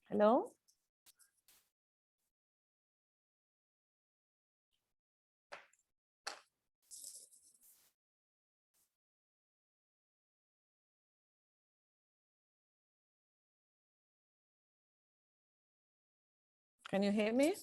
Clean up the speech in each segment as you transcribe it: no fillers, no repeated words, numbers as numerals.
Hello? Can you hear me?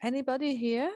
Anybody here?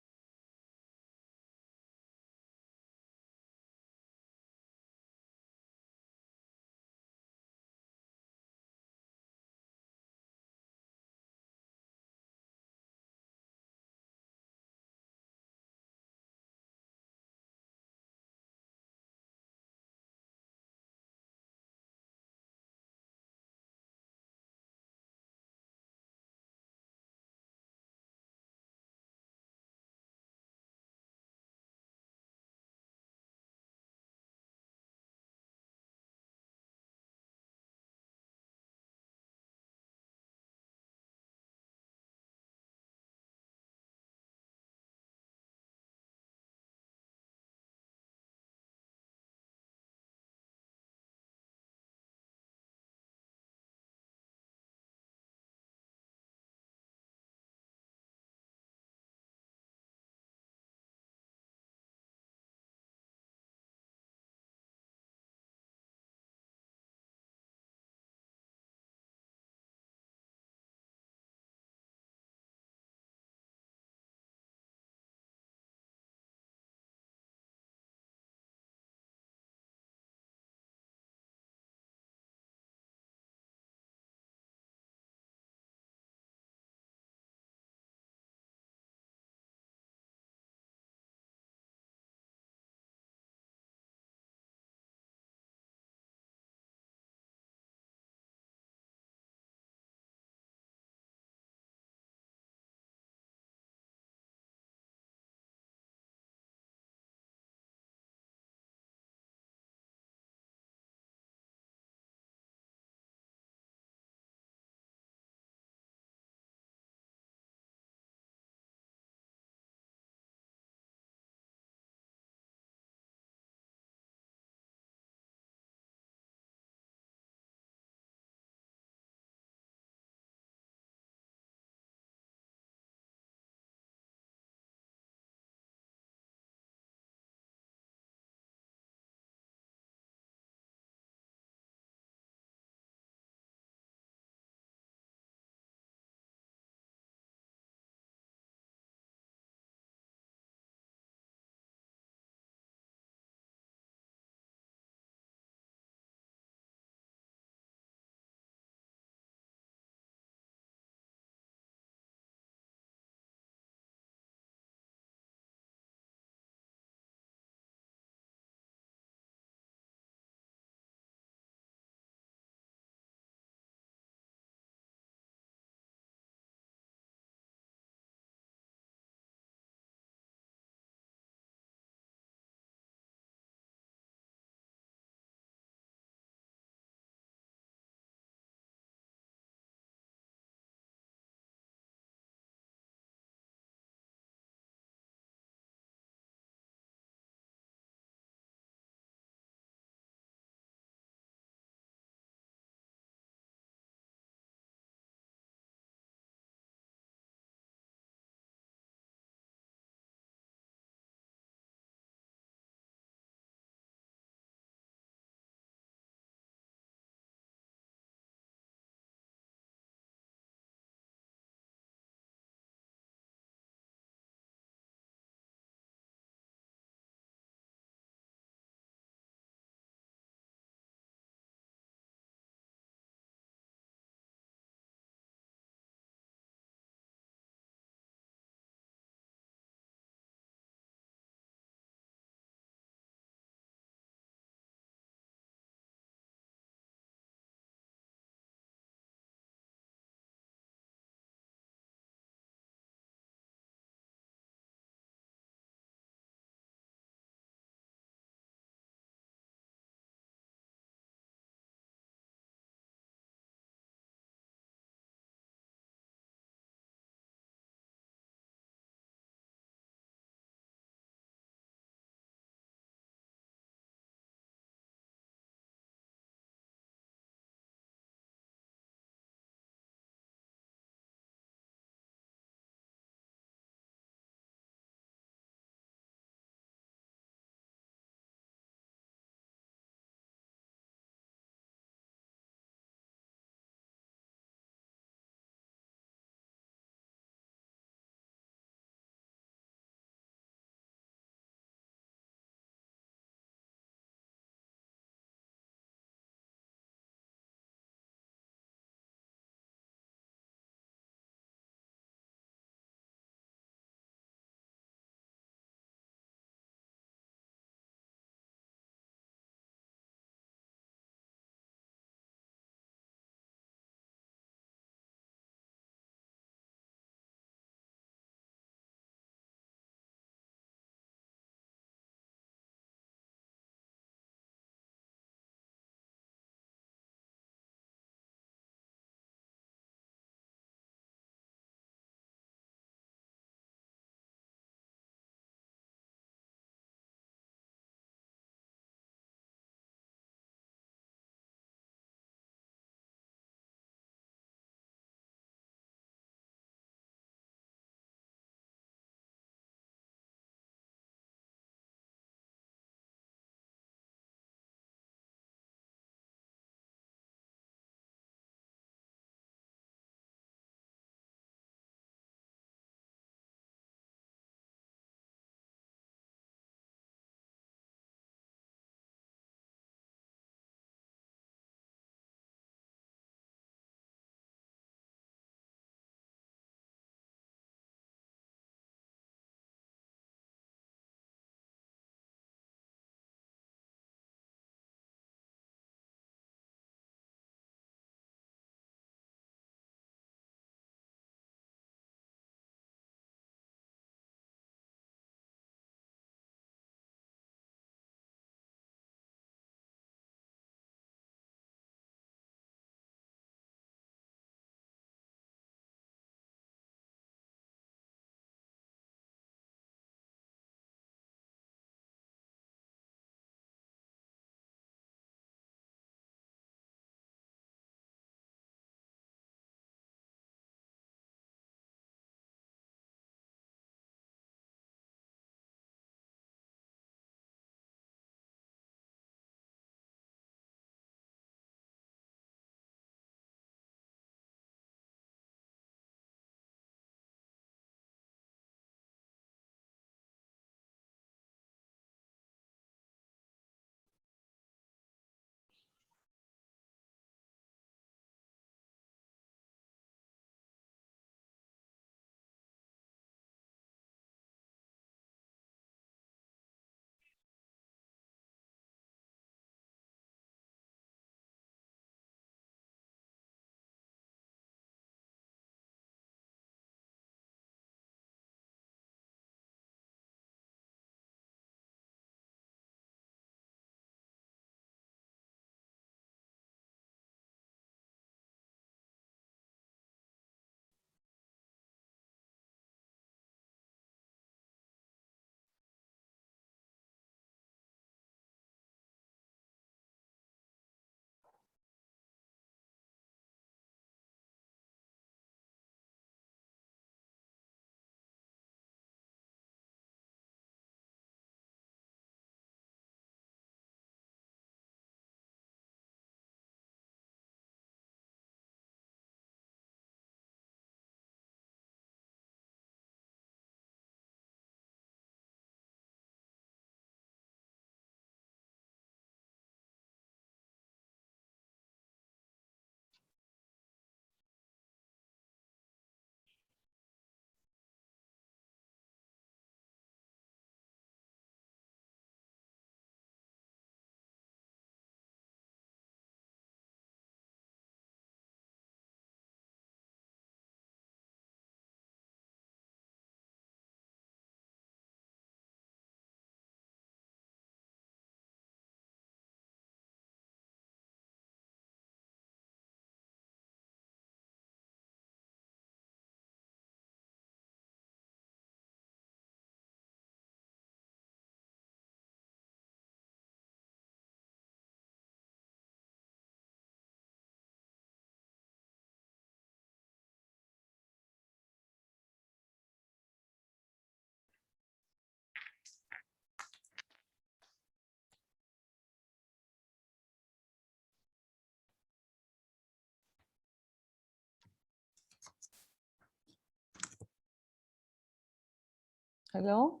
Hello.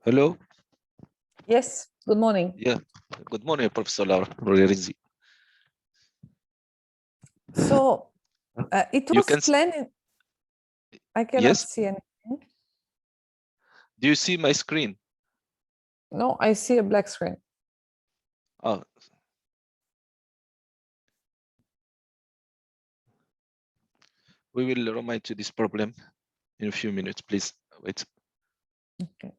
Hello. Yes. Good morning. Yeah. Good morning, Professor Laura Rizzi. So it You was can planned. I cannot Yes. see anything. Do you see my screen? No, I see a black screen. Oh. We will remind you this problem in a few minutes, please. Wait. Okay.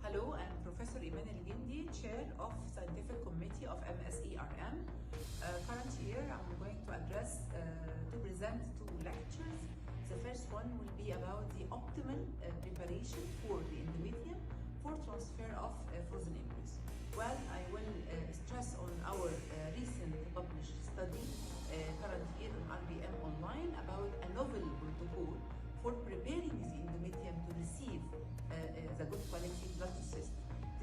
Hello, I'm Professor Iman El-Gindi, Chair of Scientific Committee of MSERM. Current year, I'm going to present two lectures. The first one will be about the optimal preparation for the endometrium for transfer of frozen embryos. Well, I will stress on our recent published study, current year on RBM Online, about a novel protocol for preparing the endometrium to receive the good quality Blastocyst.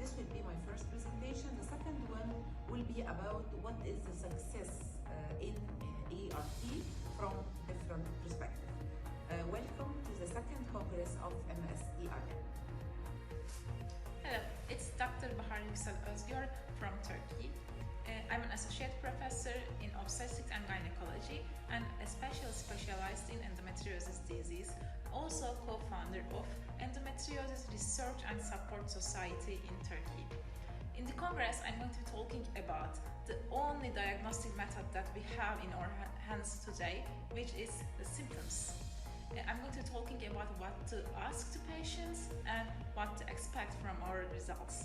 This will be my first presentation. The second one will be about what is the success in ERT from different perspectives. Welcome to the second Congress of MSERM. Hello, it's Dr. Bahar Yüksel Özgür from Turkey. I'm an associate professor in obstetrics and gynecology and specialized in endometriosis disease, also co-founder of Endometriosis Research and Support Society in Turkey. In the Congress, I'm going to be talking about the only diagnostic method that we have in our hands today, which is the symptoms. I'm going to be talking about what to ask to patients and what to expect from our results.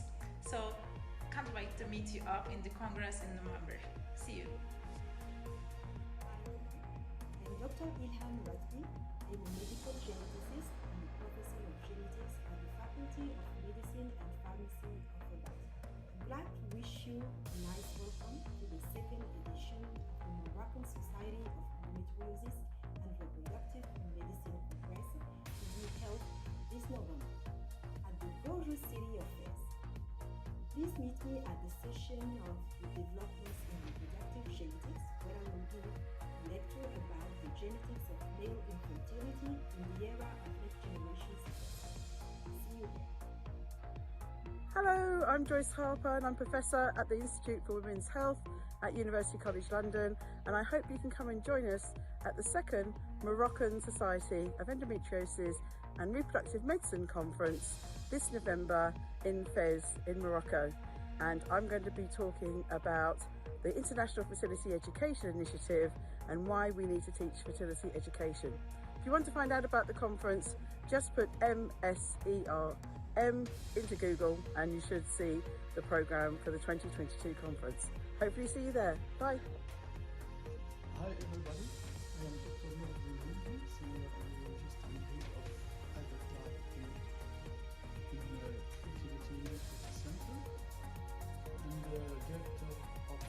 So, can't wait to meet you up in the Congress in November. See you. I'm Dr. Ilham Ratbi. I'm a medical geneticist and a professor of genetics at the Faculty of Medicine and Pharmacy of Rabat. I'm glad to wish you a nice welcome to the second edition of Please meet me at the session of the developments in reproductive genetics, where I will give a lecture about the genetics of male infertility in the era of next-generation sequencing. See you there. Hello, I'm Joyce Harper and I'm Professor at the Institute for Women's Health at University College London, and I hope you can come and join us at the second Moroccan Society of Endometriosis and Reproductive Medicine Conference this November in Fez in Morocco. And I'm going to be talking about the International Fertility Education Initiative and why we need to teach fertility education. If you want to find out about the conference, just put MSERM into Google and you should see the program for the 2022 conference. Hopefully see you there. Bye. Hi everybody, I am Dr. Moroccan, Senior Embryologist and Head of Ivf Journey in Fertility Center and Director of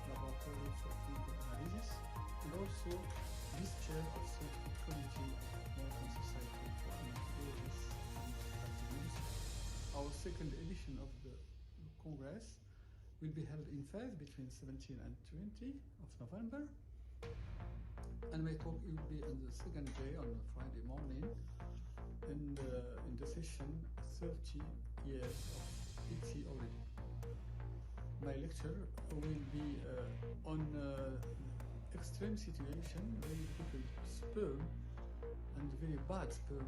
Laboratory for Fungal Analysis and also Vice Chair of Scientific Committee of Moroccan Society for Endometriosis and Fertilizing. Our second edition of the Congress will be held in Fez between 17 and 20 of November. And my talk will be on the second day, on a Friday morning, and in the session 30 years of PT already. My lecture will be on extreme situation, very difficult sperm and very bad sperm.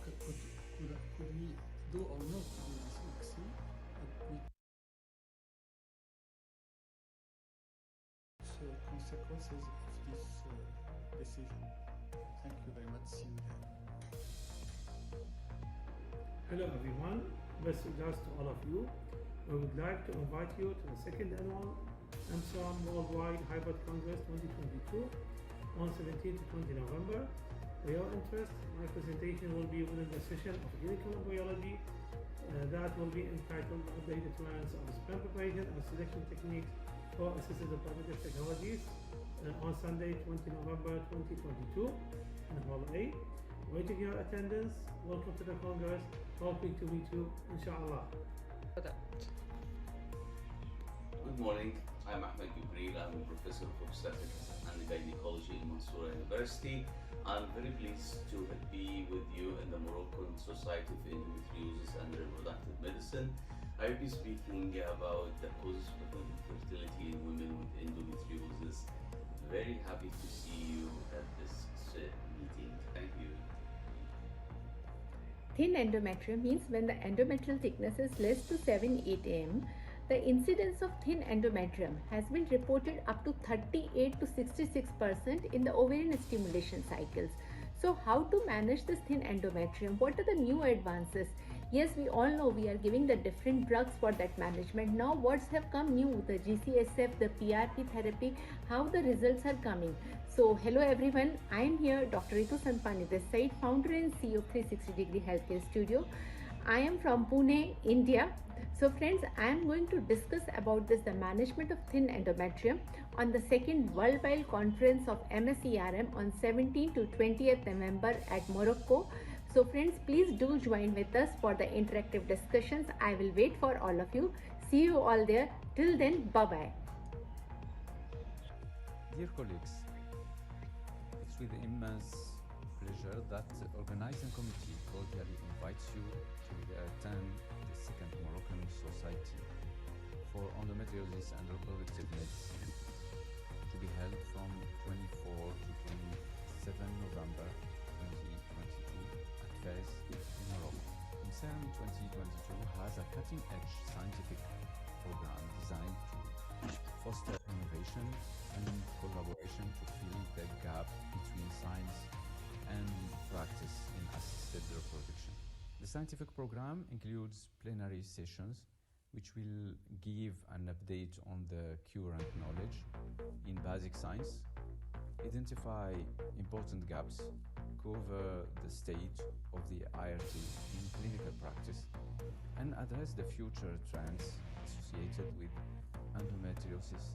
Could we do or not do this Oocyte? Consequences of this decision. Thank you very much. See you there. Hello everyone, best regards to all of you. We would like to invite you to the second annual MSERM Worldwide Hybrid Congress 2022 on 17 to 20 November. For your interest, my presentation will be within the session of clinical embryology that will be entitled Updated Trends of Sperm Preparation and Selection Techniques for Assisted Reproductive Technologies on Sunday 20 November 2022 in Hall A. Waiting your attendance. Welcome to the Congress. Hoping to meet you, inshallah. Good morning. I'm Ahmed Gibril. I'm a professor of obstetrics and gynecology in Mansoura University. I'm very pleased to be with you in the Moroccan Society of Endometriosis and Reproductive Medicine. I will be speaking about the causes of infertility in women with endometriosis. Very happy to see you at this meeting. Thank you. Thin endometrium means when the endometrial thickness is less to 7-8 mm. The incidence of thin endometrium has been reported up to 38 to 66% in the ovarian stimulation cycles. So how to manage this thin endometrium? What are the new advances? Yes, we all know we are giving the different drugs for that management. Now what's have come new? The GCSF, the PRP therapy, how the results are coming. So hello everyone, I am here Dr. Ritu Santpani this side, founder and CEO of 360 Degree Healthcare Studio. I am from Pune, India. So friends, I am going to discuss about this, the management of thin endometrium on the second Worldwide Conference of MSERM on 17 to 20th November at Morocco. So friends, please do join with us for the interactive discussions. I will wait for all of you. See you all there. Till then, bye-bye. Dear colleagues, it's with immense pleasure that the organizing committee cordially invites you to attend the second Moroccan Society for Endometriosis and Reproductive Medicine to be held from 24 to 27 November 2022 at Fez in Morocco. MSERM 2022 has a cutting-edge scientific program designed to foster innovation and collaboration to fill the gap between science and practice in assisted reproduction. The scientific program includes plenary sessions which will give an update on the current knowledge in basic science, identify important gaps, cover the state of the IRT in clinical practice, and address the future trends associated with endometriosis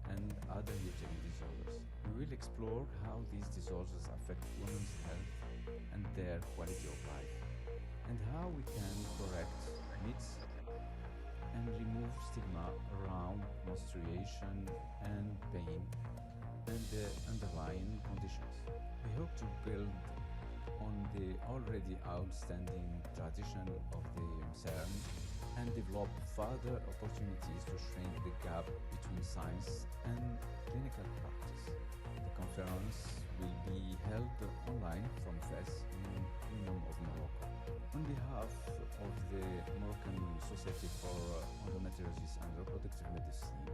and other uterine disorders. We will explore how these disorders affect women's health and their quality of life, and how we can correct myths and remove stigma around menstruation and pain and the underlying conditions. We hope to build on the already outstanding tradition of the MSERM and develop further opportunities to shrink the gap between science and clinical practice. The conference will be held online from Fez in Kingdom of Morocco. On behalf of the Moroccan Society for Endometriosis and Reproductive Medicine,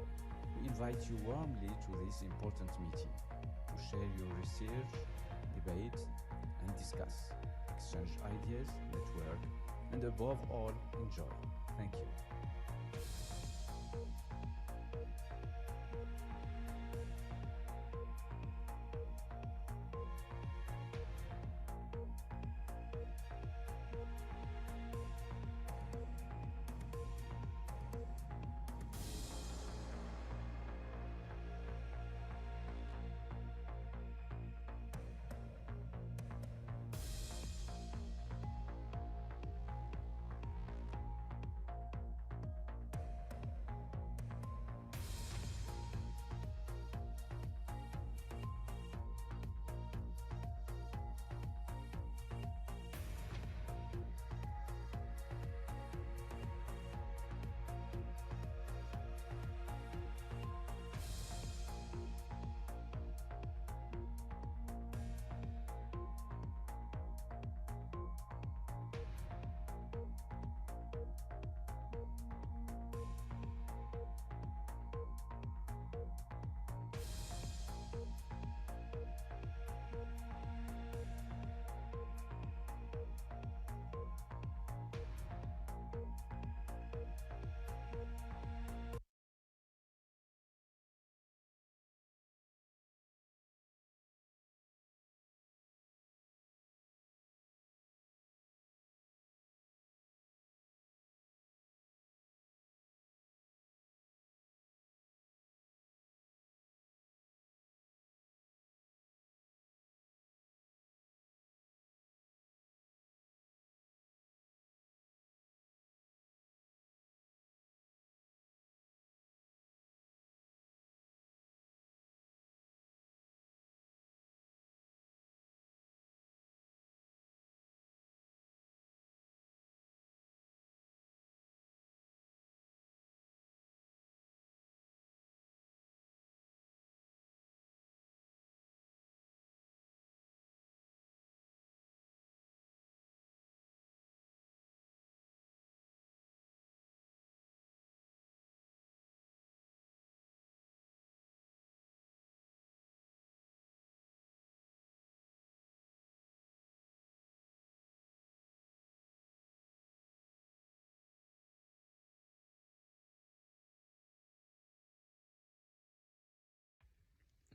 we invite you warmly to this important meeting to share your research, debate, and discuss, exchange ideas, network, and above all, enjoy. Thank you.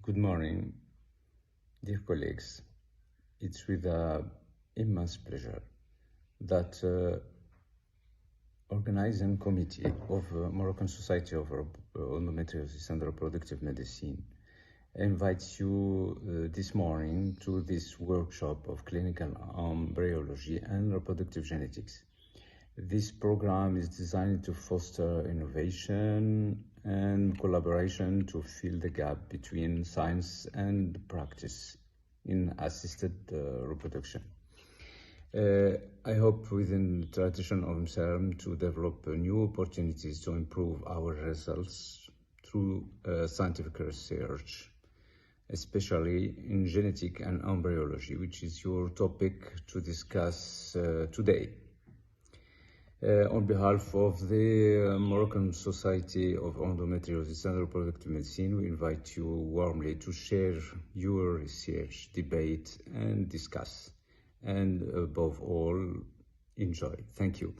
Good morning, dear colleagues. It's with immense pleasure that organizing committee of Moroccan Society of Endometriosis and Reproductive Medicine invites you this morning to this workshop of clinical embryology and reproductive genetics. This program is designed to foster innovation and collaboration to fill the gap between science and practice in assisted reproduction. I hope within the tradition of MSERM to develop new opportunities to improve our results through scientific research, especially in genetic and embryology, which is your topic to discuss today. On behalf of the Moroccan Society of Endometriosis and Reproductive Medicine, we invite you warmly to share your research, debate, and discuss. And above all, enjoy. Thank you.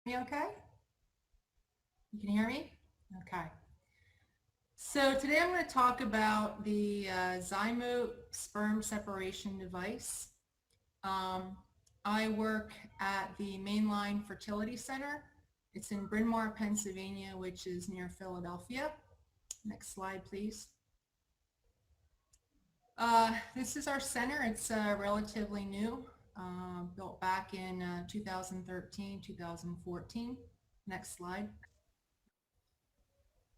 Me okay? You can hear me? Okay. So today I'm going to talk about the Zymote sperm separation device. I work at the Mainline Fertility Center. It's in Bryn Mawr, Pennsylvania, which is near Philadelphia. Next slide, please. This is our center. It's relatively new, built back in 2013, 2014. Next slide.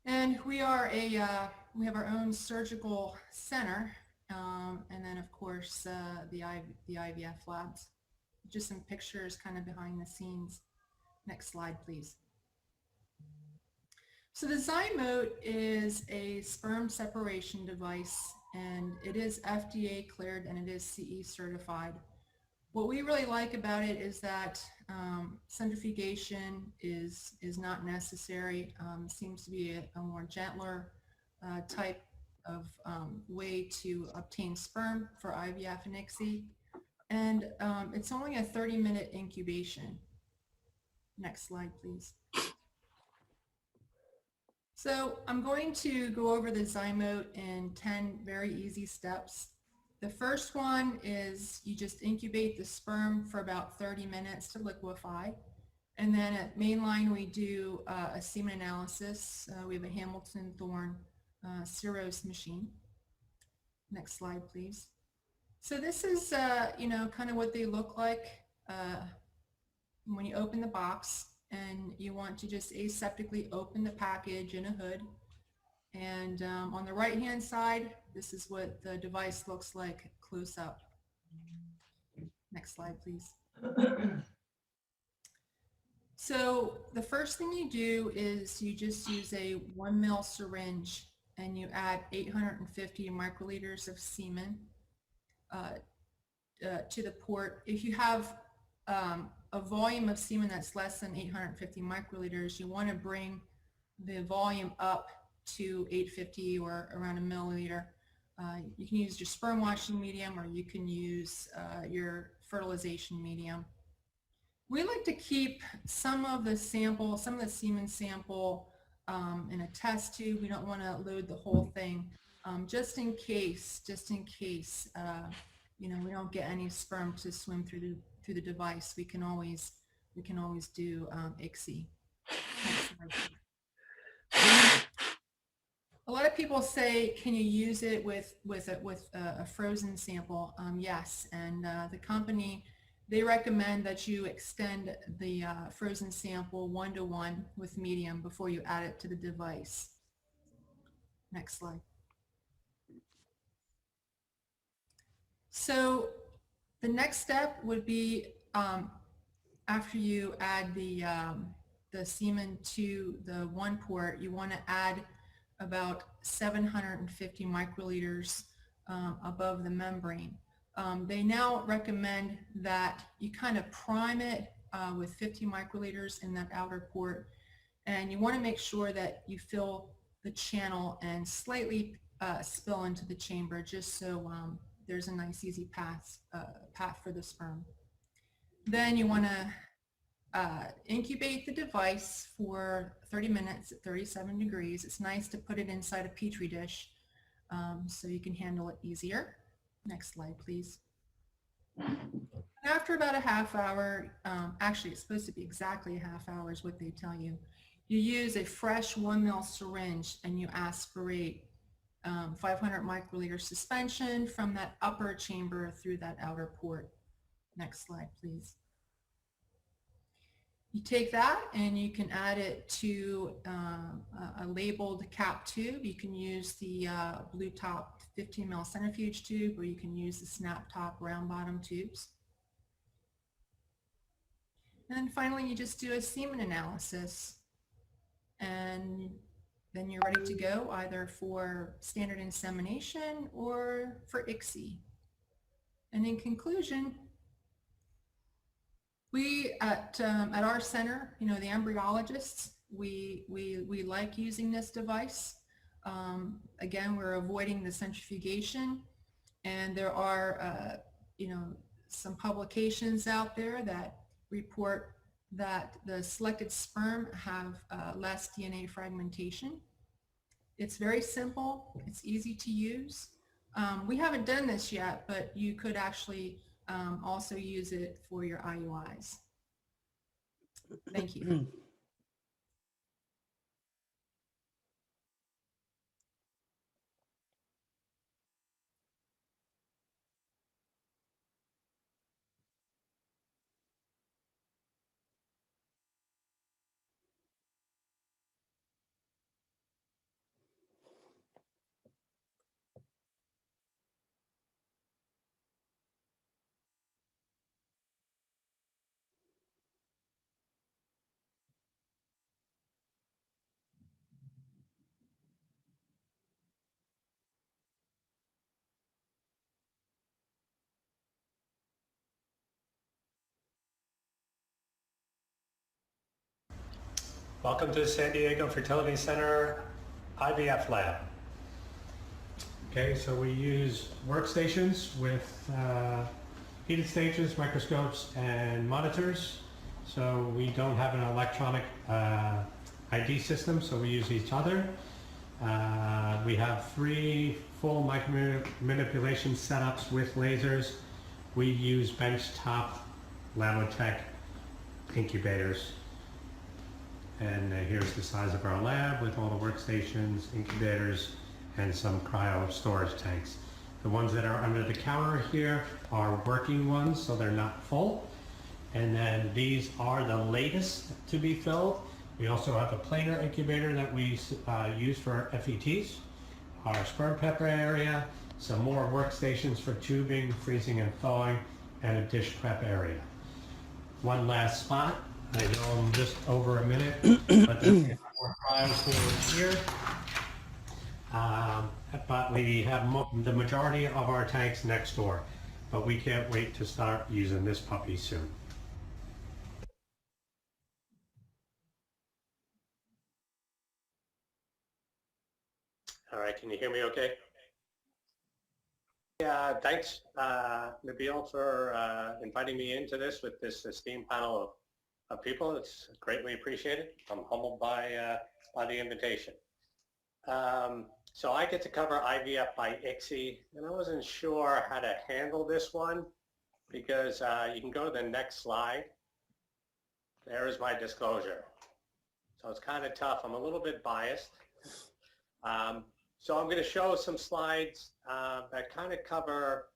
And we are we have our own surgical center, and then of course the IVF labs. Just some pictures kind of behind the scenes. Next slide, please. So the Zymote is a sperm separation device, and it is FDA cleared and it is CE certified. What we really like about it is that centrifugation is not necessary. Seems to be a more gentler type of way to obtain sperm for IVF and ICSI. And it's only a 30-minute incubation. Next slide, please. So I'm going to go over the Zymote in 10 very easy steps. The first one is you just incubate the sperm for about 30 minutes to liquefy. And then at Mainline, we do a semen analysis. We have a Hamilton Thorne Cirrhose machine. Next slide, please. So this is, you know, kind of what they look like when you open the box, and you want to just aseptically open the package in a hood. And on the right-hand side, this is what the device looks like close up. Next slide, please. So the first thing you do is you just use a 1 ml syringe and you add 850 microliters of semen to the port. If you have a volume of semen that's less than 850 microliters, you want to bring the volume up to 850 or around a milliliter. You can use your sperm washing medium, or you can use your fertilization medium. We like to keep some of the sample, some of the semen sample in a test tube. We don't want to load the whole thing, just in case, you know, we don't get any sperm to swim through the device. We can always do ICSI. A lot of people say, can you use it with a frozen sample? Yes, and the company, they recommend that you extend the frozen sample 1-to-1 with medium before you add it to the device. Next slide. So the next step would be after you add the semen to the one port, you want to add about 750 microliters above the membrane. They now recommend that you kind of prime it with 50 microliters in that outer port, and you want to make sure that you fill the channel and slightly spill into the chamber, just so there's a nice easy path for the sperm. Then you want to incubate the device for 30 minutes at 37 degrees. It's nice to put it inside a petri dish so you can handle it easier. Next slide, please. After about a half hour, actually it's supposed to be exactly a half hour is what they tell you, you use a fresh 1 ml syringe and you aspirate 500 microliter suspension from that upper chamber through that outer port. Next slide, please. You take that and you can add it to a labeled cap tube. You can use the blue top 15 ml centrifuge tube, or you can use the snap top round bottom tubes. And then finally you just do a semen analysis, and then you're ready to go either for standard insemination or for ICSI. And in conclusion, we at our center, you know, the embryologists, we like using this device. Again, we're avoiding the centrifugation, and there are, you know, some publications out there that report that the selected sperm have less DNA fragmentation. It's very simple. It's easy to use. We haven't done this yet, but you could actually also use it for your IUIs. Thank you. Welcome to the San Diego Fertility Center IVF Lab. Okay, so we use workstations with heated stations, microscopes, and monitors. So we don't have an electronic ID system, so we use each other. We have 3 full micromanipulation setups with lasers. We use benchtop Labotech incubators. And here's the size of our lab with all the workstations, incubators, and some cryo storage tanks. The ones that are under the counter here are working ones, so they're not full. And then these are the latest to be filled. We also have a planar incubator that we use for FETs, our sperm pepper area, some more workstations for tubing, freezing and thawing, and a dish prep area. One last spot. I know I'm just over a minute, but there's more files here. But we have the majority of our tanks next door, but we can't wait to start using this puppy soon. All right, can you hear me okay? Yeah, thanks, Nabil, for inviting me into this with this esteemed panel of people. It's greatly appreciated. I'm humbled by the invitation. So I get to cover IVF by ICSI, and I wasn't sure how to handle this one because you can go to the next slide. There is my disclosure. So it's kind of tough. I'm a little bit biased. So I'm going to show some slides that kind of cover,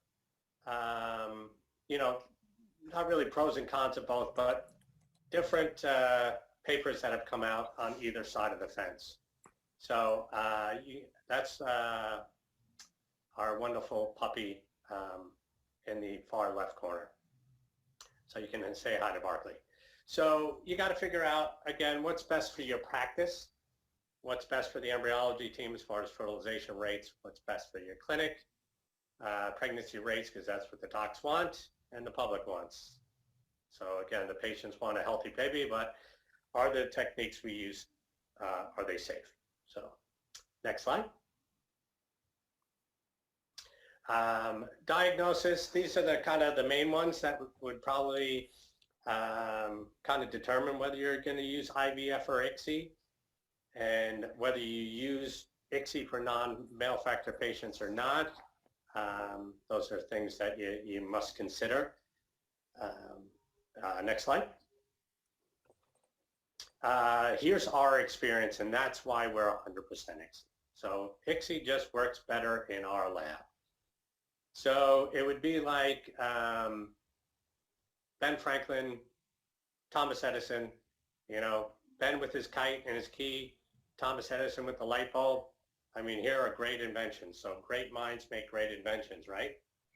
you know, not really pros and cons of both, but different papers that have come out on either side of the fence. So that's our wonderful puppy in the far left corner. So you can say hi to Barkley. So you got to figure out, again, what's best for your practice, what's best for the embryology team as far as fertilization rates, what's best for your clinic, pregnancy rates, because that's what the docs want and the public wants. So again, the patients want a healthy baby, but are the techniques we use, are they safe? So next slide. Diagnosis, these are the kind of the main ones that would probably kind of determine whether you're going to use IVF or ICSI, and whether you use ICSI for non-male factor patients or not. Those are things that you must consider. Next slide. Here's our experience, and that's why we're 100% ICSI. So ICSI just works better in our lab. So it would be like Ben Franklin, Thomas Edison, you know, Ben with his kite and his key, Thomas Edison with the light bulb. I mean, here are great inventions. So great minds make great inventions, right?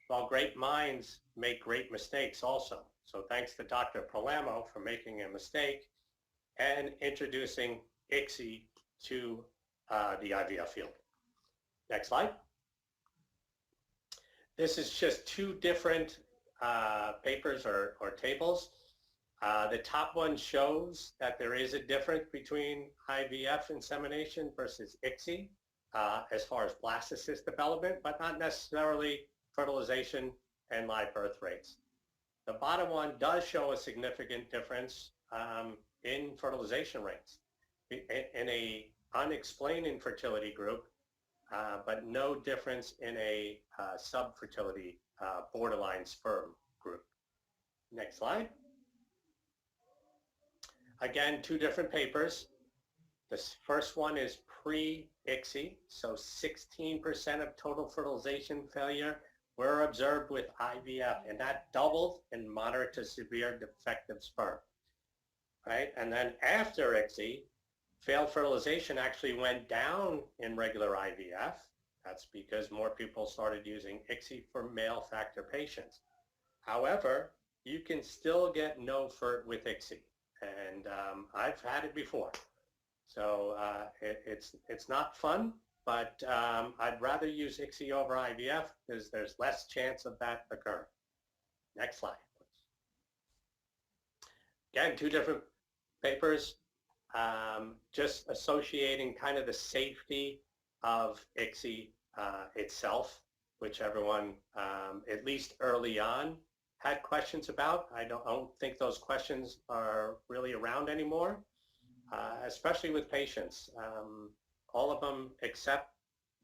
Well, great minds make great mistakes also. So thanks to Dr. Palamo for making a mistake and introducing ICSI to the IVF field. Next slide. This is just 2 different papers or tables. The top one shows that there is a difference between IVF insemination versus ICSI as far as blastocyst development, but not necessarily fertilization and live birth rates. The bottom one does show a significant difference in fertilization rates in a unexplained infertility group, but no difference in a subfertility borderline sperm group. Next slide. Again, two different papers. This first one is pre-ICSI, so 16% of total fertilization failure were observed with IVF, and that doubled in moderate to severe defective sperm, right? And then after ICSI, failed fertilization actually went down in regular IVF. That's because more people started using ICSI for male factor patients. However, you can still get no FERT with ICSI, and I've had it before. So it's not fun, but I'd rather use ICSI over IVF because there's less chance of that occurring. Next slide, please. Again, two different papers, just associating kind of the safety of ICSI itself, which everyone, at least early on, had questions about. I don't think those questions are really around anymore, especially with patients. All of them accept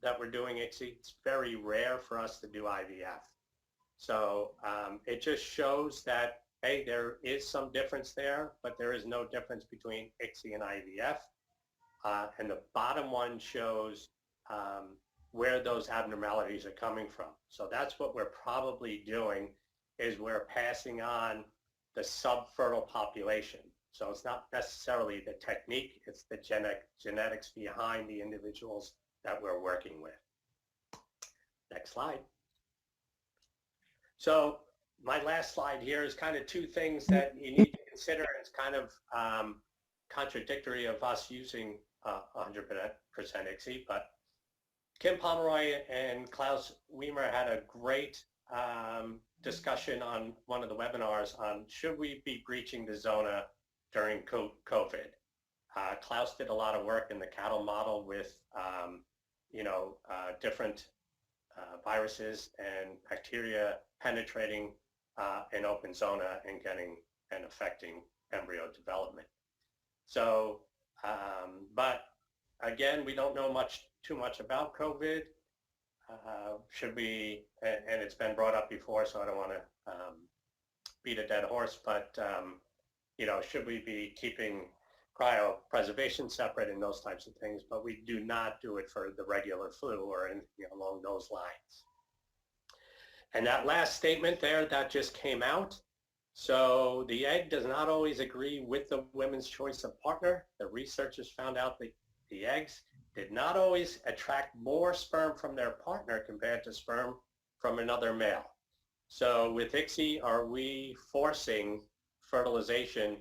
that we're doing ICSI. It's very rare for us to do IVF. So it just shows that, hey, there is some difference there, but there is no difference between ICSI and IVF. And the bottom one shows where those abnormalities are coming from. So that's what we're probably doing, is we're passing on the subfertile population. So it's not necessarily the technique, it's the genetics behind the individuals that we're working with. Next slide. So my last slide here is kind of two things that you need to consider. It's kind of contradictory of us using 100% ICSI, but Kim Pomeroy and Klaus Weimer had a great discussion on one of the webinars on should we be breaching the zona during COVID. Klaus did a lot of work in the cattle model with different viruses and bacteria penetrating an open zona and getting and affecting embryo development. So, but again, we don't know too much about COVID. Should we, and it's been brought up before, so I don't want to beat a dead horse, but should we be keeping cryopreservation separate and those types of things? But we do not do it for the regular flu or anything along those lines. And that last statement there, that just came out. So the egg does not always agree with the women's choice of partner. The researchers found out that the eggs did not always attract more sperm from their partner compared to sperm from another male. So with ICSI, are we forcing fertilization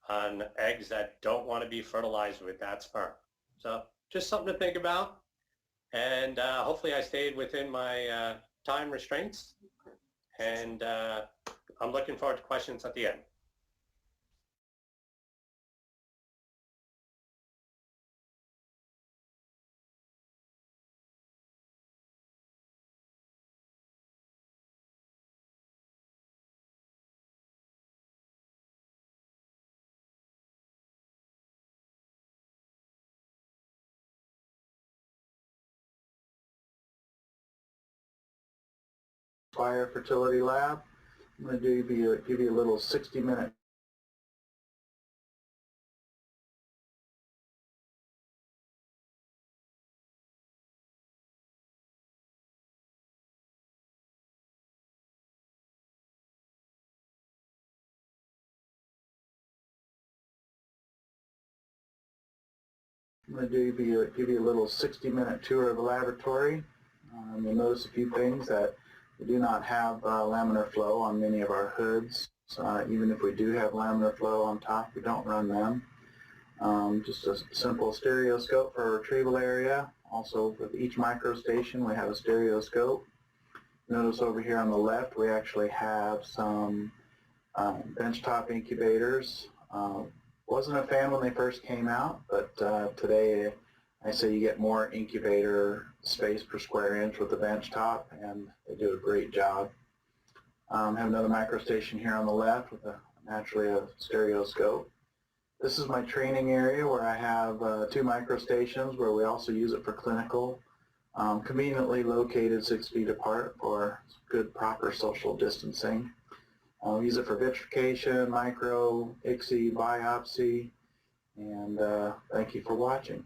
on eggs that don't want to be fertilized with that sperm? So just something to think about. And hopefully I stayed within my time restraints. And I'm looking forward to questions at the end. Fire Fertility Lab. I'm going to give you a little 60-minute give you a little 60-minute tour of the laboratory. You'll notice a few things that we do not have laminar flow on many of our hoods. Even if we do have laminar flow on top, we don't run them. Just a simple stereoscope for our retrieval area. Also, with each microstation, we have a stereoscope. Notice over here on the left, we actually have some benchtop incubators. Wasn't a fan when they first came out, but today I say you get more incubator space per square inch with the benchtop, and they do a great job. Have another microstation here on the left with naturally a stereoscope. This is my training area where I have 2 microstations where we also use it for clinical. Conveniently located 6 feet apart for good proper social distancing. We use it for vitrification, micro, ICSI, biopsy, and thank you for watching.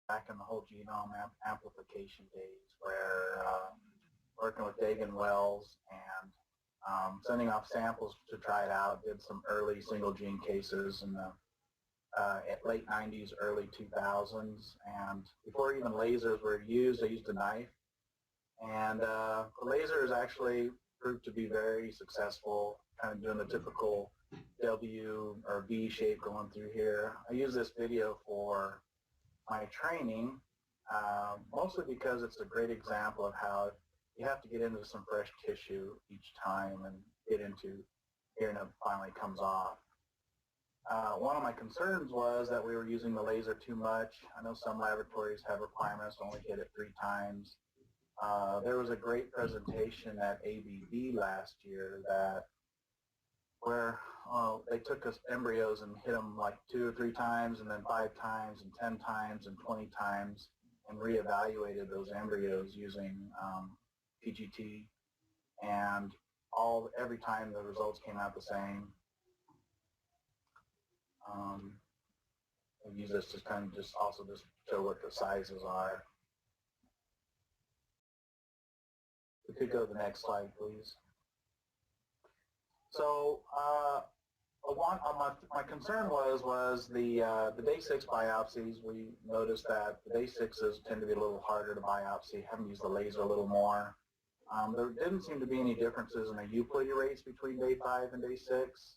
Back in the whole genome amplification days where working with Dagan Wells and sending off samples to try it out, did some early single gene cases in the late 90s, early 2000s, and before even lasers were used, I used a knife. And the lasers actually proved to be very successful, kind of doing the typical W or V shape going through here. I use this video for my training, mostly because it's a great example of how you have to get into some fresh tissue each time and get into here, and it finally comes off. One of my concerns was that we were using the laser too much. I know some laboratories have requirements to only hit it 3 times. There was a great presentation at ABB last year where they took us embryos and hit them like 2 or 3 times, and then 5 times, and 10 times, and 20 times, and reevaluated those embryos using PGT, and every time the results came out the same. I use this to kind of just show what the sizes are. We could go to the next slide, please. So my concern was the day 6 biopsies. We noticed that the day 6s tend to be a little harder to biopsy, having used the laser a little more. There didn't seem to be any differences in the euplity rates between day 5 and day 6.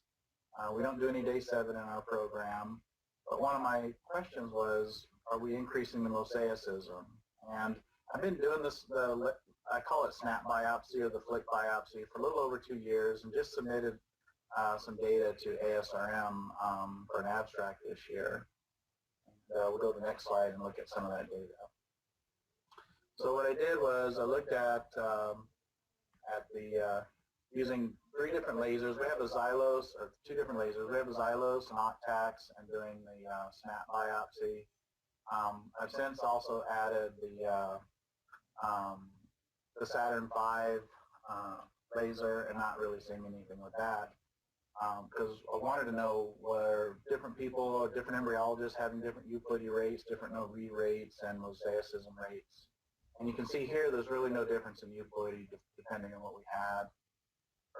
We don't do any day 7 in our program, but one of my questions was, are we increasing the mosaicism? And I've been doing this, I call it snap biopsy or the flick biopsy, for a little over 2 years, and just submitted some data to ASRM for an abstract this year. And, we'll go to the next slide and look at some of that data. So what I did was I looked at using 3 different lasers. We have a Xylos, or 2 different lasers. We have a Xylos and Octax, and doing the snap biopsy. I've since also added the Saturn V laser, and not really seeing anything with that, because I wanted to know, were different people or different embryologists having different euplity rates, different no-read rates, and mosaicism rates. And you can see here there's really no difference in euplity depending on what we had.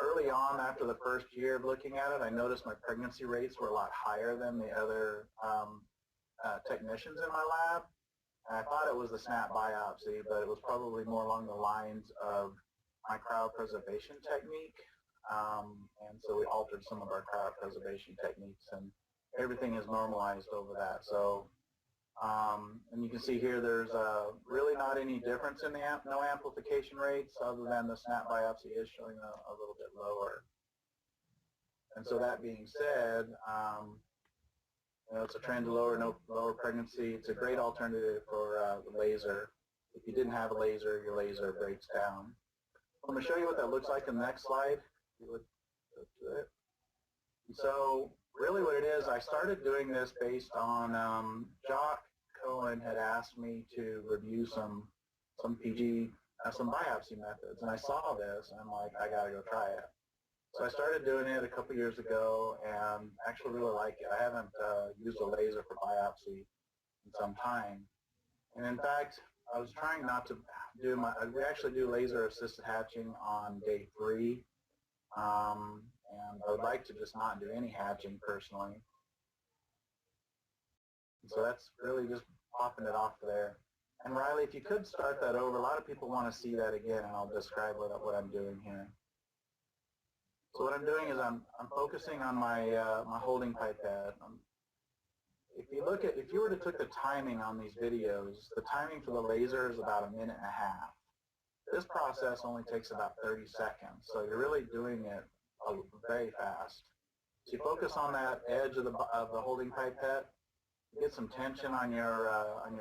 Early on, after the first year of looking at it, I noticed my pregnancy rates were a lot higher than the other technicians in my lab. And I thought it was the snap biopsy, but it was probably more along the lines of my cryopreservation technique. And so we altered some of our cryopreservation techniques, and everything is normalized over that. So, and you can see here there's really not any difference in the no amplification rates, other than the snap biopsy is showing a little bit lower. And so that being said, you know, it's a trend to lower pregnancy. It's a great alternative for the laser. If you didn't have a laser, your laser breaks down. I'm going to show you what that looks like in the next slide. So really what it is, I started doing this based on Jock Cohen had asked me to review some biopsy methods, and I saw this, and I'm like, I got to go try it. So I started doing it a couple years ago, and actually really like it. I haven't used a laser for biopsy in some time. And in fact, I was trying not to do we actually do laser assisted hatching on day 3. And I would like to just not do any hatching personally. And so that's really just popping it off there. And Riley, if you could start that over, a lot of people want to see that again, and I'll describe what I'm doing here. So what I'm doing is I'm focusing on my my holding pipette. If you were to take the timing on these videos, the timing for the laser is about 1.5 minutes. This process only takes about 30 seconds, so you're really doing it very fast. So you focus on that edge of the holding pipette. Get some tension on your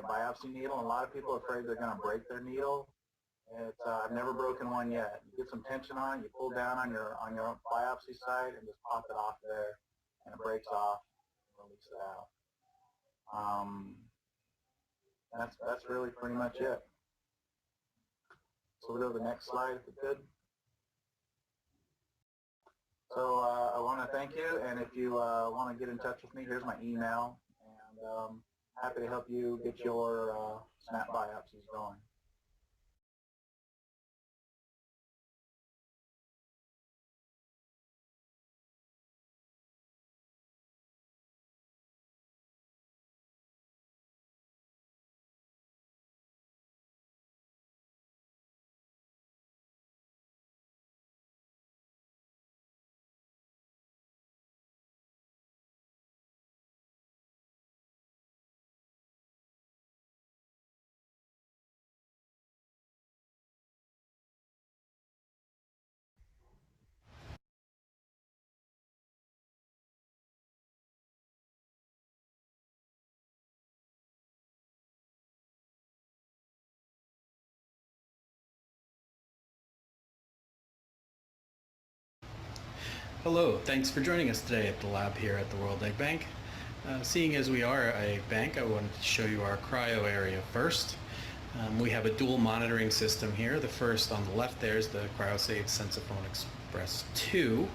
biopsy needle. And a lot of people are afraid they're going to break their needle. I've never broken one yet. You get some tension on it. You pull down on your biopsy site and just pop it off there, and it breaks off. And release it out. That's really pretty much it. So we'll go to the next slide if we could. So I want to thank you, and if you want to get in touch with me, here's my email. Happy to help you get your snap biopsies going. Hello, thanks for joining us today at the lab here at the World Egg Bank. Seeing as we are a bank, I wanted to show you our cryo area first. We have a dual monitoring system here. The first on the left there is the CryoSafe Sensiphone Express 2,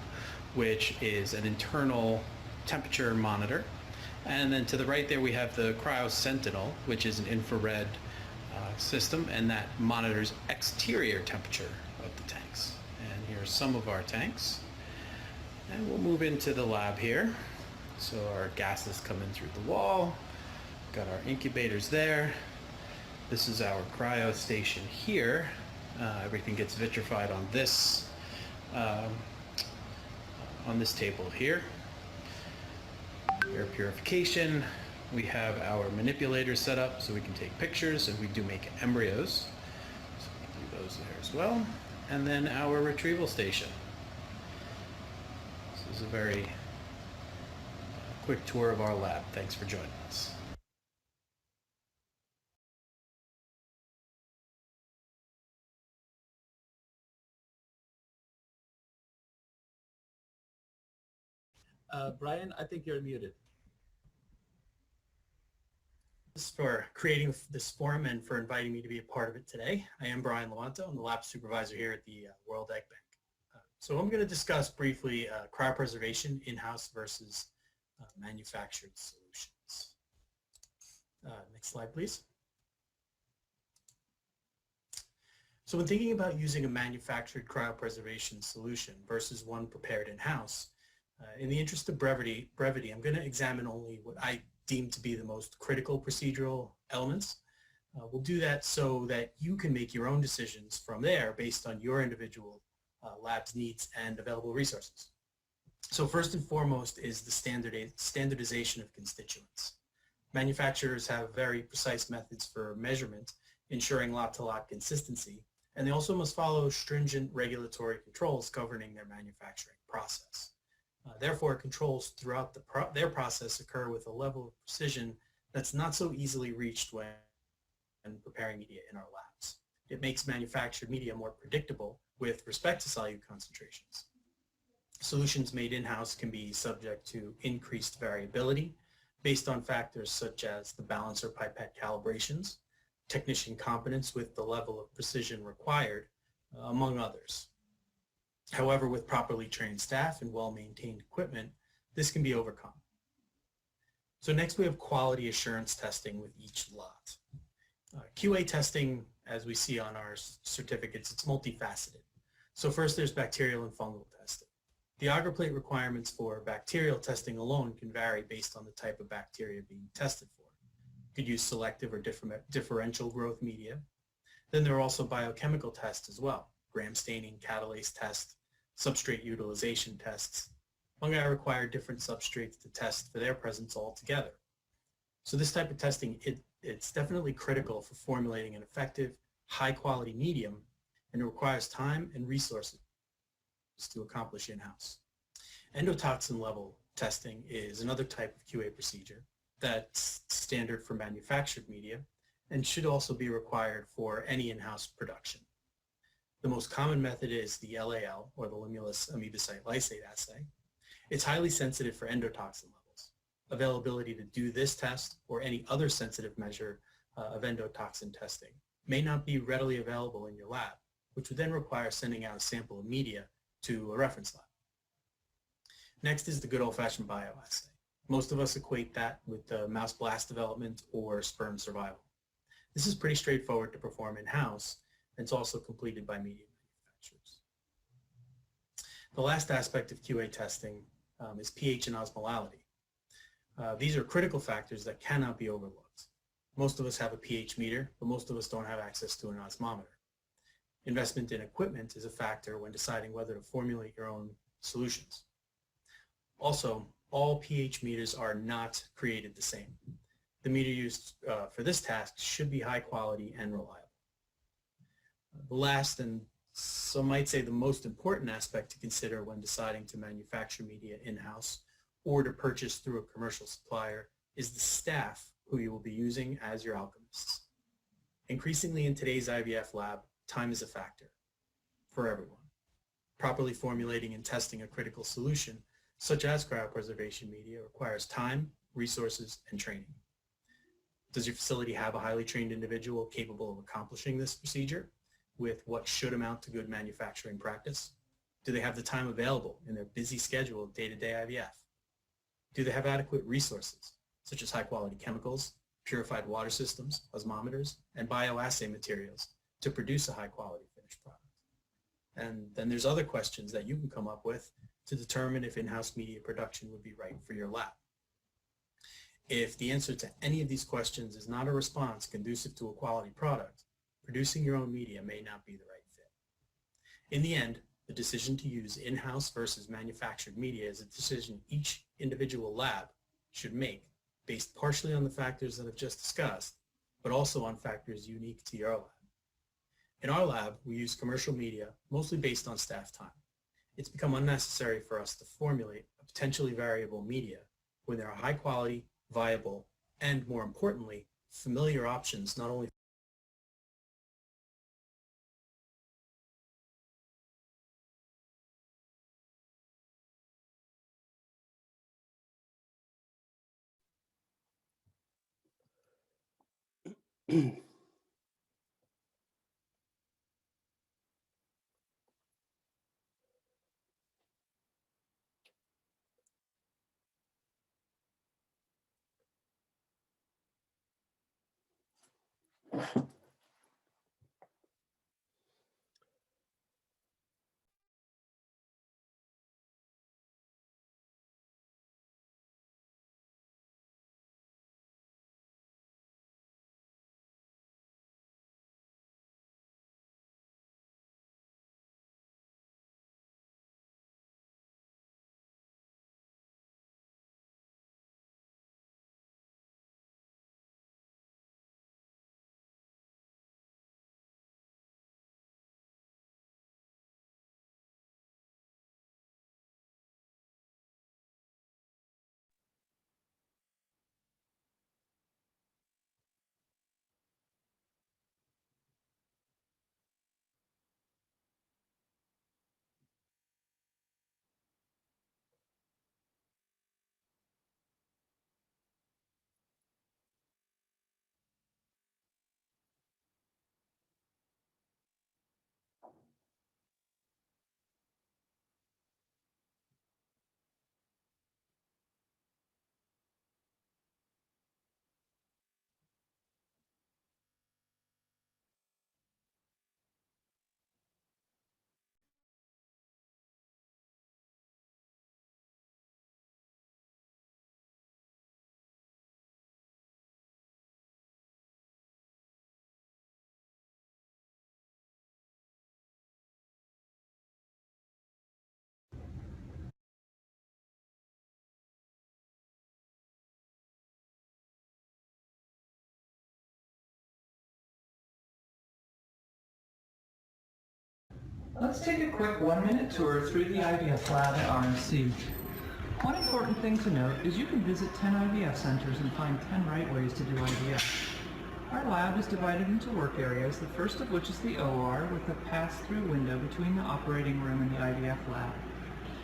which is an internal temperature monitor. And then to the right there we have the Cryo Sentinel, which is an infrared system, and that monitors exterior temperature of the tanks. And here's some of our tanks. And we'll move into the lab here. So our gases come in through the wall. Got our incubators there. This is our cryo station here. Everything gets vitrified on this table here. Air purification. We have our manipulator set up so we can take pictures, and we do make embryos. So we can do those there as well. And then our retrieval station. This is a very quick tour of our lab. Thanks for joining us. Brian, I think you're muted. Thanks for creating this forum and for inviting me to be a part of it today. I am Brian Lewanto. I'm the lab supervisor here at the World Egg Bank. So I'm going to discuss briefly cryopreservation in-house versus manufactured solutions. Next slide, please. So when thinking about using a manufactured cryopreservation solution versus one prepared in-house, in the interest of brevity, I'm going to examine only what I deem to be the most critical procedural elements. We'll do that so that you can make your own decisions from there based on your individual lab's needs and available resources. So first and foremost is the standardization of constituents. Manufacturers have very precise methods for measurement, ensuring lot-to-lot consistency, and they also must follow stringent regulatory controls governing their manufacturing process. Therefore, controls throughout their process occur with a level of precision that's not so easily reached when preparing media in our labs. It makes manufactured media more predictable with respect to solute concentrations. Solutions made in-house can be subject to increased variability based on factors such as the balancer pipette calibrations, technician competence with the level of precision required, among others. However, with properly trained staff and well-maintained equipment, this can be overcome. So next we have quality assurance testing with each lot. QA testing, as we see on our certificates, it's multifaceted. So first there's bacterial and fungal testing. The agar plate requirements for bacterial testing alone can vary based on the type of bacteria being tested for. You could use selective or differential growth media. Then there are also biochemical tests as well, gram staining, catalase test, substrate utilization tests. Fungi require different substrates to test for their presence altogether. So this type of testing, it's definitely critical for formulating an effective, high-quality medium, and it requires time and resources to accomplish in-house. Endotoxin level testing is another type of QA procedure that's standard for manufactured media and should also be required for any in-house production. The most common method is the LAL, or the Limulus amoebocyte lysate assay. It's highly sensitive for endotoxin levels. Availability to do this test or any other sensitive measure of endotoxin testing may not be readily available in your lab, which would then require sending out a sample of media to a reference lab. Next is the good old-fashioned bioassay. Most of us equate that with the mouse blast development or sperm survival. This is pretty straightforward to perform in-house, and it's also completed by media manufacturers. The last aspect of QA testing is pH and osmolality. These are critical factors that cannot be overlooked. Most of us have a pH meter, but most of us don't have access to an osmometer. Investment in equipment is a factor when deciding whether to formulate your own solutions. Also, all pH meters are not created the same. The meter used for this task should be high quality and reliable. The last, and some might say the most important aspect to consider when deciding to manufacture media in-house or to purchase through a commercial supplier is the staff who you will be using as your alchemists. Increasingly in today's IVF lab, time is a factor for everyone. Properly formulating and testing a critical solution, such as cryopreservation media, requires time, resources, and training. Does your facility have a highly trained individual capable of accomplishing this procedure with what should amount to good manufacturing practice? Do they have the time available in their busy schedule of day-to-day IVF? Do they have adequate resources, such as high-quality chemicals, purified water systems, osmometers, and bioassay materials to produce a high-quality finished product? And then there's other questions that you can come up with to determine if in-house media production would be right for your lab. If the answer to any of these questions is not a response conducive to a quality product, producing your own media may not be the right fit. In the end, the decision to use in-house versus manufactured media is a decision each individual lab should make based partially on the factors that I've just discussed, but also on factors unique to your lab. In our lab, we use commercial media mostly based on staff time. It's become unnecessary for us to formulate a potentially variable media when there are high quality, viable, and more importantly, familiar options not only Let's take a quick 1-minute tour through the IVF lab at RMC. One important thing to note is you can visit 10 IVF centers and find 10 right ways to do IVF. Our lab is divided into work areas, the first of which is the OR with a pass-through window between the operating room and the IVF lab.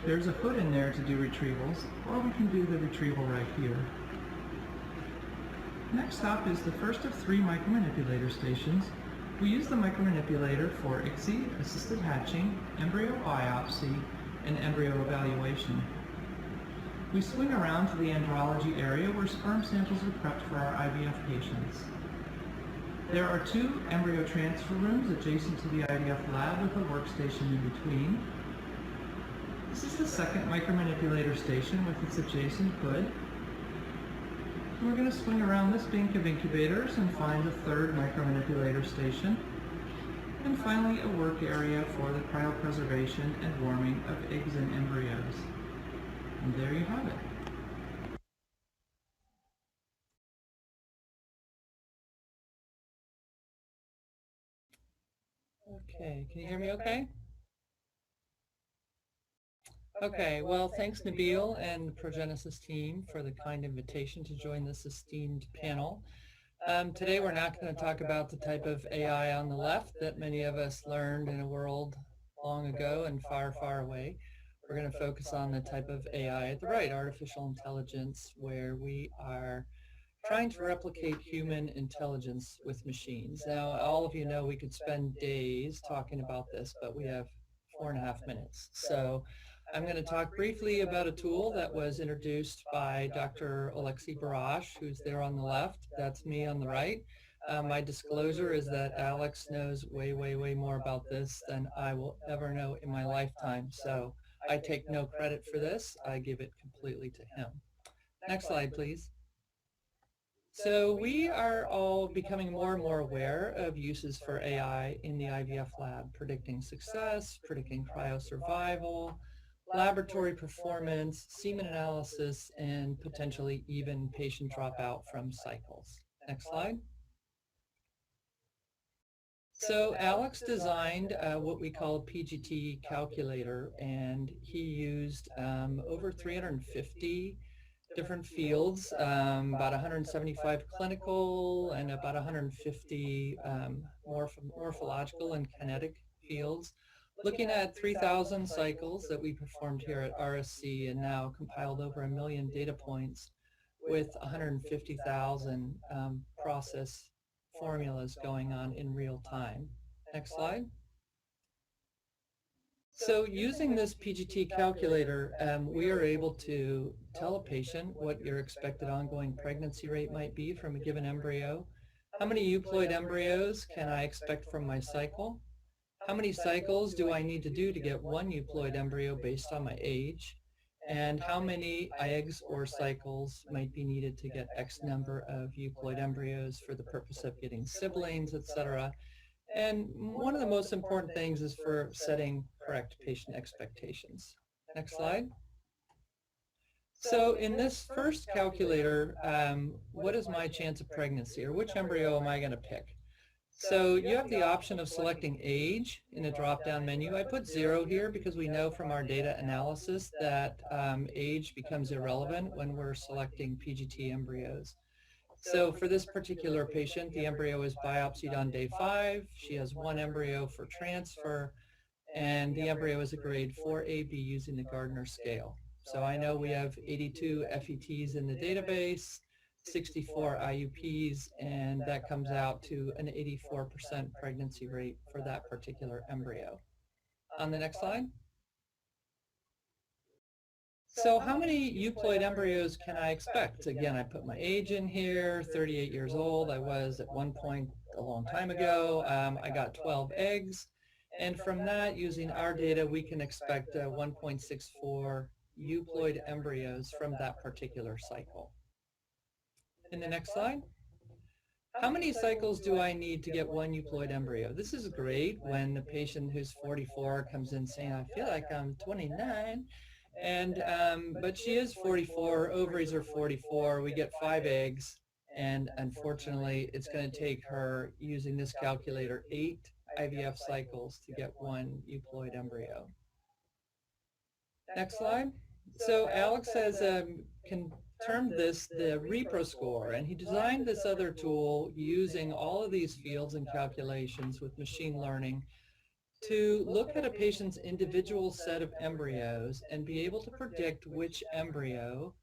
There's a hood in there to do retrievals, or we can do the retrieval right here. Next stop is the first of 3 micromanipulator stations. We use the micromanipulator for ICSI, assisted hatching, embryo biopsy, and embryo evaluation. We swing around to the Embryology area where sperm samples are prepped for our IVF patients. There are 2 embryo transfer rooms adjacent to the IVF lab with a workstation in between. This is the second micromanipulator station with its adjacent hood. We're going to swing around this bank of incubators and find a third micromanipulator station. And finally, a work area for the cryopreservation and warming of eggs and embryos. And there you have it. Okay, can you hear me okay? Okay, well, thanks Nabil and the Progenesis team for the kind invitation to join this esteemed panel. Today we're not going to talk about the type of AI on the left that many of us learned in a world long ago and far, far away. We're going to focus on the type of AI at the right, artificial intelligence, where we are trying to replicate human intelligence with machines. Now, all of you know we could spend days talking about this, but we have 4.5 minutes. So I'm going to talk briefly about a tool that was introduced by Dr. Alexei Barash, who's there on the left. That's me on the right. My disclosure is that Alex knows way, way, way more about this than I will ever know in my lifetime. So I take no credit for this. I give it completely to him. Next slide, please. So we are all becoming more and more aware of uses for AI in the IVF lab, predicting success, predicting cryosurvival, laboratory performance, semen analysis, and potentially even patient dropout from cycles. Next slide. So Alex designed what we call a PGT calculator, and he used over 350 different fields, about 175 clinical and about 150 morphological and kinetic fields, looking at 3,000 cycles that we performed here at RSC and now compiled over 1 million data points with 150,000 process formulas going on in real time. Next slide. So using this PGT calculator, we are able to tell a patient what your expected ongoing pregnancy rate might be from a given embryo. How many euploid embryos can I expect from my cycle? How many cycles do I need to do to get 1 euploid embryo based on my age? And how many eggs or cycles might be needed to get X number of euploid embryos for the purpose of getting siblings, etc. And one of the most important things is for setting correct patient expectations. Next slide. So in this first calculator, what is my chance of pregnancy, or which embryo am I going to pick? So you have the option of selecting age in a drop-down menu. I put 0 here because we know from our data analysis that age becomes irrelevant when we're selecting PGT embryos. So for this particular patient, the embryo is biopsied on day 5. She has 1 embryo for transfer, and the embryo is a grade 4AB using the Gardner scale. So I know we have 82 FETs in the database, 64 IUPs, and that comes out to an 84% pregnancy rate for that particular embryo. On the next slide. So how many euploid embryos can I expect? Again, I put my age in here, 38 years old. I was at one point a long time ago. I got 12 eggs. And from that, using our data, we can expect 1.64 euploid embryos from that particular cycle. In the next slide. How many cycles do I need to get 1 euploid embryo? This is great when the patient who's 44 comes in saying, I feel like I'm 29. And but she is 44, ovaries are 44, we get 5 eggs, and unfortunately it's going to take her, using this calculator, 8 IVF cycles to get one euploid embryo. Next slide. So Alex has termed this the Repro Score, and he designed this other tool using all of these fields and calculations with machine learning to look at a patient's individual set of embryos and be able to predict which embryo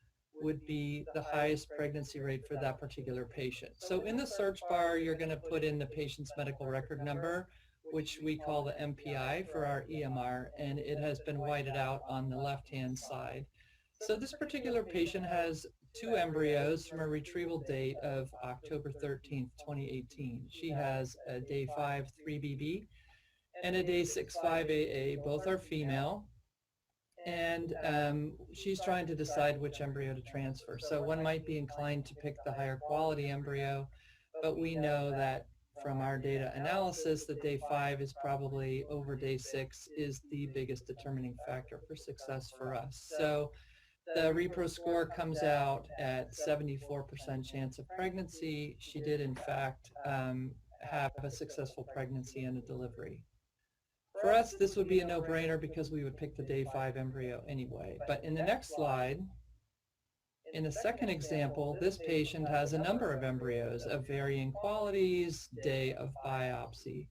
would be the highest pregnancy rate for that particular patient. So in the search bar, you're going to put in the patient's medical record number, which we call the MPI for our EMR, and it has been whited out on the left-hand side. So this particular patient has 2 embryos from a retrieval date of October 13th, 2018. She has a day 5 3BB and a day 6 5AA. Both are female. And she's trying to decide which embryo to transfer. So one might be inclined to pick the higher quality embryo, but we know that from our data analysis that day 5 is probably over day 6 is the biggest determining factor for success for us. So the Repro Score comes out at 74% chance of pregnancy. She did in fact have a successful pregnancy and a delivery. For us, this would be a no-brainer because we would pick the day 5 embryo anyway. But in the next slide, in the second example, this patient has a number of embryos of varying qualities, day of biopsy.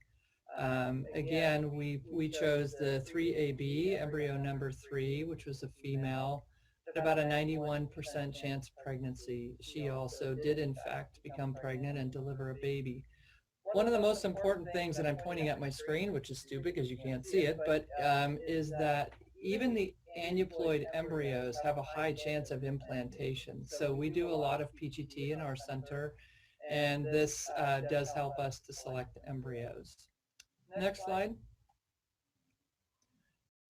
Again, we chose the 3AB, embryo number 3, which was a female, at about a 91% chance of pregnancy. She also did, in fact, become pregnant and deliver a baby. One of the most important things that I'm pointing at my screen, which is stupid because you can't see it, but is that even the aneuploid embryos have a high chance of implantation. So we do a lot of PGT in our center, and this does help us to select embryos. Next slide.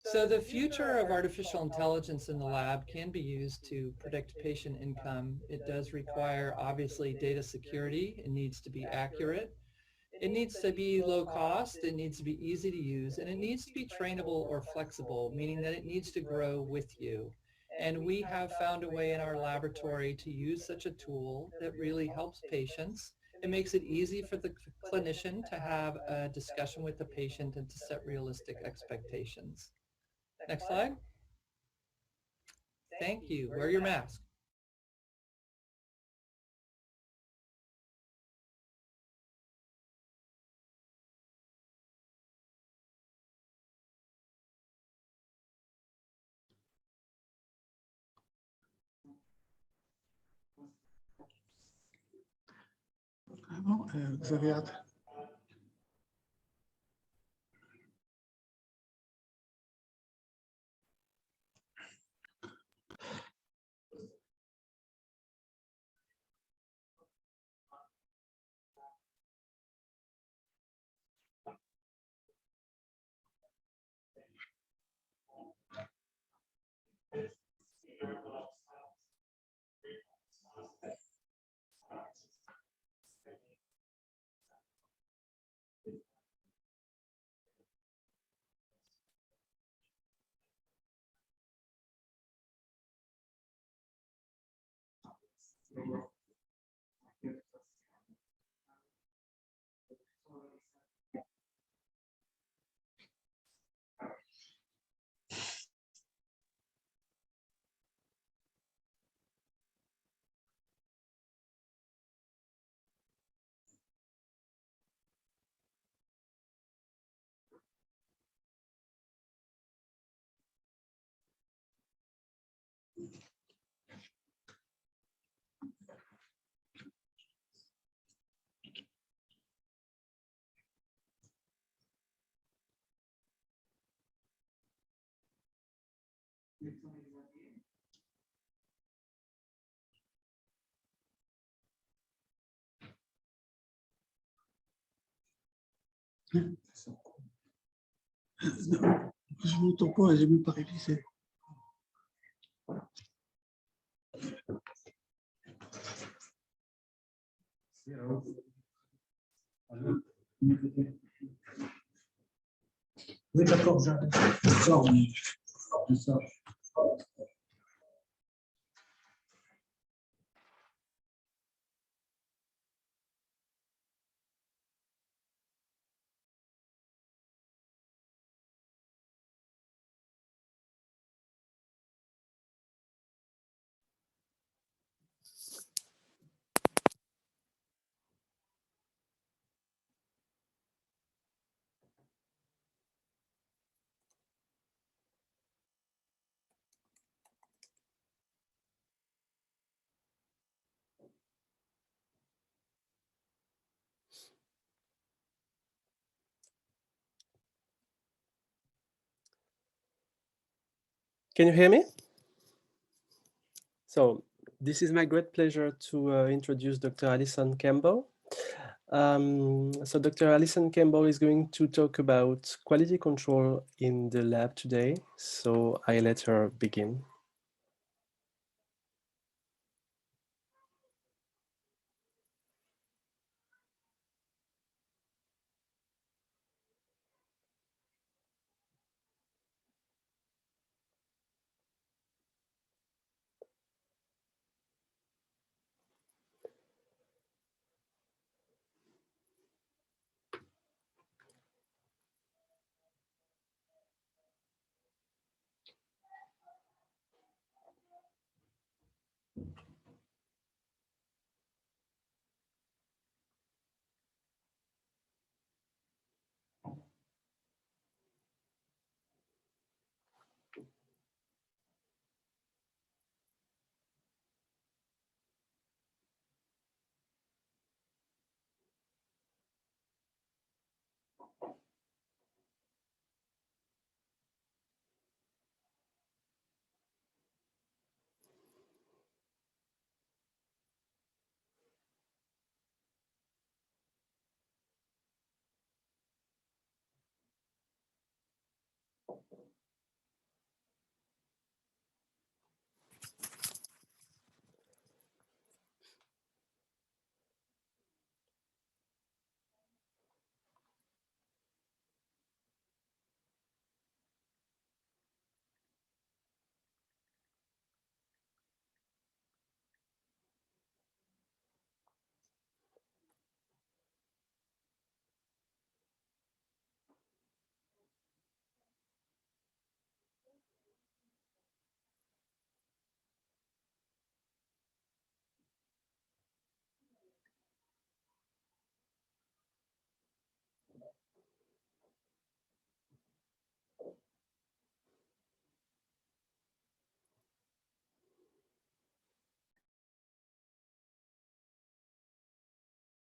So the future of artificial intelligence in the lab can be used to predict patient income. It does require, obviously, data security. It needs to be accurate. It needs to be low cost, it needs to be easy to use, and it needs to be trainable or flexible, meaning that it needs to grow with you. And we have found a way in our laboratory to use such a tool that really helps patients. It makes it easy for the clinician to have a discussion with the patient and to set realistic expectations. Next slide. Thank you. Wear your mask. Bon, vous avez hâte. Non, je ne m'entends pas, j'ai même pas révisé. Oui, d'accord, j'arrive. Ça. Can you hear me? So this is my great pleasure to introduce Dr. Alison Campbell. So Dr. Alison Campbell is going to talk about quality control in the lab today. So I let her begin.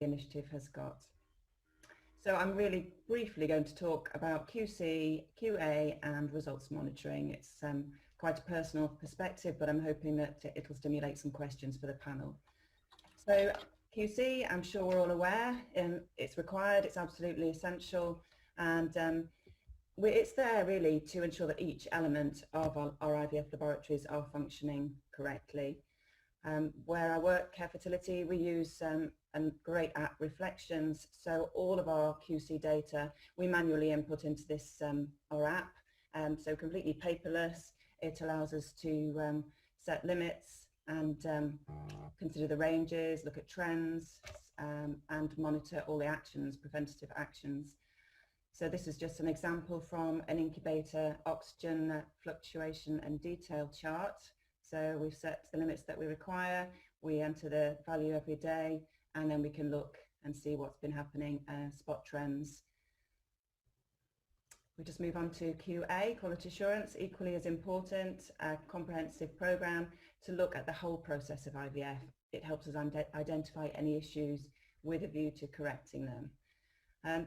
Initiative has got. So I'm really briefly going to talk about QC, QA and results monitoring. It's quite a personal perspective, but I'm hoping that it'll stimulate some questions for the panel. So QC, I'm sure we're all aware, it's required, it's absolutely essential, and it's there really to ensure that each element of our IVF laboratories are functioning correctly. Where I work, Care Fertility, we use a great app, Reflections. So all of our QC data, we manually input into this, our app. So completely paperless. It allows us to set limits and consider the ranges, look at trends, and monitor all the actions, preventative actions. So this is just an example from an incubator oxygen fluctuation and detail chart. So we've set the limits that we require, we enter the value every day, and then we can look and see what's been happening, spot trends. We just move on to QA, quality assurance, equally as important, a comprehensive program to look at the whole process of IVF. It helps us identify any issues with a view to correcting them.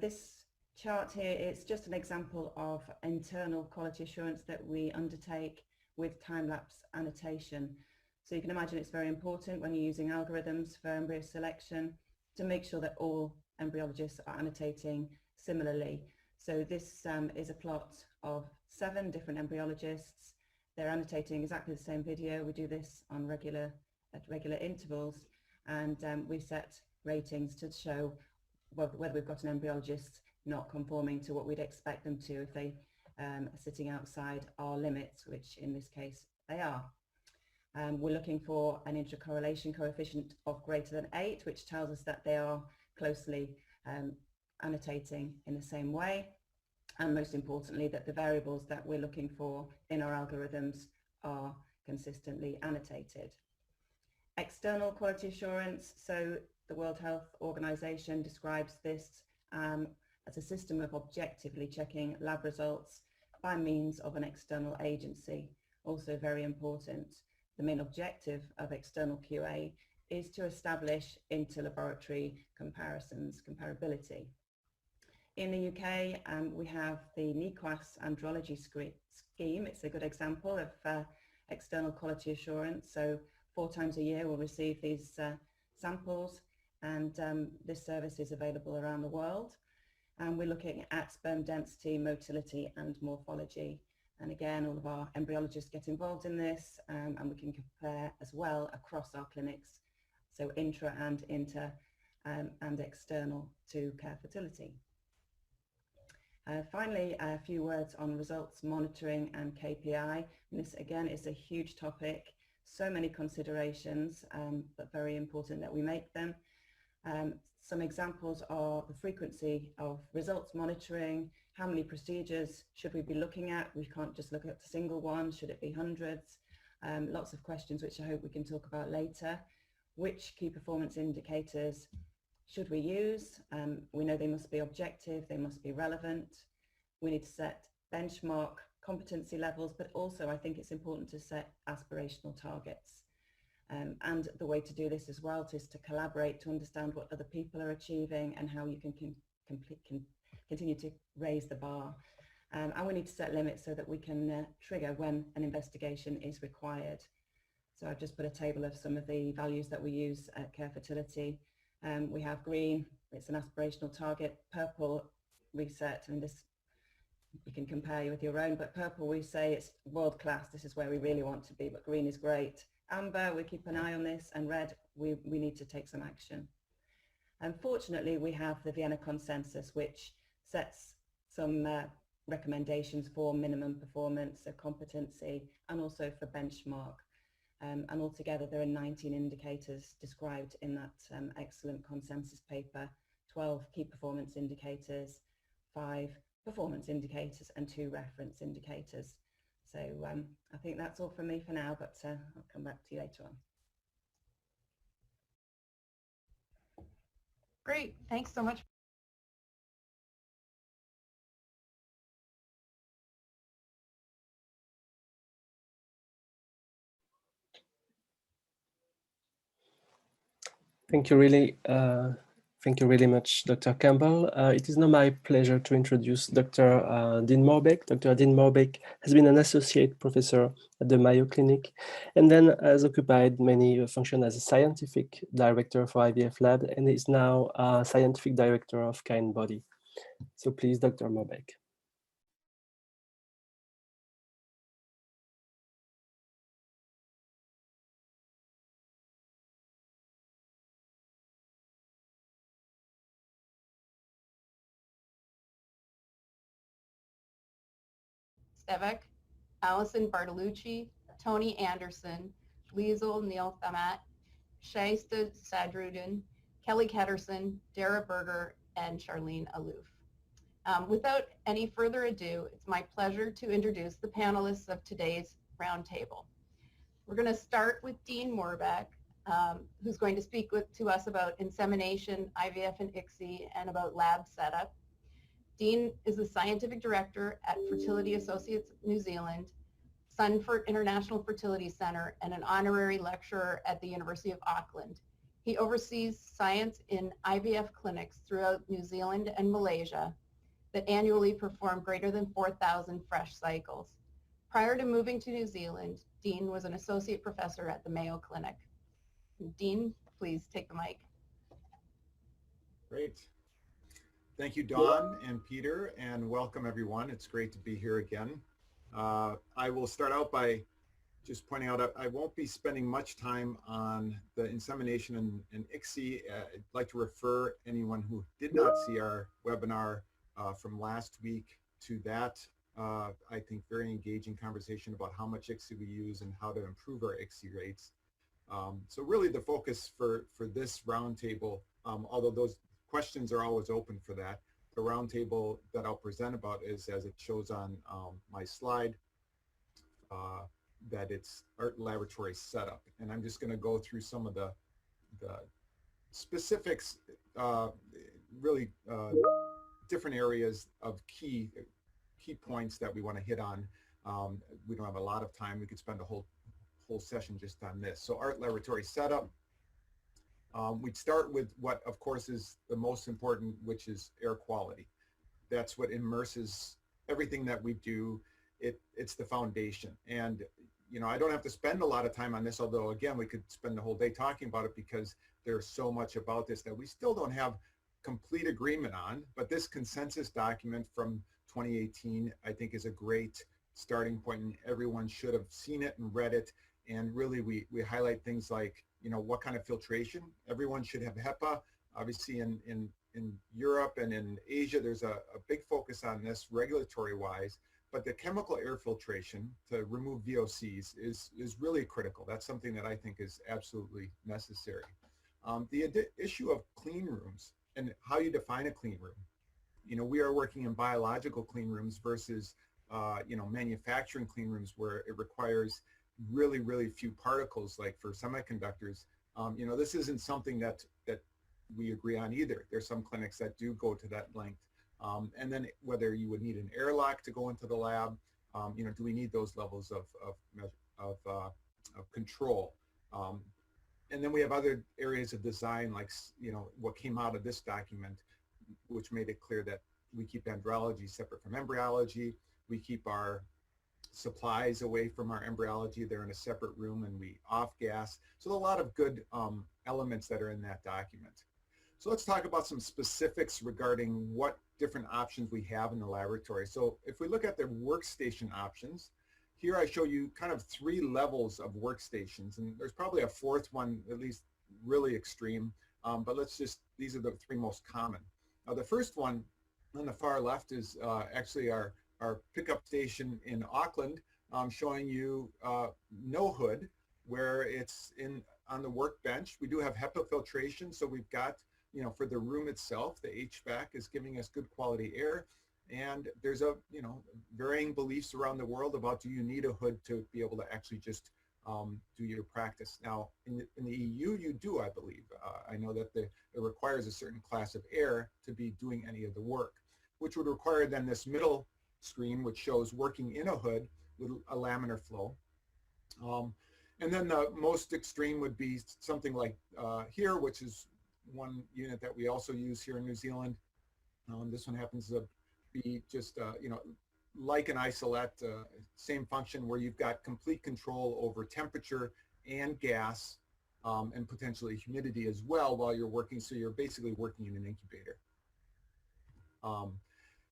This chart here is just an example of internal quality assurance that we undertake with time-lapse annotation. So you can imagine it's very important when you're using algorithms for embryo selection to make sure that all embryologists are annotating similarly. So this is a plot of 7 different embryologists. They're annotating exactly the same video. We do this on at regular intervals, and we set ratings to show whether we've got an embryologist not conforming to what we'd expect them to if they are sitting outside our limits, which in this case they are. We're looking for an intercorrelation coefficient of greater than 8, which tells us that they are closely annotating in the same way, and most importantly that the variables that we're looking for in our algorithms are consistently annotated. External quality assurance, so the World Health Organization describes this as a system of objectively checking lab results by means of an external agency. Also very important. The main objective of external QA is to establish inter-laboratory comparisons, comparability. In the UK, we have the NEQAS Andrology scheme. It's a good example of external quality assurance. So 4 times a year we'll receive these samples, and this service is available around the world. And we're looking at sperm density, motility and morphology. And again, all of our embryologists get involved in this, and we can compare as well across our clinics, so intra and inter and external to care fertility. Finally, a few words on results monitoring and KPI. And this again is a huge topic, so many considerations, but very important that we make them. Some examples are the frequency of results monitoring, how many procedures should we be looking at? We can't just look at a single one, should it be hundreds? Lots of questions which I hope we can talk about later. Which key performance indicators should we use? We know they must be objective, they must be relevant. We need to set benchmark competency levels, but also I think it's important to set aspirational targets. And the way to do this as well is to collaborate to understand what other people are achieving and how you can continue to raise the bar. And we need to set limits so that we can trigger when an investigation is required. So I've just put a table of some of the values that we use at Care Fertility. We have green, it's an aspirational target. Purple, we set, and this you can compare with your own, but purple we say it's world class, this is where we really want to be, but green is great. Amber, we keep an eye on this, and red, we need to take some action. Unfortunately, we have the Vienna Consensus, which sets some recommendations for minimum performance, so competency, and also for benchmark. And altogether, there are 19 indicators described in that excellent consensus paper, 12 key performance indicators, 5 performance indicators, and 2 reference indicators. So I think that's all from me for now, but I'll come back to you later on. Great, thanks so much. Thank you really much, Dr. Campbell. It is now my pleasure to introduce Dr. Dean Morbeck. Dr. Dean Morbeck has been an associate professor at the Mayo Clinic, and then has occupied many functions as a scientific director for IVF Lab, and is now scientific director of Kind Body. So please, Dr. Morbeck. Stevek, Allison Bartolucci, Tony Anderson, Liesl Neil Thamat, Shaista Sadruddin, Kelly Ketterson, Dara Berger, and Charlene Aloof. Without any further ado, it's my pleasure to introduce the panelists of today's roundtable. We're going to start with Dean Morbeck, who's going to speak to us about insemination, IVF and ICSI, and about lab setup. Dean is the Scientific Director at Fertility Associates New Zealand, Sunfort International Fertility Center, and an honorary lecturer at the University of Auckland. He oversees science in IVF clinics throughout New Zealand and Malaysia that annually perform greater than 4,000 fresh cycles. Prior to moving to New Zealand, Dean was an associate professor at the Mayo Clinic. Dean, please take the mic. Great. Thank you, Dawn and Peter, and welcome everyone. It's great to be here again. I will start out by just pointing out I won't be spending much time on the insemination and ICSI. I'd like to refer anyone who did not see our webinar from last week to that. I think very engaging conversation about how much ICSI we use and how to improve our ICSI rates. So really the focus for this roundtable, although those questions are always open for that, the roundtable that I'll present about is, as it shows on my slide, that it's ART laboratory setup. And I'm just going to go through some of the specifics, really different areas of key points that we want to hit on. We don't have a lot of time. We could spend a whole session just on this. So ART laboratory setup. We'd start with what, of course, is the most important, which is air quality. that's what immerses everything that we do. It's the foundation. And you know, I don't have to spend a lot of time on this, although again, we could spend the whole day talking about it because there's so much about this that we still don't have complete agreement on. But this consensus document from 2018, I think, is a great starting point, and everyone should have seen it and read it. And really, we highlight things like, you know, what kind of filtration. Everyone should have HEPA. Obviously, in Europe and in Asia, there's a big focus on this regulatory-wise. But the chemical air filtration to remove VOCs is really critical. That's something that I think is absolutely necessary. The issue of clean rooms and how you define a clean room. You know, we are working in biological clean rooms versus, you know, manufacturing clean rooms where it requires really, really few particles, like for semiconductors. You know, this isn't something that we agree on either. There's some clinics that do go to that length. And then whether you would need an airlock to go into the lab, you know, do we need those levels of control? And then we have other areas of design, like, you know, what came out of this document, which made it clear that we keep embryology separate from embryology. We keep our supplies away from our embryology. They're in a separate room, and we off gas. So a lot of good elements that are in that document. So let's talk about some specifics regarding what different options we have in the laboratory. So if we look at the workstation options, here I show you kind of 3 levels of workstations, and there's probably a 4th one, at least really extreme, but these are the 3 most common. The first one on the far left is actually our pickup station in Auckland, showing you no hood, where it's on the workbench. We do have HEPA filtration, so we've got, you know, for the room itself, the HVAC is giving us good quality air. And there's you know, varying beliefs around the world about, do you need a hood to be able to actually just do your practice? Now, in the EU, you do, I believe. I know that it requires a certain class of air to be doing any of the work, which would require then this middle screen, which shows working in a hood with a laminar flow. And then the most extreme would be something like here, which is one unit that we also use here in New Zealand. This one happens to be just, you know, like an isolate, same function, where you've got complete control over temperature and gas, and potentially humidity as well while you're working. So you're basically working in an incubator.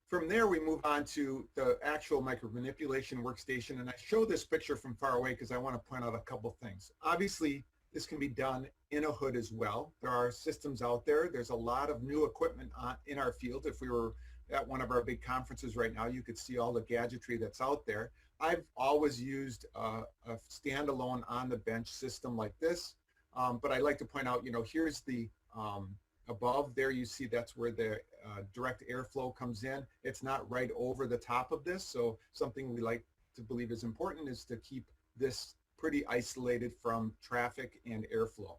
From there, we move on to the actual micromanipulation workstation. And I show this picture from far away because I want to point out a couple things. Obviously, this can be done in a hood as well. There are systems out there. There's a lot of new equipment in our field. If we were at one of our big conferences right now, you could see all the gadgetry that's out there. I've always used a standalone on the bench system like this, but I like to point out, you know, here's the above there, you see that's where the direct airflow comes in. It's not right over the top of this, so something we like to believe is important is to keep this pretty isolated from traffic and airflow.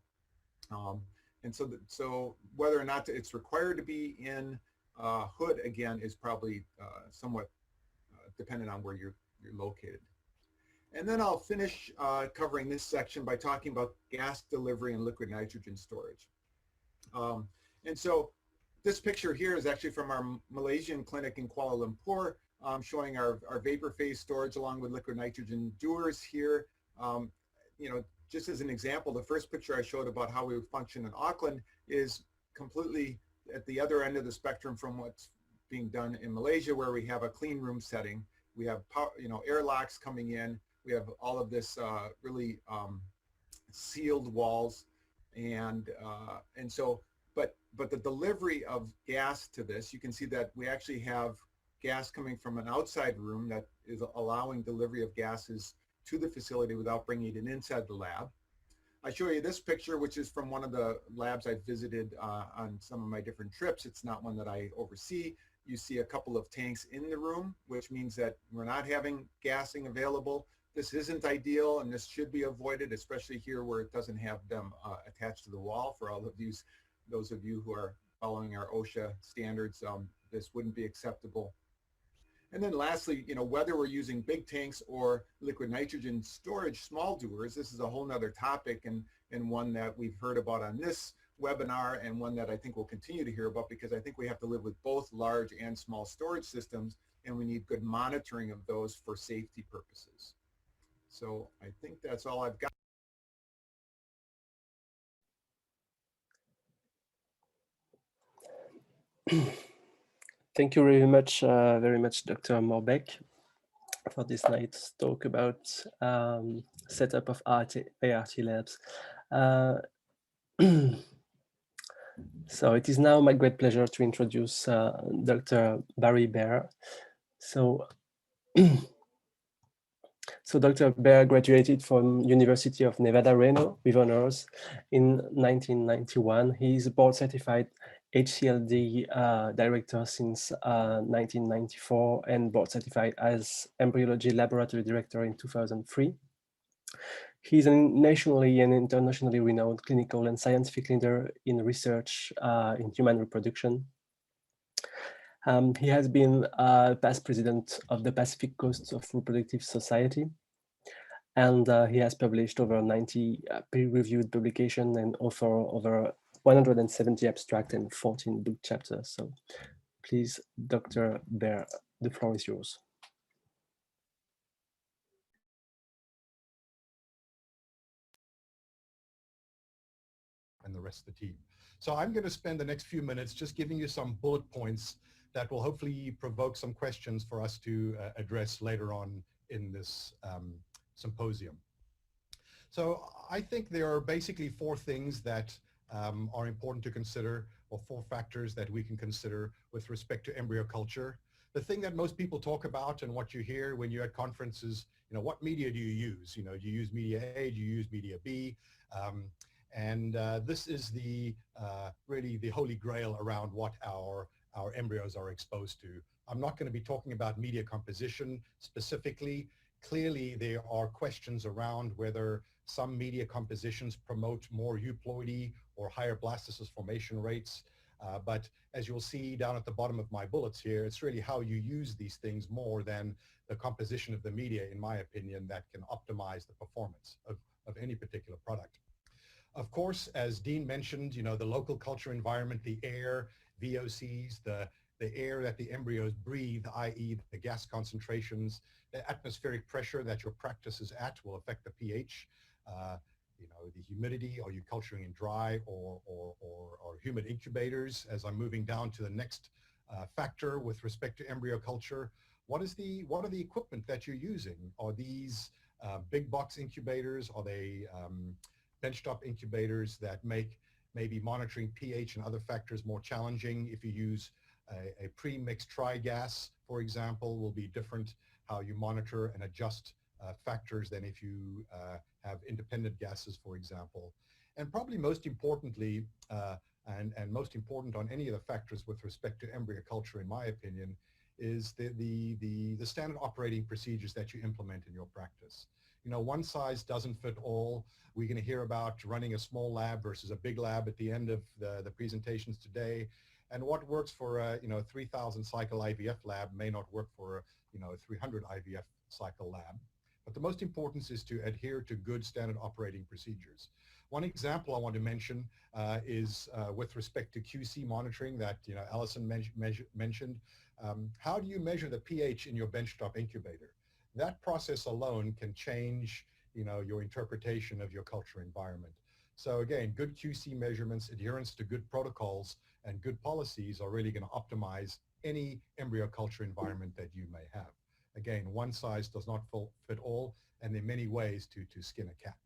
And so whether or not it's required to be in hood, again, is probably somewhat dependent on where you're located. And then I'll finish covering this section by talking about gas delivery and liquid nitrogen storage. And so this picture here is actually from our Malaysian clinic in Kuala Lumpur, showing our vapor phase storage along with liquid nitrogen dewars here. You know, just as an example, the first picture I showed about how we would function in Auckland is completely at the other end of the spectrum from what's being done in Malaysia, where we have a clean room setting. We have, you know, airlocks coming in. We have all of this really sealed walls, and so, but the delivery of gas to this, you can see that we actually have gas coming from an outside room that is allowing delivery of gases to the facility without bringing it inside the lab. I show you this picture, which is from one of the labs I visited on some of my different trips. It's not one that I oversee. You see a couple of tanks in the room, which means that we're not having gassing available. This isn't ideal, and this should be avoided, especially here where it doesn't have them attached to the wall. For all of those of you who are following our OSHA standards, this wouldn't be acceptable. And then lastly, you know, whether we're using big tanks or liquid nitrogen storage small dewars, this is a whole nother topic, and one that we've heard about on this webinar and one that I think we'll continue to hear about, because I think we have to live with both large and small storage systems, and we need good monitoring of those for safety purposes. So I think that's all I've got. Thank you very much, Dr. Morbeck, for this nice talk about setup of ART labs. So it is now my great pleasure to introduce Dr. Barry Bear. So Dr. Bear graduated from University of Nevada, Reno with honors in 1991. He is a board certified HCLD director since 1994 and board certified as embryology laboratory director in 2003. He's a nationally and internationally renowned clinical and scientific leader in research in human reproduction. He has been past president of the Pacific Coast of Reproductive Society, and he has published over 90 peer-reviewed publications and author over 170 abstracts and 14 book chapters. So please, Dr. Bear, the floor is yours. And the rest of the team. So I'm going to spend the next few minutes just giving you some bullet points that will hopefully provoke some questions for us to address later on in this symposium. So I think there are basically four things that are important to consider, or four factors that we can consider with respect to embryo culture. The thing that most people talk about and what you hear when you're at conferences, you know, what media do you use? You know, do you use media A, do you use media B? This is the really the holy grail around what our embryos are exposed to. I'm not going to be talking about media composition specifically. Clearly, there are questions around whether some media compositions promote more euploidy or higher blastocyst formation rates. But as you'll see down at the bottom of my bullets here, it's really how you use these things more than the composition of the media, in my opinion, that can optimize the performance of any particular product. Of course, as Dean mentioned, you know, the local culture environment, the air, VOCs, the air that the embryos breathe, i.e. the gas concentrations, the atmospheric pressure that your practice is at will affect the pH. You know, the humidity, are you culturing in dry or humid incubators? As I'm moving down to the next factor with respect to embryo culture, what are the equipment that you're using? Are these big box incubators? Are they benchtop incubators that make maybe monitoring pH and other factors more challenging? If you use a pre-mixed tri-gas, for example, will be different how you monitor and adjust factors than if you have independent gases, for example. And probably most importantly, and most important on any of the factors with respect to embryo culture, in my opinion, is the standard operating procedures that you implement in your practice. You know, one size doesn't fit all. We're going to hear about running a small lab versus a big lab at the end of the presentations today. And what works for a 3,000 cycle IVF lab may not work for a 300 IVF cycle lab. But the most important is to adhere to good standard operating procedures. One example I want to mention is with respect to QC monitoring that Alison mentioned. How do you measure the pH in your benchtop incubator? That process alone can change your interpretation of your culture environment. So again, good QC measurements, adherence to good protocols and good policies are really going to optimize any embryo culture environment that you may have. Again, one size does not fit all, and there are many ways to skin a cat.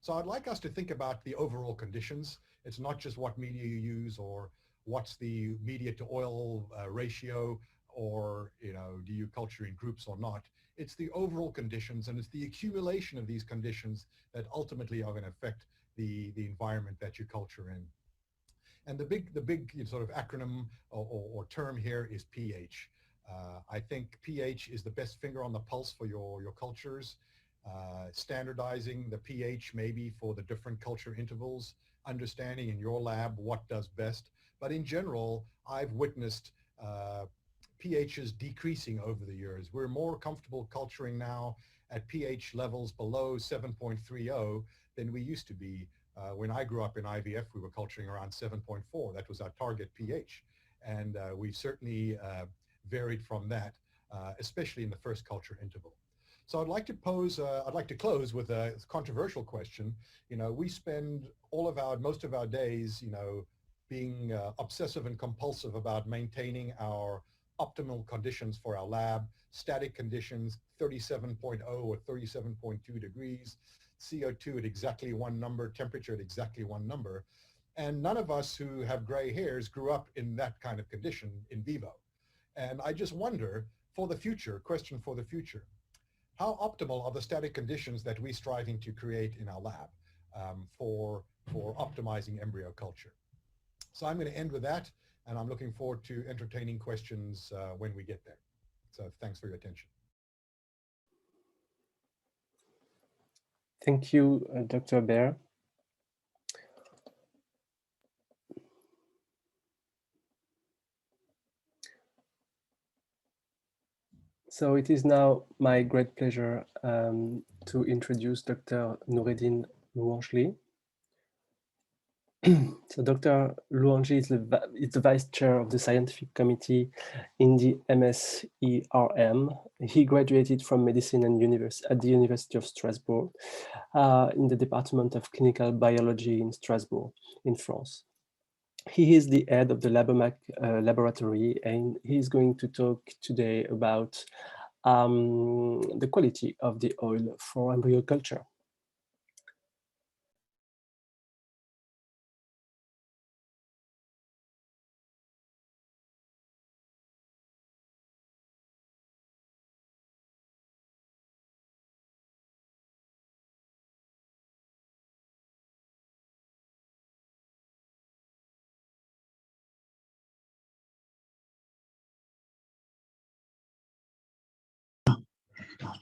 So I'd like us to think about the overall conditions. It's not just what media you use or what's the media to oil ratio, or do you culture in groups or not. It's the overall conditions, and it's the accumulation of these conditions that ultimately are going to affect the environment that you culture in. And the big sort of acronym or term here is pH. I think pH is the best finger on the pulse for your cultures. Standardizing the pH maybe for the different culture intervals, understanding in your lab what does best. But in general, I've witnessed pHs decreasing over the years. We're more comfortable culturing now at pH levels below 7.30 than we used to be When I grew up in IVF, we were culturing around 7.4. That was our target pH. And we've certainly varied from that, especially in the first culture interval. So I'd like to close with a controversial question. You know, we spend most of our days, being obsessive and compulsive about maintaining our optimal conditions for our lab, static conditions, 37.0 or 37.2 degrees, CO2 at exactly one number, temperature at exactly one number. And none of us who have gray hairs grew up in that kind of condition in vivo. And I just wonder, for the future, question for the future, how optimal are the static conditions that we're striving to create in our lab for optimizing embryo culture? So I'm going to end with that, and I'm looking forward to entertaining questions when we get there. So thanks for your attention. Thank you, Dr. Baer. So it is now my great pleasure to introduce Dr. Noureddin Louanjli. So Dr. Louanjli is the Vice Chair of the Scientific Committee in the MSERM. He graduated from medicine and at the University of Strasbourg in the Department of Clinical Biology in Strasbourg, in France. He is the head of the Labomac laboratory, and he is going to talk today about the quality of the oil for embryo culture.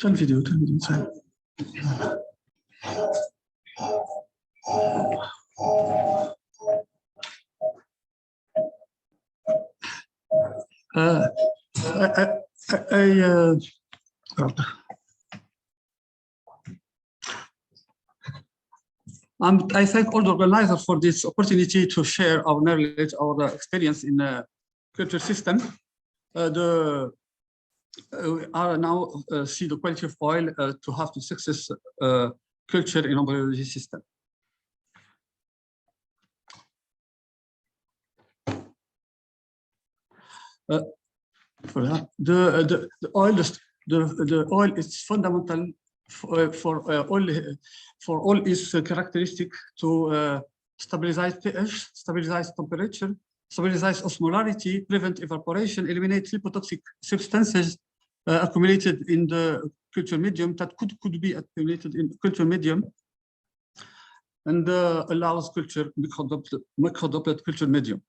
الفيديو I thank all the organizers for this opportunity to share our knowledge, our experience in the culture system. We are now see the quality of oil to have the success culture in embryology system. The oil is fundamental for all its characteristic to stabilize pH, stabilize temperature, stabilize osmolarity, prevent evaporation, eliminate lipotoxic substances accumulated in the culture medium that could be accumulated in culture medium, and allows culture microdroplet culture medium.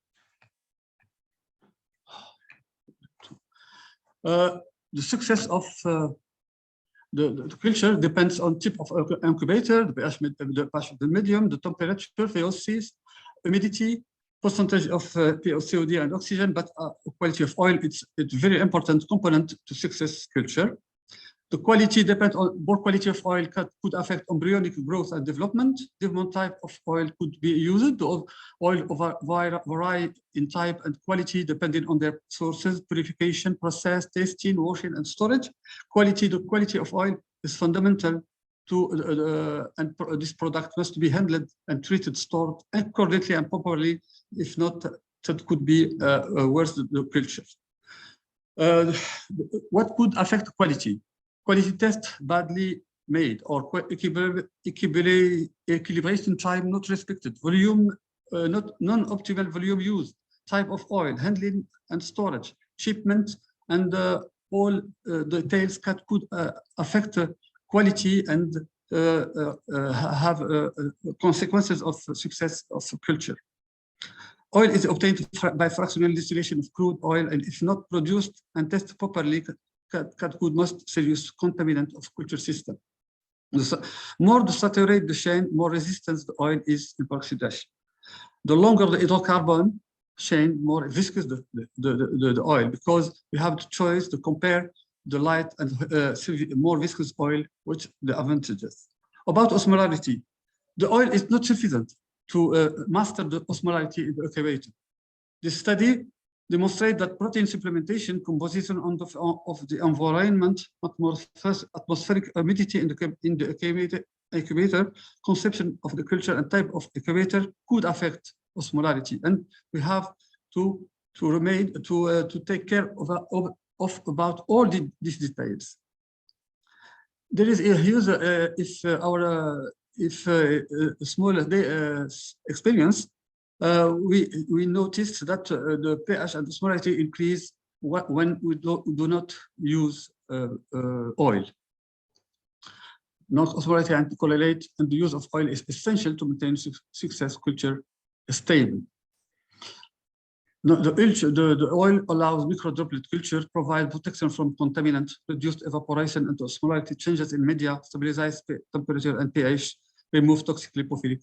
The success of the culture depends on type of incubator, the pH of the medium, the temperature, VOCs, humidity, percentage of COD and oxygen, but quality of oil, it's a very important component to success culture. The quality depends on more quality of oil could affect embryonic growth and development. Different type of oil could be used. The oil vary in type and quality depending on their sources, purification, process, tasting, washing, and storage. The quality of oil is fundamental to and this product must be handled and treated, stored accurately and properly. If not, that could be worse the culture. What could affect quality? Quality test badly made, or equilibration time not respected, volume non-optimal volume used, type of oil, handling and storage, shipment, and all details that could affect quality and have consequences of success of culture. Oil is obtained by fractional distillation of crude oil, and if not produced and tested properly, could most serious contaminant of culture system. The more the saturate the chain, more resistance the oil is in oxidation. The longer the hydrocarbon chain, more viscous the oil, because we have the choice to compare the light and more viscous oil, which the advantages. About osmolarity, the oil is not sufficient to master the osmolarity in the incubator. This study demonstrates that protein supplementation, composition of the environment, atmospheric humidity in the incubator, conception of the culture and type of incubator could affect osmolarity, and we have to take care of about all these details. There is a huge small experience. We noticed that the pH and osmolarity increase when we do not use oil. Osmolarity and correlate, and the use of oil is essential to maintain success culture stable. The oil allows microdroplet culture, provide protection from contaminant, reduced evaporation and osmolarity changes in media, stabilize temperature and pH, remove toxic lipophilic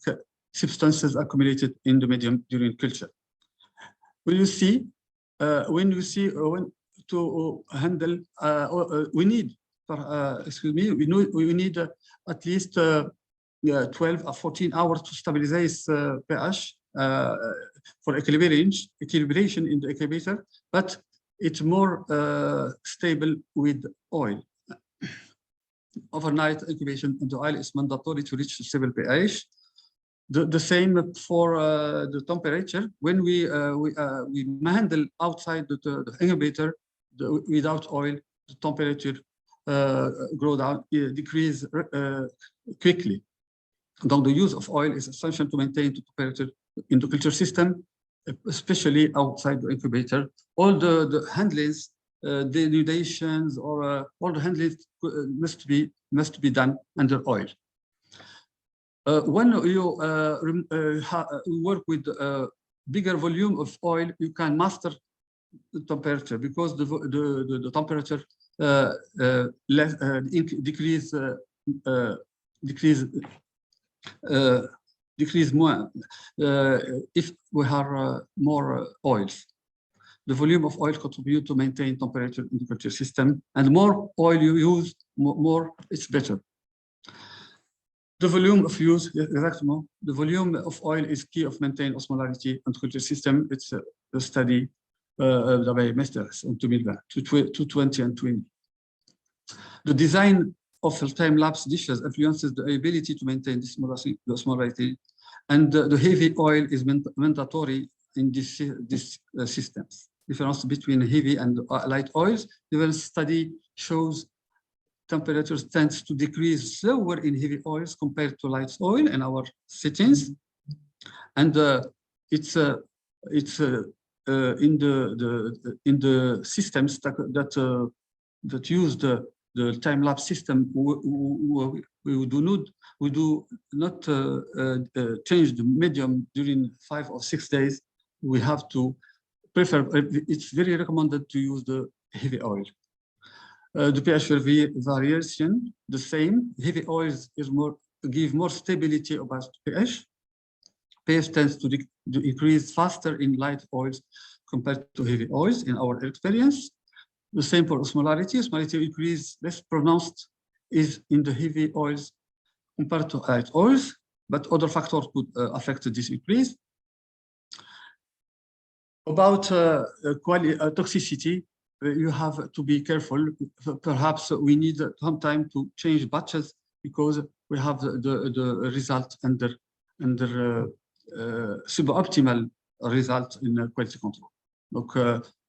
substances accumulated in the medium during culture. When you see when to handle, we need, we need at least 12 or 14 hours to stabilize pH for equilibration in the incubator, but it's more stable with oil. Overnight incubation in the oil is mandatory to reach stable pH. The same for the temperature. When we handle outside the incubator without oil, the temperature decrease quickly. Donc, the use of oil is essential to maintain the temperature in the culture system, especially outside the incubator. All the handlings, denudations, or all the handlings must be done under oil. When you work with a bigger volume of oil, you can master the temperature, because the temperature decrease more if we have more oils. The volume of oil contributes to maintain temperature in the culture system, and more oil you use, more it's better. The volume of use, exactly. The volume of oil is key of maintaining osmolarity and culture system. It's a study by MSERM in 2020 and 20. The design of time-lapse dishes influences the ability to maintain this osmolarity, and the heavy oil is mandatory in these systems. Difference between heavy and light oils. The study shows temperatures tends to decrease slower in heavy oils compared to light oil in our settings, and it's in the systems that use the time-lapse system. We do not change the medium during 5 or 6 days. We have to prefer. It's very recommended to use the heavy oil. The pH variation, the same. Heavy oils give more stability about pH. pH tends to increase faster in light oils compared to heavy oils in our experience. The same for osmolarity. Osmolarity increase less pronounced is in the heavy oils compared to light oils, but other factors could affect this increase. About toxicity, you have to be careful. Perhaps we need some time to change batches, because we have the result under suboptimal result in quality control. Donc,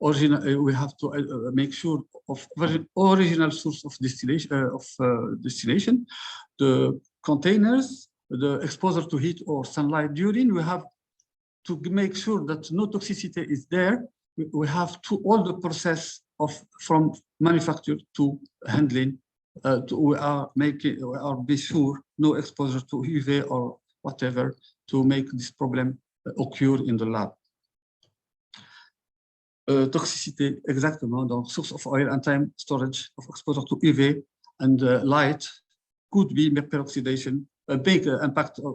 we have to make sure of original source of distillation, the containers, the exposure to heat or sunlight during. We have to make sure that no toxicity is there. We have to all the process from manufacture to handling. We are be sure no exposure to UV or whatever to make this problem occur in the lab. Toxicity, exactement. The source of oil and time storage of exposure to UV and light could be peroxidation, a big impact of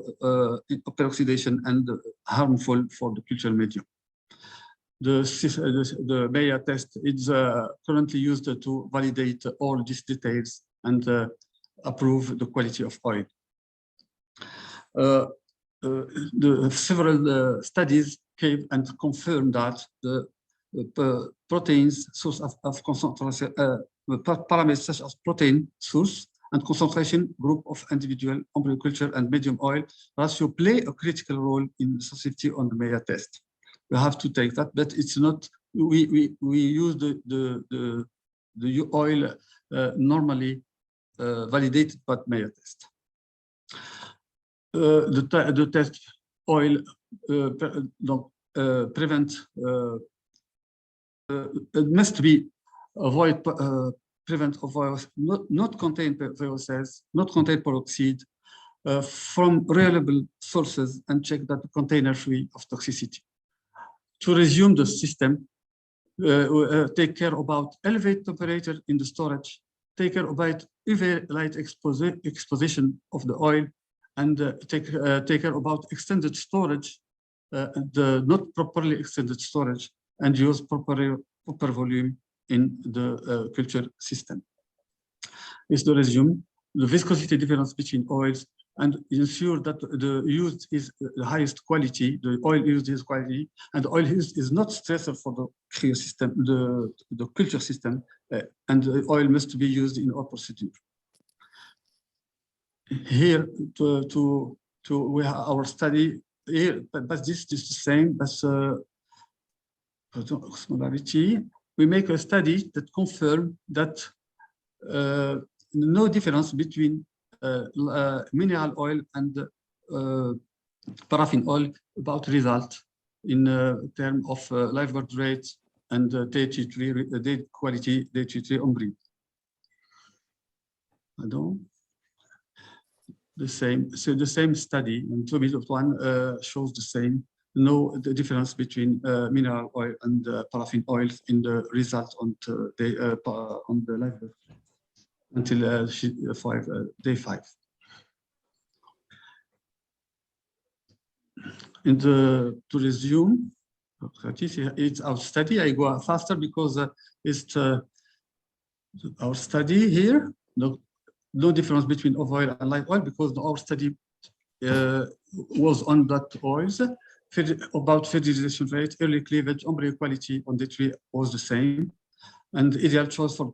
peroxidation, and harmful for the culture medium. The Bayer test is currently used to validate all these details and approve the quality of oil. the several studies came and confirmed that the proteins source of concentration, parameters such as protein source and concentration group of individual embryo culture and medium oil ratio play a critical role in sensitivity on the Maya test. We have to take that, but it's not. We use the oil normally validated by Maya test. The test oil prevent it must be avoid prevent of virus, not contain viruses, not contain peroxide from reliable sources, and check that the container free of toxicity. To resume the system, take care about elevated temperature in the storage, take care about UV light exposition of the oil, and take care about extended storage, the not properly extended storage, and use proper volume in the culture system. Is to resume the viscosity difference between oils and ensure that the used is the highest quality, the oil used is quality, and the oil used is not stressor for the cryo system, the culture system, and the oil must be used in all procedure. Here we have our study here, but this is the same as we make a study that confirm that no difference between mineral oil and paraffin oil about result in terms of live birth rate and day quality, day 3 embryo. The same, so the same study in 2001 shows the same. No, the difference between mineral oil and paraffin oil in the result on the live birth until day 5. And to resume, it's our study. I go faster because it's our study here. No difference between oil and live oil because our study was on that oils. About fertilization rate, early cleavage, embryo quality on the tree was the same, and ideal choice for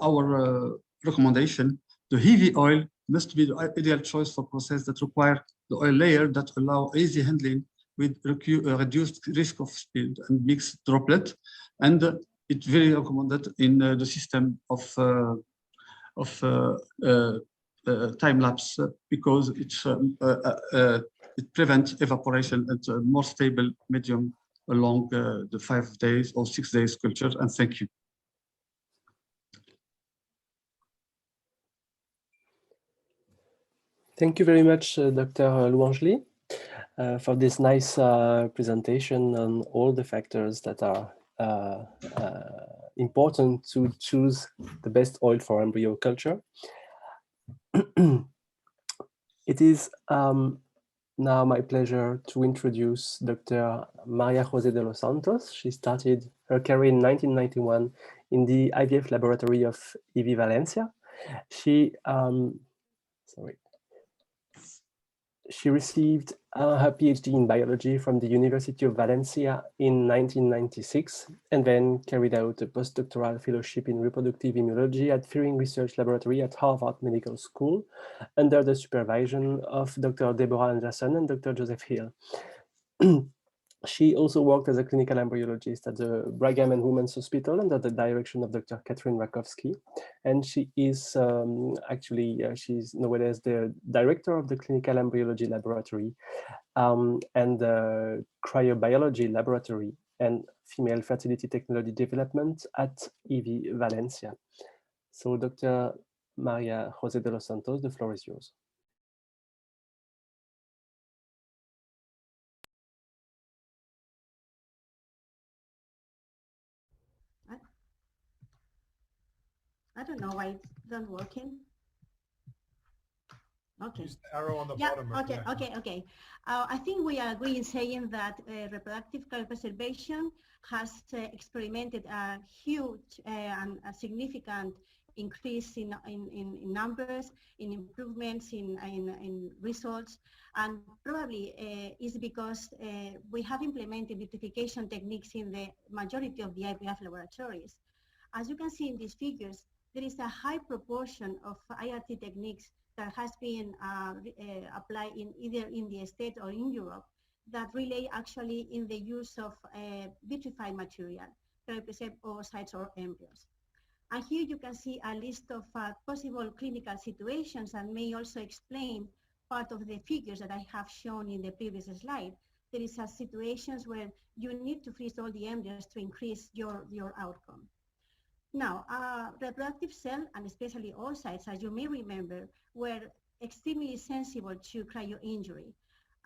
our recommendation, the heavy oil must be the ideal choice for process that require the oil layer that allow easy handling with reduced risk of spill and mixed droplet, and it's very recommended in the system of time lapse because it's it prevents evaporation at a more stable medium along the 5 days or 6 days culture. And thank you. Thank you very much, Dr. Louangeli, for this nice presentation on all the factors that are important to choose the best oil for embryo culture. It is now my pleasure to introduce Dr. Maria José de los Santos. She started her career in 1991 in the IVF laboratory of Ivf Valencia. She received her PhD in biology from the University of Valencia in 1996, and then carried out a postdoctoral fellowship in reproductive immunology at Fearing Research Laboratory at Harvard Medical School under the supervision of Dr. Deborah Anderson and Dr. Joseph Hill. She also worked as a clinical embryologist at the Brigham and Women's Hospital under the direction of Dr. Katrin Rakowski. And she is she's nowadays the director of the Clinical Embryology Laboratory and the Cryobiology Laboratory and Female Fertility Technology Development at Ivf Valencia. So Dr. Maria José de los Santos, the floor is yours. I don't know why it's not working. Okay. Use the arrow on the Yeah, bottom. okay. I think we agree in saying that reproductive cryopreservation has experimented a huge and a significant increase in numbers, in improvements, in results, and probably is because we have implemented vitrification techniques in the majority of the IVF laboratories. As you can see in these figures, there is a high proportion of IRT techniques that has been applied in either in the States or in Europe that relay actually in the use of vitrified material that represent oocytes or embryos. And here you can see a list of possible clinical situations and may also explain part of the figures that I have shown in the previous slide. There is situations where you need to freeze all the embryos to increase your outcome. Now, reproductive cell, and especially oocytes, as you may remember, were extremely sensible to cryo-injury.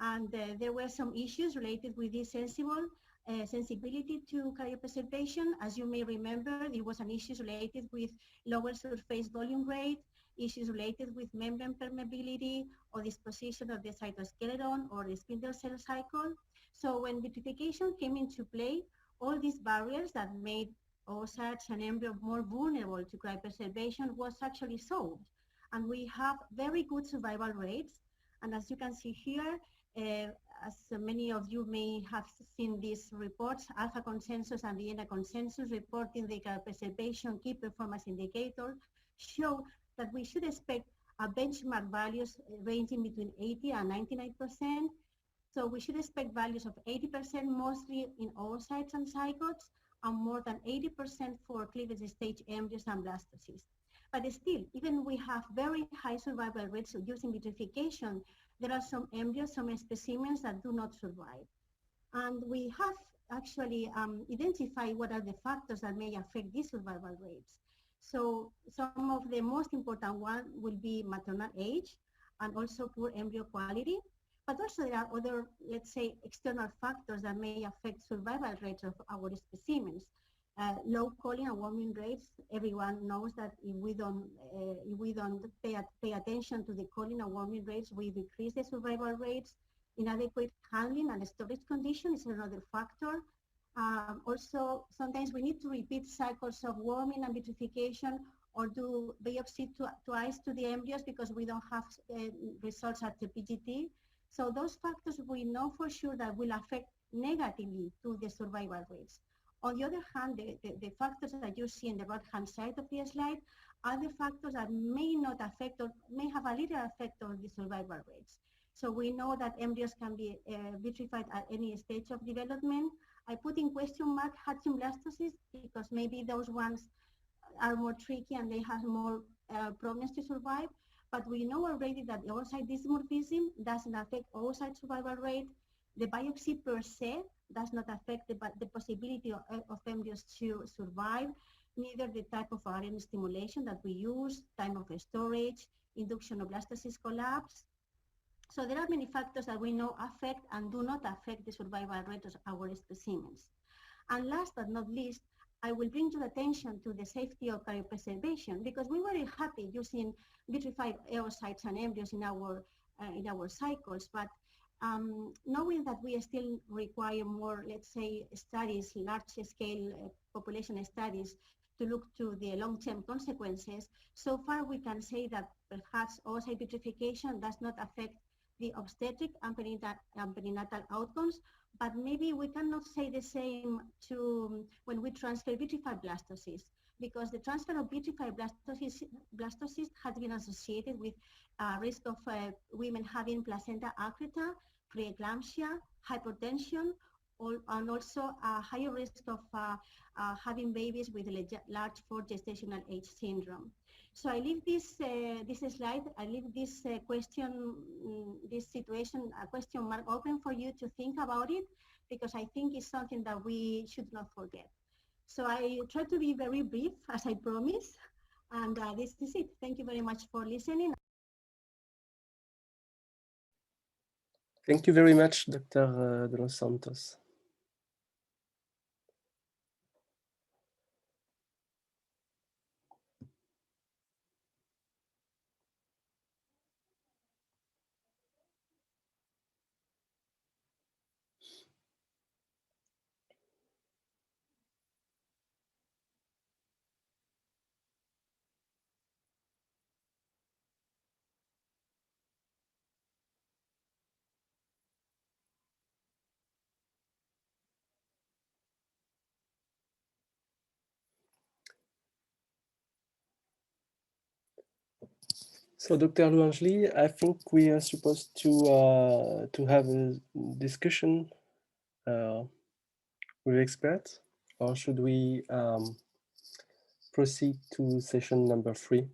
And there were some issues related with this sensibility to cryopreservation. As you may remember, there was an issue related with lower surface volume rate, issues related with membrane permeability or disposition of the cytoskeleton or the spindle cell cycle. So when vitrification came into play, all these barriers that made oocytes and embryo more vulnerable to cryopreservation was actually solved. And we have very good survival rates. And as you can see here, as many of you may have seen these reports, Alpha Consensus and Vienna Consensus reporting the cryopreservation key performance indicator show that we should expect a benchmark values ranging between 80 and 99%. So we should expect values of 80% mostly in oocytes and zygotes, and more than 80% for cleavage stage embryos and blastocysts. But still, even we have very high survival rates using vitrification, there are some embryos, some specimens that do not survive. And we have actually identified what are the factors that may affect these survival rates. So some of the most important one will be maternal age and also poor embryo quality. But also there are other, let's say, external factors that may affect survival rates of our specimens. Low calling and warming rates. Everyone knows that if we don't pay attention to the calling and warming rates, we decrease the survival rates. Inadequate handling and storage conditions is another factor. Also, sometimes we need to repeat cycles of warming and vitrification or do biopsy twice to the embryos because we don't have results at the PGT. So those factors we know for sure that will affect negatively to the survival rates. On the other hand, the factors that you see on the right-hand side of the slide are the factors that may not affect or may have a little effect on the survival rates. So we know that embryos can be vitrified at any stage of development. I put in question mark hatching blastocysts because maybe those ones are more tricky and they have more problems to survive. But we know already that the oocyte dysmorphism doesn't affect oocyte survival rate. The biopsy per se does not affect the possibility of embryos to survive, neither the type of RNA stimulation that we use, time of storage, induction of blastocyst collapse. So there are many factors that we know affect and do not affect the survival rate of our specimens. And last but not least, I will bring your attention to the safety of cryopreservation because we were very happy using vitrified oocytes and embryos in our cycles, but knowing that we still require more, let's say, studies, large-scale population studies to look to the long-term consequences, so far we can say that perhaps oocyte vitrification does not affect the obstetric and perinatal outcomes, but maybe we cannot say the same to when we transfer vitrified blastocysts, because the transfer of vitrified blastocysts has been associated with risk of women having placenta accreta, preeclampsia, hypertension, and also a higher risk of having babies with large 4 gestational age syndrome. So I leave this slide, I leave this this situation, a question mark open for you to think about it, because I think it's something that we should not forget. So I try to be very brief, as I promised, and this is it. Thank you very much for listening. Thank you very much, Dr. de los Santos. So, Dr. Louangeli, I think we are supposed to have a discussion with experts, or should we proceed to session number 3?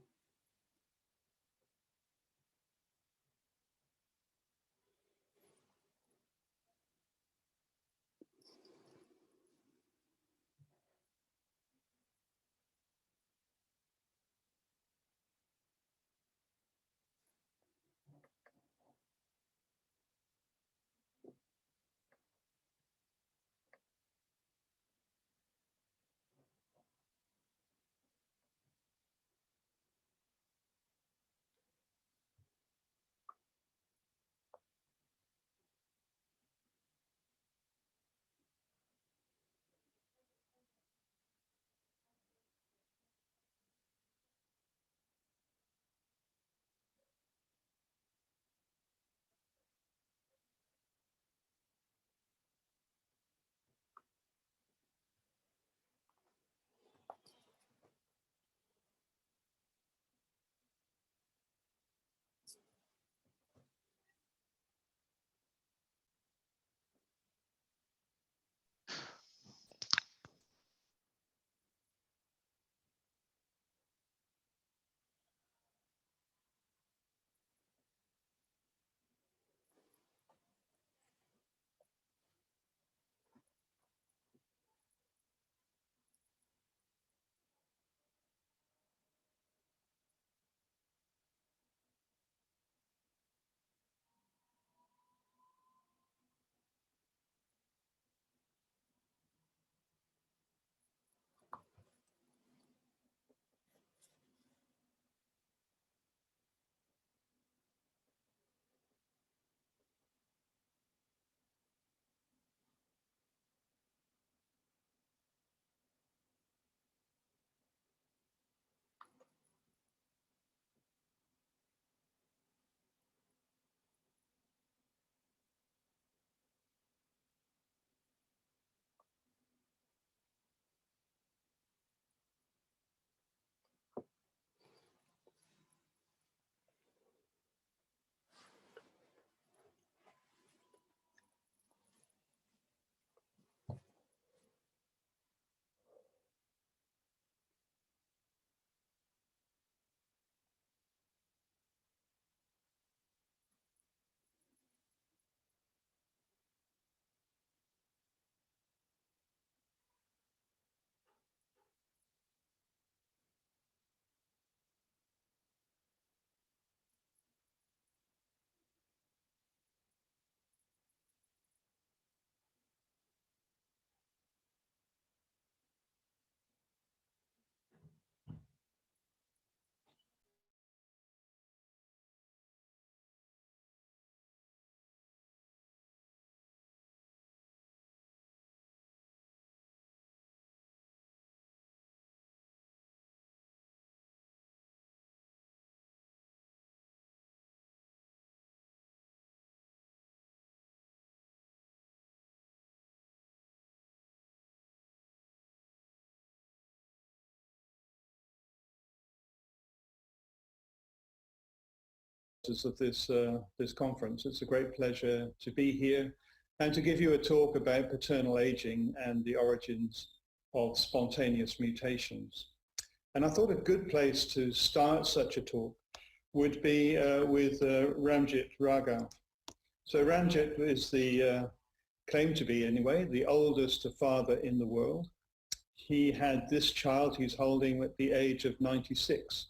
Of this conference. It's a great pleasure to be here and to give you a talk about paternal aging and the origins of spontaneous mutations. And I thought a good place to start such a talk would be with Ramjit Raghav. So Ramjit is the, claimed to be anyway, the oldest father in the world. He had this child he's holding at the age of 96.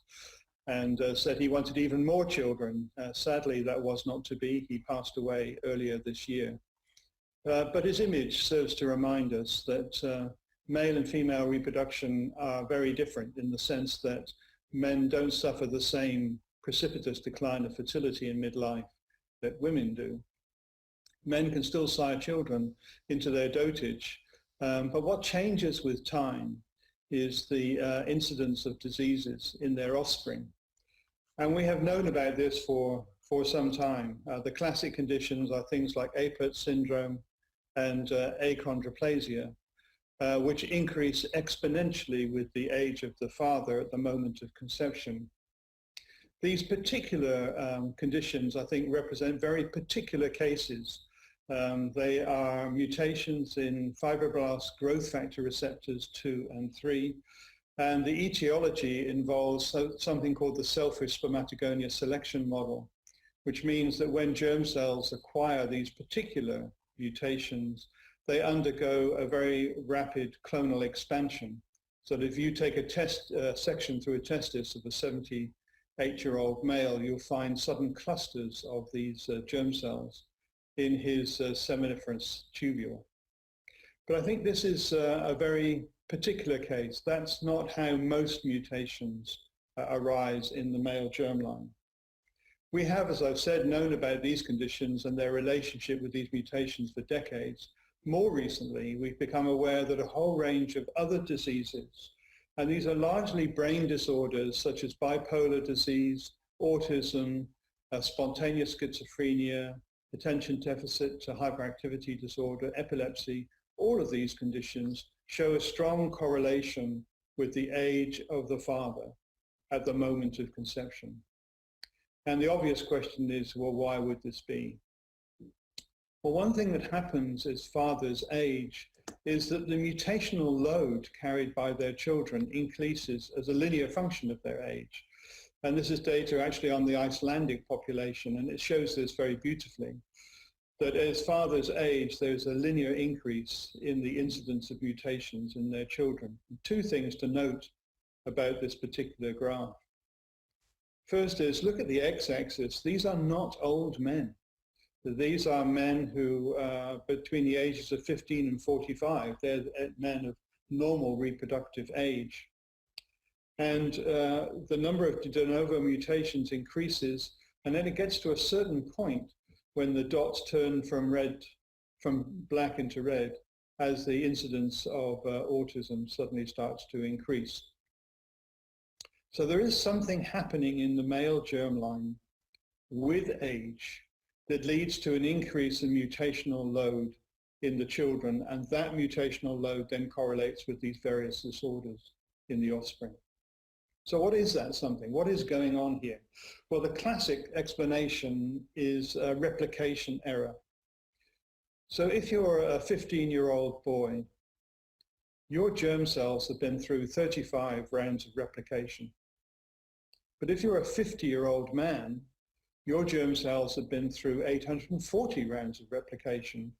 And said he wanted even more children. Sadly, that was not to be. He passed away earlier this year. But his image serves to remind us that male and female reproduction are very different in the sense that men don't suffer the same precipitous decline of fertility in midlife that women do. Men can still sire children into their dotage, but what changes with time is the incidence of diseases in their offspring. And we have known about this for some time. The classic conditions are things like Apert syndrome and achondroplasia, which increase exponentially with the age of the father at the moment of conception. These particular conditions, I think, represent very particular cases. They are mutations in fibroblast growth factor receptors 2 and 3, and the etiology involves something called the selfish spermatogonia selection model, which means that when germ cells acquire these particular mutations, they undergo a very rapid clonal expansion. So that if you take a section through a testis of a 78-year-old male, you'll find sudden clusters of these germ cells in his seminiferous tubule. But I think this is a very particular case. That's not how most mutations arise in the male germline. We have, as I've said, known about these conditions and their relationship with these mutations for decades. More recently, we've become aware that a whole range of other diseases, and these are largely brain disorders such as bipolar disease, autism, spontaneous schizophrenia, attention deficit to hyperactivity disorder, epilepsy, all of these conditions show a strong correlation with the age of the father at the moment of conception. And the obvious question is, well, why would this be? Well, one thing that happens as fathers age is that the mutational load carried by their children increases as a linear function of their age. And this is data actually on the Icelandic population, and it shows this very beautifully, that as fathers age, there's a linear increase in the incidence of mutations in their children. Two things to note about this particular graph. First is, look at the x-axis. These are not old men. These are men who are between the ages of 15 and 45. They're men of normal reproductive age. And the number of de novo mutations increases, and then it gets to a certain point when the dots turn from black into red, as the incidence of autism suddenly starts to increase. So there is something happening in the male germline with age that leads to an increase in mutational load in the children, and that mutational load then correlates with these various disorders in the offspring. So what is that something? What is going on here? Well, the classic explanation is replication error. So if you're a 15-year-old boy, your germ cells have been through 35 rounds of replication. But if you're a 50-year-old man, your germ cells have been through 840 rounds of replication.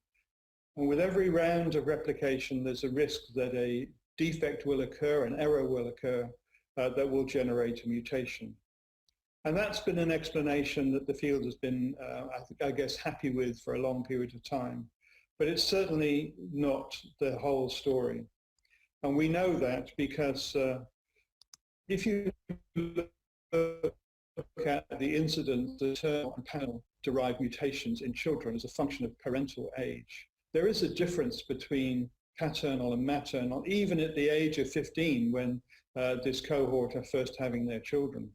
And with every round of replication, there's a risk that a defect will occur, an error will occur, that will generate a mutation. And that's been an explanation that the field has been, I guess, happy with for a long period of time. But it's certainly not the whole story. And we know that because if you look at the incidence of maternal and paternal-derived mutations in children as a function of parental age, there is a difference between paternal and maternal, even at the age of 15, when this cohort are first having their children.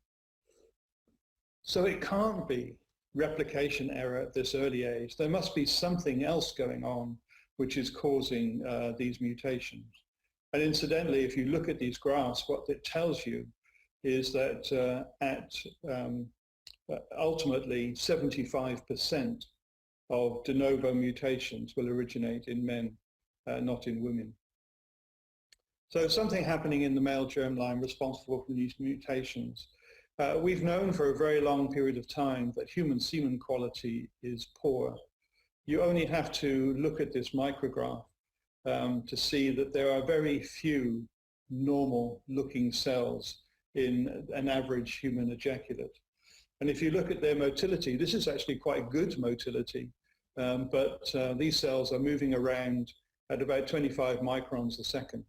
So it can't be replication error at this early age. There must be something else going on which is causing these mutations. And incidentally, if you look at these graphs, what it tells you is that ultimately 75% of de novo mutations will originate in men, not in women. So something happening in the male germline responsible for these mutations. We've known for a very long period of time that human semen quality is poor. You only have to look at this micrograph to see that there are very few normal looking cells in an average human ejaculate. And if you look at their motility, this is actually quite good motility, but these cells are moving around at about 25 microns a second.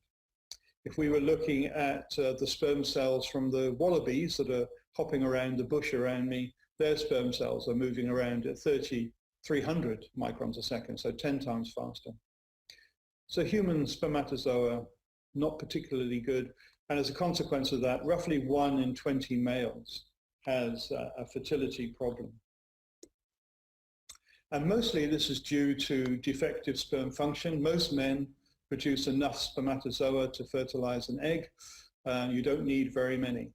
If we were looking at the sperm cells from the wallabies that are hopping around the bush around me, their sperm cells are moving around at 300 microns a second, so 10 times faster. So human spermatozoa, not particularly good, and as a consequence of that, roughly 1 in 20 males has a fertility problem. And mostly this is due to defective sperm function. Most men produce enough spermatozoa to fertilize an egg. You don't need very many.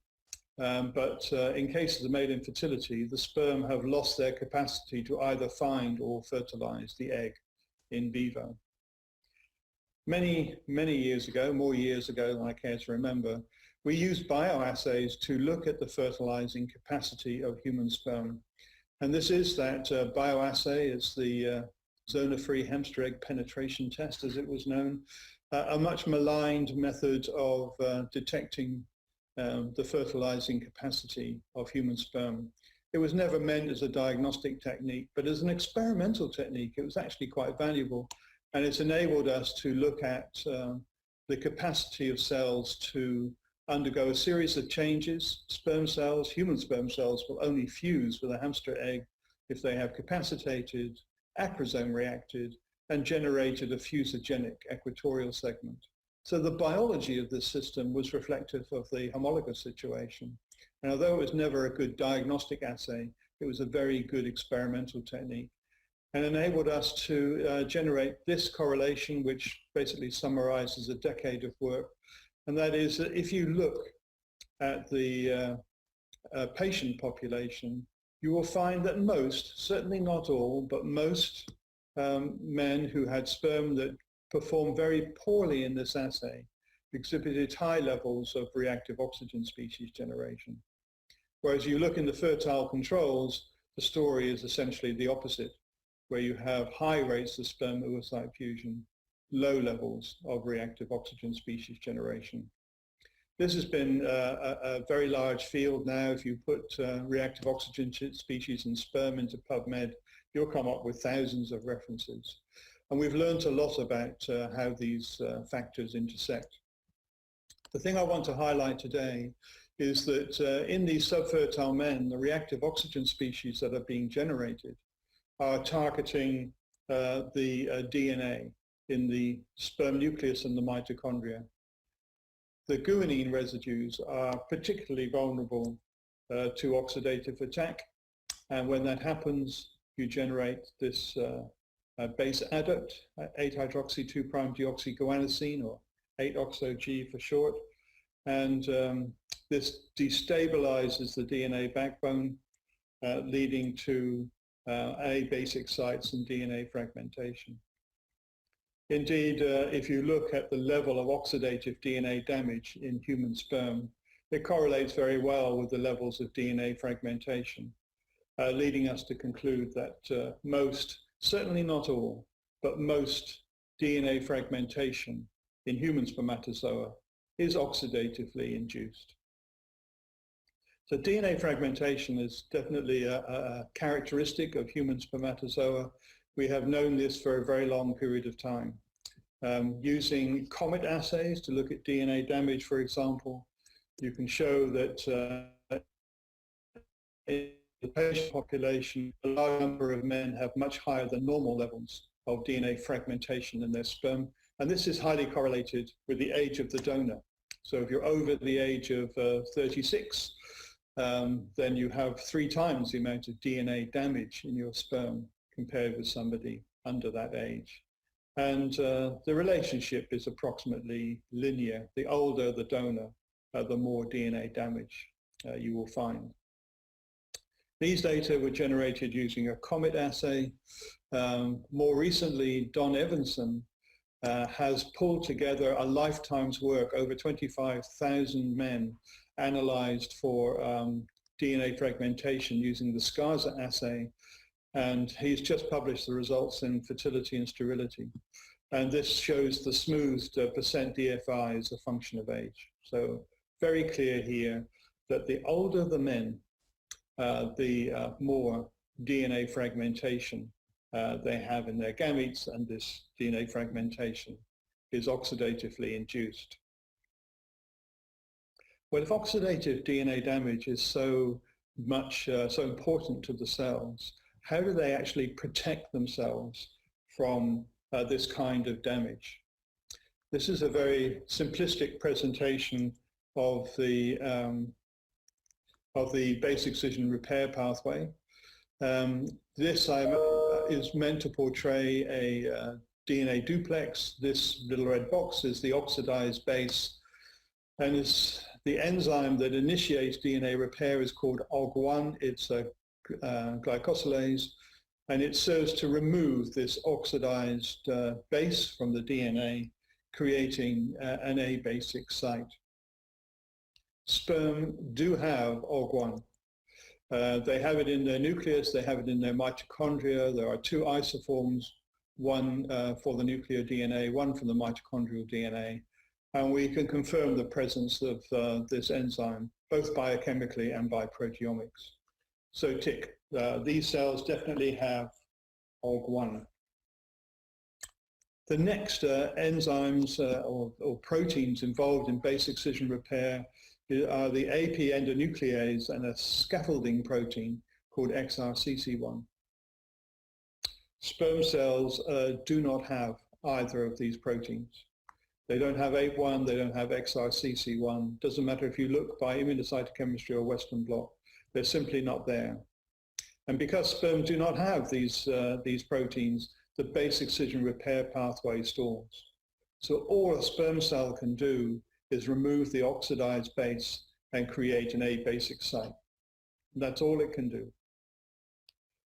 but in cases of male infertility, the sperm have lost their capacity to either find or fertilize the egg in vivo. Many years ago, more years ago than I care to remember, we used bioassays to look at the fertilizing capacity of human sperm. And this is that bioassay. It's the zona-free hamster egg penetration test, as it was known, a much maligned method of detecting the fertilizing capacity of human sperm. It was never meant as a diagnostic technique, but as an experimental technique, it was actually quite valuable. And it's enabled us to look at the capacity of cells to undergo a series of changes. Sperm cells, human sperm cells, will only fuse with a hamster egg if they have capacitated, acrosome reacted, and generated a fusogenic equatorial segment. So the biology of this system was reflective of the homologous situation. And although it was never a good diagnostic assay, it was a very good experimental technique and enabled us to generate this correlation, which basically summarizes a decade of work. And that is that if you look at the patient population, you will find that most, certainly not all, but most men who had sperm that performed very poorly in this assay exhibited high levels of reactive oxygen species generation. Whereas you look in the fertile controls, the story is essentially the opposite, where you have high rates of sperm oocyte fusion, low levels of reactive oxygen species generation. This has been a very large field now. If you put reactive oxygen species and sperm into PubMed, you'll come up with thousands of references. And we've learned a lot about how these factors intersect. The thing I want to highlight today is that in these subfertile men, the reactive oxygen species that are being generated are targeting the DNA in the sperm nucleus and the mitochondria. The guanine residues are particularly vulnerable to oxidative attack, and when that happens, you generate this base adduct, 8-hydroxy-2'-deoxyguanosine, or 8-oxo-G for short, and this destabilizes the DNA backbone, leading to A-basic sites and DNA fragmentation. Indeed, if you look at the level of oxidative DNA damage in human sperm, it correlates very well with the levels of DNA fragmentation, leading us to conclude that most, certainly not all, but most DNA fragmentation in human spermatozoa is oxidatively induced. So DNA fragmentation is definitely a characteristic of human spermatozoa. We have known this for a very long period of time. Using COMET assays to look at DNA damage, for example, you can show that in the patient population, a large number of men have much higher than normal levels of DNA fragmentation in their sperm. And this is highly correlated with the age of the donor. So if you're over the age of 36, then you have 3 times the amount of DNA damage in your sperm compared with somebody under that age. And the relationship is approximately linear. The older the donor, the more DNA damage you will find. These data were generated using a COMET assay. More recently, Don Evanson has pulled together a lifetime's work, over 25,000 men analyzed for DNA fragmentation using the SCARSA assay. And he's just published the results in Fertility and Sterility. And this shows the smoothed percent DFI as a function of age. So very clear here that the older the men, the more DNA fragmentation they have in their gametes, and this DNA fragmentation is oxidatively induced. Well, if oxidative DNA damage is so much, so important to the cells, how do they actually protect themselves from this kind of damage? This is a very simplistic presentation of the base excision repair pathway. This is meant to portray a DNA duplex. This little red box is the oxidized base, and it's The enzyme that initiates DNA repair is called OG1. It's a glycosylase, and it serves to remove this oxidized base from the DNA, creating an A basic site. Sperm do have OG1. They have it in their nucleus, they have it in their mitochondria. There are two isoforms, one for the nuclear DNA, one for the mitochondrial DNA. And we can confirm the presence of this enzyme, both biochemically and by proteomics. So tick, these cells definitely have OG1. The next enzymes or proteins involved in base excision repair are the AP endonuclease and a scaffolding protein called XRCC1. Sperm cells do not have either of these proteins. They don't have AP1, they don't have XRCC1. Doesn't matter if you look by immunocytochemistry or Western blot, they're simply not there. And because sperm do not have these proteins, the base excision repair pathway stalls. So all a sperm cell can do is remove the oxidized base and create an A basic site. That's all it can do.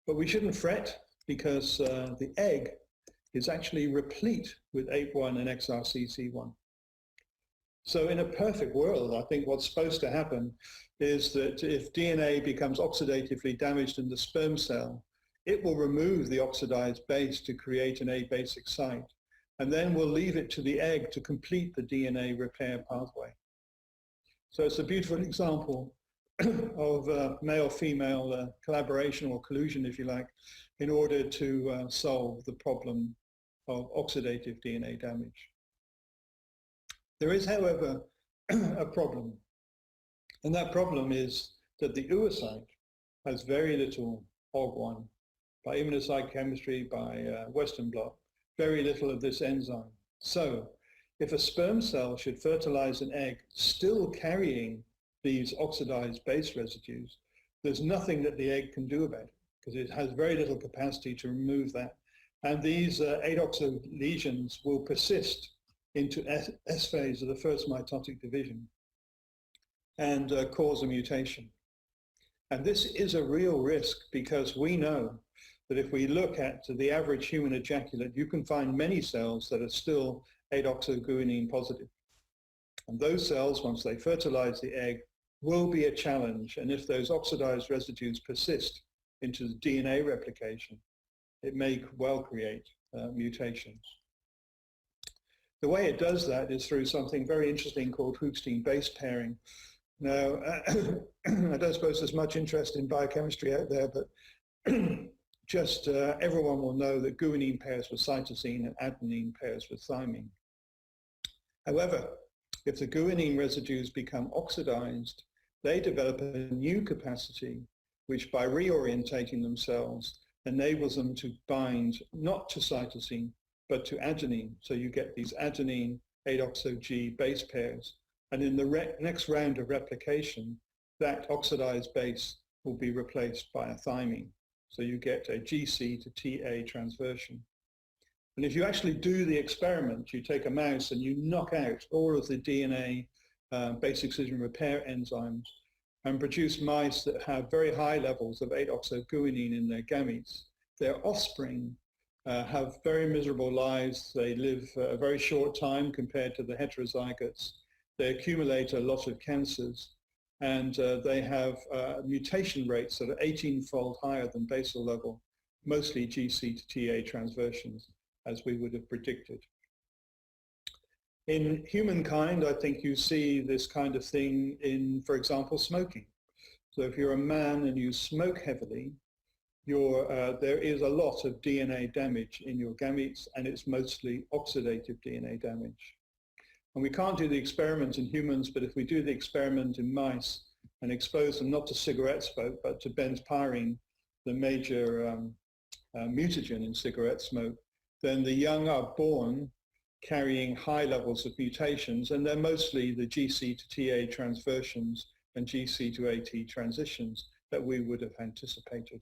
But we shouldn't fret, because the egg is actually replete with AP1 and XRCC1. So in a perfect world, I think what's supposed to happen is that if DNA becomes oxidatively damaged in the sperm cell, it will remove the oxidized base to create an A basic site. And then we'll leave it to the egg to complete the DNA repair pathway. So it's a beautiful example of male-female collaboration or collusion, if you like, in order to solve the problem of oxidative DNA damage. There is, however, a problem. And that problem is that the oocyte has very little OG1. By immunocytochemistry, by Western blot, very little of this enzyme. So if a sperm cell should fertilize an egg still carrying these oxidized base residues, there's nothing that the egg can do about it, because it has very little capacity to remove that. And these 8-oxo lesions will persist into S phase of the first mitotic division and cause a mutation. And this is a real risk, because we know that if we look at the average human ejaculate, you can find many cells that are still 8-oxoguanine positive. And those cells, once they fertilize the egg, will be a challenge. And if those oxidized residues persist into the DNA replication, it may well create mutations. The way it does that is through something very interesting called Hooksteen base pairing. Now, I don't suppose there's much interest in biochemistry out there, but just everyone will know that guanine pairs with cytosine and adenine pairs with thymine. However, if the guanine residues become oxidized, they develop a new capacity, which by reorientating themselves enables them to bind not to cytosine, but to adenine. So you get these adenine 8-oxo-G base pairs. And in the next round of replication, that oxidized base will be replaced by a thymine. So you get a GC to TA transversion. And if you actually do the experiment, you take a mouse and you knock out all of the DNA base excision repair enzymes and produce mice that have very high levels of 8-oxoguanine in their gametes. Their offspring have very miserable lives. They live a very short time compared to the heterozygotes. They accumulate a lot of cancers, and they have mutation rates that are 18-fold higher than basal level, mostly GC to TA transversions, as we would have predicted. In humankind, I think you see this kind of thing in, for example, smoking. So if you're a man and you smoke heavily, there is a lot of DNA damage in your gametes, and it's mostly oxidative DNA damage. And we can't do the experiment in humans, but if we do the experiment in mice and expose them not to cigarette smoke, but to benzpyrene, the major mutagen in cigarette smoke, then the young are born carrying high levels of mutations, and they're mostly the GC to TA transversions and GC to AT transitions that we would have anticipated.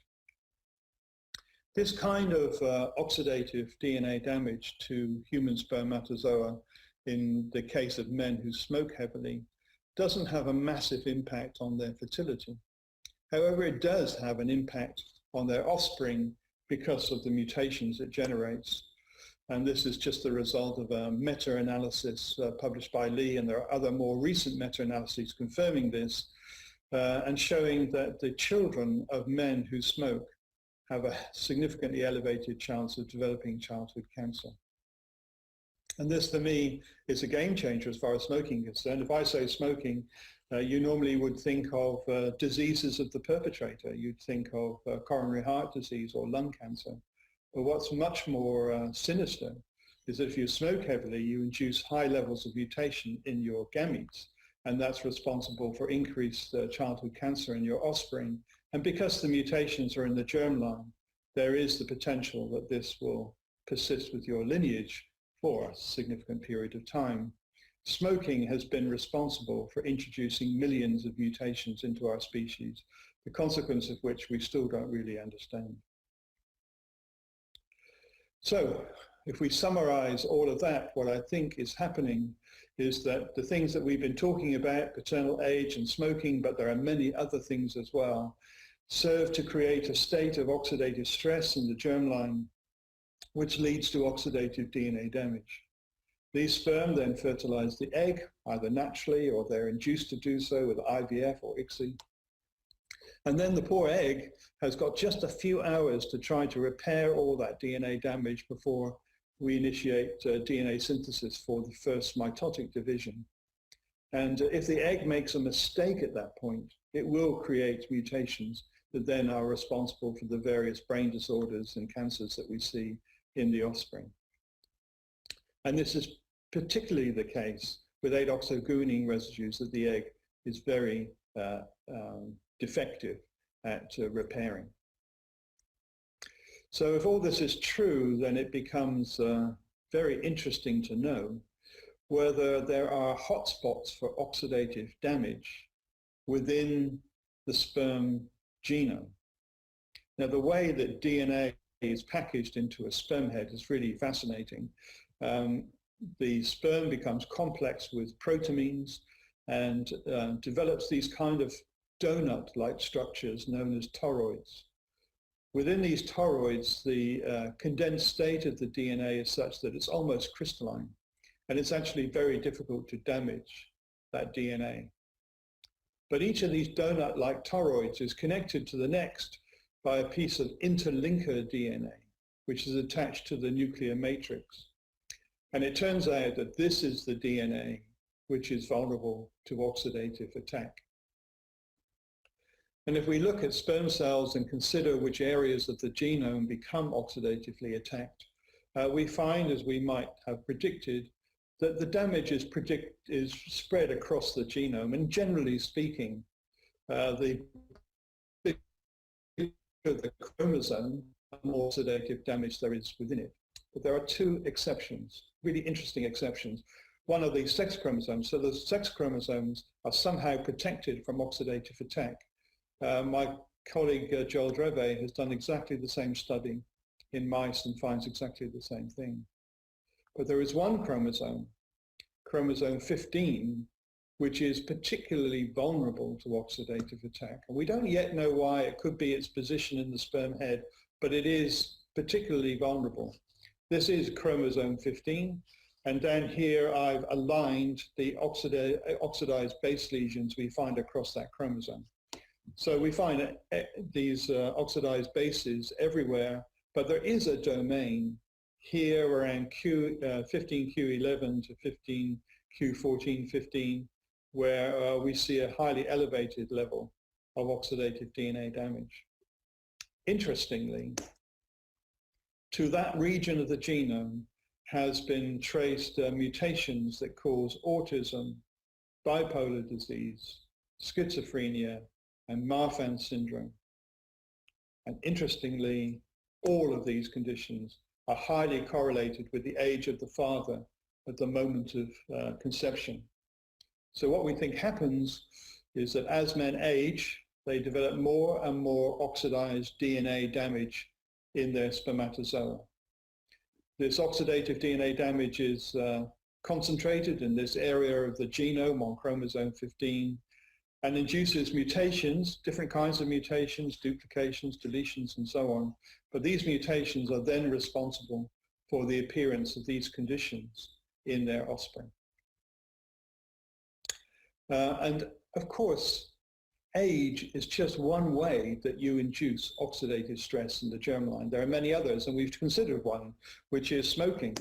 This kind of oxidative DNA damage to human spermatozoa in the case of men who smoke heavily doesn't have a massive impact on their fertility. However, it does have an impact on their offspring because of the mutations it generates. And this is just the result of a meta-analysis published by Lee, and there are other more recent meta-analyses confirming this and showing that the children of men who smoke have a significantly elevated chance of developing childhood cancer. And this, for me, is a game changer as far as smoking is concerned. If I say smoking, you normally would think of diseases of the perpetrator. You'd think of coronary heart disease or lung cancer. But what's much more sinister is that if you smoke heavily, you induce high levels of mutation in your gametes, and that's responsible for increased childhood cancer in your offspring. And because the mutations are in the germline, there is the potential that this will persist with your lineage for a significant period of time. Smoking has been responsible for introducing millions of mutations into our species, the consequence of which we still don't really understand. So, if we summarize all of that, what I think is happening is that the things that we've been talking about, paternal age and smoking, but there are many other things as well, serve to create a state of oxidative stress in the germline, which leads to oxidative DNA damage. These sperm then fertilize the egg, either naturally or they're induced to do so with IVF or ICSI. And then the poor egg has got just a few hours to try to repair all that DNA damage before we initiate DNA synthesis for the first mitotic division. And if the egg makes a mistake at that point, it will create mutations that then are responsible for the various brain disorders and cancers that we see in the offspring. And this is particularly the case with 8-oxoguanine residues, that the egg is very defective at repairing. So if all this is true, then it becomes very interesting to know whether there are hotspots for oxidative damage within the sperm genome. Now, the way that DNA is packaged into a sperm head is really fascinating. The sperm becomes complex with protamines and develops these kind of donut-like structures known as toroids. Within these toroids, the condensed state of the DNA is such that it's almost crystalline, and it's actually very difficult to damage that DNA. But each of these donut-like toroids is connected to the next by a piece of interlinker DNA, which is attached to the nuclear matrix. And it turns out that this is the DNA which is vulnerable to oxidative attack. And if we look at sperm cells and consider which areas of the genome become oxidatively attacked, we find, as we might have predicted, that the damage is spread across the genome. And generally speaking, the bigger the chromosome, the more oxidative damage there is within it. But there are two exceptions, really interesting exceptions. One are the sex chromosomes. So the sex chromosomes are somehow protected from oxidative attack. My colleague Joel Dreve has done exactly the same study in mice and finds exactly the same thing. But there is one chromosome, chromosome 15, which is particularly vulnerable to oxidative attack. And we don't yet know why. It could be its position in the sperm head, but it is particularly vulnerable. This is chromosome 15. And down here, I've aligned the oxidized base lesions we find across that chromosome. So we find these oxidized bases everywhere, but there is a domain here around 15q11 to 15q14-15, where we see a highly elevated level of oxidative DNA damage. Interestingly, to that region of the genome has been traced mutations that cause autism, bipolar disease, schizophrenia, and Marfan syndrome. And interestingly, all of these conditions are highly correlated with the age of the father at the moment of conception. So what we think happens is that as men age, they develop more and more oxidized DNA damage in their spermatozoa. This oxidative DNA damage is concentrated in this area of the genome on chromosome 15 and induces mutations, different kinds of mutations, duplications, deletions, and so on. But these mutations are then responsible for the appearance of these conditions in their offspring. And of course, age is just one way that you induce oxidative stress in the germline. There are many others, and we've considered one, which is smoking.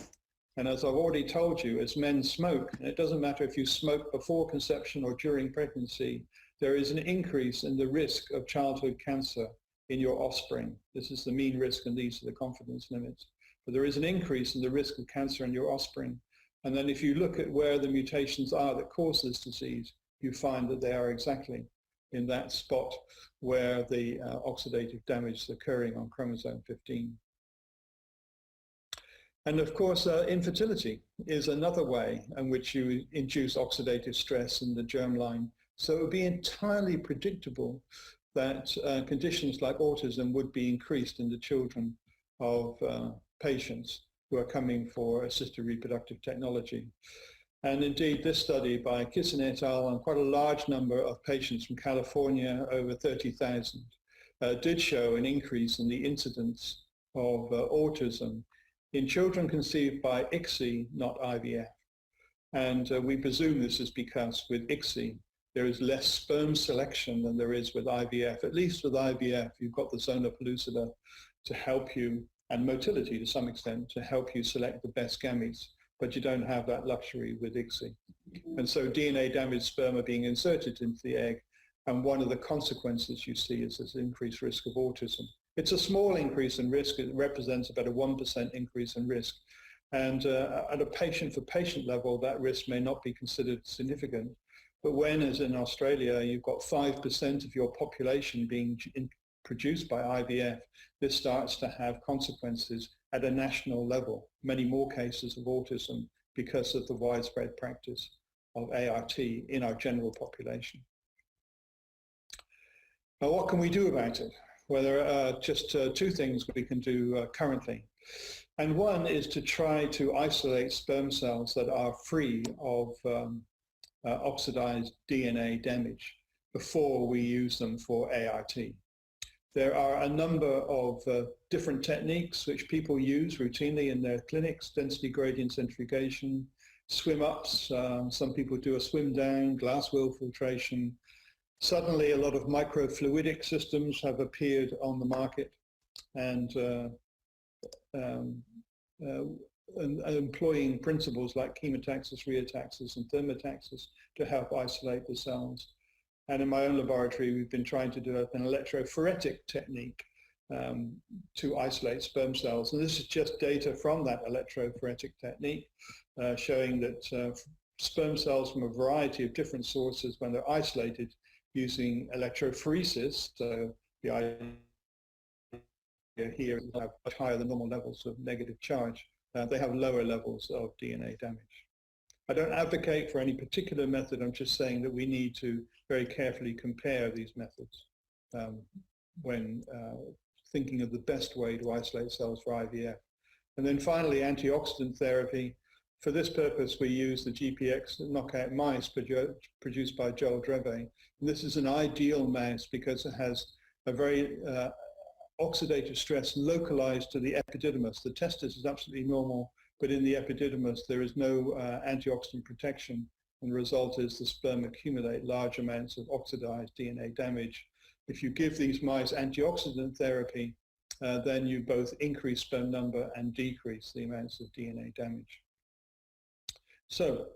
And as I've already told you, as men smoke, and it doesn't matter if you smoke before conception or during pregnancy, there is an increase in the risk of childhood cancer in your offspring. This is the mean risk, and these are the confidence limits. But there is an increase in the risk of cancer in your offspring. And then if you look at where the mutations are that cause this disease, you find that they are exactly in that spot where the oxidative damage is occurring on chromosome 15. And of course, infertility is another way in which you induce oxidative stress in the germline. So it would be entirely predictable that conditions like autism would be increased in the children of patients who are coming for assisted reproductive technology. And indeed, this study by Kissen et al. On quite a large number of patients from California, over 30,000, did show an increase in the incidence of autism in children conceived by ICSI, not IVF. And we presume this is because with ICSI, there is less sperm selection than there is with IVF. At least with IVF, you've got the zona pellucida to help you, and motility to some extent, to help you select the best gametes, but you don't have that luxury with ICSI. And so DNA damaged sperm are being inserted into the egg, and one of the consequences you see is this increased risk of autism. It's a small increase in risk. It represents about a 1% increase in risk. And at a patient-for-patient level, that risk may not be considered significant. But when, as in Australia, you've got 5% of your population being produced by IVF, this starts to have consequences at a national level, many more cases of autism because of the widespread practice of ART in our general population. Now, what can we do about it? Well, there are just two things we can do currently. And one is to try to isolate sperm cells that are free of oxidized DNA damage before we use them for ART. There are a number of different techniques which people use routinely in their clinics: density gradient centrifugation, swim-ups, some people do a swim down, glass wheel filtration. Suddenly a lot of microfluidic systems have appeared on the market, and employing principles like chemotaxis, rheotaxis, and thermotaxis to help isolate the cells. And in my own laboratory, we've been trying to develop an electrophoretic technique to isolate sperm cells. And this is just data from that electrophoretic technique, showing that sperm cells from a variety of different sources, when they're isolated using electrophoresis, so the idea here is have much higher than normal levels of negative charge, they have lower levels of DNA damage. I don't advocate for any particular method. I'm just saying that we need to very carefully compare these methods when thinking of the best way to isolate cells for IVF. And then finally, antioxidant therapy. For this purpose, we use the GPX knockout mice produced by Joel Dreve. And this is an ideal mouse because it has a very oxidative stress localized to the epididymis. The testis is absolutely normal, but in the epididymis there is no antioxidant protection, and the result is the sperm accumulate large amounts of oxidized DNA damage. If you give these mice antioxidant therapy, then you both increase sperm number and decrease the amounts of DNA damage. So,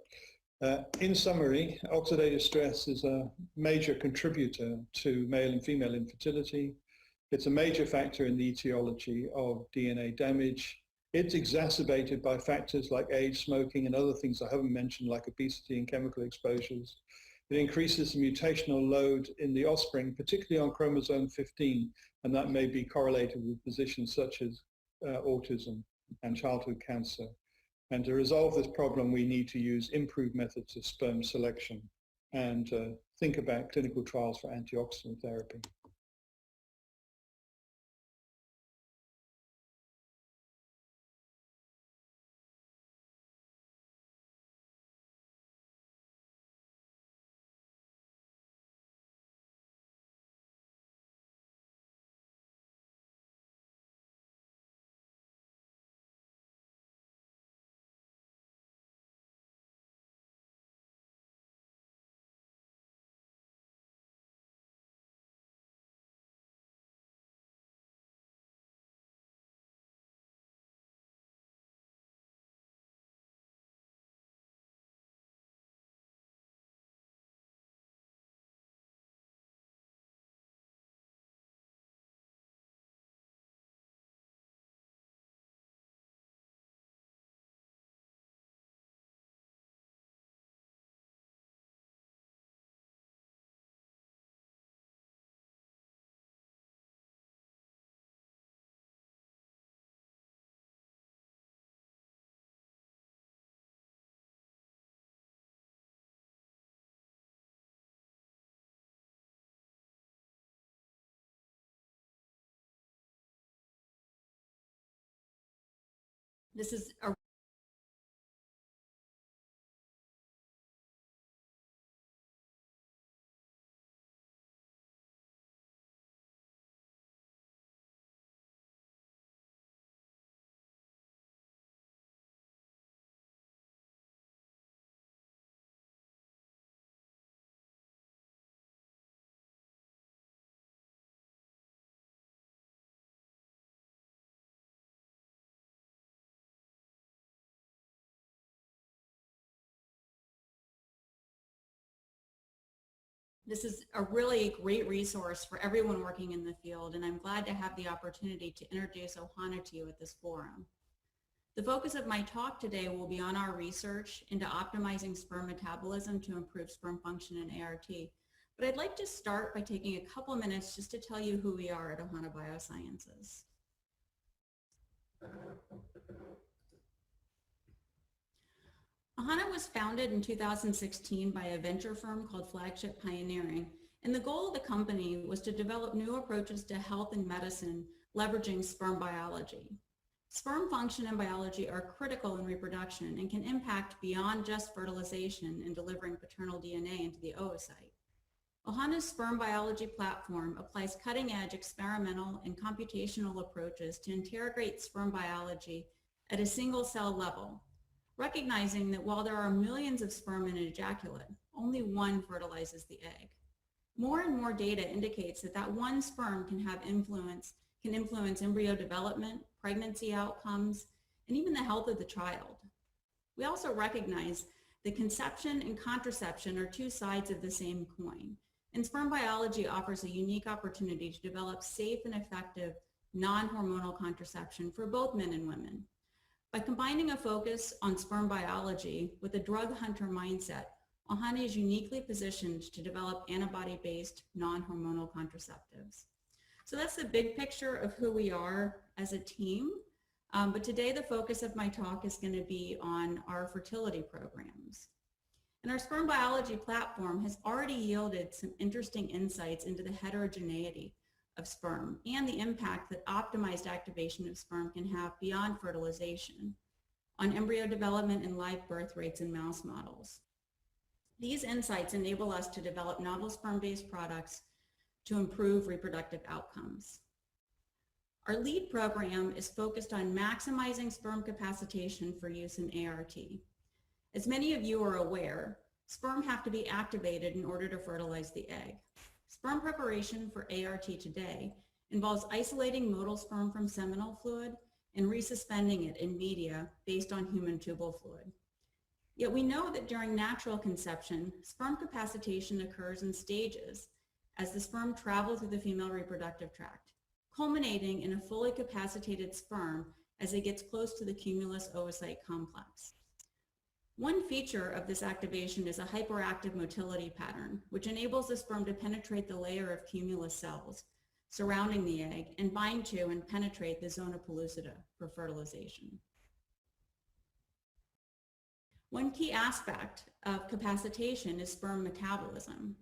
in summary, oxidative stress is a major contributor to male and female infertility. It's a major factor in the etiology of DNA damage. It's exacerbated by factors like age, smoking, and other things I haven't mentioned, like obesity and chemical exposures. It increases the mutational load in the offspring, particularly on chromosome 15, and that may be correlated with conditions such as autism and childhood cancer. And to resolve this problem, we need to use improved methods of sperm selection and think about clinical trials for antioxidant therapy. This is a This is a really great resource for everyone working in the field, and I'm glad to have the opportunity to introduce Ohana to you at this forum. The focus of my talk today will be on our research into optimizing sperm metabolism to improve sperm function in ART. But I'd like to start by taking a couple minutes just to tell you who we are at Ohana Biosciences. Ohana was founded in 2016 by a venture firm called Flagship Pioneering, and the goal of the company was to develop new approaches to health and medicine leveraging sperm biology. Sperm function and biology are critical in reproduction and can impact beyond just fertilization in delivering paternal DNA into the oocyte. Ohana's sperm biology platform applies cutting-edge experimental and computational approaches to interrogate sperm biology at a single cell level, recognizing that while there are millions of sperm in an ejaculate, only one fertilizes the egg. More and more data indicates that that one sperm can influence embryo development, pregnancy outcomes, and even the health of the child. We also recognize that conception and contraception are two sides of the same coin, and sperm biology offers a unique opportunity to develop safe and effective non-hormonal contraception for both men and women. By combining a focus on sperm biology with a drug hunter mindset, Ohana is uniquely positioned to develop antibody-based non-hormonal contraceptives. So that's the big picture of who we are as a team. But today the focus of my talk is going to be on our fertility programs. And our sperm biology platform has already yielded some interesting insights into the heterogeneity of sperm and the impact that optimized activation of sperm can have beyond fertilization on embryo development and live birth rates in mouse models. These insights enable us to develop novel sperm-based products to improve reproductive outcomes. Our lead program is focused on maximizing sperm capacitation for use in ART. As many of you are aware, sperm have to be activated in order to fertilize the egg. Sperm preparation for ART today involves isolating motile sperm from seminal fluid and resuspending it in media based on human tubal fluid. Yet we know that during natural conception, sperm capacitation occurs in stages as the sperm travel through the female reproductive tract, culminating in a fully capacitated sperm as it gets close to the cumulus oocyte complex. One feature of this activation is a hyperactive motility pattern, which enables the sperm to penetrate the layer of cumulus cells surrounding the egg and bind to and penetrate the zona pellucida for fertilization. One key aspect of capacitation is sperm metabolism.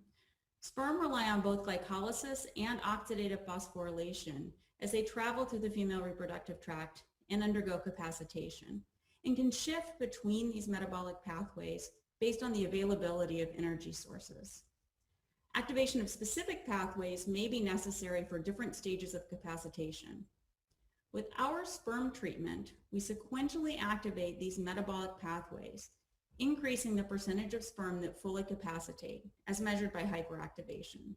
Sperm rely on both glycolysis and oxidative phosphorylation as they travel through the female reproductive tract and undergo capacitation, and can shift between these metabolic pathways based on the availability of energy sources. Activation of specific pathways may be necessary for different stages of capacitation. With our sperm treatment, we sequentially activate these metabolic pathways, increasing the percentage of sperm that fully capacitate, as measured by hyperactivation.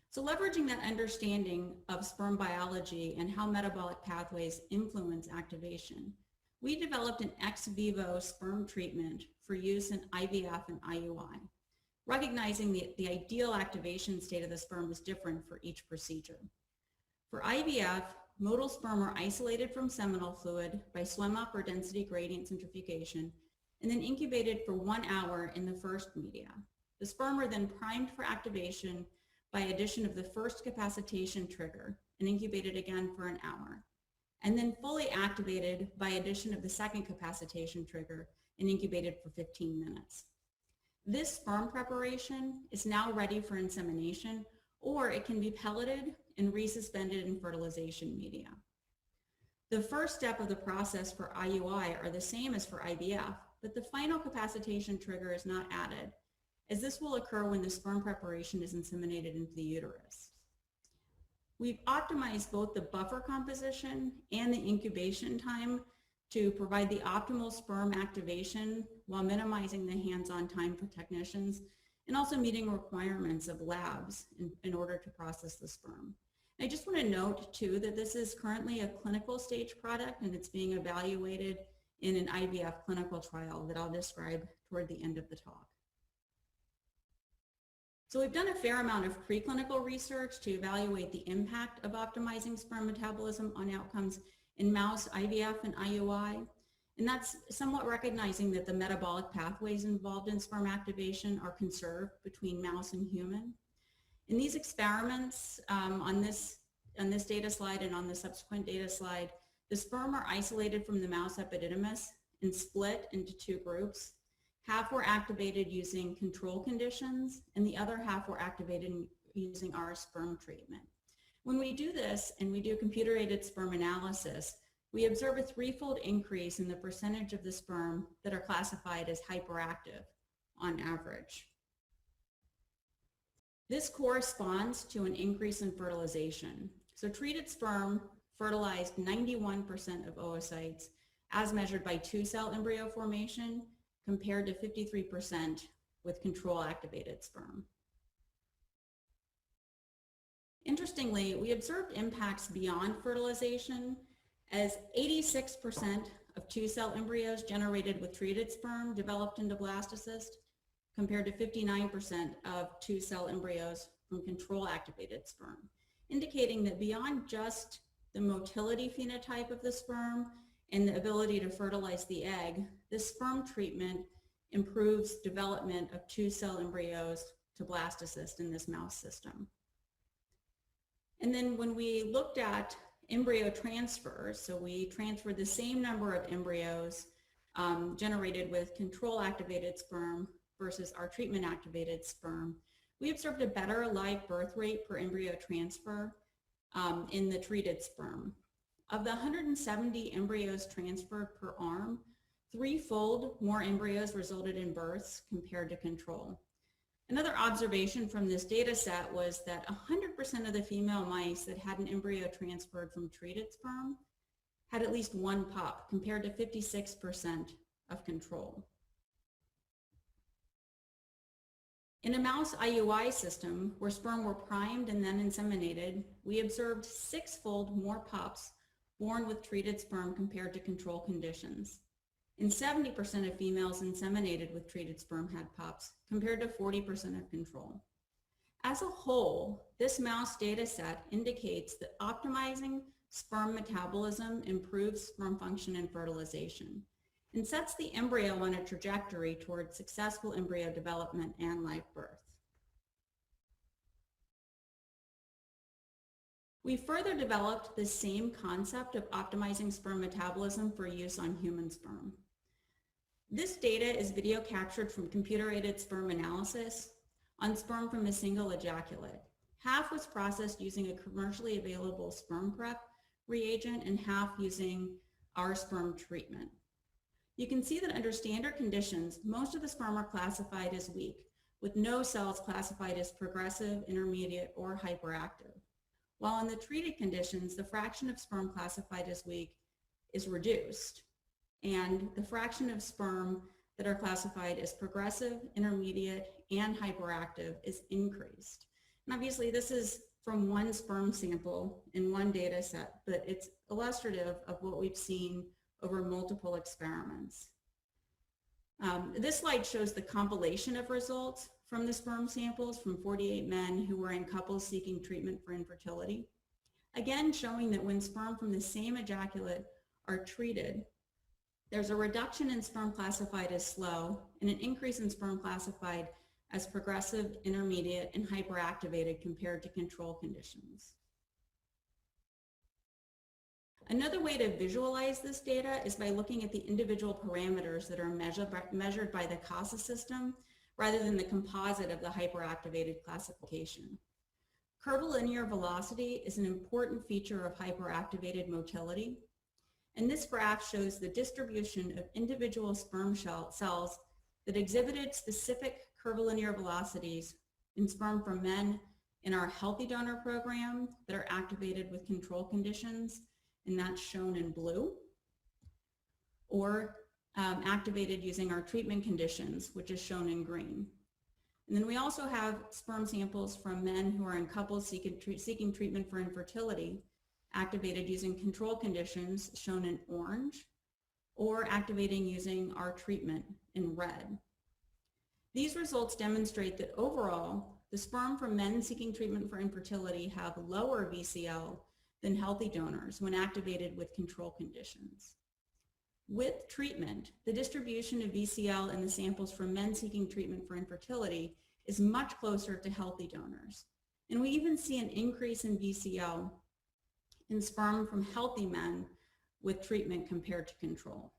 So leveraging that understanding of sperm biology and how metabolic pathways influence activation, we developed an ex-vivo sperm treatment for use in IVF and IUI, recognizing the ideal activation state of the sperm is different for each procedure. For IVF, motile sperm are isolated from seminal fluid by swim-up or density gradient centrifugation, and then incubated for 1 hour in the first media. The sperm are then primed for activation by addition of the first capacitation trigger and incubated again for an hour, and then fully activated by addition of the second capacitation trigger and incubated for 15 minutes. This sperm preparation is now ready for insemination, or it can be pelleted and resuspended in fertilization media. The first step of the process for IUI are the same as for IVF, but the final capacitation trigger is not added, as this will occur when the sperm preparation is inseminated into the uterus. We've optimized both the buffer composition and the incubation time to provide the optimal sperm activation while minimizing the hands-on time for technicians and also meeting requirements of labs in order to process the sperm. I just want to note too that this is currently a clinical stage product and it's being evaluated in an IVF clinical trial that I'll describe toward the end of the talk. So we've done a fair amount of preclinical research to evaluate the impact of optimizing sperm metabolism on outcomes in mouse IVF and IUI. And that's somewhat recognizing that the metabolic pathways involved in sperm activation are conserved between mouse and human. In these experiments, on this data slide and on the subsequent data slide, the sperm are isolated from the mouse epididymis and split into two groups. Half were activated using control conditions, and the other half were activated using our sperm treatment. When we do this and we do computer-aided sperm analysis, we observe a threefold increase in the percentage of the sperm that are classified as hyperactive on average. This corresponds to an increase in fertilization. So treated sperm fertilized 91% of oocytes as measured by 2-cell embryo formation compared to 53% with control activated sperm. Interestingly, we observed impacts beyond fertilization as 86% of 2-cell embryos generated with treated sperm developed into blastocyst compared to 59% of 2-cell embryos from control activated sperm, indicating that beyond just the motility phenotype of the sperm and the ability to fertilize the egg, this sperm treatment improves development of 2-cell embryos to blastocyst in this mouse system. And then when we looked at embryo transfer, so we transferred the same number of embryos generated with control activated sperm versus our treatment activated sperm, we observed a better live birth rate per embryo transfer in the treated sperm. Of the 170 embryos transferred per arm, 3-fold more embryos resulted in births compared to control. Another observation from this data set was that 100% of the female mice that had an embryo transferred from treated sperm had at least one pup compared to 56% of control. In a mouse IUI system where sperm were primed and then inseminated, we observed 6-fold more pups born with treated sperm compared to control conditions. And 70% of females inseminated with treated sperm had pups compared to 40% of control. As a whole, this mouse data set indicates that optimizing sperm metabolism improves sperm function and fertilization and sets the embryo on a trajectory towards successful embryo development and live birth. We further developed the same concept of optimizing sperm metabolism for use on human sperm. This data is video captured from computer-aided sperm analysis on sperm from a single ejaculate. Half was processed using a commercially available sperm prep reagent and half using our sperm treatment. You can see that under standard conditions, most of the sperm are classified as weak, with no cells classified as progressive, intermediate, or hyperactive. While in the treated conditions, the fraction of sperm classified as weak is reduced, and the fraction of sperm that are classified as progressive, intermediate, and hyperactive is increased. And obviously, this is from one sperm sample in one data set, but it's illustrative of what we've seen over multiple experiments. This slide shows the compilation of results from the sperm samples from 48 men who were in couples seeking treatment for infertility. Again, showing that when sperm from the same ejaculate are treated, there's a reduction in sperm classified as slow and an increase in sperm classified as progressive, intermediate, and hyperactivated compared to control conditions. Another way to visualize this data is by looking at the individual parameters that are measured by the CASA system rather than the composite of the hyperactivated classification. Curvilinear velocity is an important feature of hyperactivated motility. And this graph shows the distribution of individual sperm cells that exhibited specific curvilinear velocities in sperm from men in our healthy donor program that are activated with control conditions, and that's shown in blue, or activated using our treatment conditions, which is shown in green. And then we also have sperm samples from men who are in couples seeking treatment for infertility, activated using control conditions, shown in orange, or activating using our treatment in red. These results demonstrate that overall, the sperm from men seeking treatment for infertility have lower VCL than healthy donors when activated with control conditions. With treatment, the distribution of VCL in the samples from men seeking treatment for infertility is much closer to healthy donors. And we even see an increase in VCL in sperm from healthy men with treatment compared to control.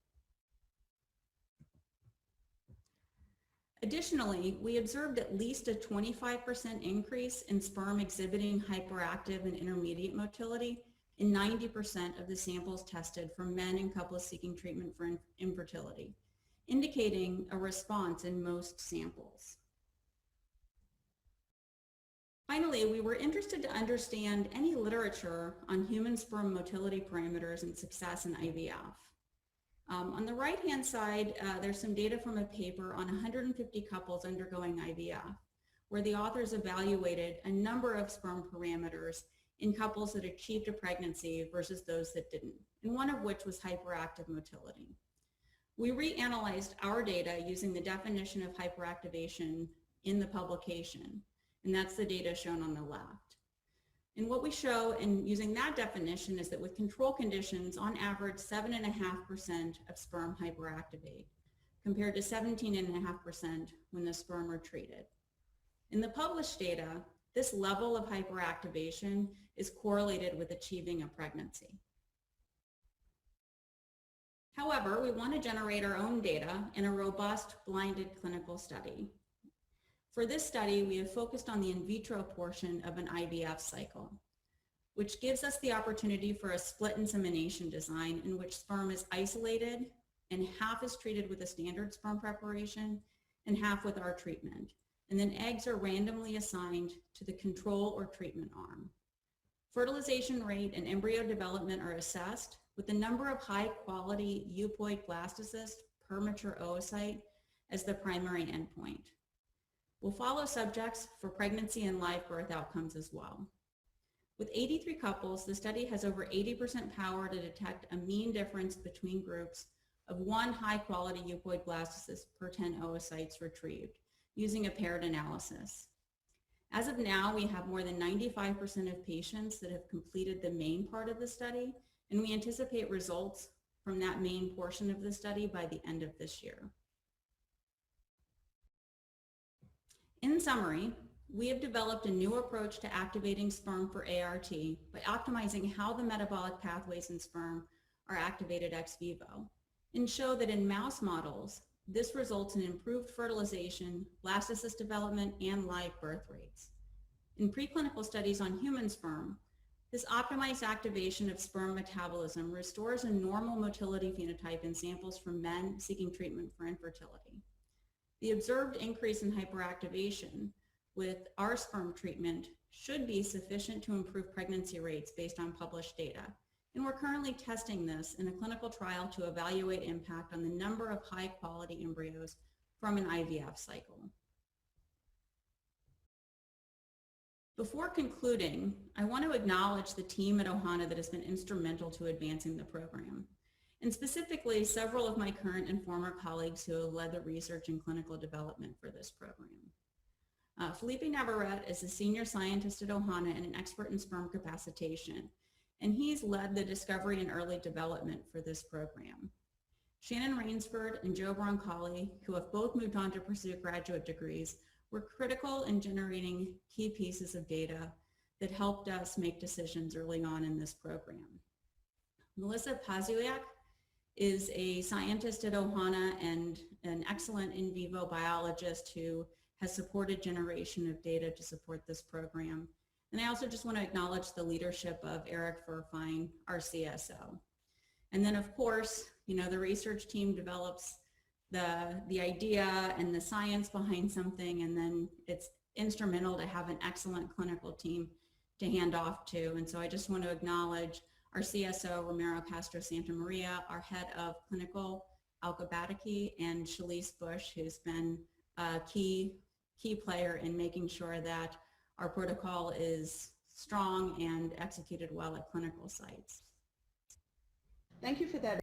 Additionally, we observed at least a 25% increase in sperm exhibiting hyperactive and intermediate motility in 90% of the samples tested from men and couples seeking treatment for infertility, indicating a response in most samples. Finally, we were interested to understand any literature on human sperm motility parameters and success in IVF. On the right-hand side, there's some data from a paper on 150 couples undergoing IVF, where the authors evaluated a number of sperm parameters in couples that achieved a pregnancy versus those that didn't, and one of which was hyperactive motility. We reanalyzed our data using the definition of hyperactivation in the publication, and that's the data shown on the left. And what we show in using that definition is that with control conditions, on average, 7.5% of sperm hyperactivate, compared to 17.5% when the sperm are treated. In the published data, this level of hyperactivation is correlated with achieving a pregnancy. However, we want to generate our own data in a robust, blinded clinical study. For this study, we have focused on the in vitro portion of an IVF cycle, which gives us the opportunity for a split insemination design in which sperm is isolated and half is treated with a standard sperm preparation and half with our treatment. And then eggs are randomly assigned to the control or treatment arm. Fertilization rate and embryo development are assessed with the number of high-quality euploid blastocysts per mature oocyte as the primary endpoint. We'll follow subjects for pregnancy and live birth outcomes as well. With 83 couples, the study has over 80% power to detect a mean difference between groups of one high-quality euploid blastocyst per 10 oocytes retrieved using a paired analysis. As of now, we have more than 95% of patients that have completed the main part of the study, and we anticipate results from that main portion of the study by the end of this year. In summary, we have developed a new approach to activating sperm for ART by optimizing how the metabolic pathways in sperm are activated ex vivo, and show that in mouse models, this results in improved fertilization, blastocyst development, and live birth rates. In preclinical studies on human sperm, this optimized activation of sperm metabolism restores a normal motility phenotype in samples from men seeking treatment for infertility. The observed increase in hyperactivation with our sperm treatment should be sufficient to improve pregnancy rates based on published data. And we're currently testing this in a clinical trial to evaluate impact on the number of high-quality embryos from an IVF cycle. Before concluding, I want to acknowledge the team at Ohana that has been instrumental to advancing the program, and specifically several of my current and former colleagues who have led the research and clinical development for this program. Felipe Navarrete is a senior scientist at Ohana and an expert in sperm capacitation, and he's led the discovery and early development for this program. Shannon Rainsford and Joe Broncoli, who have both moved on to pursue graduate degrees, were critical in generating key pieces of data that helped us make decisions early on in this program. Melissa Pazuyak is a scientist at Ohana and an excellent in vivo biologist who has supported generation of data to support this program. And I also just want to acknowledge the leadership of Eric Furfine, our CSO. And then of course, you know, the research team develops the idea and the science behind something, and then it's instrumental to have an excellent clinical team to hand off to. And so I just want to acknowledge our CSO, Romero Castro Santa Maria, our head of clinical, Alka Bataki, and Shalise Bush, who's been a key player in making sure that our protocol is strong and executed well at clinical sites. Thank you for that.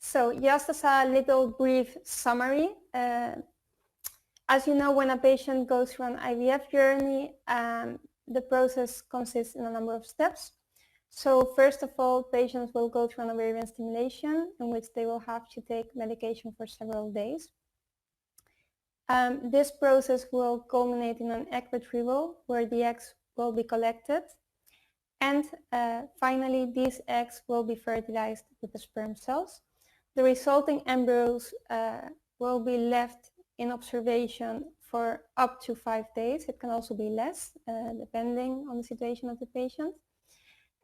So just as a little brief summary, as you know, when a patient goes through an IVF journey, the process consists in a number of steps. So first of all, patients will go through an ovarian stimulation in which they will have to take medication for several days. This process will culminate in an egg retrieval where the eggs will be collected. And finally, these eggs will be fertilized with the sperm cells. The resulting embryos will be left in observation for up to 5 days. It can also be less, depending on the situation of the patient.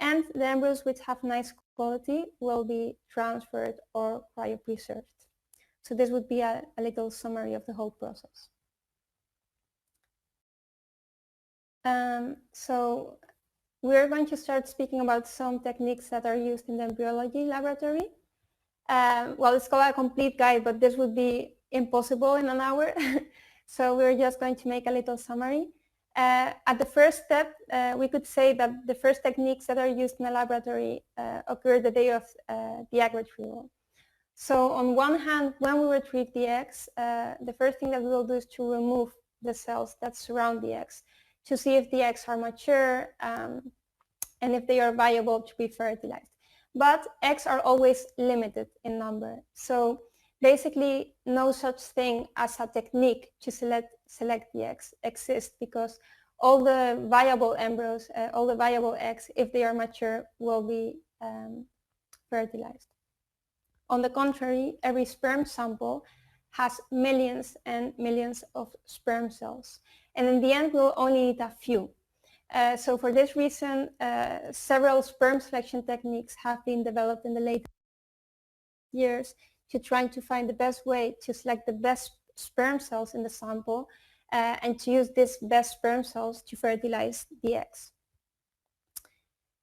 And the embryos which have nice quality will be transferred or cryopreserved. So this would be a little summary of the whole process. So we're going to start speaking about some techniques that are used in the embryology laboratory. Well, it's called a complete guide, but this would be impossible in an hour. So we're just going to make a little summary. At the first step, we could say that the first techniques that are used in the laboratory occur the day of the egg retrieval. So on one hand, when we retrieve the eggs, the first thing that we will do is to remove the cells that surround the eggs to see if the eggs are mature and if they are viable to be fertilized. But eggs are always limited in number. So basically, no such thing as a technique to select the eggs exists, because all the viable embryos, all the viable eggs, if they are mature, will be fertilized. On the contrary, every sperm sample has millions and millions of sperm cells. And in the end, we'll only need a few. So for this reason, several sperm selection techniques have been developed in the late years to try to find the best way to select the best sperm cells in the sample and to use these best sperm cells to fertilize the eggs.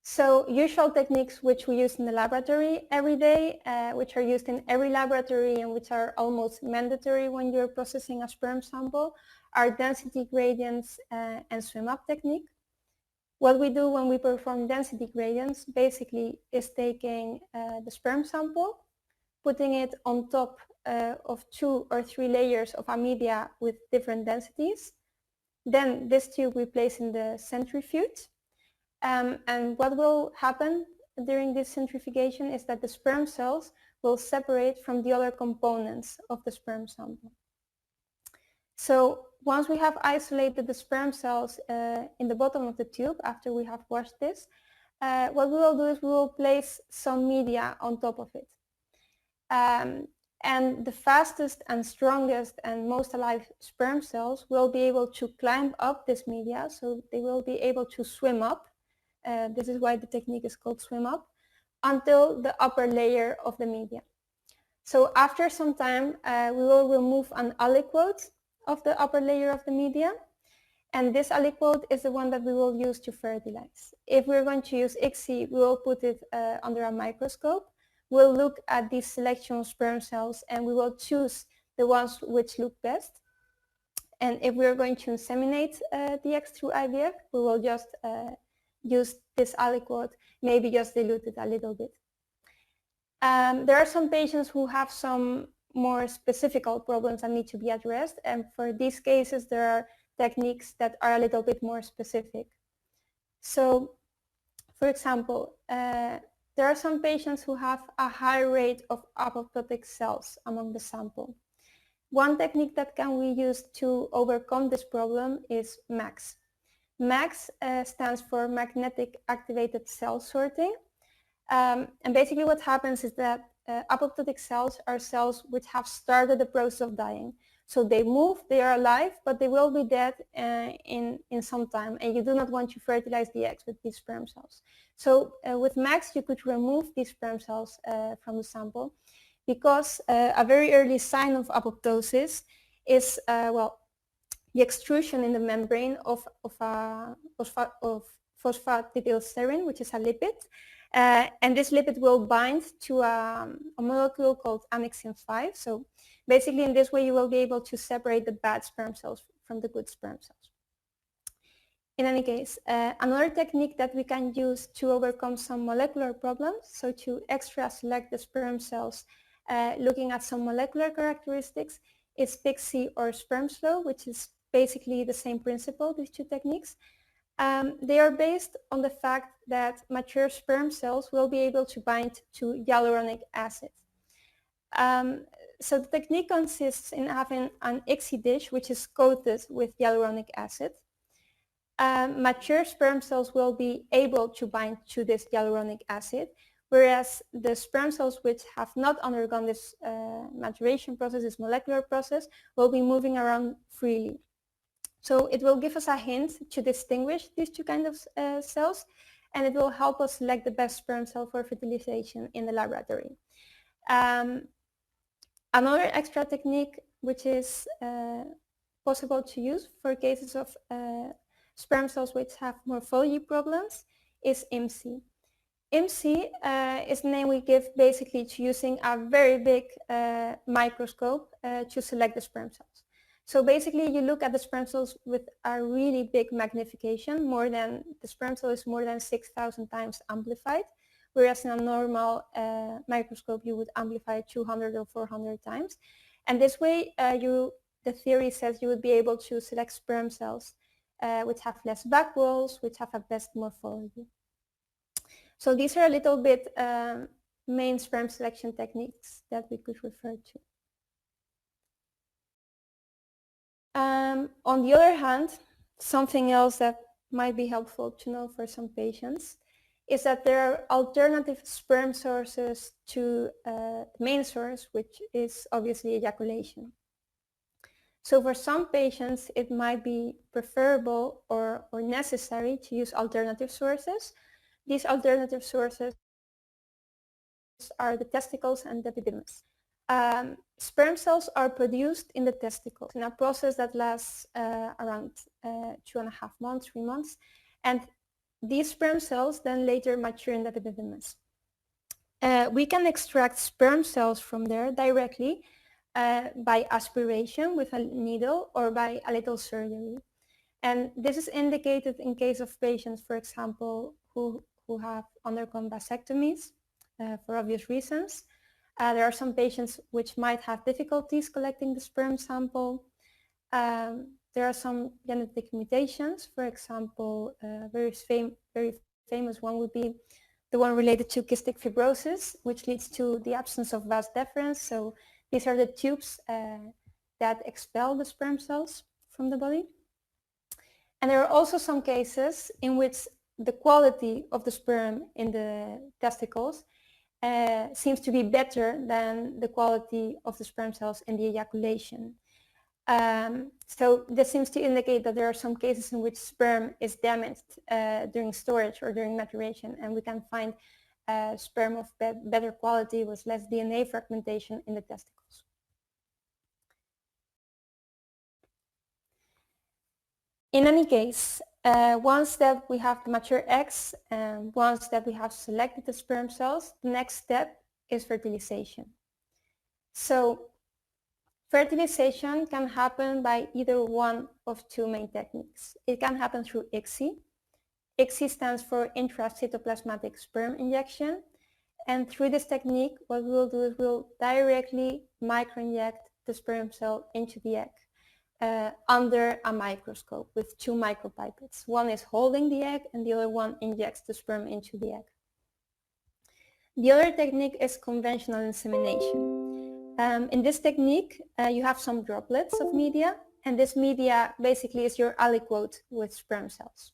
So usual techniques which we use in the laboratory every day, which are used in every laboratory and which are almost mandatory when you're processing a sperm sample, are density gradients and swim-up technique. What we do when we perform density gradients basically is taking the sperm sample, putting it on top of 2 or 3 layers of a media with different densities. Then this tube we place in the centrifuge. And what will happen during this centrifugation is that the sperm cells will separate from the other components of the sperm sample. So once we have isolated the sperm cells in the bottom of the tube, after we have washed this, what we will do is we will place some media on top of it. And the fastest and strongest and most alive sperm cells will be able to climb up this media, so they will be able to swim up. This is why the technique is called swim up, until the upper layer of the media. So after some time, we will remove an aliquot of the upper layer of the media. And this aliquot is the one that we will use to fertilize. If we're going to use ICSI, we will put it under a microscope. We'll look at this selection of sperm cells and we will choose the ones which look best. And if we're going to inseminate the eggs through IVF, we will just use this aliquot, maybe just dilute it a little bit. There are some patients who have some more specific problems that need to be addressed. And for these cases, there are techniques that are a little bit more specific. So, for example, there are some patients who have a high rate of apoptotic cells among the sample. One technique that can be used to overcome this problem is MAX. MAX stands for magnetic activated cell sorting. And basically what happens is that apoptotic cells are cells which have started the process of dying. So they move, they are alive, but they will be dead in some time, and you do not want to fertilize the eggs with these sperm cells. So with MAX, you could remove these sperm cells from the sample, because a very early sign of apoptosis is, well, the extrusion in the membrane of phosphatidylserine, which is a lipid. And this lipid will bind to a molecule called annexin 5. So basically in this way you will be able to separate the bad sperm cells from the good sperm cells. In any case, another technique that we can use to overcome some molecular problems, so to extra select the sperm cells looking at some molecular characteristics, is PIXI or sperm slow, which is basically the same principle, these two techniques. They are based on the fact that mature sperm cells will be able to bind to hyaluronic acid. So the technique consists in having an ICSI dish which is coated with hyaluronic acid. Mature sperm cells will be able to bind to this hyaluronic acid, whereas the sperm cells which have not undergone this maturation process, this molecular process, will be moving around freely. So it will give us a hint to distinguish these two kinds of cells, and it will help us select the best sperm cell for fertilization in the laboratory. Another extra technique which is possible to use for cases of sperm cells which have morphology problems is IMSI. IMSI is the name we give basically to using a very big microscope to select the sperm cells. So basically you look at the sperm cells with a really big magnification, the sperm cell is more than 6,000 times amplified, whereas in a normal microscope you would amplify 200 or 400 times. And this way the theory says you would be able to select sperm cells which have less back walls, which have a best morphology. So these are a little bit main sperm selection techniques that we could refer to. On the other hand, something else that might be helpful to know for some patients is that there are alternative sperm sources to the main source, which is obviously ejaculation. So for some patients, it might be preferable or necessary to use alternative sources. These alternative sources are the testicles and the epididymis. Sperm cells are produced in the testicles in a process that lasts around 2.5 months, 3 months, and these sperm cells then later mature in the epididymis. We can extract sperm cells from there directly by aspiration with a needle or by a little surgery. And this is indicated in case of patients, for example, who have undergone vasectomies for obvious reasons. There are some patients which might have difficulties collecting the sperm sample. There are some genetic mutations. For example, very famous one would be the one related to cystic fibrosis, which leads to the absence of vas deferens. So these are the tubes that expel the sperm cells from the body. And there are also some cases in which the quality of the sperm in the testicles seems to be better than the quality of the sperm cells in the ejaculation. So this seems to indicate that there are some cases in which sperm is damaged during storage or during maturation, and we can find sperm of better quality with less DNA fragmentation in the testicles. In any case, once that we have the mature eggs and once that we have selected the sperm cells, the next step is fertilization. So fertilization can happen by either one of two main techniques. It can happen through ICSI. ICSI stands for intracytoplasmatic sperm injection. And through this technique, what we will do is we'll directly microinject the sperm cell into the egg under a microscope with two micropipettes. One is holding the egg and the other one injects the sperm into the egg. The other technique is conventional insemination. In this technique, you have some droplets of media, and this media basically is your aliquot with sperm cells.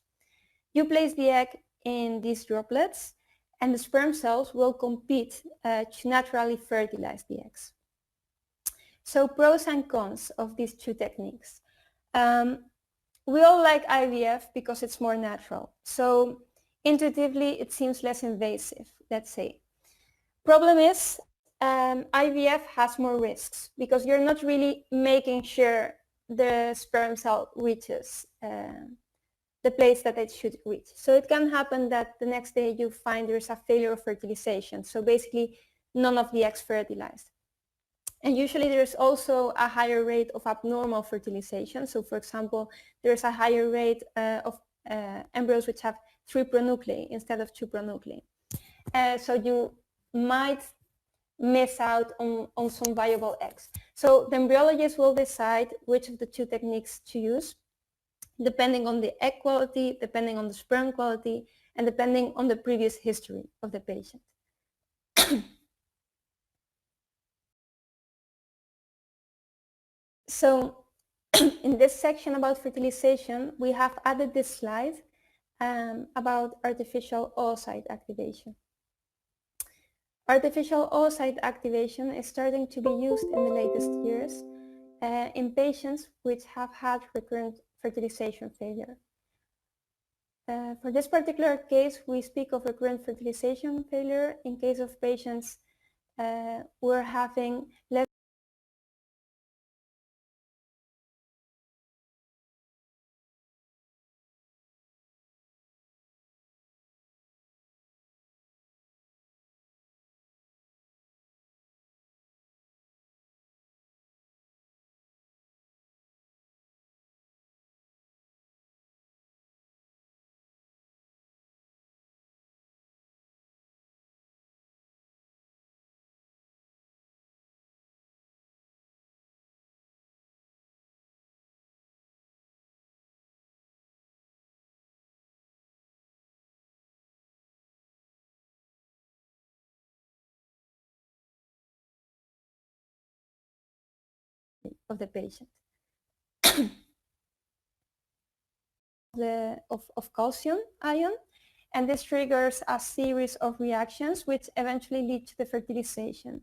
You place the egg in these droplets, and the sperm cells will compete to naturally fertilize the eggs. So pros and cons of these two techniques. We all like IVF because it's more natural. So intuitively, it seems less invasive, let's say. Problem is, IVF has more risks because you're not really making sure the sperm cell reaches the place that it should reach. So it can happen that the next day you find there's a failure of fertilization. So basically, none of the eggs fertilized. And usually there's also a higher rate of abnormal fertilization. So for example, there's a higher rate of embryos which have 3 pronuclei instead of 2 pronuclei. So you might miss out on some viable eggs. So the embryologist will decide which of the two techniques to use, depending on the egg quality, depending on the sperm quality, and depending on the previous history of the patient. So in this section about fertilization, we have added this slide about artificial oocyte activation. Artificial oocyte activation is starting to be used in the latest years in patients which have had recurrent fertilization failure. For this particular case, we speak of recurrent fertilization failure in case of patients who are having less of the patient. of calcium ion, and this triggers a series of reactions which eventually lead to the fertilization.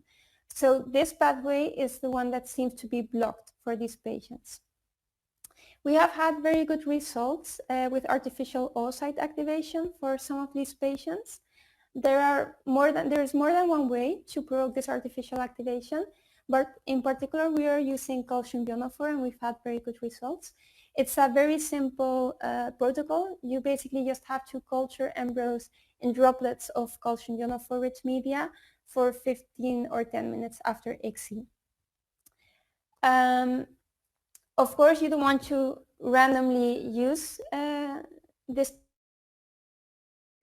So this pathway is the one that seems to be blocked for these patients. We have had very good results with artificial oocyte activation for some of these patients. There is more than one way to provoke this artificial activation, but in particular we are using calcium ionophore and we've had very good results. It's a very simple protocol. You basically just have to culture embryos in droplets of calcium ionophore rich media for 15 or 10 minutes after ICSI. Of course, you don't want to randomly use this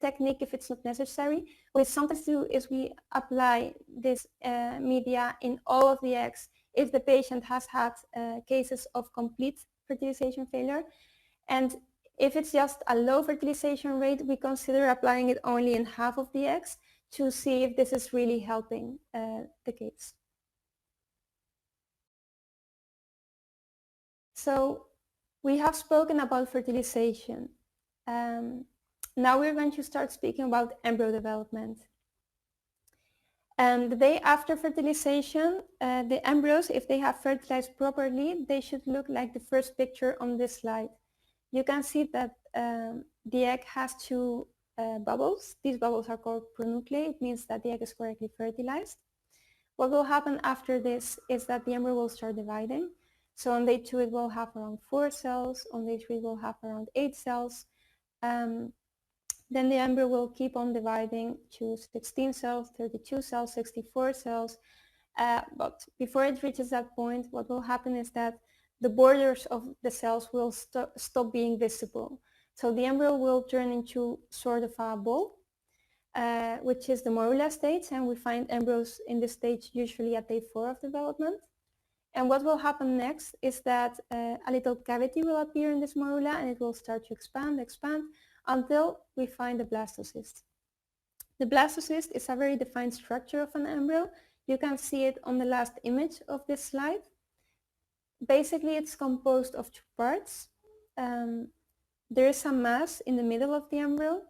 technique if it's not necessary. What we sometimes do is we apply this media in all of the eggs if the patient has had cases of complete fertilization failure. And if it's just a low fertilization rate, we consider applying it only in half of the eggs to see if this is really helping the case. So we have spoken about fertilization. Now we're going to start speaking about embryo development. The day after fertilization, the embryos, if they have fertilized properly, they should look like the first picture on this slide. You can see that the egg has to bubbles. These bubbles are called pronuclei. It means that the egg is correctly fertilized. What will happen after this is that the embryo will start dividing. So on day 2 it will have around 4 cells, on day 3 it will have around 8 cells. Then the embryo will keep on dividing to 16 cells, 32 cells, 64 cells. But before it reaches that point, what will happen is that the borders of the cells will stop being visible. So the embryo will turn into sort of a ball, which is the morula stage, and we find embryos in this stage usually at day 4 of development. And what will happen next is that a little cavity will appear in this morula, and it will start to expand until we find the blastocyst. The blastocyst is a very defined structure of an embryo. You can see it on the last image of this slide. Basically, it's composed of 2 parts. There is a mass in the middle of the embryo.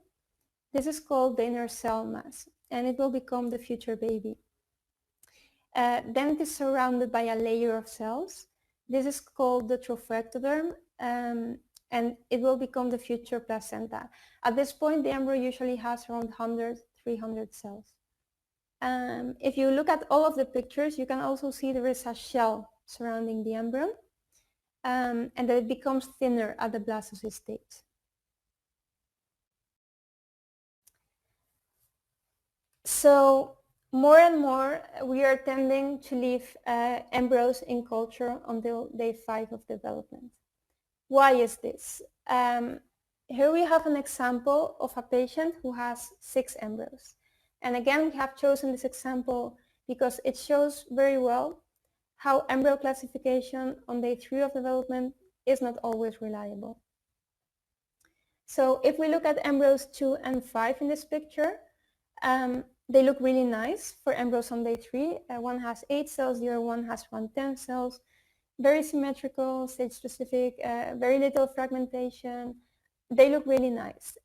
This is called the inner cell mass, and it will become the future baby. Then it is surrounded by a layer of cells. This is called the trophectoderm, and it will become the future placenta. At this point, the embryo usually has around 100, 300 cells. If you look at all of the pictures, you can also see there is a shell surrounding the embryo, and that it becomes thinner at the blastocyst stage. So more and more, we are tending to leave embryos in culture until day 5 of development. Why is this? Here we have an example of a patient who has 6 embryos. And again, we have chosen this example because it shows very well how embryo classification on day 3 of development is not always reliable. So if we look at embryos 2 and 5 in this picture, they look really nice for embryos on day 3. One has 8 cells, the other one has around 10 cells. Very symmetrical, stage-specific, very little fragmentation. They look really nice.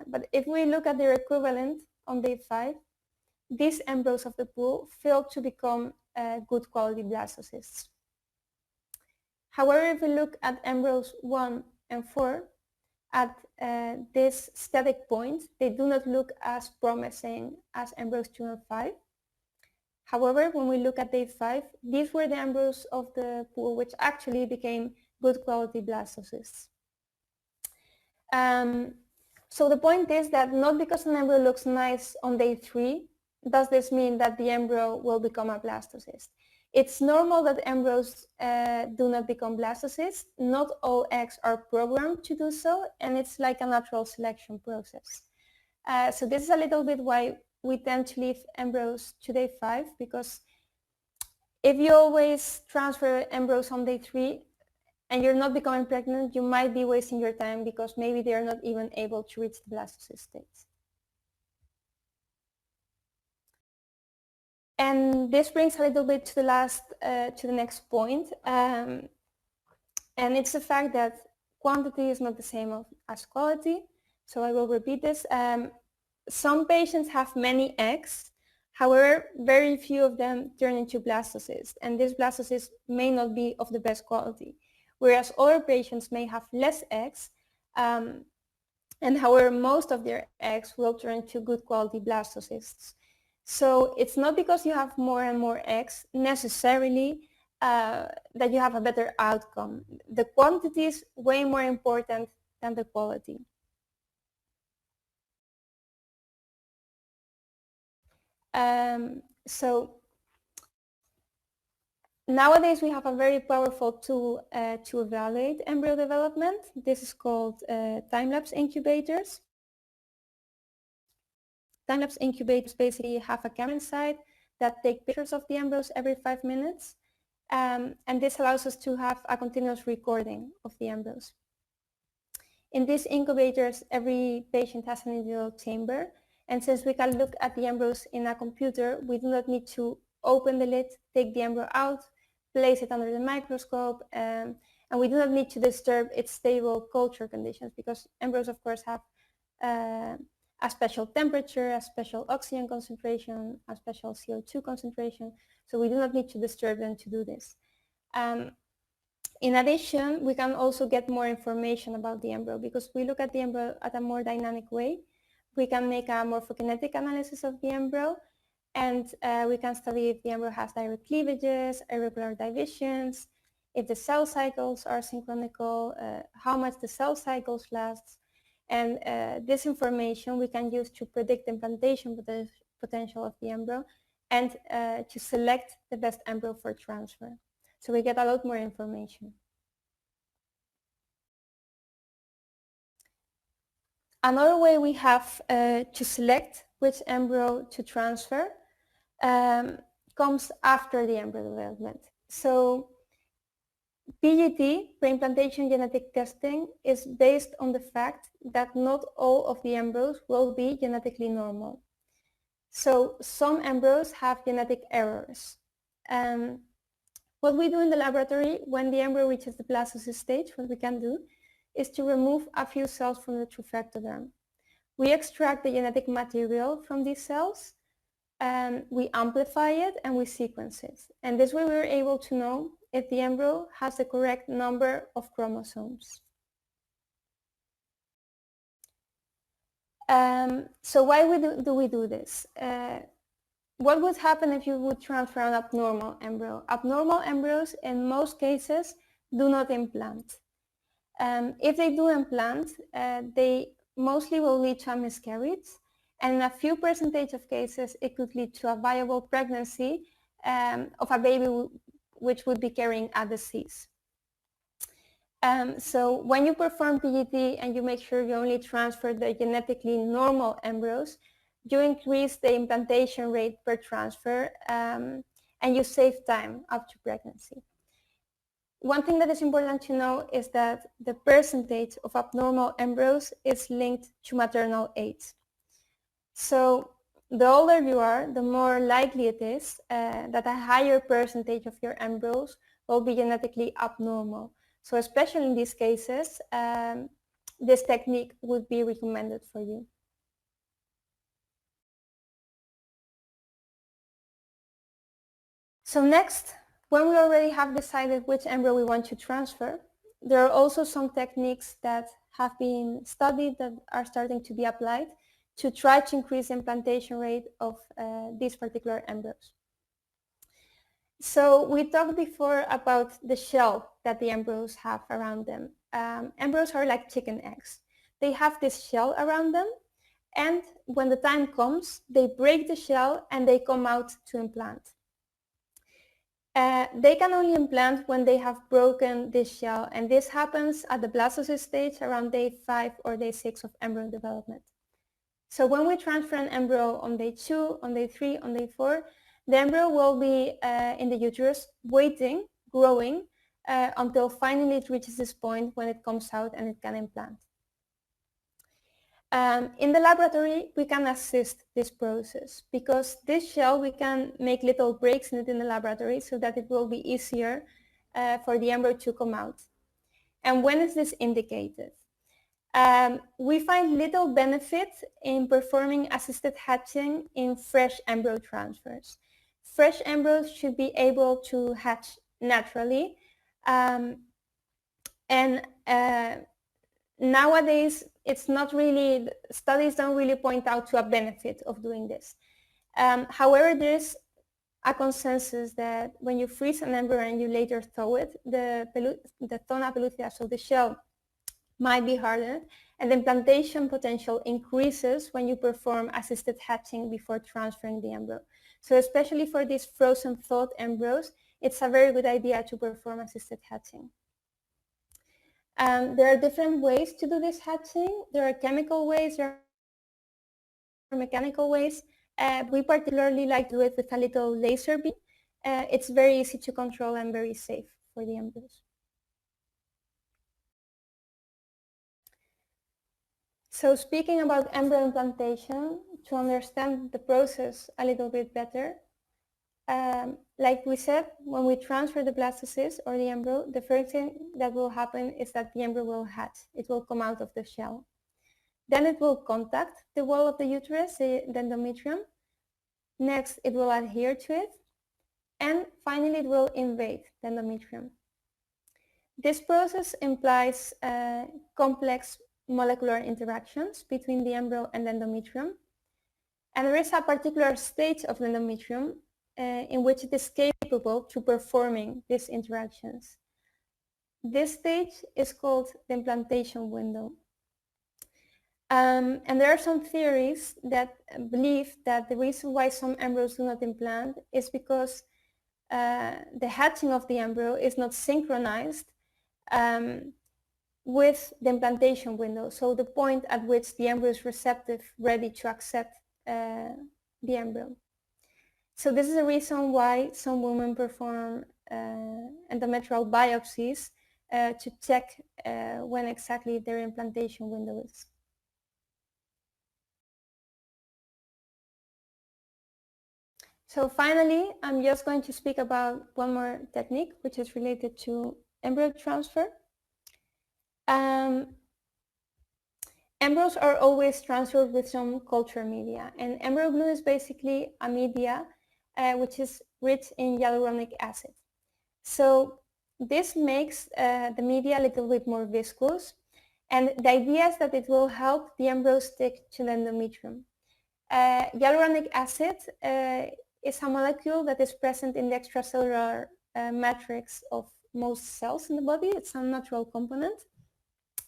But if we look at their equivalent on day 5, these embryos of the pool fail to become good quality blastocysts. However, if we look at embryos 1 and 4, at this static point, they do not look as promising as embryos 2 and 5. However, when we look at day 5, these were the embryos of the pool which actually became good quality blastocysts. So the point is that not because an embryo looks nice on day 3, does this mean that the embryo will become a blastocyst. It's normal that embryos do not become blastocysts. Not all eggs are programmed to do so, and it's like a natural selection process. So this is a little bit why we tend to leave embryos to day 5, because if you always transfer embryos on day 3 and you're not becoming pregnant, you might be wasting your time because maybe they are not even able to reach the blastocyst stage. And this brings a little bit to the next point, and it's the fact that quantity is not the same as quality. So I will repeat this. Some patients have many eggs, however, very few of them turn into blastocysts, and these blastocysts may not be of the best quality, whereas other patients may have less eggs, and however, most of their eggs will turn into good quality blastocysts. So it's not because you have more and more eggs necessarily that you have a better outcome. The quantity is way more important than the quality. So nowadays we have a very powerful tool to evaluate embryo development. This is called time-lapse incubators. Time-lapse incubators basically have a camera inside that take pictures of the embryos every 5 minutes, and this allows us to have a continuous recording of the embryos. In these incubators, every patient has an individual chamber, and since we can look at the embryos in a computer, we do not need to open the lid, take the embryo out, place it under the microscope, and we do not need to disturb its stable culture conditions, because embryos, of course, have a special temperature, a special oxygen concentration, a special CO2 concentration, so we do not need to disturb them to do this. In addition, we can also get more information about the embryo because we look at the embryo at a more dynamic way. we can make a morphokinetic analysis of the embryo, and we can study if the embryo has direct cleavages, irregular divisions, if the cell cycles are synchronical, how much the cell cycles last, and this information we can use to predict the implantation potential of the embryo and to select the best embryo for transfer. So we get a lot more information. Another way we have to select which embryo to transfer comes after the embryo development. So PGT, pre-implantation genetic testing, is based on the fact that not all of the embryos will be genetically normal. So some embryos have genetic errors. What we do in the laboratory when the embryo reaches the blastocyst stage, what we can do is to remove a few cells from the trophectoderm. We extract the genetic material from these cells, we amplify it, and we sequence it. And this way we're able to know if the embryo has the correct number of chromosomes. So why do we do this? What would happen if you would transfer an abnormal embryo? Abnormal embryos in most cases do not implant. If they do implant, they mostly will lead to a miscarriage, and in a few percentage of cases it could lead to a viable pregnancy of a baby which would be carrying a disease. So when you perform PGT and you make sure you only transfer the genetically normal embryos, you increase the implantation rate per transfer and you save time up to pregnancy. One thing that is important to know is that the percentage of abnormal embryos is linked to maternal age. So the older you are, the more likely it is that a higher percentage of your embryos will be genetically abnormal. So especially in these cases, this technique would be recommended for you. So next, when we already have decided which embryo we want to transfer, there are also some techniques that have been studied that are starting to be applied to try to increase the implantation rate of these particular embryos. So we talked before about the shell that the embryos have around them. Embryos are like chicken eggs. They have this shell around them, and when the time comes, they break the shell and they come out to implant. They can only implant when they have broken this shell, and this happens at the blastocyst stage around day 5 or day 6 of embryo development. So when we transfer an embryo on day 2, on day 3, on day 4, the embryo will be in the uterus waiting, growing, until finally it reaches this point when it comes out and it can implant. In the laboratory, we can assist this process because this shell, we can make little breaks in it in the laboratory so that it will be easier for the embryo to come out. And when is this indicated? We find little benefit in performing assisted hatching in fresh embryo transfers. Fresh embryos should be able to hatch naturally, nowadays, it's not really, studies don't really point out to a benefit of doing this. However, there's a consensus that when you freeze an embryo and you later thaw it, the zona pellucida, so the shell, might be hardened, and the implantation potential increases when you perform assisted hatching before transferring the embryo. So especially for these frozen thawed embryos, it's a very good idea to perform assisted hatching. There are different ways to do this hatching. There are chemical ways, there are mechanical ways. We particularly like to do it with a little laser beam. It's very easy to control and very safe for the embryos. So speaking about embryo implantation, to understand the process a little bit better, like we said, when we transfer the blastocyst or the embryo, the first thing that will happen is that the embryo will hatch. It will come out of the shell. Then it will contact the wall of the uterus, the endometrium. Next, it will adhere to it. And finally, it will invade the endometrium. This process implies complex molecular interactions between the embryo and the endometrium. And there is a particular stage of the endometrium in which it is capable to performing these interactions. This stage is called the implantation window. And there are some theories that believe that the reason why some embryos do not implant is because the hatching of the embryo is not synchronized with the implantation window, so the point at which the embryo is receptive, ready to accept the embryo. So this is the reason why some women perform endometrial biopsies to check when exactly their implantation window is. So finally, I'm just going to speak about one more technique, which is related to embryo transfer. Embryos are always transferred with some culture media, and embryo glue is basically a media which is rich in hyaluronic acid. So this makes the media a little bit more viscous, and the idea is that it will help the embryo stick to the endometrium. Hyaluronic acid is a molecule that is present in the extracellular matrix of most cells in the body. It's a natural component.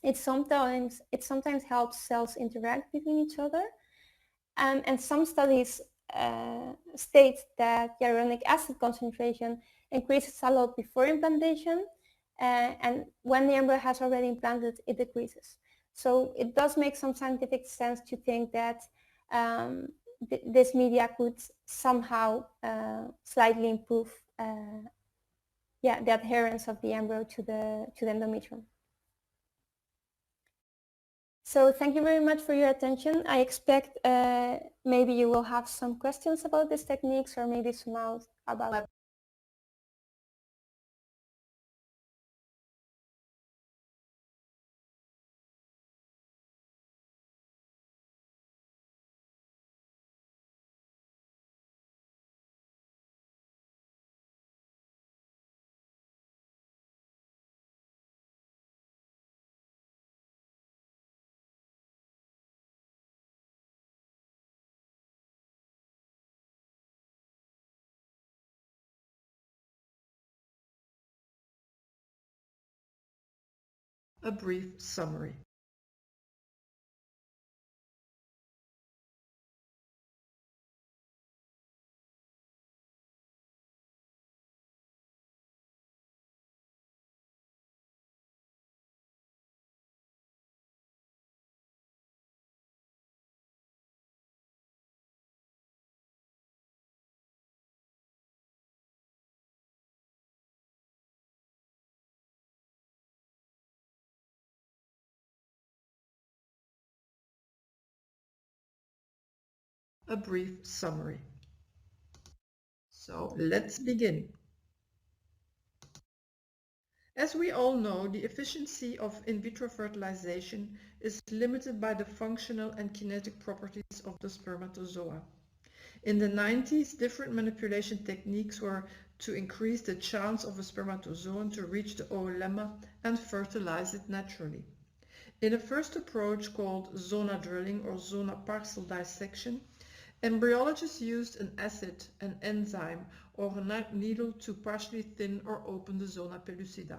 It sometimes helps cells interact between each other. And some studies state that hyaluronic acid concentration increases a lot before implantation, and when the embryo has already implanted, it decreases. So it does make some scientific sense to think that this media could somehow slightly improve the adherence of the embryo to the endometrium. So thank you very much for your attention. I expect maybe you will have some questions about these techniques, or maybe some out about A brief summary. A brief summary. So let's begin. As we all know, the efficiency of in vitro fertilization is limited by the functional and kinetic properties of the spermatozoa. In the 90s, different manipulation techniques were to increase the chance of a spermatozoon to reach the oolemma and fertilize it naturally. In a first approach called zona drilling or zona parcel dissection, embryologists used an acid, an enzyme, or a needle to partially thin or open the zona pellucida.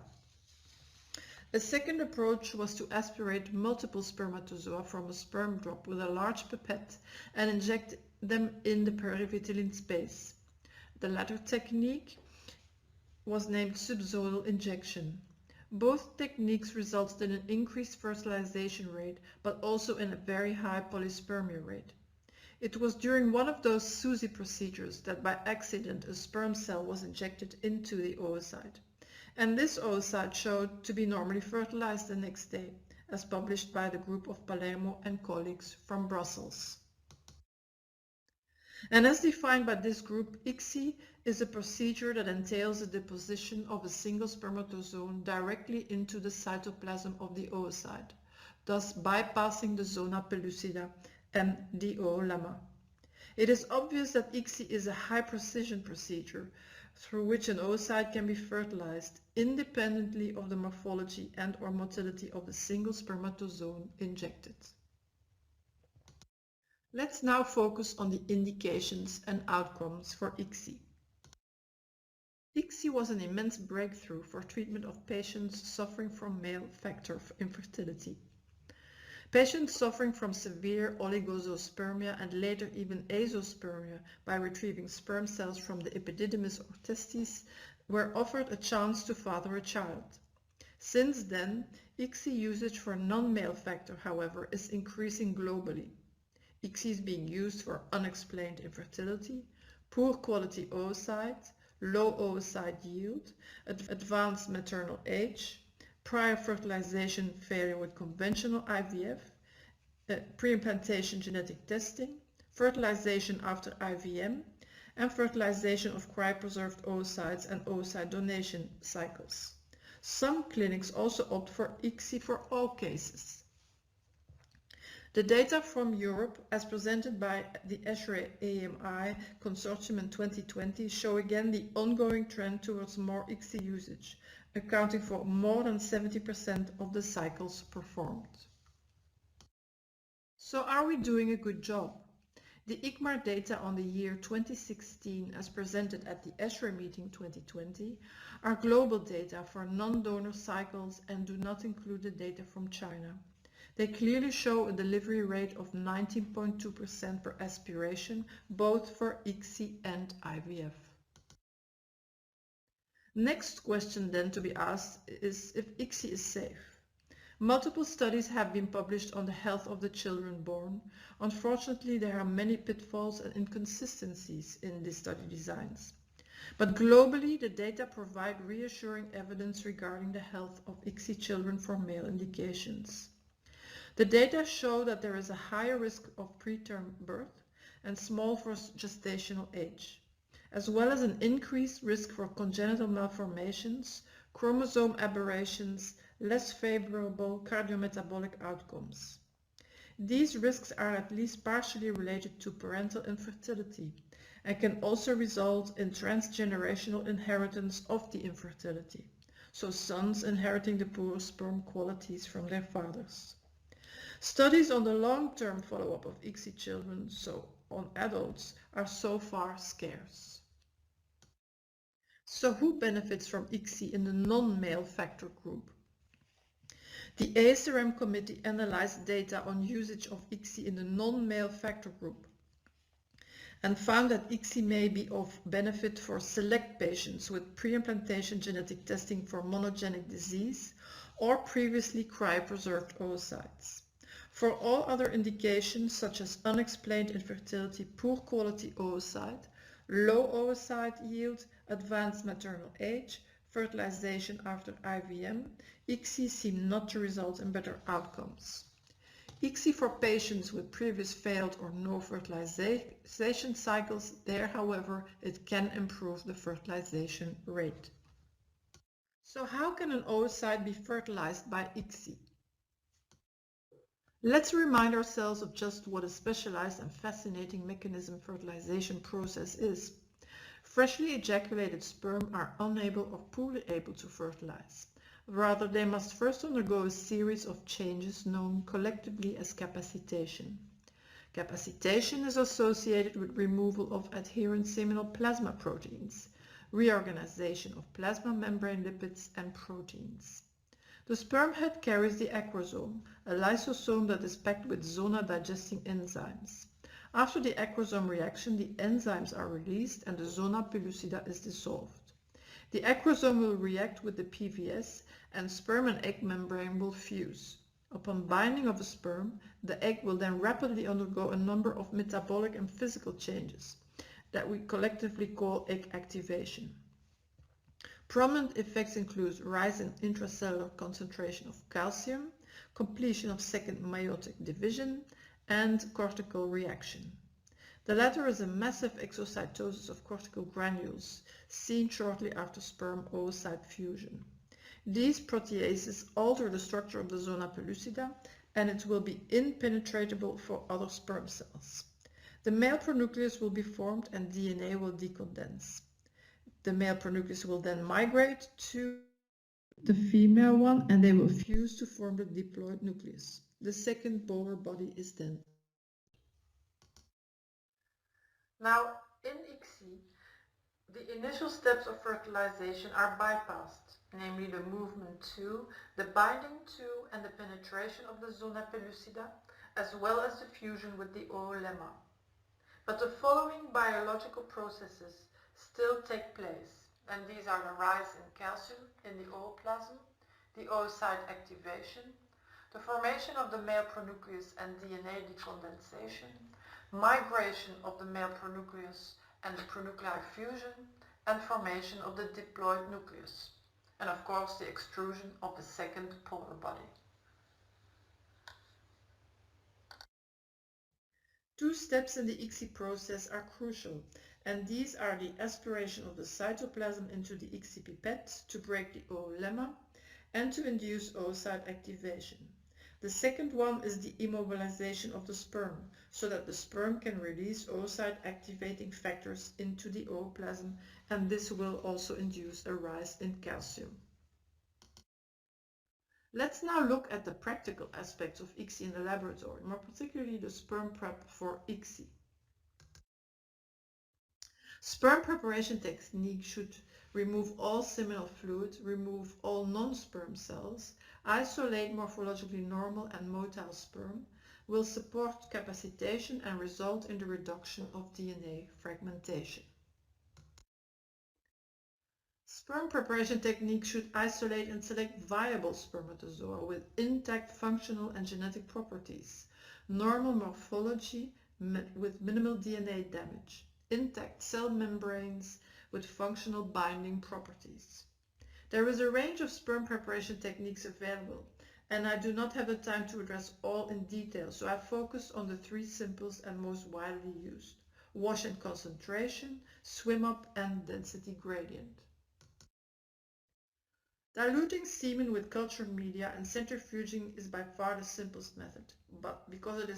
A second approach was to aspirate multiple spermatozoa from a sperm drop with a large pipette and inject them in the perivitelline space. The latter technique was named subzonal injection. Both techniques resulted in an increased fertilization rate, but also in a very high polyspermia rate. It was during one of those SUSI procedures that by accident a sperm cell was injected into the oocyte. And this oocyte showed to be normally fertilized the next day, as published by the group of Palermo and colleagues from Brussels. And as defined by this group, ICSI is a procedure that entails the deposition of a single spermatozoon directly into the cytoplasm of the oocyte, thus bypassing the zona pellucida and the oolemma. It is obvious that ICSI is a high precision procedure, through which an oocyte can be fertilized independently of the morphology and/or motility of the single spermatozoon injected. Let's now focus on the indications and outcomes for ICSI. ICSI was an immense breakthrough for treatment of patients suffering from male factor infertility. Patients suffering from severe oligozoospermia and later even azoospermia by retrieving sperm cells from the epididymis or testes were offered a chance to father a child. Since then, ICSI usage for non-male factor, however, is increasing globally. ICSI is being used for unexplained infertility, poor quality oocyte, low oocyte yield, advanced maternal age, prior fertilization failure with conventional IVF, pre-implantation genetic testing, fertilization after IVM, and fertilization of cryopreserved oocytes and oocyte donation cycles. Some clinics also opt for ICSI for all cases. The data from Europe, as presented by the ESHRE AMI Consortium in 2020, show again the ongoing trend towards more ICSI usage, accounting for more than 70% of the cycles performed. So are we doing a good job? The ICMAR data on the year 2016, as presented at the ESHRE meeting 2020, are global data for non-donor cycles and do not include the data from China. They clearly show a delivery rate of 19.2% per aspiration, both for ICSI and IVF. Next question then to be asked is if ICSI is safe. Multiple studies have been published on the health of the children born. Unfortunately, there are many pitfalls and inconsistencies in the study designs. But globally, the data provide reassuring evidence regarding the health of ICSI children for male indications. The data show that there is a higher risk of preterm birth and small for gestational age, as well as an increased risk for congenital malformations, chromosome aberrations, less favorable cardiometabolic outcomes. These risks are at least partially related to parental infertility and can also result in transgenerational inheritance of the infertility, so sons inheriting the poor sperm qualities from their fathers. Studies on the long-term follow-up of ICSI children, so on adults, are so far scarce. So who benefits from ICSI in the non-male factor group? The MSERM committee analyzed data on usage of ICSI in the non-male factor group and found that ICSI may be of benefit for select patients with pre-implantation genetic testing for monogenic disease or previously cryopreserved oocytes. For all other indications such as unexplained infertility, poor quality oocyte, low oocyte yield, advanced maternal age, fertilization after IVM, ICSI seem not to result in better outcomes. ICSI for patients with previous failed or no fertilization cycles, there however it can improve the fertilization rate. So how can an oocyte be fertilized by ICSI? Let's remind ourselves of just what a specialized and fascinating mechanism fertilization process is. Freshly ejaculated sperm are unable or poorly able to fertilize. Rather, they must first undergo a series of changes known collectively as capacitation. Capacitation is associated with removal of adherent seminal plasma proteins, reorganization of plasma membrane lipids and proteins. The sperm head carries the acrosome, a lysosome that is packed with zona-digesting enzymes. After the acrosome reaction, the enzymes are released and the zona pellucida is dissolved. The acrosome will react with the PVS and sperm and egg membrane will fuse. Upon binding of the sperm, the egg will then rapidly undergo a number of metabolic and physical changes that we collectively call egg activation. Prominent effects include rise in intracellular concentration of calcium, completion of second meiotic division, and cortical reaction. The latter is a massive exocytosis of cortical granules seen shortly after sperm-oocyte fusion. These proteases alter the structure of the zona pellucida and it will be impenetrable for other sperm cells. The male pronucleus will be formed and DNA will decondense. The male pronucleus will then migrate to the female one and they will fuse to form the diploid nucleus. The second polar body is then. Now, in ICSI, the initial steps of fertilization are bypassed, namely the movement to, the binding to, and the penetration of the zona pellucida, as well as the fusion with the oolemma. But the following biological processes still take place, and these are the rise in calcium in the ooplasm, the oocyte activation, the formation of the male pronucleus and DNA decondensation, migration of the male pronucleus and the pronuclei fusion, and formation of the diploid nucleus, and of course the extrusion of the second polar body. Two steps in the ICSI process are crucial, and these are the aspiration of the cytoplasm into the ICSI pipette to break the oolemma and to induce oocyte activation. The second one is the immobilization of the sperm, so that the sperm can release oocyte activating factors into the ooplasm, and this will also induce a rise in calcium. Let's now look at the practical aspects of ICSI in the laboratory, more particularly the sperm prep for ICSI. Sperm preparation technique should remove all seminal fluid, remove all non-sperm cells, isolate morphologically normal and motile sperm, will support capacitation and result in the reduction of DNA fragmentation. Sperm preparation technique should isolate and select viable spermatozoa with intact functional and genetic properties, normal morphology with minimal DNA damage, intact cell membranes with functional binding properties. There is a range of sperm preparation techniques available, and I do not have the time to address all in detail, so I focus on the three simplest and most widely used: wash and concentration, swim up, and density gradient. Diluting semen with culture media and centrifuging is by far the simplest method, but because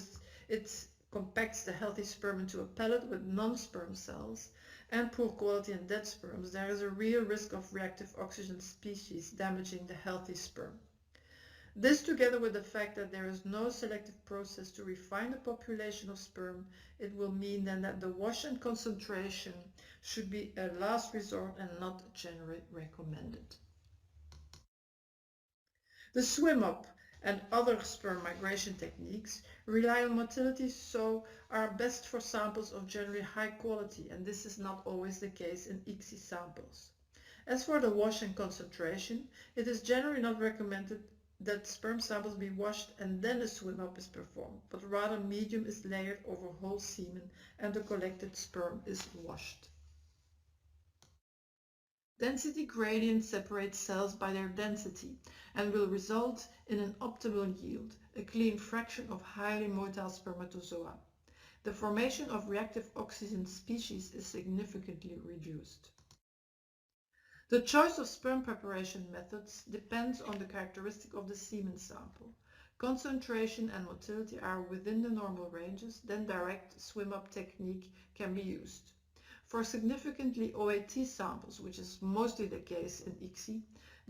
it compacts the healthy sperm into a pellet with non-sperm cells and poor quality and dead sperms, there is a real risk of reactive oxygen species damaging the healthy sperm. This, together with the fact that there is no selective process to refine the population of sperm, it will mean then that the wash and concentration should be a last resort and not generally recommended. The swim up and other sperm migration techniques rely on motility, so are best for samples of generally high quality, and this is not always the case in ICSI samples. As for the wash and concentration, it is generally not recommended that sperm samples be washed and then a swim up is performed, but rather medium is layered over whole semen and the collected sperm is washed. Density gradient separates cells by their density and will result in an optimal yield, a clean fraction of highly motile spermatozoa. The formation of reactive oxygen species is significantly reduced. The choice of sperm preparation methods depends on the characteristic of the semen sample. Concentration and motility are within the normal ranges, then direct swim-up technique can be used. For significantly OAT samples, which is mostly the case in ICSI,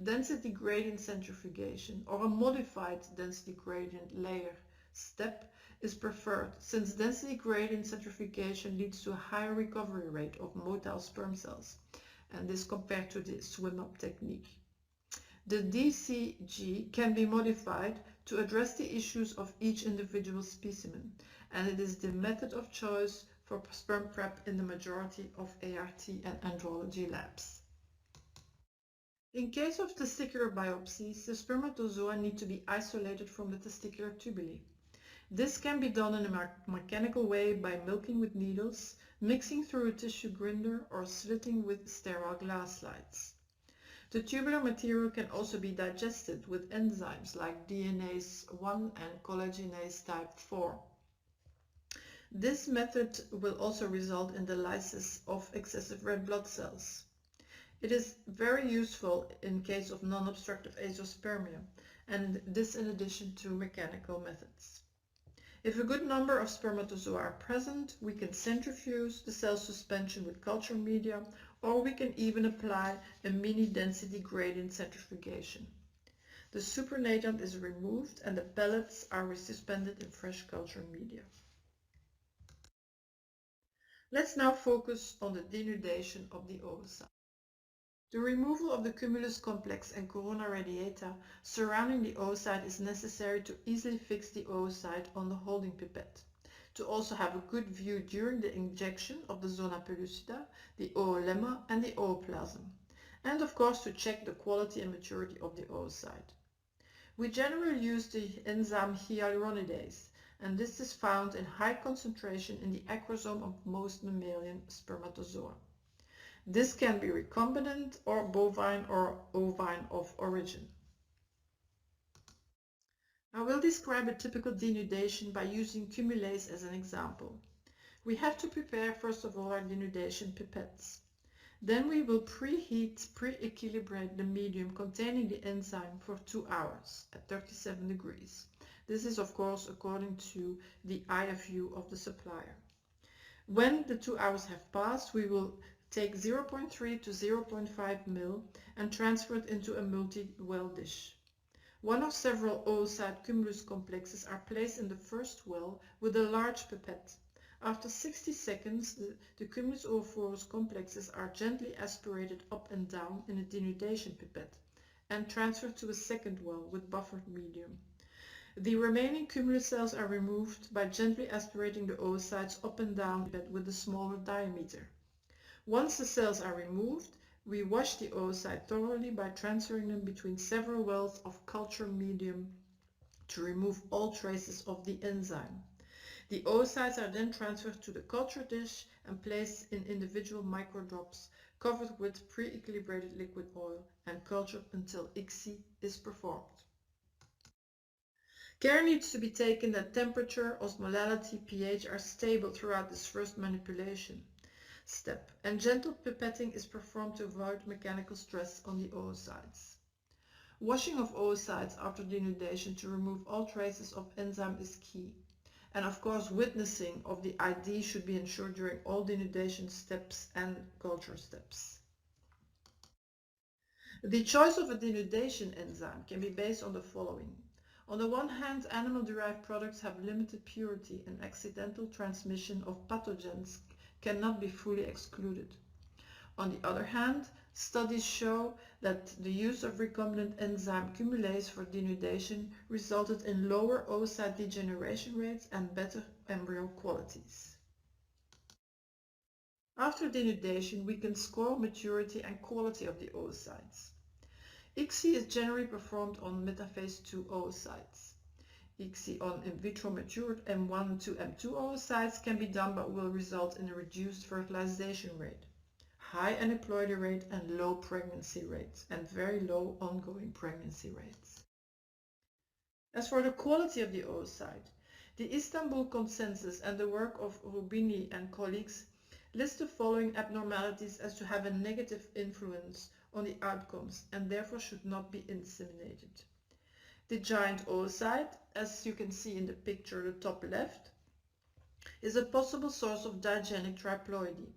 density gradient centrifugation or a modified density gradient layer step is preferred, since density gradient centrifugation leads to a higher recovery rate of motile sperm cells, and this compared to the swim-up technique. The DCG can be modified to address the issues of each individual specimen, and it is the method of choice for sperm prep in the majority of ART and andrology labs. In case of testicular biopsies, the spermatozoa need to be isolated from the testicular tubuli. This can be done in a mechanical way by milking with needles, mixing through a tissue grinder, or slitting with sterile glass slides. The tubular material can also be digested with enzymes like DNase 1 and collagenase type 4. This method will also result in the lysis of excessive red blood cells. It is very useful in case of non-obstructive azoospermia, and this in addition to mechanical methods. If a good number of spermatozoa are present, we can centrifuge the cell suspension with culture media or we can even apply a mini density gradient centrifugation. The supernatant is removed and the pellets are resuspended in fresh culture media. Let's now focus on the denudation of the oocyte. The removal of the cumulus complex and corona radiata surrounding the oocyte is necessary to easily fix the oocyte on the holding pipette, to also have a good view during the injection of the zona pellucida, the oolemma and the ooplasm, and of course to check the quality and maturity of the oocyte. We generally use the enzyme hyaluronidase, and this is found in high concentration in the acrosome of most mammalian spermatozoa. This can be recombinant or bovine or ovine of origin. I will describe a typical denudation by using cumulase as an example. We have to prepare first of all our denudation pipettes. Then we will preheat, pre-equilibrate the medium containing the enzyme for 2 hours at 37 degrees. This is of course according to the IFU of the supplier. When the 2 hours have passed, we will take 0.3 to 0.5 ml and transfer it into a multi-well dish. One of several oocyte cumulus complexes are placed in the first well with a large pipette. After 60 seconds, the cumulus oophorus complexes are gently aspirated up and down in a denudation pipette and transferred to a second well with buffered medium. The remaining cumulus cells are removed by gently aspirating the oocytes up and down the pipette with a smaller diameter. Once the cells are removed, we wash the oocyte thoroughly by transferring them between several wells of culture medium to remove all traces of the enzyme. The oocytes are then transferred to the culture dish and placed in individual microdrops covered with pre-equilibrated liquid oil and cultured until ICSI is performed. Care needs to be taken that temperature, osmolality, pH are stable throughout this first manipulation step, and gentle pipetting is performed to avoid mechanical stress on the oocytes. Washing of oocytes after denudation to remove all traces of enzyme is key. And of course, witnessing of the ID should be ensured during all denudation steps and culture steps. The choice of a denudation enzyme can be based on the following. On the one hand, animal-derived products have limited purity and accidental transmission of pathogens cannot be fully excluded. On the other hand, studies show that the use of recombinant enzyme cumulase for denudation resulted in lower oocyte degeneration rates and better embryo qualities. After denudation, we can score maturity and quality of the oocytes. ICSI is generally performed on metaphase 2 oocytes. ICSI on in vitro matured M1 to M2 oocytes can be done but will result in a reduced fertilization rate, high aneuploidy rate and low pregnancy rates, and very low ongoing pregnancy rates. As for the quality of the oocyte, the Istanbul Consensus and the work of Rubini and colleagues list the following abnormalities as to have a negative influence on the outcomes and therefore should not be inseminated. The giant oocyte, as you can see in the picture the top left, is a possible source of digenic triploidy.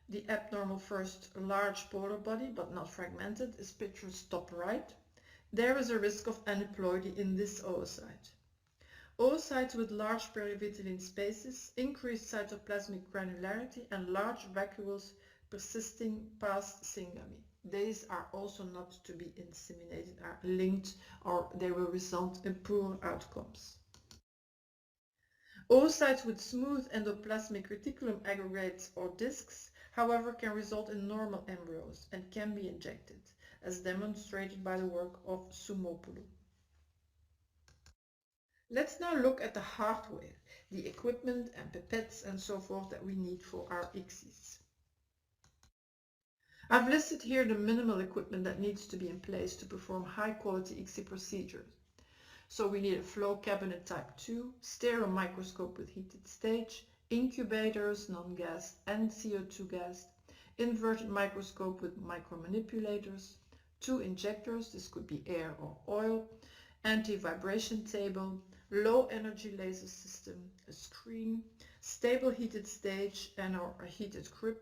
The abnormal first large polar body but not fragmented is pictured top right. There is a risk of aneuploidy in this oocyte. Oocytes with large perivitellin spaces, increased cytoplasmic granularity and large vacuoles persisting past syngamy. These are also not to be inseminated, are linked, or they will result in poor outcomes. Oocytes with smooth endoplasmic reticulum aggregates or discs, however, can result in normal embryos and can be injected, as demonstrated by the work of Sumopoulou. Let's now look at the hardware, the equipment and pipettes and so forth that we need for our ICSIs. I've listed here the minimal equipment that needs to be in place to perform high quality ICSI procedures. So we need a flow cabinet type 2, stereo microscope with heated stage, incubators, non-gas and CO2 gas, inverted microscope with micromanipulators, 2 injectors, this could be air or oil, anti-vibration table, low energy laser system, a screen, stable heated stage and or a heated crib,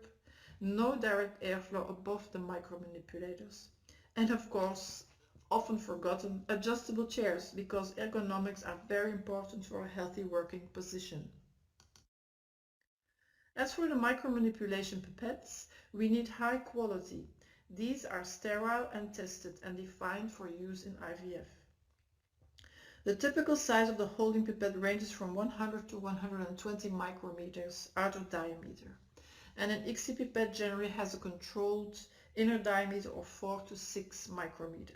no direct airflow above the micromanipulators, and of course, often forgotten, adjustable chairs, because ergonomics are very important for a healthy working position. As for the micromanipulation pipettes, we need high quality. These are sterile and tested and defined for use in IVF. The typical size of the holding pipette ranges from 100 to 120 micrometers out of diameter, and an ICSI pipette generally has a controlled inner diameter of 4 to 6 micrometer.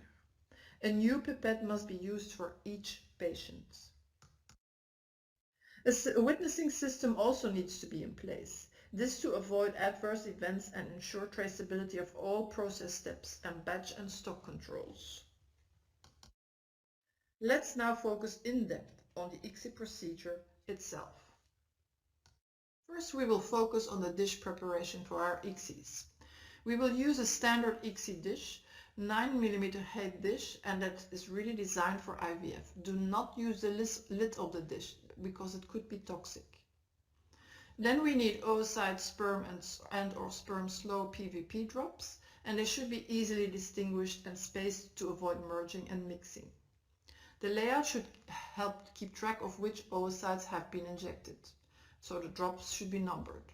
A new pipette must be used for each patient. A witnessing system also needs to be in place. This to avoid adverse events and ensure traceability of all process steps and batch and stock controls. Let's now focus in depth on the ICSI procedure itself. First, we will focus on the dish preparation for our ICSIs. We will use a standard ICSI dish, 9 mm height dish, and that is really designed for IVF. Do not use the lid of the dish because it could be toxic. Then we need oocyte sperm and or sperm slow PVP drops, and they should be easily distinguished and spaced to avoid merging and mixing. The layout should help keep track of which oocytes have been injected, so the drops should be numbered.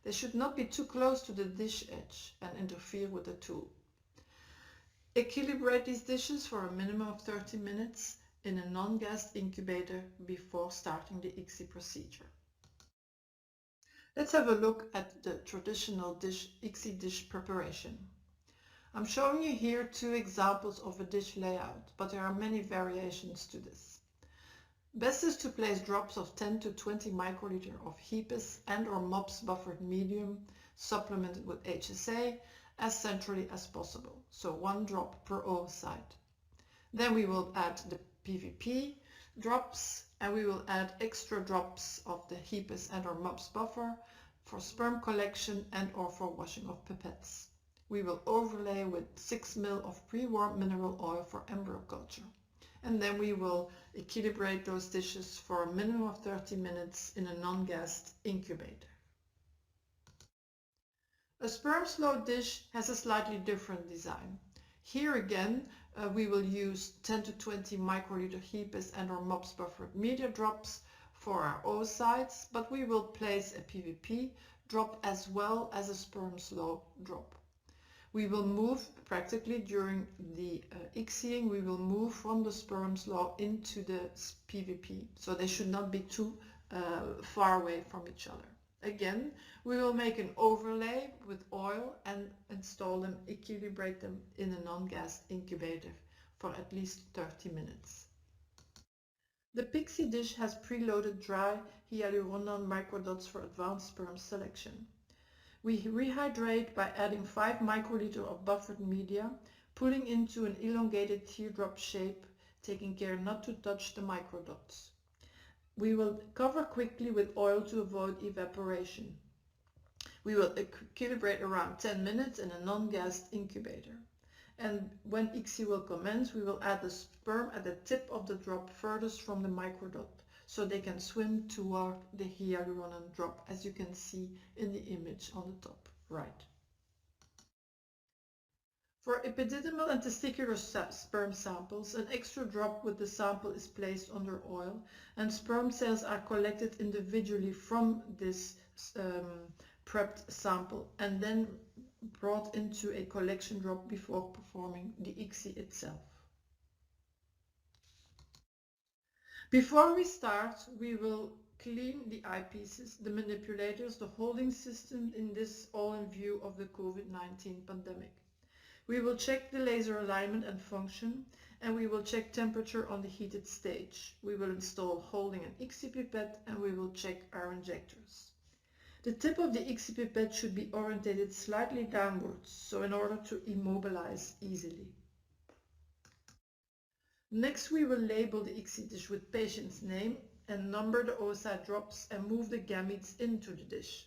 They should not be too close to the dish edge and interfere with the tool. Equilibrate these dishes for a minimum of 30 minutes in a non-gassed incubator before starting the ICSI procedure. Let's have a look at the traditional ICSI dish preparation. I'm showing you here 2 examples of a dish layout, but there are many variations to this. Best is to place drops of 10 to 20 microliter of HEPAs and or MOPS buffered medium supplemented with HSA as centrally as possible, so 1 drop per oocyte. Then we will add the PVP drops, and we will add extra drops of the HEPAs and or MOPS buffer for sperm collection and or for washing of pipettes. We will overlay with 6 ml of pre-warmed mineral oil for embryo culture. And then we will equilibrate those dishes for a minimum of 30 minutes in a non-gassed incubator. A sperm slow dish has a slightly different design. Here again, we will use 10 to 20 microliter HEPAs and or MOPS buffered media drops for our oocytes, but we will place a PVP drop as well as a sperm slow drop. We will move practically during the ICSIing, we will move from the sperm slow into the PVP, so they should not be too far away from each other. Again, we will make an overlay with oil and install them, equilibrate them in a non-gassed incubator for at least 30 minutes. The Pixie dish has preloaded dry hyaluronan microdots for advanced sperm selection. We rehydrate by adding 5 microliter of buffered media, pulling into an elongated teardrop shape, taking care not to touch the microdots. We will cover quickly with oil to avoid evaporation. We will equilibrate around 10 minutes in a non-gassed incubator. And when ICSI will commence, we will add the sperm at the tip of the drop furthest from the microdot, so they can swim toward the hyaluronan drop, as you can see in the image on the top right. For epididymal and testicular sperm samples, an extra drop with the sample is placed under oil, and sperm cells are collected individually from this prepped sample and then brought into a collection drop before performing the ICSI itself. Before we start, we will clean the eyepieces, the manipulators, the holding system, in this all in view of the COVID-19 pandemic. We will check the laser alignment and function, and we will check temperature on the heated stage. We will install holding an ICSI pipette, and we will check our injectors. The tip of the ICSI pipette should be orientated slightly downwards, so in order to immobilize easily. Next, we will label the ICSI dish with patient's name and number the oocyte drops and move the gametes into the dish.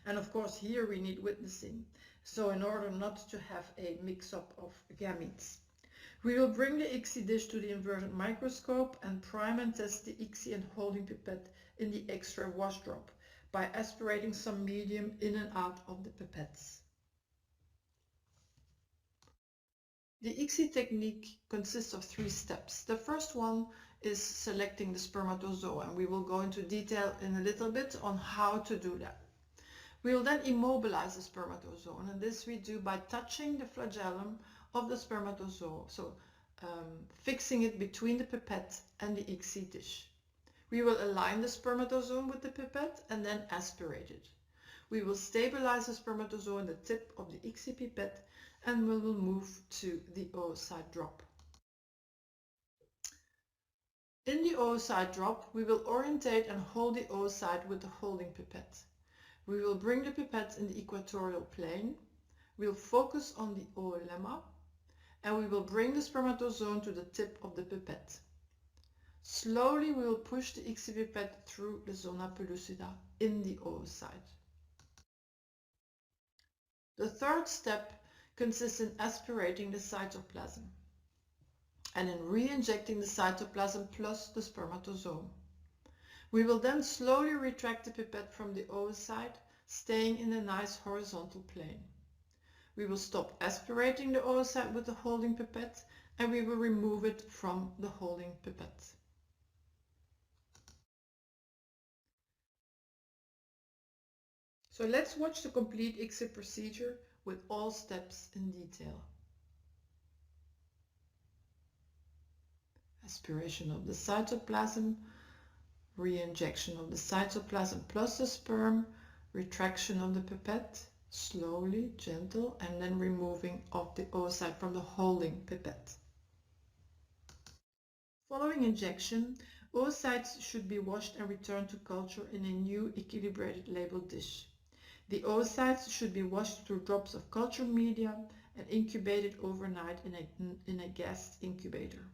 And of course here we need witnessing, so in order not to have a mix-up of gametes. We will bring the ICSI dish to the inverted microscope and prime and test the ICSI and holding pipette in the extra wash drop by aspirating some medium in and out of the pipettes. The ICSI technique consists of 3 steps. The first one is selecting the spermatozoa, and we will go into detail in a little bit on how to do that. We will then immobilize the spermatozoa, and this we do by touching the flagellum of the spermatozoa, so fixing it between the pipette and the ICSI dish. We will align the spermatozoa with the pipette and then aspirate it. We will stabilize the spermatozoa in the tip of the ICSI pipette, and we will move to the oocyte drop. In the oocyte drop, we will orientate and hold the oocyte with the holding pipette. We will bring the pipette in the equatorial plane. We will focus on the oolemma, and we will bring the spermatozoa to the tip of the pipette. Slowly, we will push the ICSI pipette through the zona pellucida in the oocyte. The third step consists in aspirating the cytoplasm and in re-injecting the cytoplasm plus the spermatozoa. We will then slowly retract the pipette from the oocyte, staying in a nice horizontal plane. We will stop aspirating the oocyte with the holding pipette, and we will remove it from the holding pipette. So let's watch the complete ICSI procedure with all steps in detail. Aspiration of the cytoplasm, re-injection of the cytoplasm plus the sperm, retraction of the pipette, slowly, gentle, and then removing of the oocyte from the holding pipette. Following injection, oocytes should be washed and returned to culture in a new equilibrated labeled dish. The oocytes should be washed through drops of culture media and incubated overnight in a gas incubator.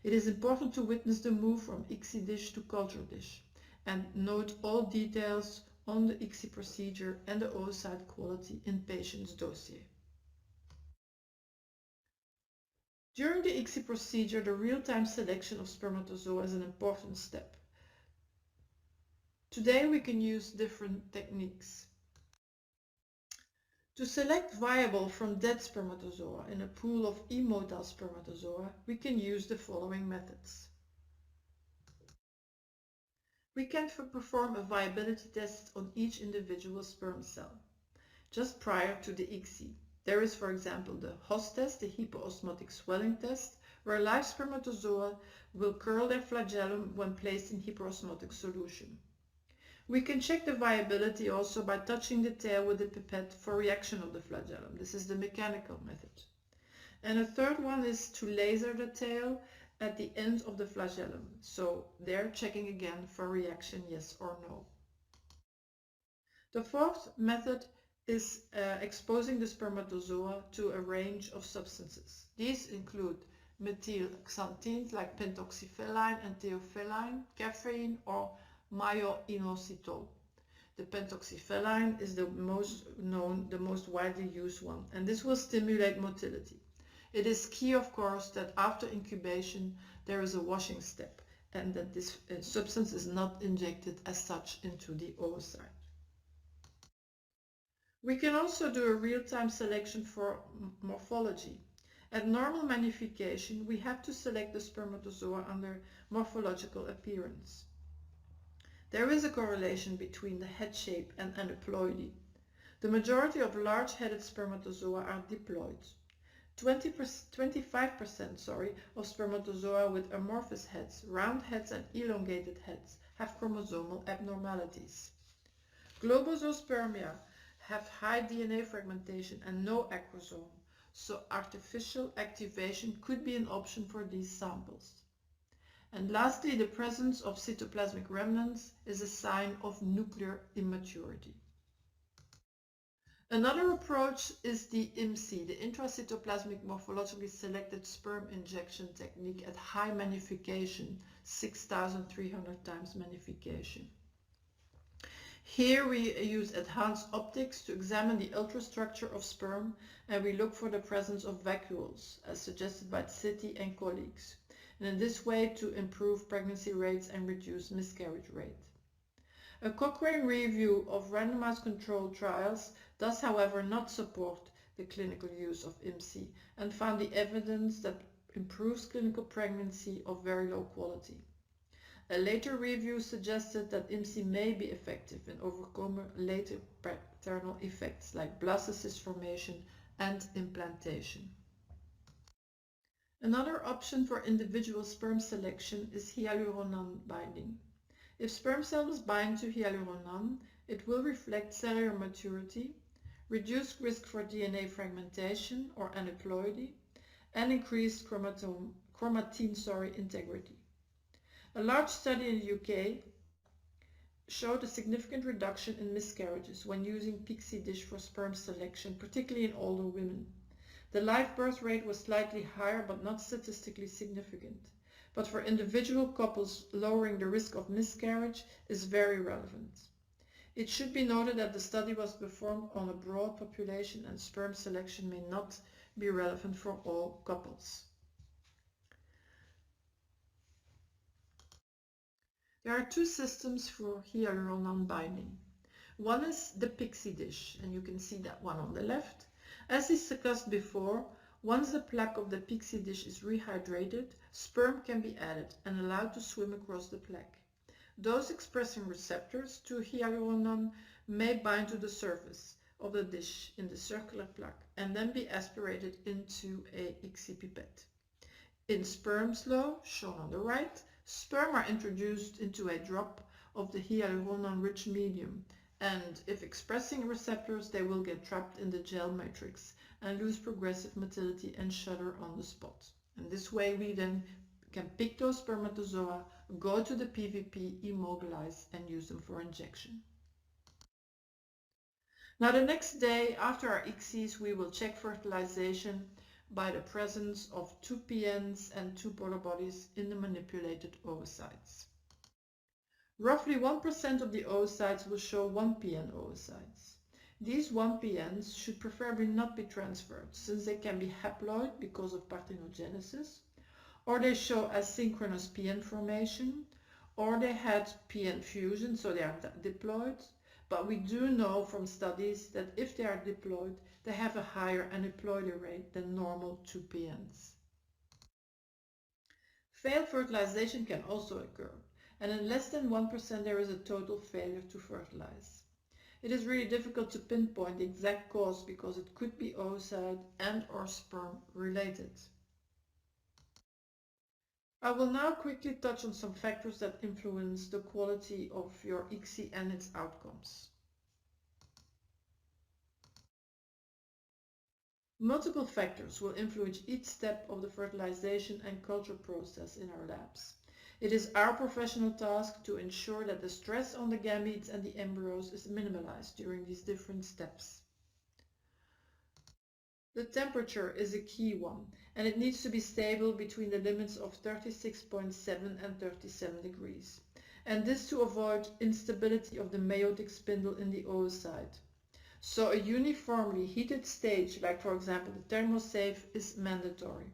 It is important to witness the move from ICSI dish to culture dish and note all details on the ICSI procedure and the oocyte quality in patient's dossier. During the ICSI procedure, the real-time selection of spermatozoa is an important step. Today we can use different techniques. To select viable from dead spermatozoa in a pool of immotile spermatozoa, we can use the following methods. We can perform a viability test on each individual sperm cell, just prior to the ICSI. There is, for example, the HOS test, the hypoosmotic swelling test, where live spermatozoa will curl their flagellum when placed in hyperosmotic solution. We can check the viability also by touching the tail with the pipette for reaction of the flagellum. This is the mechanical method. And a third one is to laser the tail at the end of the flagellum. So there checking again for reaction, yes or no. The fourth method is exposing the spermatozoa to a range of substances. These include methylxanthines like pentoxypheline and theophylline, caffeine, or myo-inositol. The pentoxypheline is the most known, the most widely used one, and this will stimulate motility. It is key, of course, that after incubation there is a washing step and that this substance is not injected as such into the oocyte. We can also do a real-time selection for morphology. At normal magnification, we have to select the spermatozoa under morphological appearance. There is a correlation between the head shape and aneuploidy. The majority of large-headed spermatozoa are diploid. 25% of spermatozoa with amorphous heads, round heads and elongated heads have chromosomal abnormalities. Globosospermia have high DNA fragmentation and no acrosome, so artificial activation could be an option for these samples. And lastly, the presence of cytoplasmic remnants is a sign of nuclear immaturity. Another approach is the IMSI, the intracytoplasmic morphologically selected sperm injection technique at high magnification, 6,300 times magnification. Here we use enhanced optics to examine the ultrastructure of sperm, and we look for the presence of vacuoles, as suggested by Citi and colleagues, and in this way to improve pregnancy rates and reduce miscarriage rate. A Cochrane review of randomized controlled trials does, however, not support the clinical use of IMSI and found the evidence that improves clinical pregnancy of very low quality. A later review suggested that IMSI may be effective in overcoming later paternal effects like blastocyst formation and implantation. Another option for individual sperm selection is hyaluronan binding. If sperm cells bind to hyaluronan, it will reflect cellular maturity, reduce risk for DNA fragmentation or aneuploidy, and increase chromatin integrity. A large study in the UK showed a significant reduction in miscarriages when using pixie dish for sperm selection, particularly in older women. The live birth rate was slightly higher but not statistically significant. But for individual couples, lowering the risk of miscarriage is very relevant. It should be noted that the study was performed on a broad population and sperm selection may not be relevant for all couples. There are two systems for hyaluronan binding. One is the pixie dish, and you can see that one on the left. As discussed before, once the plaque of the pixie dish is rehydrated, sperm can be added and allowed to swim across the plaque. Those expressing receptors to hyaluronan may bind to the surface of the dish in the circular plaque and then be aspirated into a ICSI pipette. In sperm flow, shown on the right, sperm are introduced into a drop of the hyaluronan-rich medium, and if expressing receptors, they will get trapped in the gel matrix and lose progressive motility and shudder on the spot. And this way we then can pick those spermatozoa, go to the PVP, immobilize, and use them for injection. Now the next day after our ICSIs, we will check fertilization by the presence of 2 PNs and 2 portal bodies in the manipulated oocytes. Roughly 1% of the oocytes will show 1 PN oocytes. These 1 PNs should preferably not be transferred, since they can be haploid because of parthenogenesis, or they show asynchronous PN formation, or they had PN fusion, so they are diploid. But we do know from studies that if they are diploid, they have a higher aneuploidy rate than normal 2 PNs. Failed fertilization can also occur, and in less than 1% there is a total failure to fertilize. It is really difficult to pinpoint the exact cause because it could be oocyte and or sperm related. I will now quickly touch on some factors that influence the quality of your ICSI and its outcomes. Multiple factors will influence each step of the fertilization and culture process in our labs. It is our professional task to ensure that the stress on the gametes and the embryos is minimalized during these different steps. The temperature is a key one, and it needs to be stable between the limits of 36.7 and 37 degrees, and this to avoid instability of the meiotic spindle in the oocyte. So a uniformly heated stage, like for example the thermosafe, is mandatory.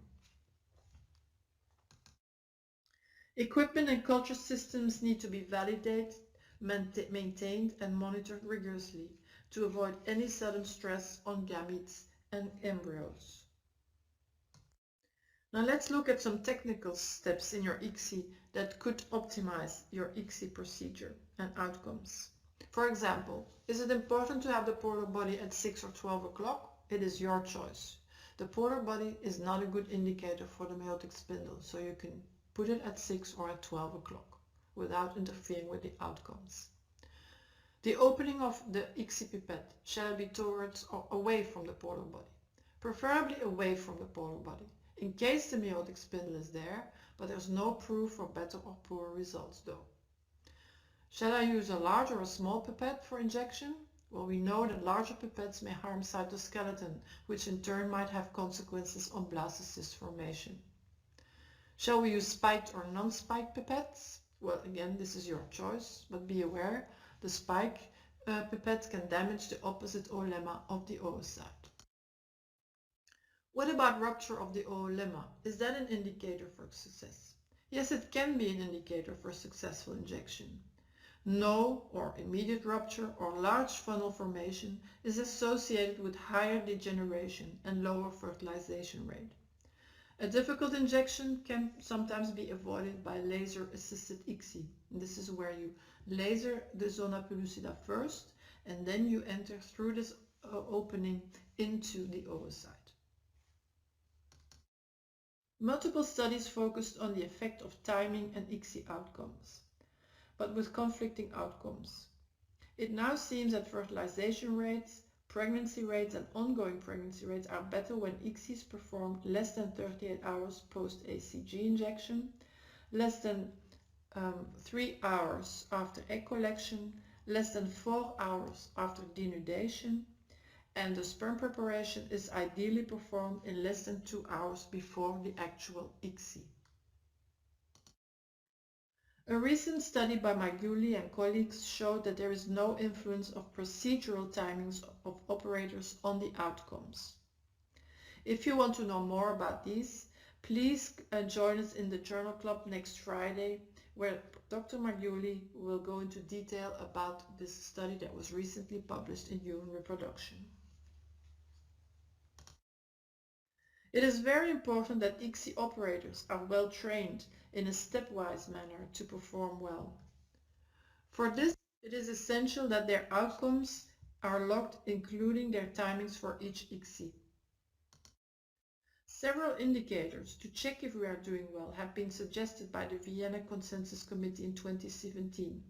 Equipment and culture systems need to be validated, maintained and monitored rigorously to avoid any sudden stress on gametes and embryos. Now let's look at some technical steps in your ICSI that could optimize your ICSI procedure and outcomes. For example, is it important to have the portal body at 6 or 12 o'clock? It is your choice. The portal body is not a good indicator for the meiotic spindle, so you can put it at 6 or at 12 o'clock without interfering with the outcomes. The opening of the ICSI pipette shall be towards or away from the portal body, preferably away from the portal body, in case the meiotic spindle is there, but there's no proof for better or poorer results though. Shall I use a large or a small pipette for injection? Well, we know that larger pipettes may harm cytoskeleton, which in turn might have consequences on blastocyst formation. Shall we use spiked or non-spiked pipettes? Well, again, this is your choice, but be aware, the spike pipettes can damage the opposite oolemma of the oocyte. What about rupture of the oolemma? Is that an indicator for success? Yes, it can be an indicator for successful injection. No or immediate rupture or large funnel formation is associated with higher degeneration and lower fertilization rate. A difficult injection can sometimes be avoided by laser-assisted ICSI. This is where you laser the zona pellucida first, and then you enter through this opening into the oocyte. Multiple studies focused on the effect of timing and ICSI outcomes, but with conflicting outcomes. It now seems that fertilization rates, pregnancy rates and ongoing pregnancy rates are better when ICSI is performed less than 38 hours post-ACG injection, less than 3 hours after egg collection, less than 4 hours after denudation, and the sperm preparation is ideally performed in less than 2 hours before the actual ICSI. A recent study by Marguli and colleagues showed that there is no influence of procedural timings of operators on the outcomes. If you want to know more about these, please join us in the Journal Club next Friday, where Dr. Marguli will go into detail about this study that was recently published in Human Reproduction. It is very important that ICSI operators are well trained in a stepwise manner to perform well. For this, it is essential that their outcomes are logged, including their timings for each ICSI. Several indicators to check if we are doing well have been suggested by the Vienna Consensus Committee in 2017.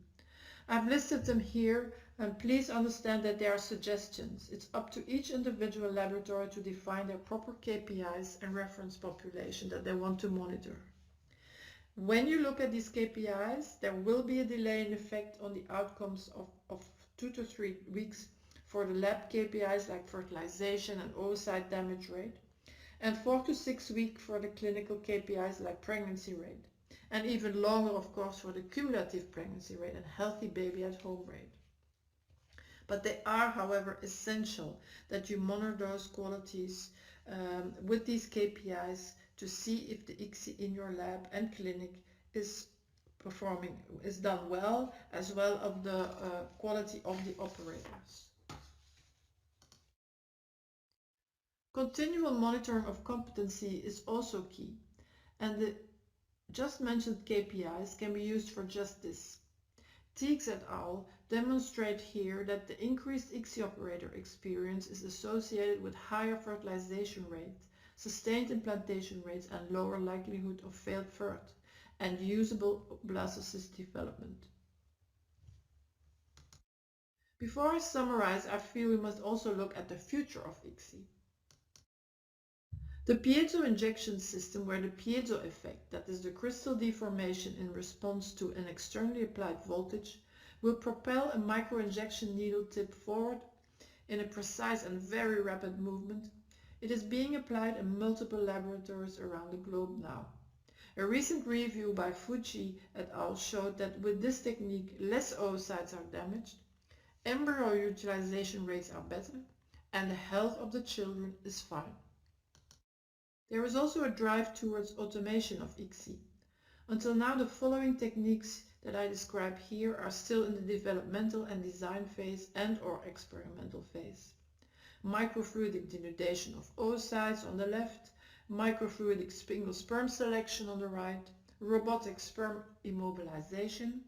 I've listed them here, and please understand that they are suggestions. It's up to each individual laboratory to define their proper KPIs and reference population that they want to monitor. When you look at these KPIs, there will be a delay in effect on the outcomes of 2 to 3 weeks for the lab KPIs like fertilization and oocyte damage rate, and 4 to 6 weeks for the clinical KPIs like pregnancy rate, and even longer, of course, for the cumulative pregnancy rate and healthy baby at home rate. But they are, however, essential that you monitor those qualities with these KPIs to see if the ICSI in your lab and clinic is done well, as well as the quality of the operators. Continual monitoring of competency is also key, and the just mentioned KPIs can be used for just this. Teagues et al. Demonstrate here that the increased ICSI operator experience is associated with higher fertilization rate, sustained implantation rates and lower likelihood of failed FERT and usable blastocyst development. Before I summarize, I feel we must also look at the future of ICSI. The piezo injection system, where the piezo effect, that is the crystal deformation in response to an externally applied voltage, will propel a microinjection needle tip forward in a precise and very rapid movement. It is being applied in multiple laboratories around the globe now. A recent review by Fuji et al. Showed that with this technique less oocytes are damaged, embryo utilization rates are better, and the health of the children is fine. There is also a drive towards automation of ICSI. Until now, the following techniques that I describe here are still in the developmental and design phase and/or experimental phase. Microfluidic denudation of oocytes on the left, microfluidic single sperm selection on the right, robotic sperm immobilization.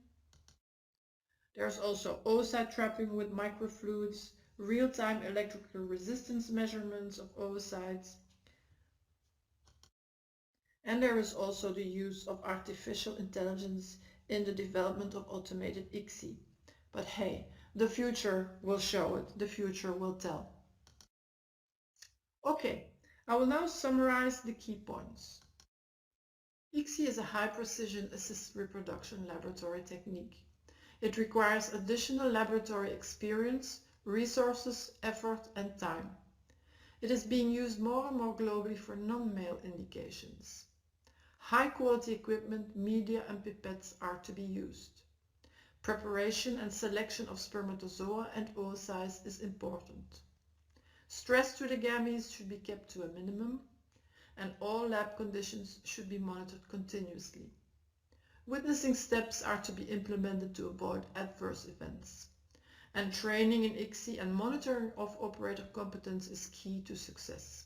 There's also oocyte trapping with microfluids, real-time electrical resistance measurements of oocytes, and there is also the use of artificial intelligence in the development of automated ICSI. But hey, the future will show it, the future will tell. Okay, I will now summarize the key points. ICSI is a high-precision assisted reproduction laboratory technique. It requires additional laboratory experience, resources, effort, and time. It is being used more and more globally for non-male indications. High-quality equipment, media, and pipettes are to be used. Preparation and selection of spermatozoa and oocytes is important. Stress to the gametes should be kept to a minimum, and all lab conditions should be monitored continuously. Witnessing steps are to be implemented to avoid adverse events. And training in ICSI and monitoring of operator competence is key to success.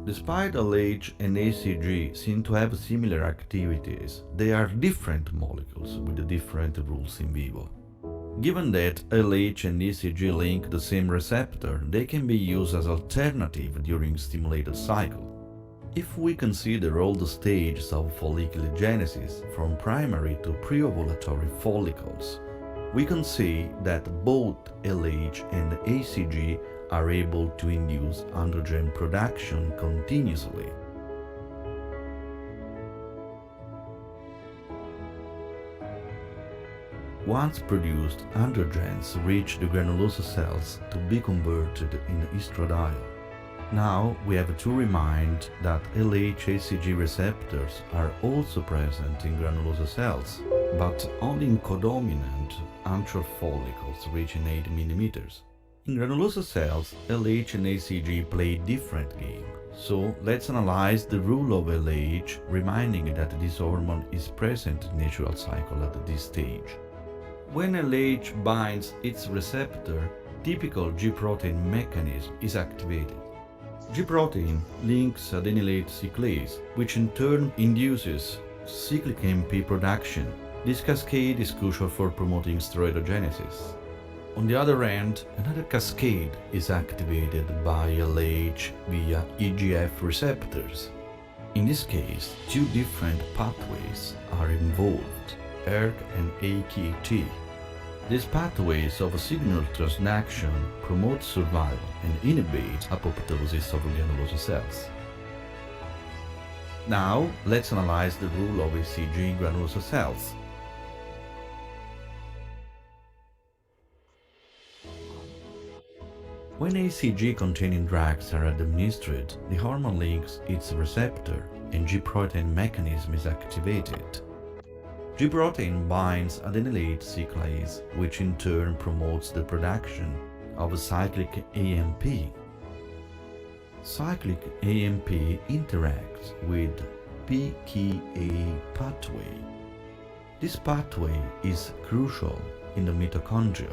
Despite LH and ACG seem to have similar activities, they are different molecules with different rules in vivo. Given that LH and ACG link the same receptor, they can be used as alternative during stimulated cycle. If we consider all the stages of folliculogenesis, from primary to pre-ovulatory follicles, we can see that both LH and ACG are able to induce androgen production continuously. Once produced, androgens reach the granulosa cells to be converted in estradiol. Now we have to remind that LH-ACG receptors are also present in granulosa cells, but only in codominant antral follicles reaching 8 mm. In granulosa cells, LH and ACG play different game. So let's analyze the role of LH, reminding that this hormone is present in natural cycle at this stage. When LH binds its receptor, typical G-protein mechanism is activated. G-protein links adenylate cyclase, which in turn induces cyclic MP production. This cascade is crucial for promoting steroidogenesis. On the other hand, another cascade is activated by LH via EGF receptors. In this case, two different pathways are involved, ERK and AKT. These pathways of signal transduction promote survival and inhibit apoptosis of granulosa cells. Now, let's analyze the role of ACG in granulosa cells. When ACG-containing drugs are administered, the hormone links its receptor and G-protein mechanism is activated. G-protein binds adenylate cyclase, which in turn promotes the production of cyclic AMP. Cyclic AMP interacts with PKA pathway. This pathway is crucial in the mitochondria.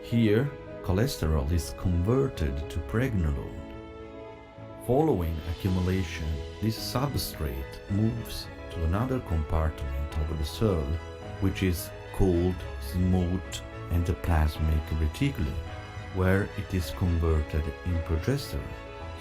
Here, cholesterol is converted to pregnenolone. Following accumulation, this substrate moves to another compartment of the cell, which is called smooth endoplasmic reticulum, where it is converted in progesterone.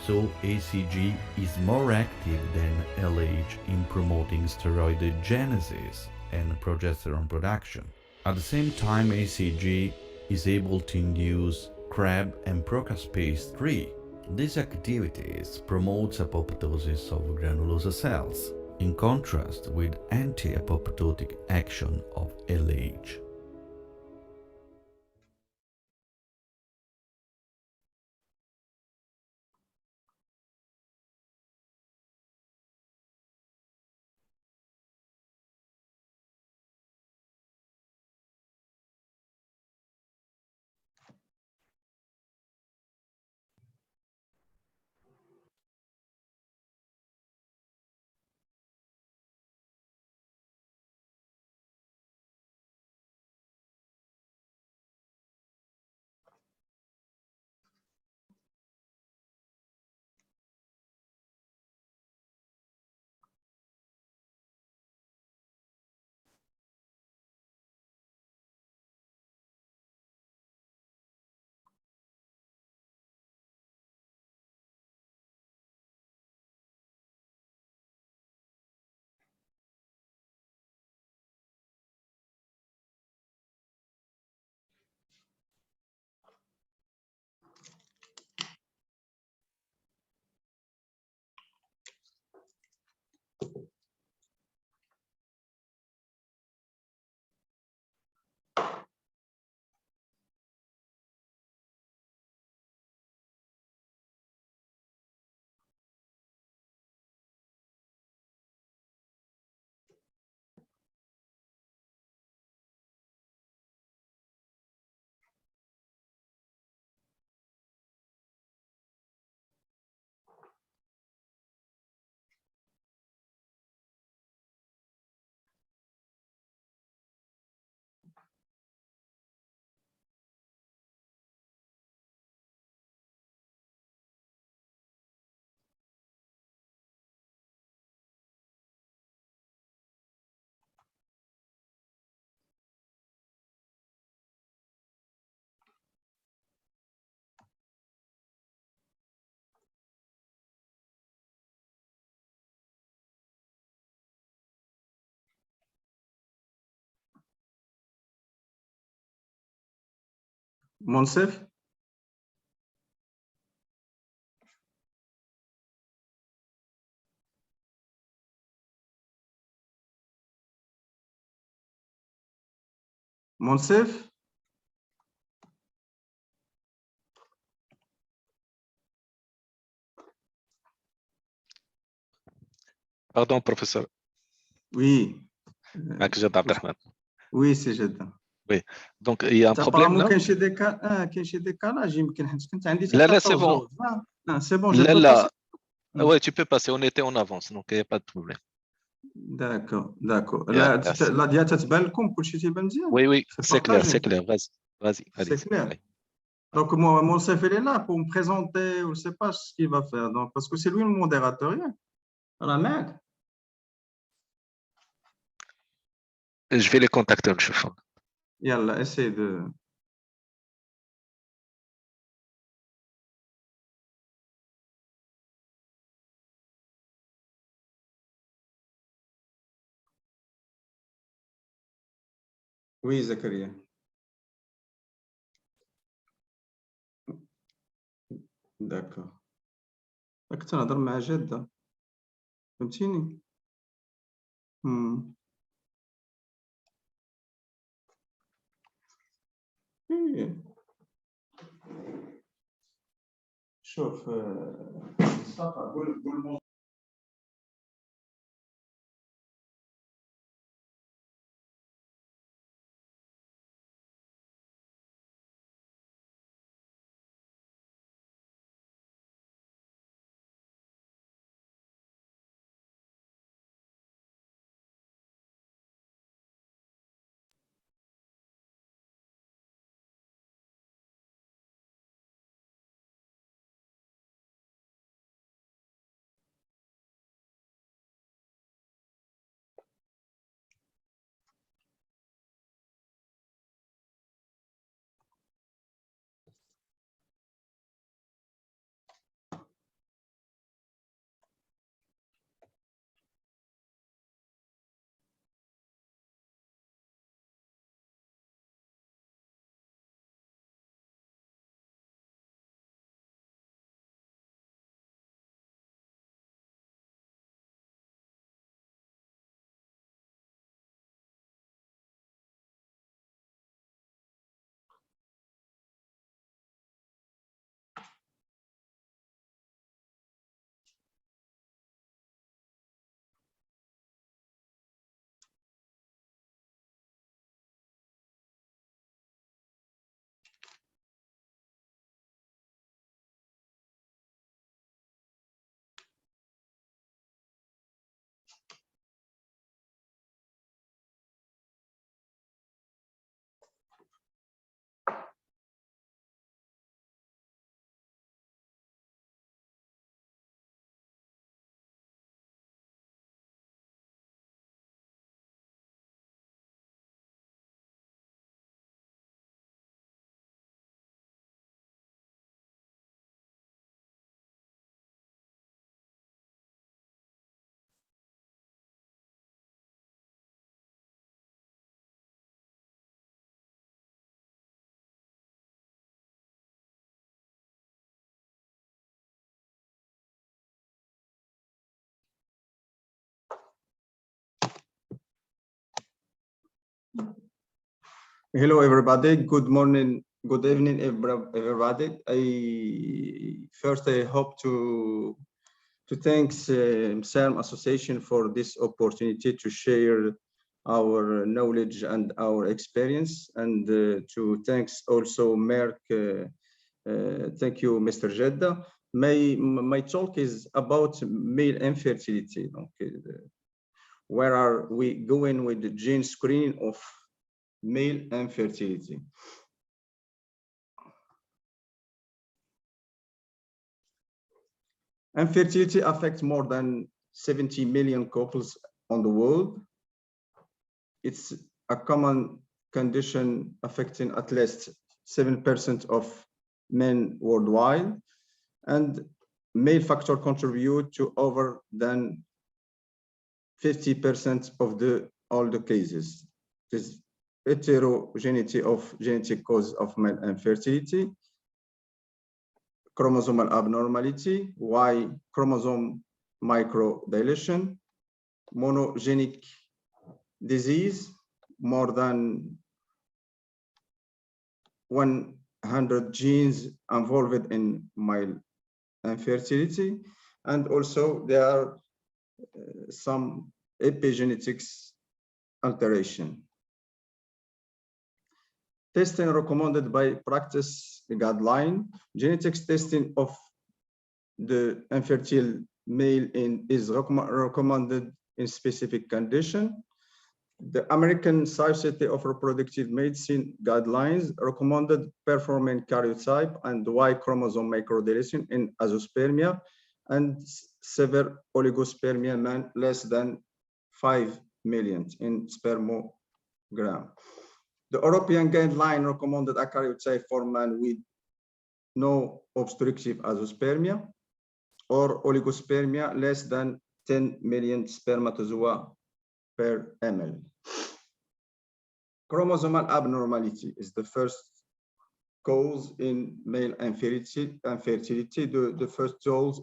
So ACG is more active than LH in promoting steroidogenesis and progesterone production. At the same time, ACG is able to induce CRAB and procaspase 3. These activities promote apoptosis of granulosa cells, in contrast with anti-apoptotic action of LH. Monsef? Monsef? Pardon, professeur. Oui. معك جد عبد الرحمن. Oui, c'est Jadda. Oui. Donc il y a un problème là. كاين شي ديكالاج يمكن حيت كنت عندي لا, c'est bon. C'est bon, je peux passer. Ouais, tu peux passer, on était en avance, donc il n'y a pas de problème. D'accord. Yeah, la dia تتبان لكم كلشي تيبان مزيان. Oui, c'est clair, vas-y. C'est clair. Donc mon chef il est là pour me présenter, je ne sais pas ce qu'il va faire, donc parce que c'est lui le modérateur. La merde. Je vais les contacter, نشوف. Yalla, essaye de. Oui, Zakaria. D'accord. كنت نهضر مع جدة فهمتيني. شوف مصطفى قول Hello, everybody. Good morning. Good evening, everybody. I hope to thank MSERM Association for this opportunity to share our knowledge and our experience, and to thanks also Merck. Thank you, Mr. Jeddah. My talk is about male infertility. Where are we going with the gene screening of male infertility? Infertility affects more than 70 million couples on the world. It's a common condition affecting at least 7% of men worldwide, and male factor contribute to over than 50% of all the cases. heterogeneity of genetic cause of male infertility, chromosomal abnormality, Y chromosome microdeletion, monogenic disease, more than 100 genes involved in male infertility, and also there are some epigenetics alteration. Testing recommended by practice guideline. Genetics testing of the infertile male is recommended in specific condition. The American Society of Reproductive Medicine guidelines recommended performing karyotype and Y chromosome microdeletion in azoospermia and severe oligospermia man less than 5 million in spermogram. The European guideline recommended a karyotype for man with no obstructive azoospermia or oligospermia less than 10 million spermatozoa per ml. Chromosomal abnormality is the first cause in male infertility. The first cause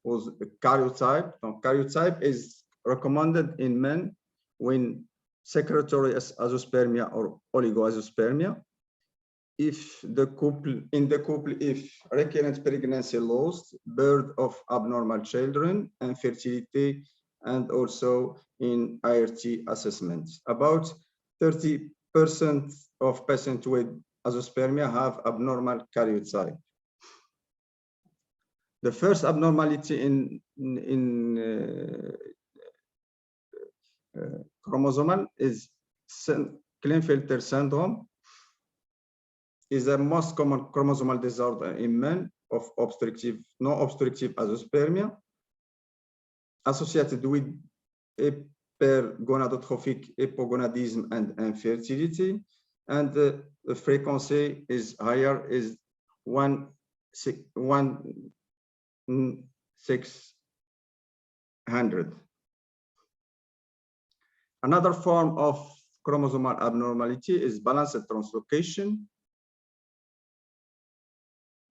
was karyotype. Now, karyotype is recommended in men when secretory azoospermia or oligoazoospermia. If the couple, if recurrent pregnancy lost, birth of abnormal children, infertility, and also in IRT assessments. About 30% of patients with azoospermia have abnormal karyotype. The first abnormality in chromosomal is Klinefelter syndrome, is the most common chromosomal disorder in men of no obstructive azoospermia, associated with hypergonadotrophic hypogonadism and infertility, and the frequency is higher, is 1/600. Another form of chromosomal abnormality is balanced translocation.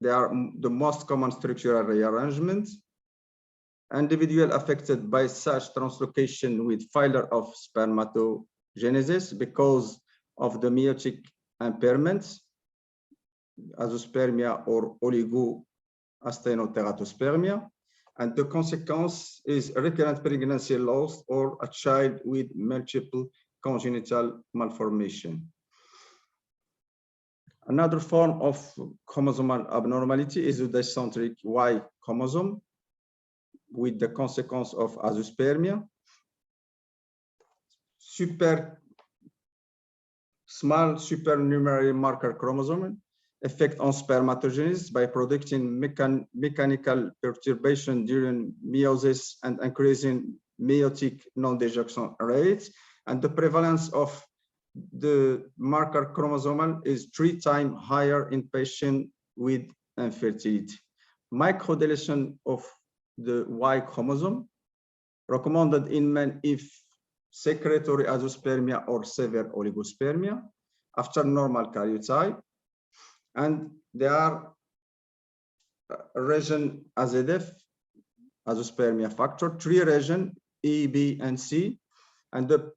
They are the most common structural rearrangements. Individual affected by such translocation with failure of spermatogenesis because of the meiotic impairments, azoospermia or oligoasthenoteratospermia, and the consequence is recurrent pregnancy loss or a child with multiple congenital malformation. Another form of chromosomal abnormality is the dicentric Y chromosome with the consequence of azoospermia. Small supernumerary marker chromosome effect on spermatogenesis by producing mechanical perturbation during meiosis and increasing meiotic non-dejection rates. And the prevalence of the marker chromosomal is 3 times higher in patients with infertility. Microdeletion of the Y chromosome recommended in men if secretory azoospermia or severe oligospermia after normal karyotype, and there are region AZF, azoospermia factor, 3 region E, B, and C, and the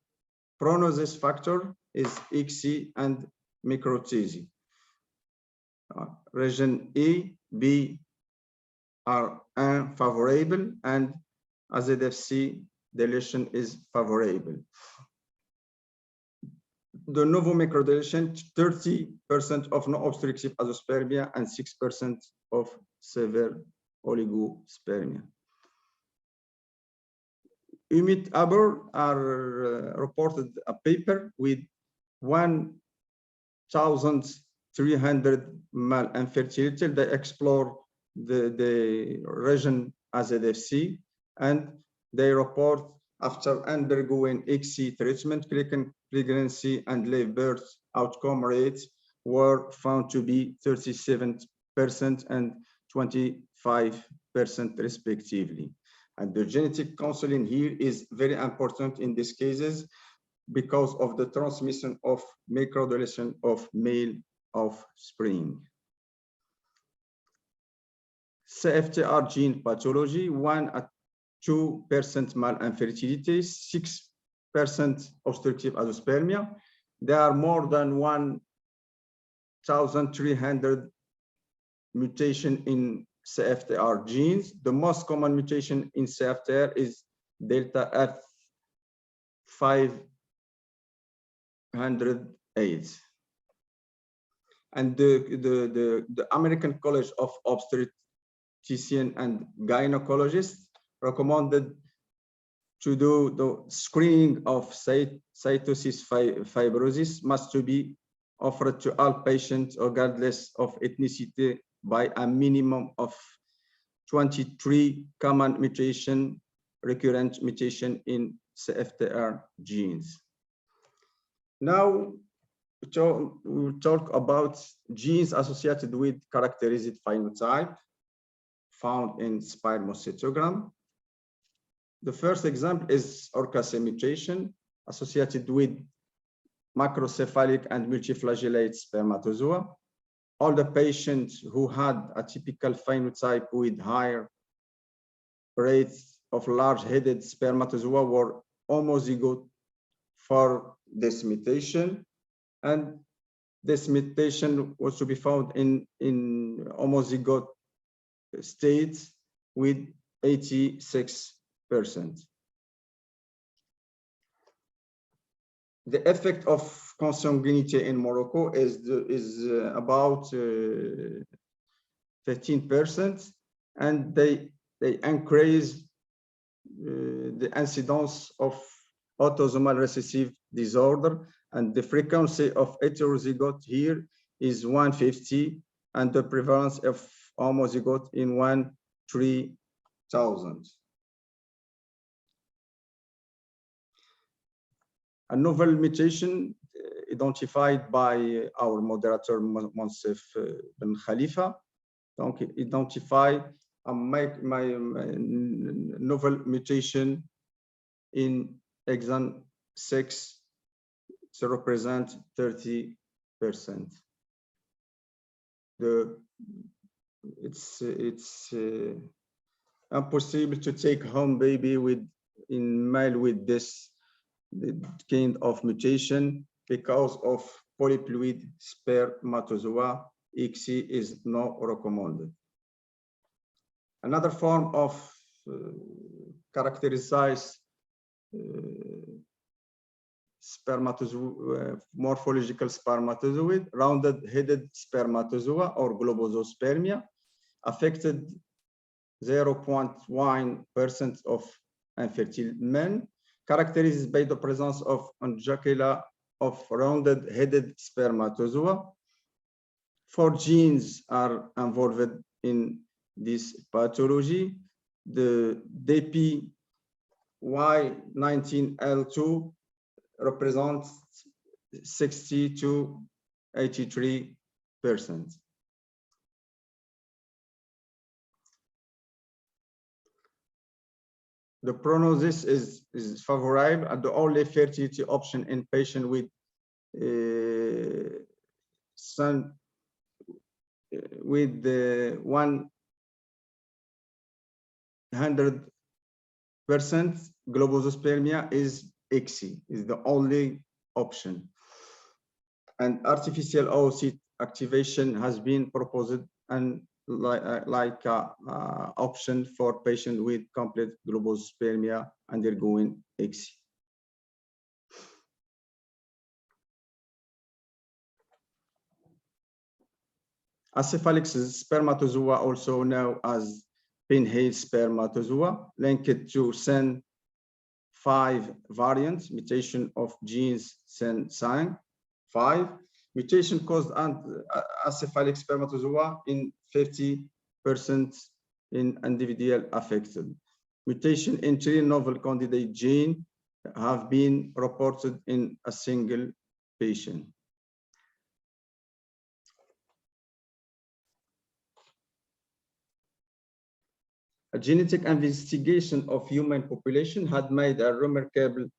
pronosis factor is XC and microTZ. Region E, B are unfavorable, and AZF-C deletion is favorable. The novo microdeletion, 30% of non-obstructive azoospermia and 6% of severe oligospermia. Umit Aber reported a paper with 1,300 male infertility. They explore the region AZF-C, and they report after undergoing XC treatment, pregnancy and live birth outcome rates were found to be 37% and 25% respectively. And the genetic counseling here is very important in these cases. because of the transmission of microdeletion of male offspring. CFTR gene pathology, 1 at 2% male infertility, 6% obstructive azoospermia. There are more than 1,300 mutations in CFTR genes. The most common mutation in CFTR is delta F508. And the American College of Obstetricians and Gynecologists recommended to do the screening of cytosis fibrosis must to be offered to all patients regardless of ethnicity by a minimum of 23 common recurrent mutation in CFTR genes. Now we'll talk about genes associated with characteristic phenotype found in spermatocytogram. The first example is ORCA mutation associated with macrocephalic and multiflagellate spermatozoa. All the patients who had a typical phenotype with higher rates of large-headed spermatozoa were homozygote for this mutation, and this mutation was to be found in homozygote states with 86%. The effect of consanguinity in Morocco is about 15%, and they increase the incidence of autosomal recessive disorder, and the frequency of heterozygote here is 150, and the prevalence of homozygote in 1/3000. A novel mutation identified by our moderator Monsef Ben Khalifa, donc identify a novel mutation in exon 6 to represent 30%. It's impossible to take home baby in male with this kind of mutation because of polyploid spermatozoa. ICSI is not recommended. Another form of characterized morphological spermatozoid, rounded-headed spermatozoa or globosospermia, affected 0.1% of infertile men, characterized by the presence of ungulata of rounded-headed spermatozoa. 4 genes are involved in this pathology. The DPY19L2 represents 60 to 83%. The prognosis is favorable, and the only fertility option in patients with 100% globosospermia is ICSI, is the only option. And artificial oocyte activation has been proposed and like option for patients with complete globosospermia undergoing ICSI. Acephalic spermatozoa, also known as pinhead spermatozoa, linked to SEN5 variant mutation of genes SEN5. Mutation caused acephalic spermatozoa in 50% in individual affected. Mutation in 3 novel candidate genes have been reported in a single patient. A genetic investigation of human population had made a remarkable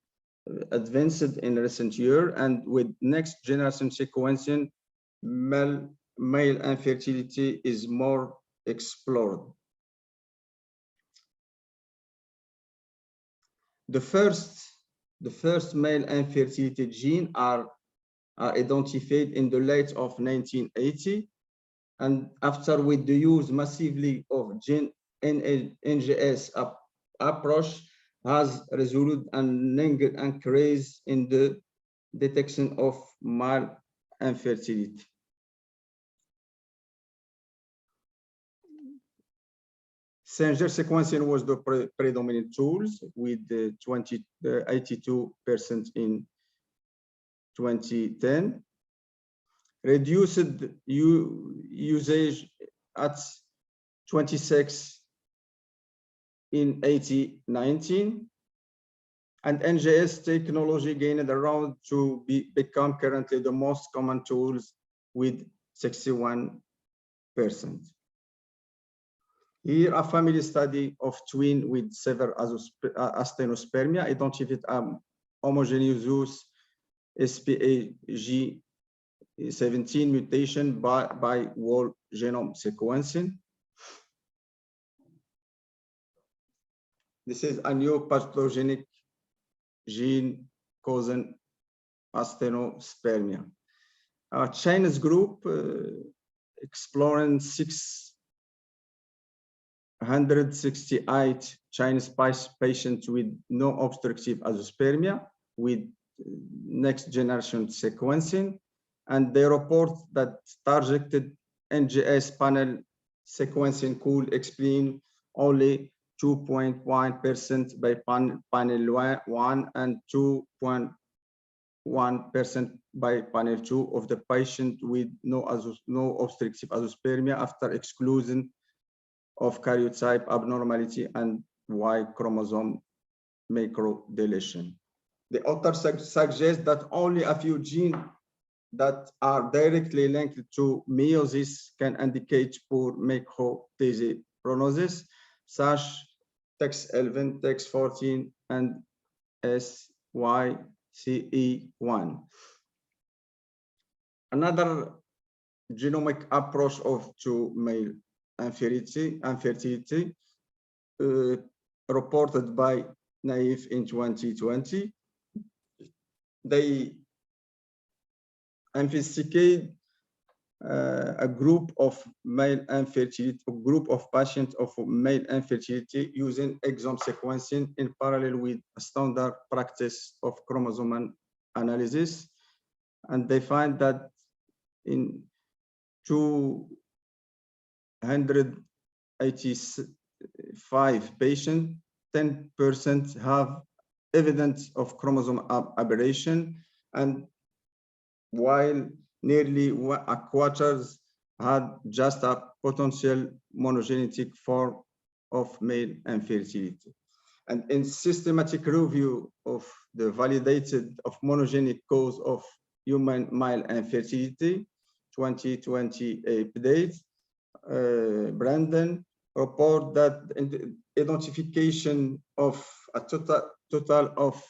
advanced in recent year, and with next generation sequencing, male infertility is more explored. The first male infertility gene are identified in the late of 1980, and after with the use massively of gene NGS approach has resulted in an increase in the detection of male infertility. Sanger sequencing was the predominant tools with 82% in 2010. Reduced usage at 26 in 2019, and NGS technology gained around to become currently the most common tools with 61%. Here, a family study of twin with severe astenospermia identified homogeneous SPAG17 mutation by whole genome sequencing. This is a new pathogenic gene causing astenospermia. Our Chinese group exploring 668 Chinese patients with no obstructive azoospermia with next generation sequencing, and they report that targeted NGS panel sequencing could explain only 2.1% by panel 1 and 2.1% by panel 2 of the patient with no obstructive azoospermia after exclusion of karyotype abnormality and Y chromosome microdeletion. The author suggests that only a few genes that are directly linked to meiosis can indicate poor microdeletion prognosis, such TEX11, TEX14, and SYCE1. Another genomic approach to male infertility reported by Naif in 2020. They investigate a group of male infertility, a group of patients of male infertility using exome sequencing in parallel with a standard practice of chromosome analysis, and they find that in 285 patients, 10% have evidence of chromosome aberration, and while nearly a quarter had just a potential monogenetic form of male infertility. And in systematic review of the validated of monogenic cause of human male infertility, 2020 update, Brandon report that identification of a total of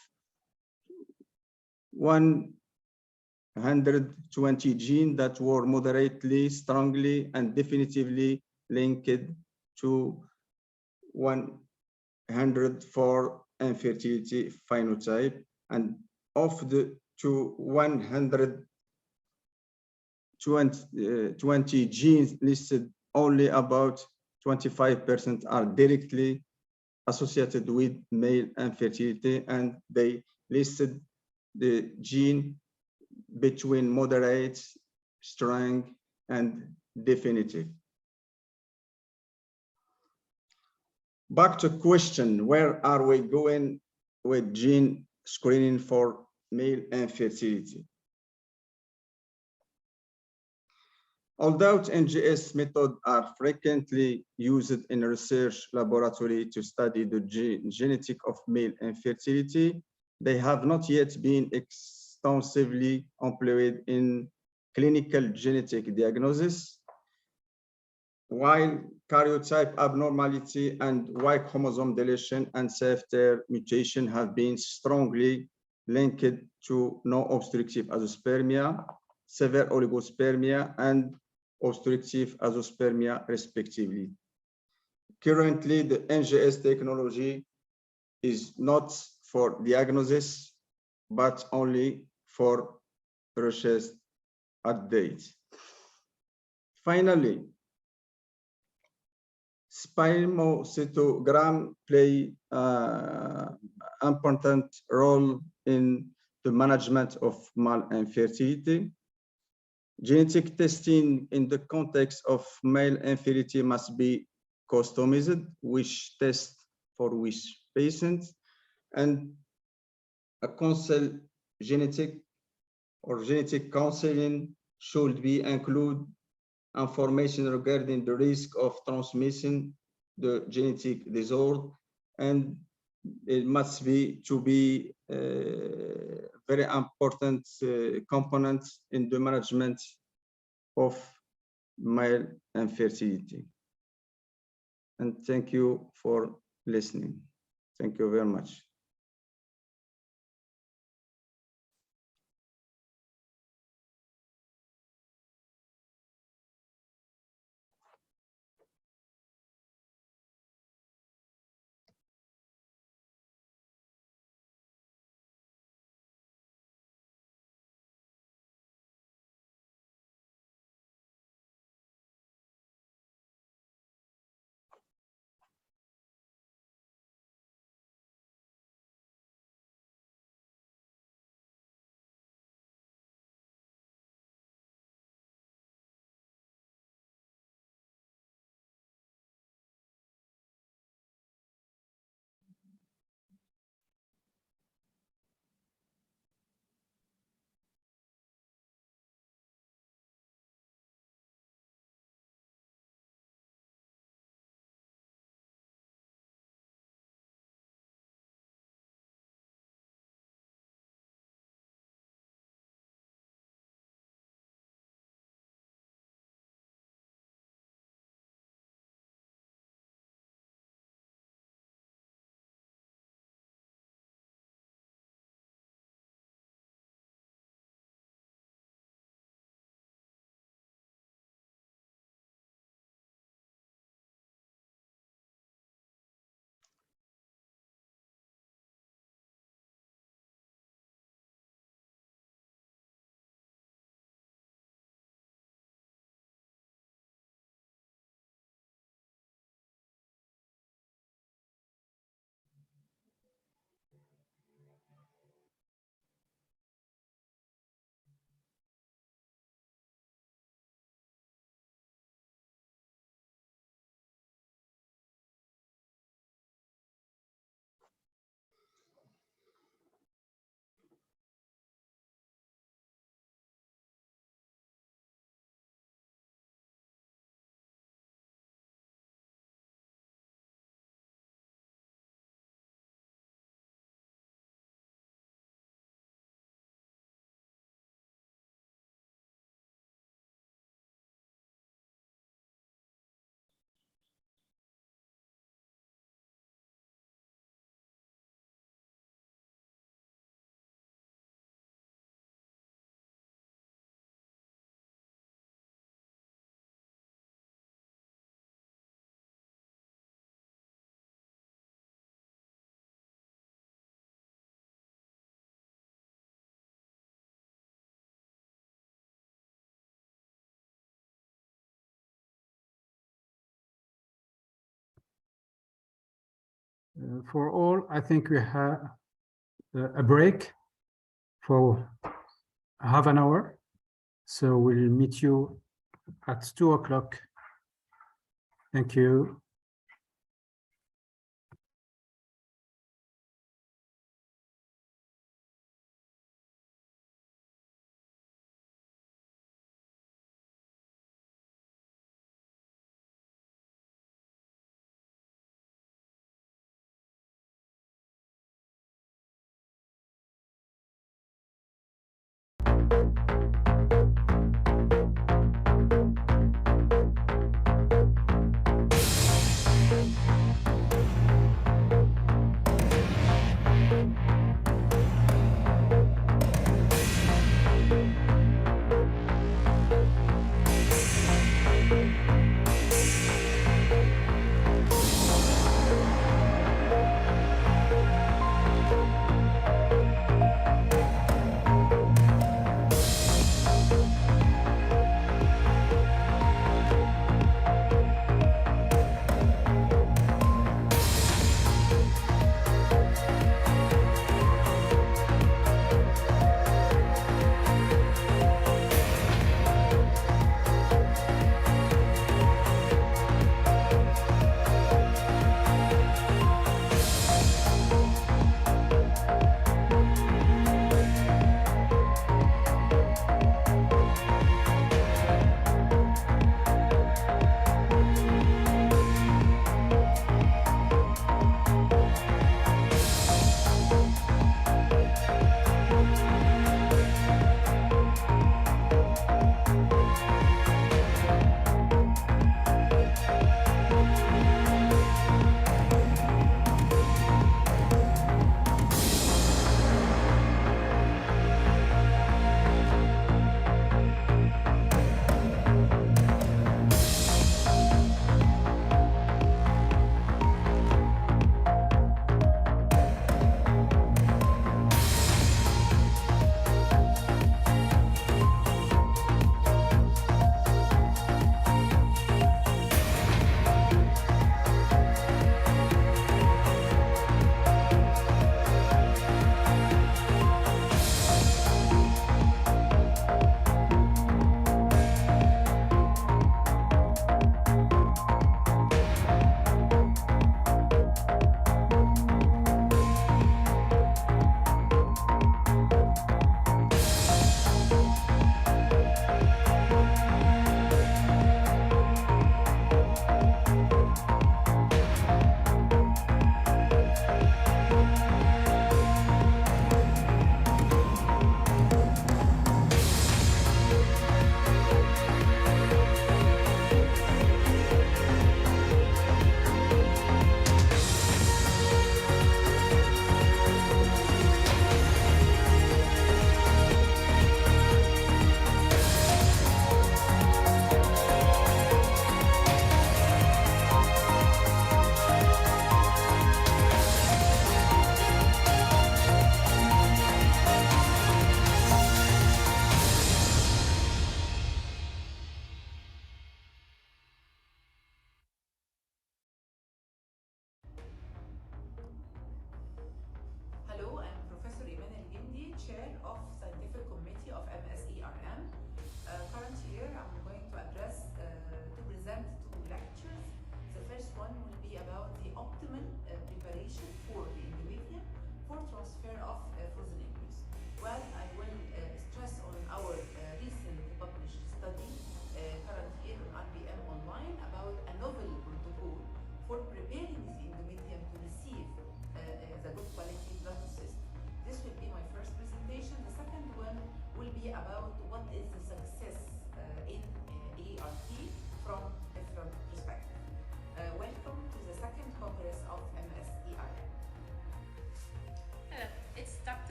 120 genes that were moderately, strongly, and definitively linked to 104 infertility phenotype, and of the 120 genes listed, only about 25% are directly associated with male infertility, and they listed the gene between moderate, strong, and definitive. Back to question, where are we going with gene screening for male infertility? Although NGS methods are frequently used in research laboratory to study the genetic of male infertility, they have not yet been extensively employed in clinical genetic diagnosis. While karyotype abnormality and Y chromosome deletion and self-tear mutation have been strongly linked to non-obstructive azoospermia, severe oligospermia, and obstructive azoospermia, respectively. Currently, the NGS technology is not for diagnosis, but only for research at date. Finally, spermatocytogram play an important role in the management of male infertility. Genetic testing in the context of male infertility must be customized, which test for which patient, and a genetic counseling should be include information regarding the risk of transmitting the genetic disorder, and it must be very important component in the management of male infertility. And thank you for listening. Thank you very much. For all, I think we have a break for half an hour. So we'll meet you at 2 o'clock. Thank you.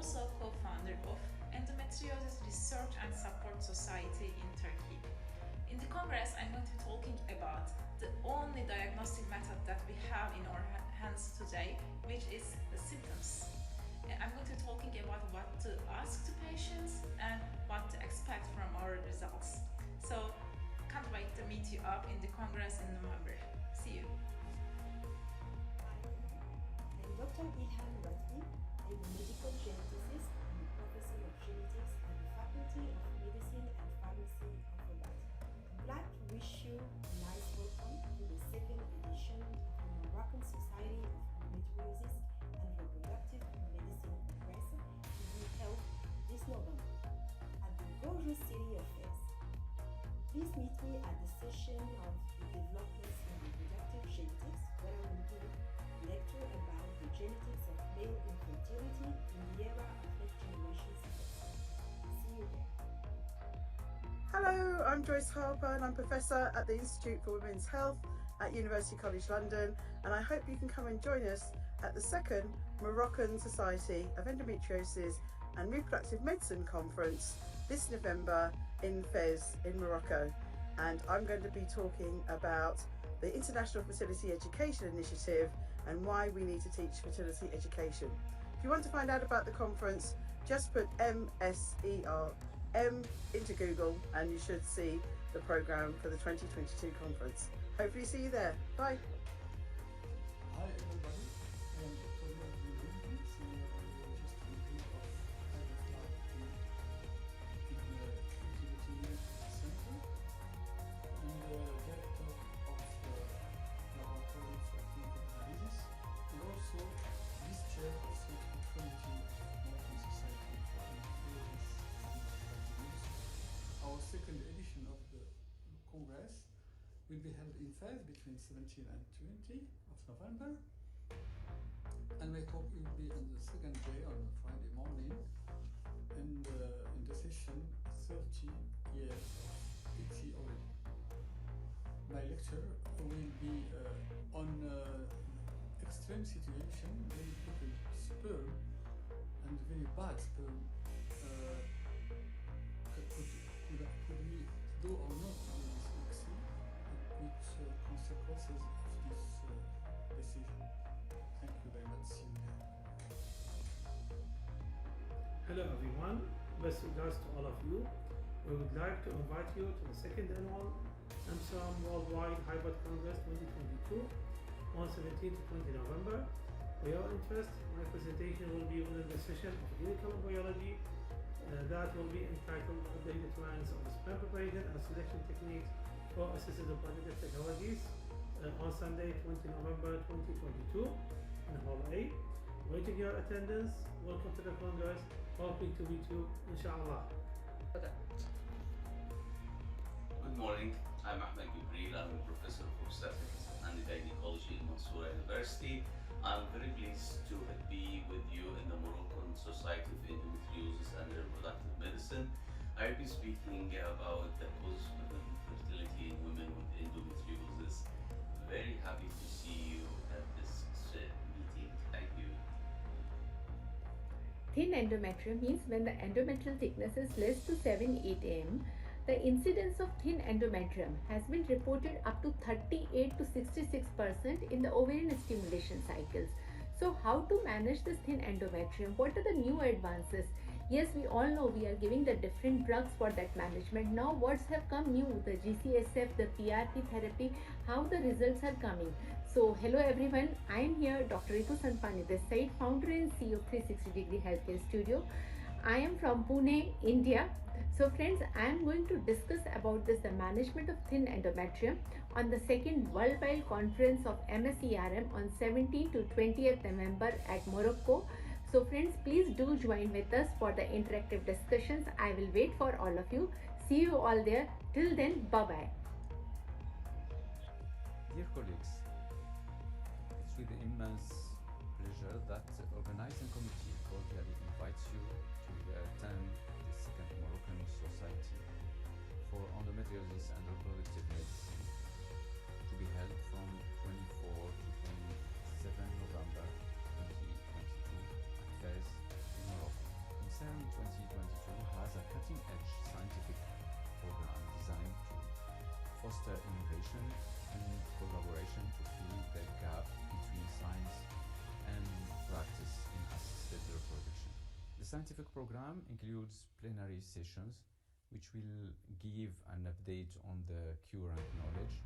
also co-founder of Endometriosis Research and Support Society in Turkey. In the Congress, I'm going to be talking about the only diagnostic method that we have in our hands today, which is the symptoms. I'm going to be talking about what to ask to patients and what to expect from our results. So, can't wait to meet you up in the Congress in November. See you. I'm Dr. Ilhan Radvi. I'm a medical geneticist and a professor of genetics at the Faculty of Medicine and Pharmacy of Rabat. I'm glad to wish you a nice welcome to the second edition of the Moroccan Society of Endometriosis and Reproductive Medicine Congress to be held this November at the gorgeous city of Fez. Please meet me at the session of the developments in reproductive genetics, where I will give a lecture about the genetics of male infertility in the era of next-generation sequencing. See you there. Hello, I'm Joyce Harper and I'm Professor at the Institute for Women's Health at University College London, and I hope you can come and join us at the second Moroccan Society of Endometriosis and Reproductive Medicine Conference this November in Fez in Morocco. And I'm going to be talking about the International Fertility Education Initiative and why we need to teach fertility education. If you want to find out about the conference, just put MSERM into Google and you should see the programme for the 2022 conference. Hopefully see you there. Bye. Hi everybody, I am Dr. Moroccan, Senior Embryologist and Head of Ivf in the Fertility Center and Director of Laboratory for Clinical Analysis and also Vice Chair of Scientific Committee of Moroccan Society for Endometriosis and Reproductive Medicine. Our second edition of the Congress will be held in Fez between 17 and 20 of November, and we hope it will be on the second day on a Friday morning, and in the session 30 years of PT already. My lecture will be on extreme situation when people sperm and very bad sperm could we do or not with this which consequences of this decision. Thank you very much. See you there. Hello everyone, best regards to all of you. We would like to invite you to the second annual MSERM Worldwide Hybrid Congress 2022 on 17 to 20 November. For your interest, my presentation will be within the session of clinical embryology that will be entitled Updated Lines of Sperm Preparation and Selection Techniques for Assisted Reproductive Technologies on Sunday 20 November 2022 in Hall A. Waiting your attendance. Welcome to the Congress. Hoping to meet you, inshallah. Good morning. I'm Ahmed Gibril. I'm a professor of obstetrics and gynecology in Mansoura University. I'm very pleased to be with you in the Moroccan Society of Endometriosis and Reproductive Medicine. I will be speaking about the causes of infertility in women with endometriosis. Very happy to see you at this meeting. Thank you. Thin endometrium means when the endometrial thickness is less to 7-8 mm. The incidence of thin endometrium has been reported up to 38 to 66% in the ovarian stimulation cycles. So how to manage this thin endometrium? What are the new advances? Yes, we all know we are giving the different drugs for that management. Now what's have come new? The GCSF, the PRP therapy, how the results are coming. So hello everyone, I am here Dr. Ritu Sanpani, the site founder and CEO of 360 Degree Healthcare Studio. I am from Pune, India. So friends, I am going to discuss about this, the management of thin endometrium on the second Worldwide Conference of MSERM on 17th to 20th November at Morocco. So friends, please do join with us for the interactive discussions. I will wait for all of you. See you all there. Till then, bye-bye. Dear colleagues, it's with immense pleasure that the organizing committee cordially invites you to attend the second Moroccan Society for Endometriosis and Reproductive Medicine to be held from 24 to 27 November 2022 at Fez in Morocco. foster innovation and collaboration to fill the gap between science and practice in assisted reproduction. The scientific program includes plenary sessions which will give an update on the current knowledge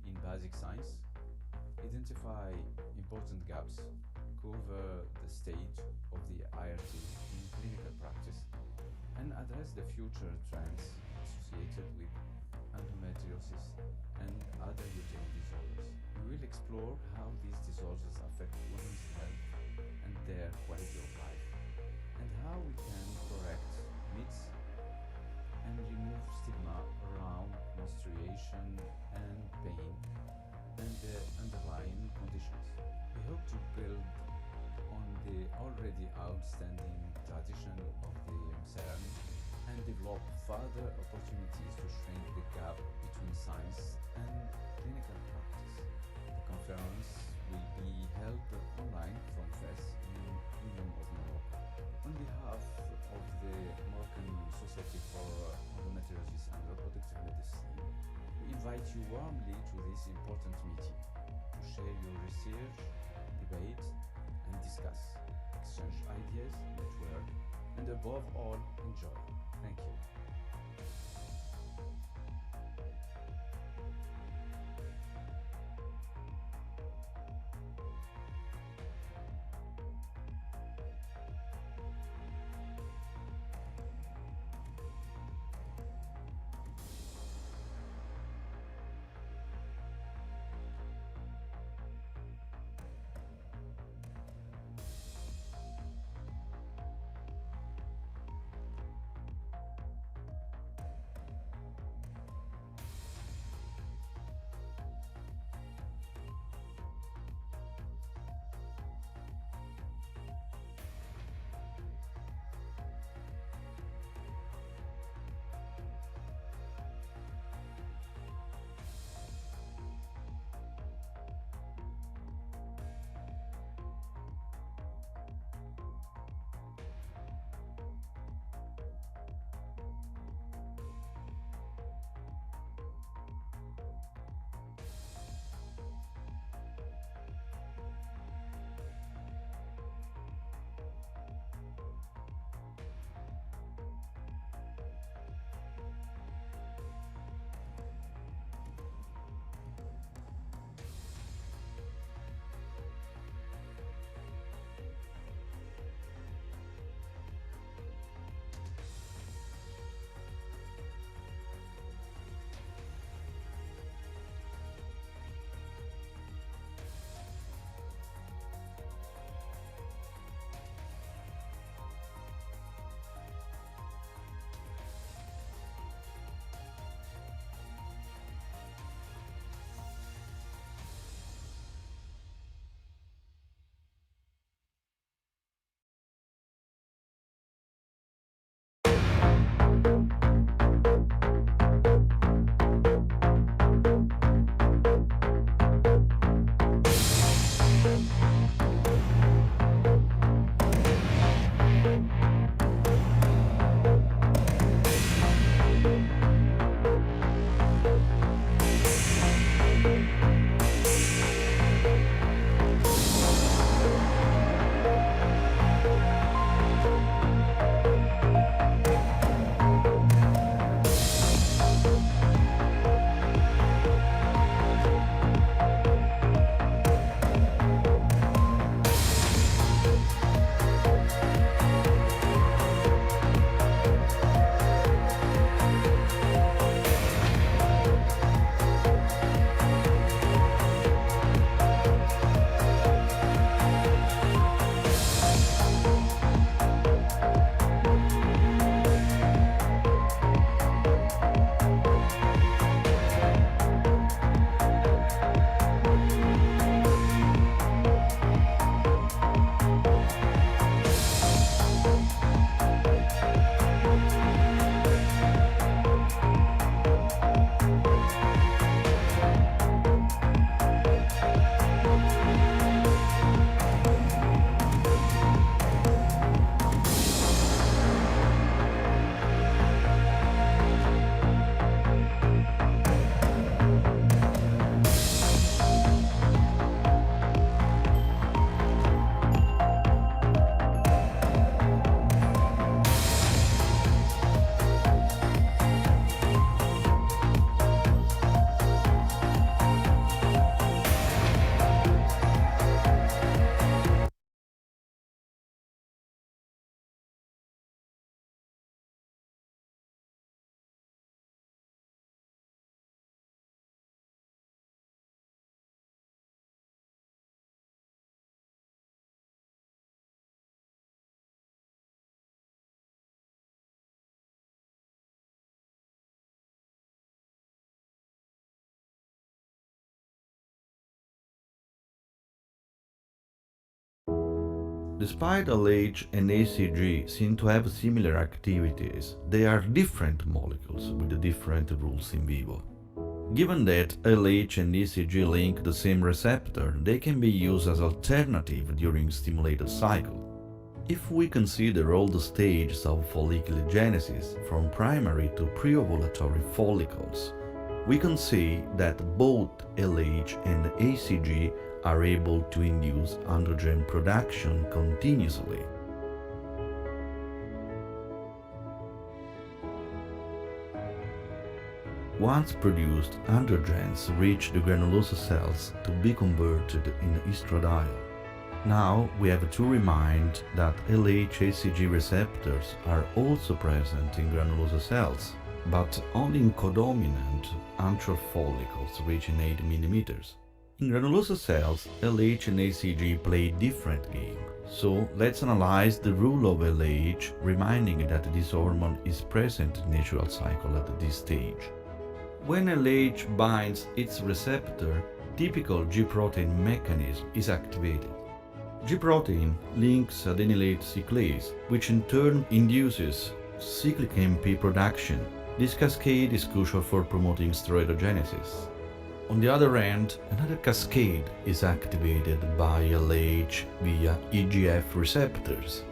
in basic science, identify important gaps, cover the state of the IRT in clinical practice, and address the future trends associated with endometriosis and other uterine disorders. We will explore how these disorders affect women's health and their quality of life, and how we can correct myths and remove stigma around menstruation and pain and the underlying conditions. We hope to build on the already outstanding tradition of the MSERM and develop further opportunities to shrink the gap between science and clinical practice. The conference will be held online from Fes in Kingdom of Morocco. On behalf of the Moroccan Society for Endometriosis and Reproductive Medicine, we invite you warmly to this important meeting to share your research, debate, and discuss, exchange ideas, network, and above all, enjoy. Thank you. Despite LH and ACG seem to have similar activities, they are different molecules with different rules in vivo. Given that LH and ACG link the same receptor, they can be used as alternative during stimulated cycle. If we consider all the stages of folliculogenesis, from primary to pre-ovulatory follicles, we can see that both LH and ACG are able to induce androgen production continuously. Once produced, androgens reach the granulosa cells to be converted in estradiol. Now we have to remind that LH-ACG receptors are also present in granulosa cells, but only in codominant antral follicles reaching 8 mm. In granulosa cells, LH and ACG play different game. So let's analyze the role of LH, reminding that this hormone is present in natural cycle at this stage. When LH binds its receptor, typical G-protein mechanism is activated. G-protein links adenylate cyclase, which in turn induces cyclic MP production. This cascade is crucial for promoting steroidogenesis. On the other hand, another cascade is activated by LH via EGF receptors.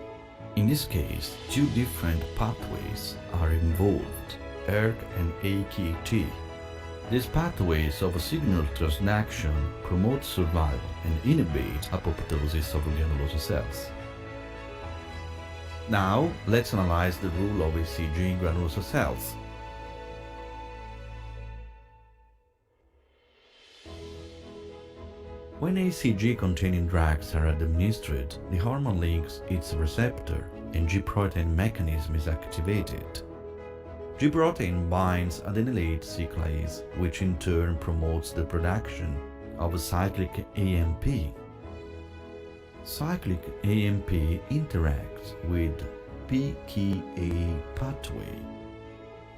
In this case, two different pathways are involved, ERK and AKT. These pathways of signal transduction promote survival and inhibit apoptosis of granulosa cells. Now, let's analyze the role of ACG in granulosa cells. When ACG-containing drugs are administered, the hormone links its receptor and G-protein mechanism is activated. G-protein binds adenylate cyclase, which in turn promotes the production of cyclic AMP. Cyclic AMP interacts with PKA pathway.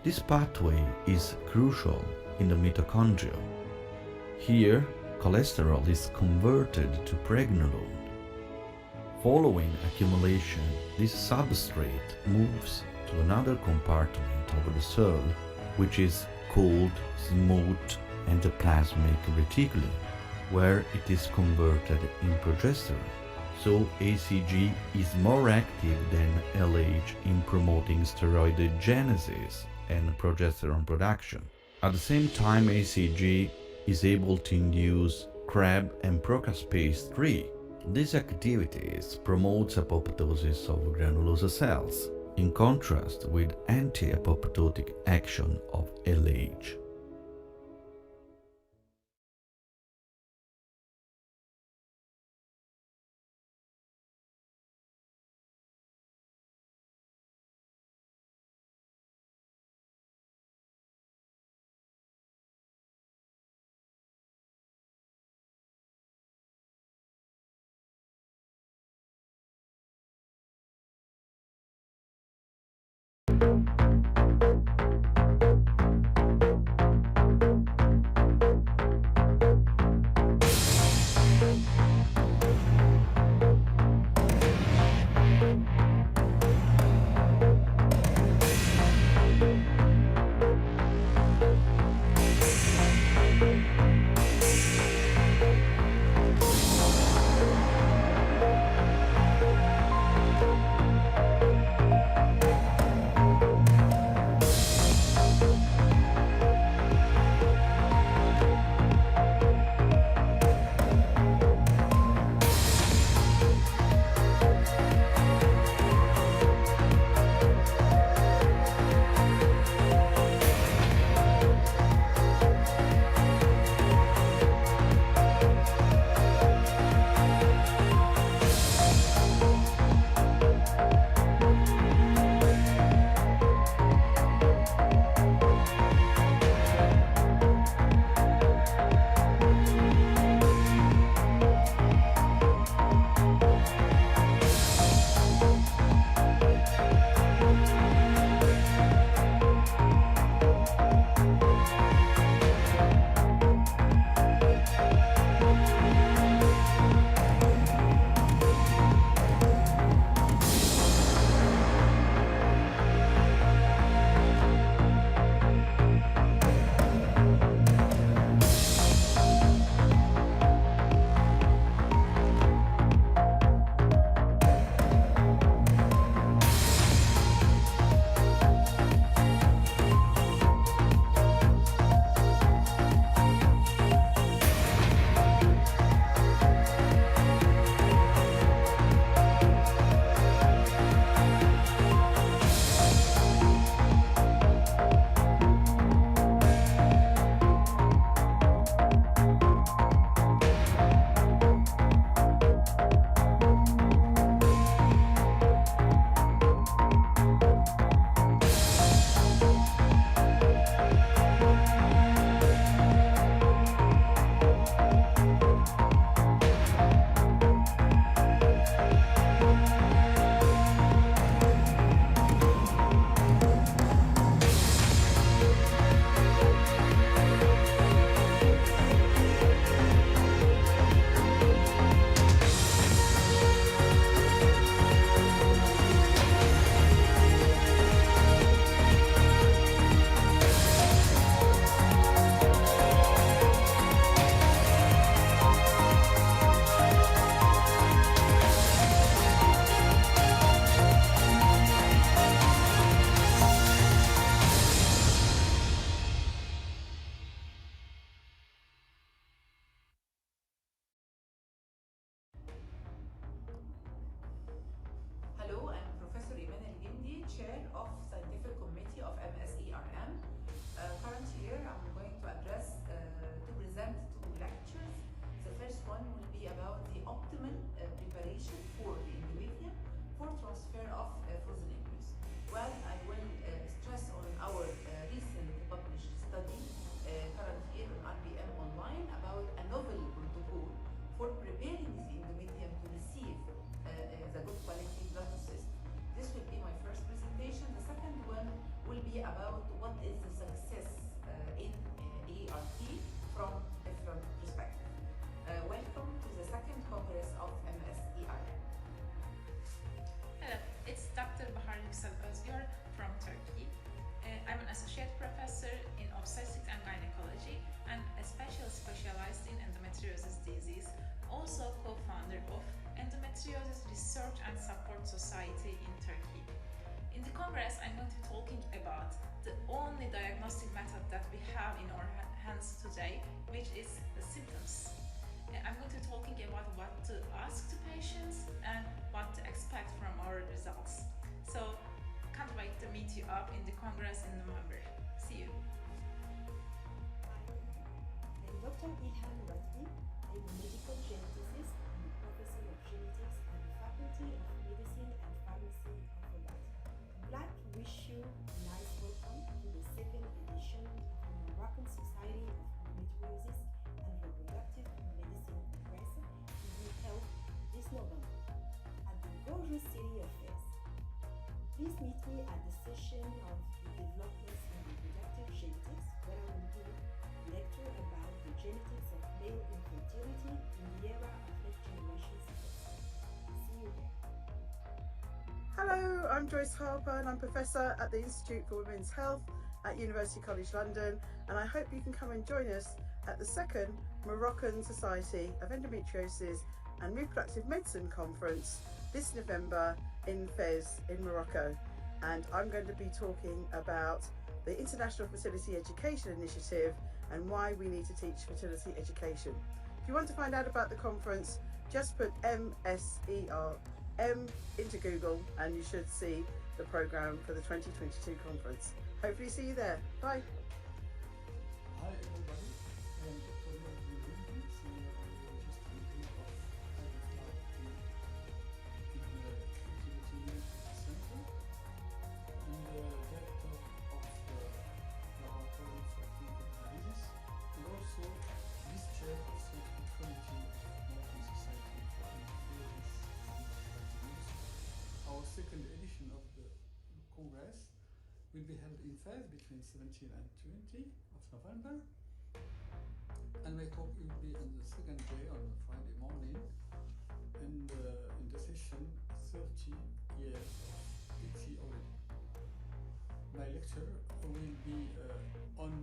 This pathway is crucial in the mitochondria. Here, cholesterol is converted to pregnenolone. Following accumulation, this substrate moves to another compartment of the cell, which is called smooth endoplasmic reticulum, where it is converted in progesterone. So ACG is more active than LH in promoting steroidogenesis and progesterone production. At the same time, ACG is able to induce Crab and procaspase 3. These activities promote apoptosis of granulosa cells, in contrast with anti-apoptotic action of LH. I'm an associate professor in obstetrics and gynecology and a specialized in endometriosis disease, also co-founder of Endometriosis Research and Support Society in Turkey. In the Congress, I'm going to be talking about the only diagnostic method that we have in our hands today, which is the symptoms. I'm going to be talking about what to ask to patients and what to expect from our results. So, can't wait to meet you up in the Congress in November. See you. I'm Dr. Ilhan Ratbi. I'm a medical geneticist and a professor of genetics at the Faculty of Medicine and Pharmacy of Rabat. I'd like to wish you a nice welcome to the second edition of the Moroccan Society of Endometriosis and Reproductive Medicine Congress to be held this November at the gorgeous city of Fez. Please meet me at the session of the developments in reproductive genetics, where I will give a lecture about the genetics of male infertility in the era of next-generation sequencing. See you there. Hello, I'm Joyce Harper and I'm Professor at the Institute for Women's Health at University College London, and I hope you can come and join us at the second Moroccan Society of Endometriosis and Reproductive Medicine Conference this November in Fez in Morocco. And I'm going to be talking about the International Fertility Education Initiative and why we need to teach fertility education. If you want to find out about the conference, just put MSERM into Google and you should see the programme for the 2022 conference. Hopefully see you there. Bye. Hi everybody, I am Dr. Moroccan, Senior Embryologist and Head of Ivf Journey in the Fertility Center and Director of Laboratory for Clinical Analysis and also Vice Chair of Scientific Committee of Moroccan Society for Endometriosis and Reproductive Medicine. Our second edition of the Congress will be held in Fez between 17 and 20 of November, and my talk will be on the second day, on a Friday morning, and in the session 30 years of PhD already. My lecture will be on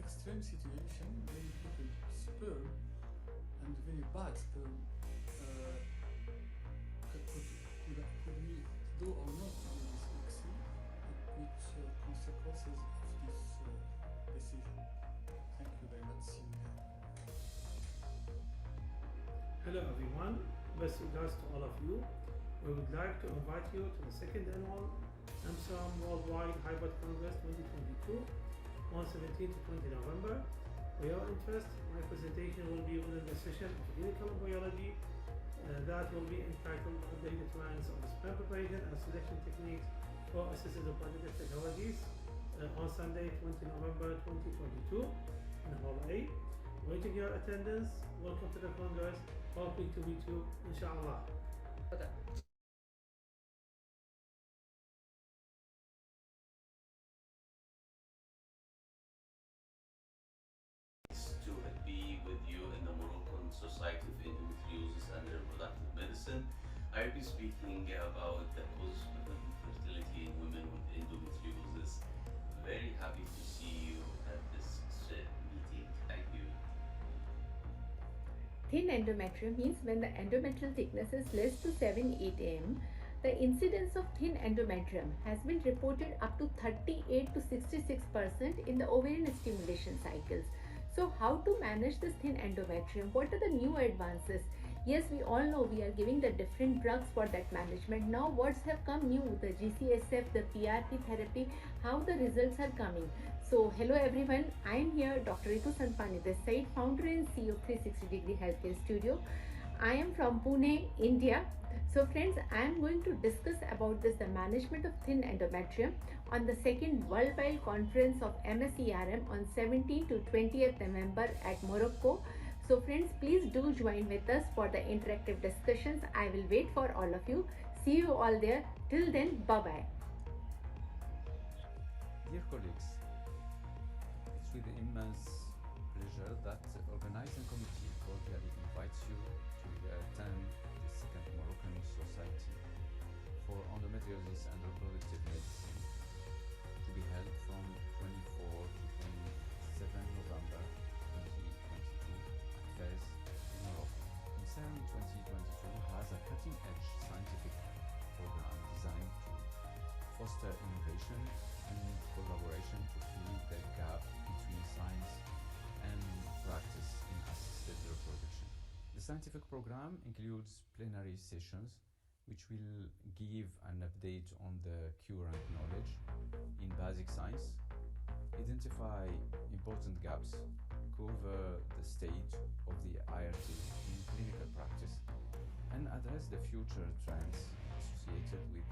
extreme situation, very little sperm and very bad sperm. Could we do or not do this vaccine? Which consequences of this decision? Thank you very much. See you there. Hello everyone, best regards to all of you. We would like to invite you to the second annual MSERM Worldwide Hybrid Congress 2022 on 17 to 20 November. For your interest, my presentation will be within the session of clinical embryology that will be entitled Updated Trends of Sperm Preparation and Selection Techniques for Assisted Reproductive Technologies on Sunday 20 November 2022 in Hall A. Waiting your attendance. Welcome to the Congress. Hoping to meet you, inshallah. To be with you in the Moroccan Society of Endometriosis and Reproductive Medicine. I will be speaking about the causes of infertility in women with endometriosis. Very happy to see you at this meeting. Thank you. Thin endometrium means when the endometrial thickness is less to 7-8 mm. The incidence of thin endometrium has been reported up to 38 to 66% in the ovarian stimulation cycles. So how to manage this thin endometrium? What are the new advances? Yes, we all know we are giving the different drugs for that management. Now what's have come new? The GCSF, the PRP therapy, how the results are coming. So hello everyone, I am here Dr. Ritu Sanpani, this side, founder and CEO of 360 Degree Healthcare Studio. I am from Pune, India. So friends, I am going to discuss about this, the management of thin endometrium on the second Worldwide Conference of MSERM on 17th to 20th November at Morocco. So friends, please do join with us for the interactive discussions. I will wait for all of you. See you all there. Till then, bye-bye. Dear colleagues, it's with immense pleasure that the organizing committee cordially invites you to attend the second Moroccan Society for Endometriosis and Reproductive Medicine to be held foster innovation and collaboration to fill the gap between science and practice in assisted reproduction. The scientific program includes plenary sessions which will give an update on the current knowledge in basic science, identify important gaps, cover the state of the IRT in clinical practice, and address the future trends associated with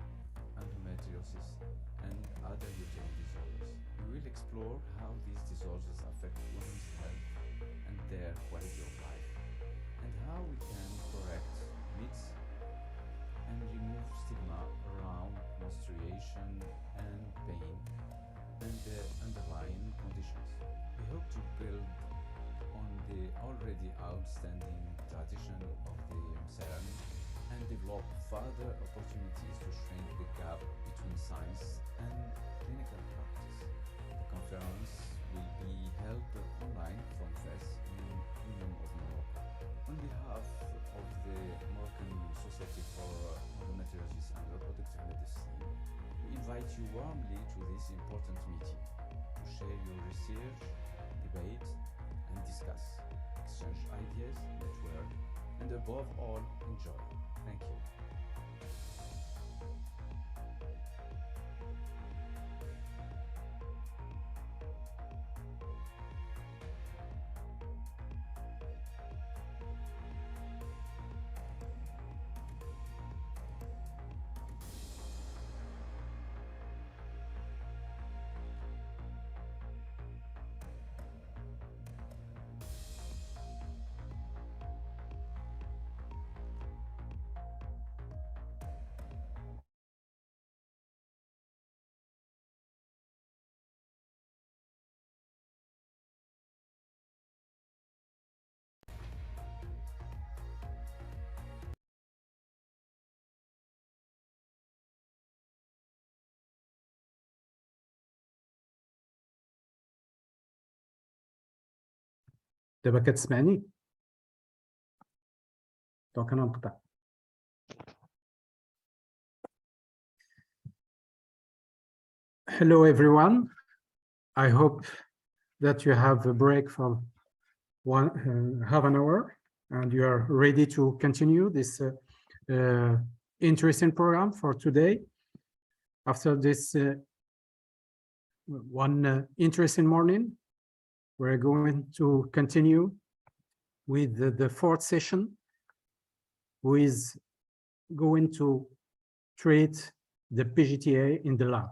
endometriosis and other uterine disorders. We will explore how these disorders affect women's health and their quality of life, and how we can correct myths and remove stigma around menstruation and pain and the underlying conditions. We hope to build on the already outstanding tradition of the MSERM and develop further opportunities to shrink the gap between science and clinical practice. The conference will be held online from Fez in Kingdom of Morocco. On behalf of the Moroccan Society for Endometriosis and Reproductive Medicine, we invite you warmly to this important meeting to share your research, debate, and discuss, exchange ideas, network, and above all, enjoy. Thank you. تبقى تسمعني؟ Donc أنا انقطع. Hello everyone. I hope that you have a break for half an hour and you are ready to continue this interesting program for today. After this one interesting morning, we're going to continue with the fourth session, who is going to treat the PGTA in the lab.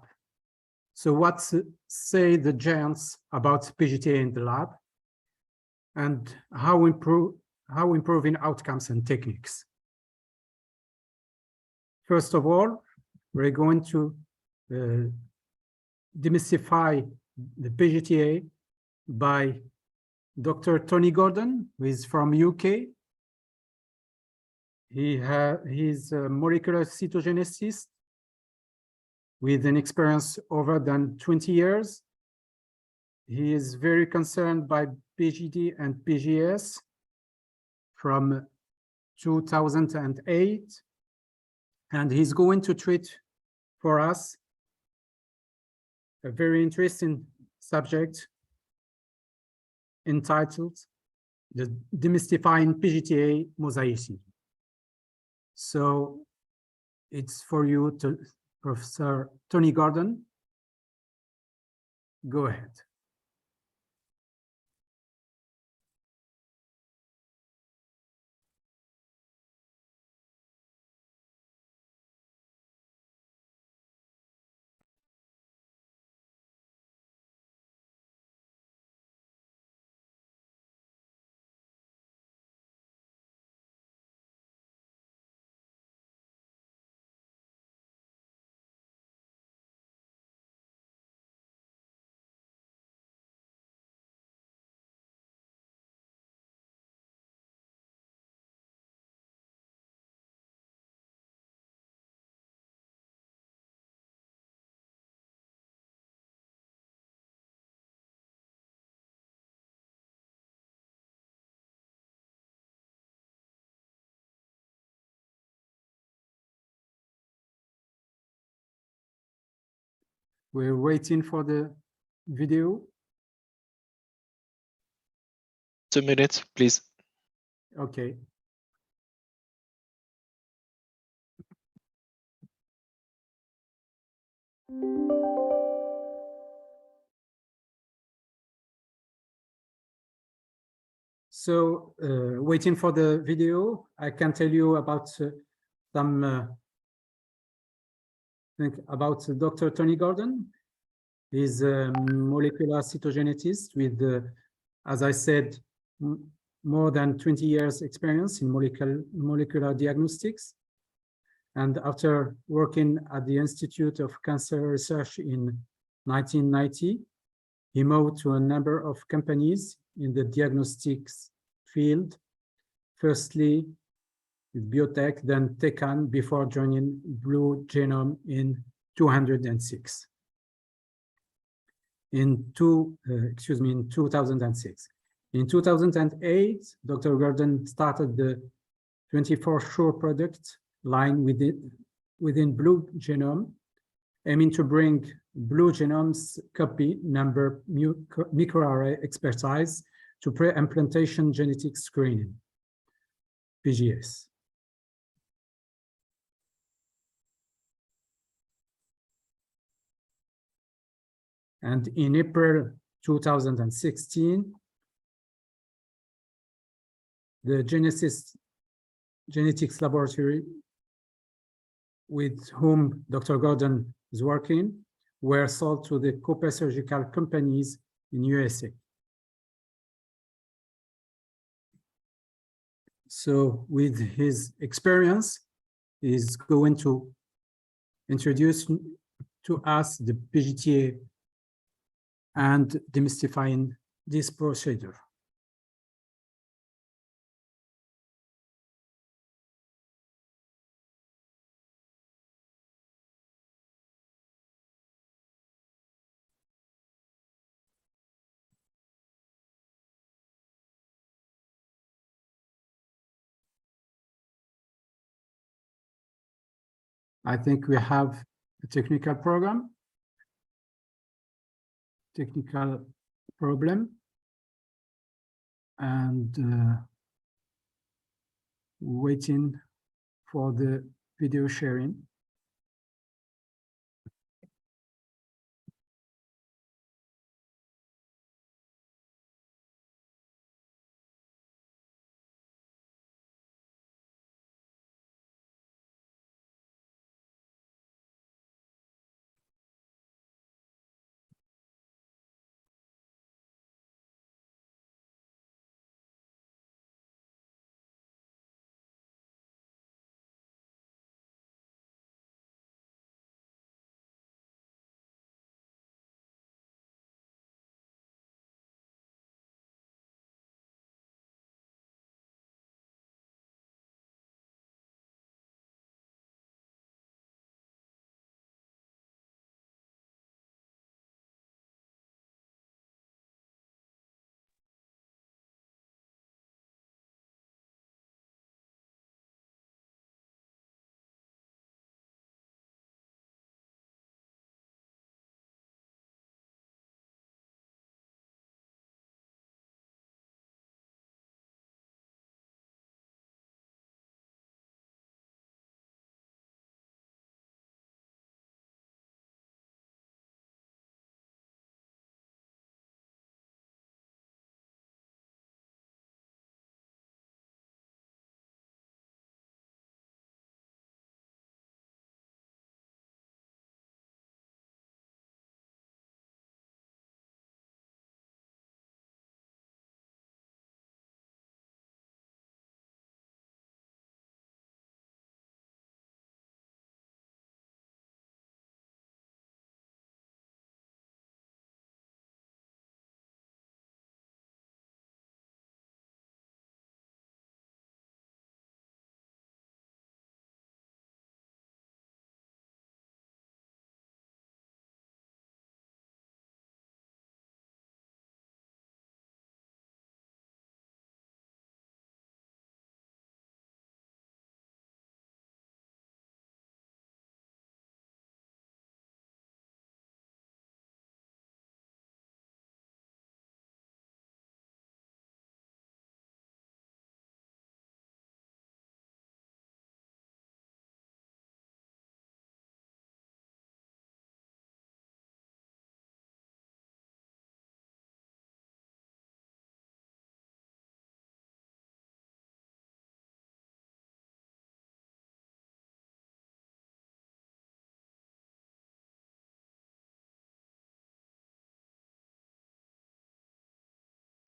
So what say the giants about PGTA in the lab and how improving outcomes and techniques? First of all, we're going to demystify the PGTA by Dr. Tony Gordon, who is from UK. He's a molecular cytogeneticist with an experience over than 20 years. He is very concerned by PGD and PGS from 2008, and he's going to treat for us a very interesting subject entitled The Demystifying PGTA Mosaicism. So it's for you, to Professor Tony Gordon. Go ahead. We're waiting for the video. 2 minutes, please. Okay. So waiting for the video, I can tell you about some about Dr. Tony Gordon. He's a molecular cytogenetist with, as I said, more than 20 years experience in molecular diagnostics. And after working at the Institute of Cancer Research in 1990, he moved to a number of companies in the diagnostics field, firstly with Biotech, then Tecan, before joining Blue Genome in 2006. In 2006. In 2008, Dr. Gordon started the 24-Sure product line within Blue Genome, aiming to bring Blue Genome's copy number microarray expertise to pre-implantation genetic screening, PGS. And in April 2016, the Genesis Genetics Laboratory, with whom Dr. Gordon is working, were sold to the Cooper Surgical companies in USA. So with his experience, he's going to introduce to us the PGTA and demystifying this procedure. I think we have a technical problem. Technical problem, and waiting for the video sharing.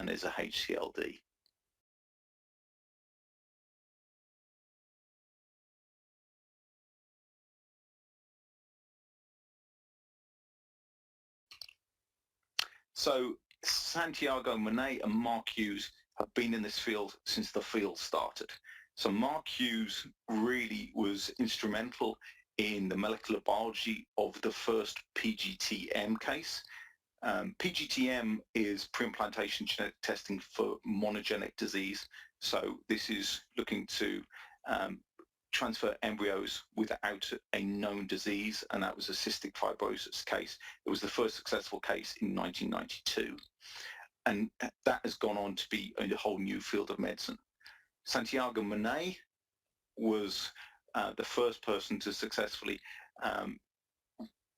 and is a HCLD. So Santiago Monet and Mark Hughes have been in this field since the field started. So Mark Hughes really was instrumental in the molecular biology of the first PGTM case. PGTM is pre-implantation genetic testing for monogenic disease. So this is looking to transfer embryos without a known disease, and that was a cystic fibrosis case. It was the first successful case in 1992. And that has gone on to be a whole new field of medicine. Santiago Monet was the first person to successfully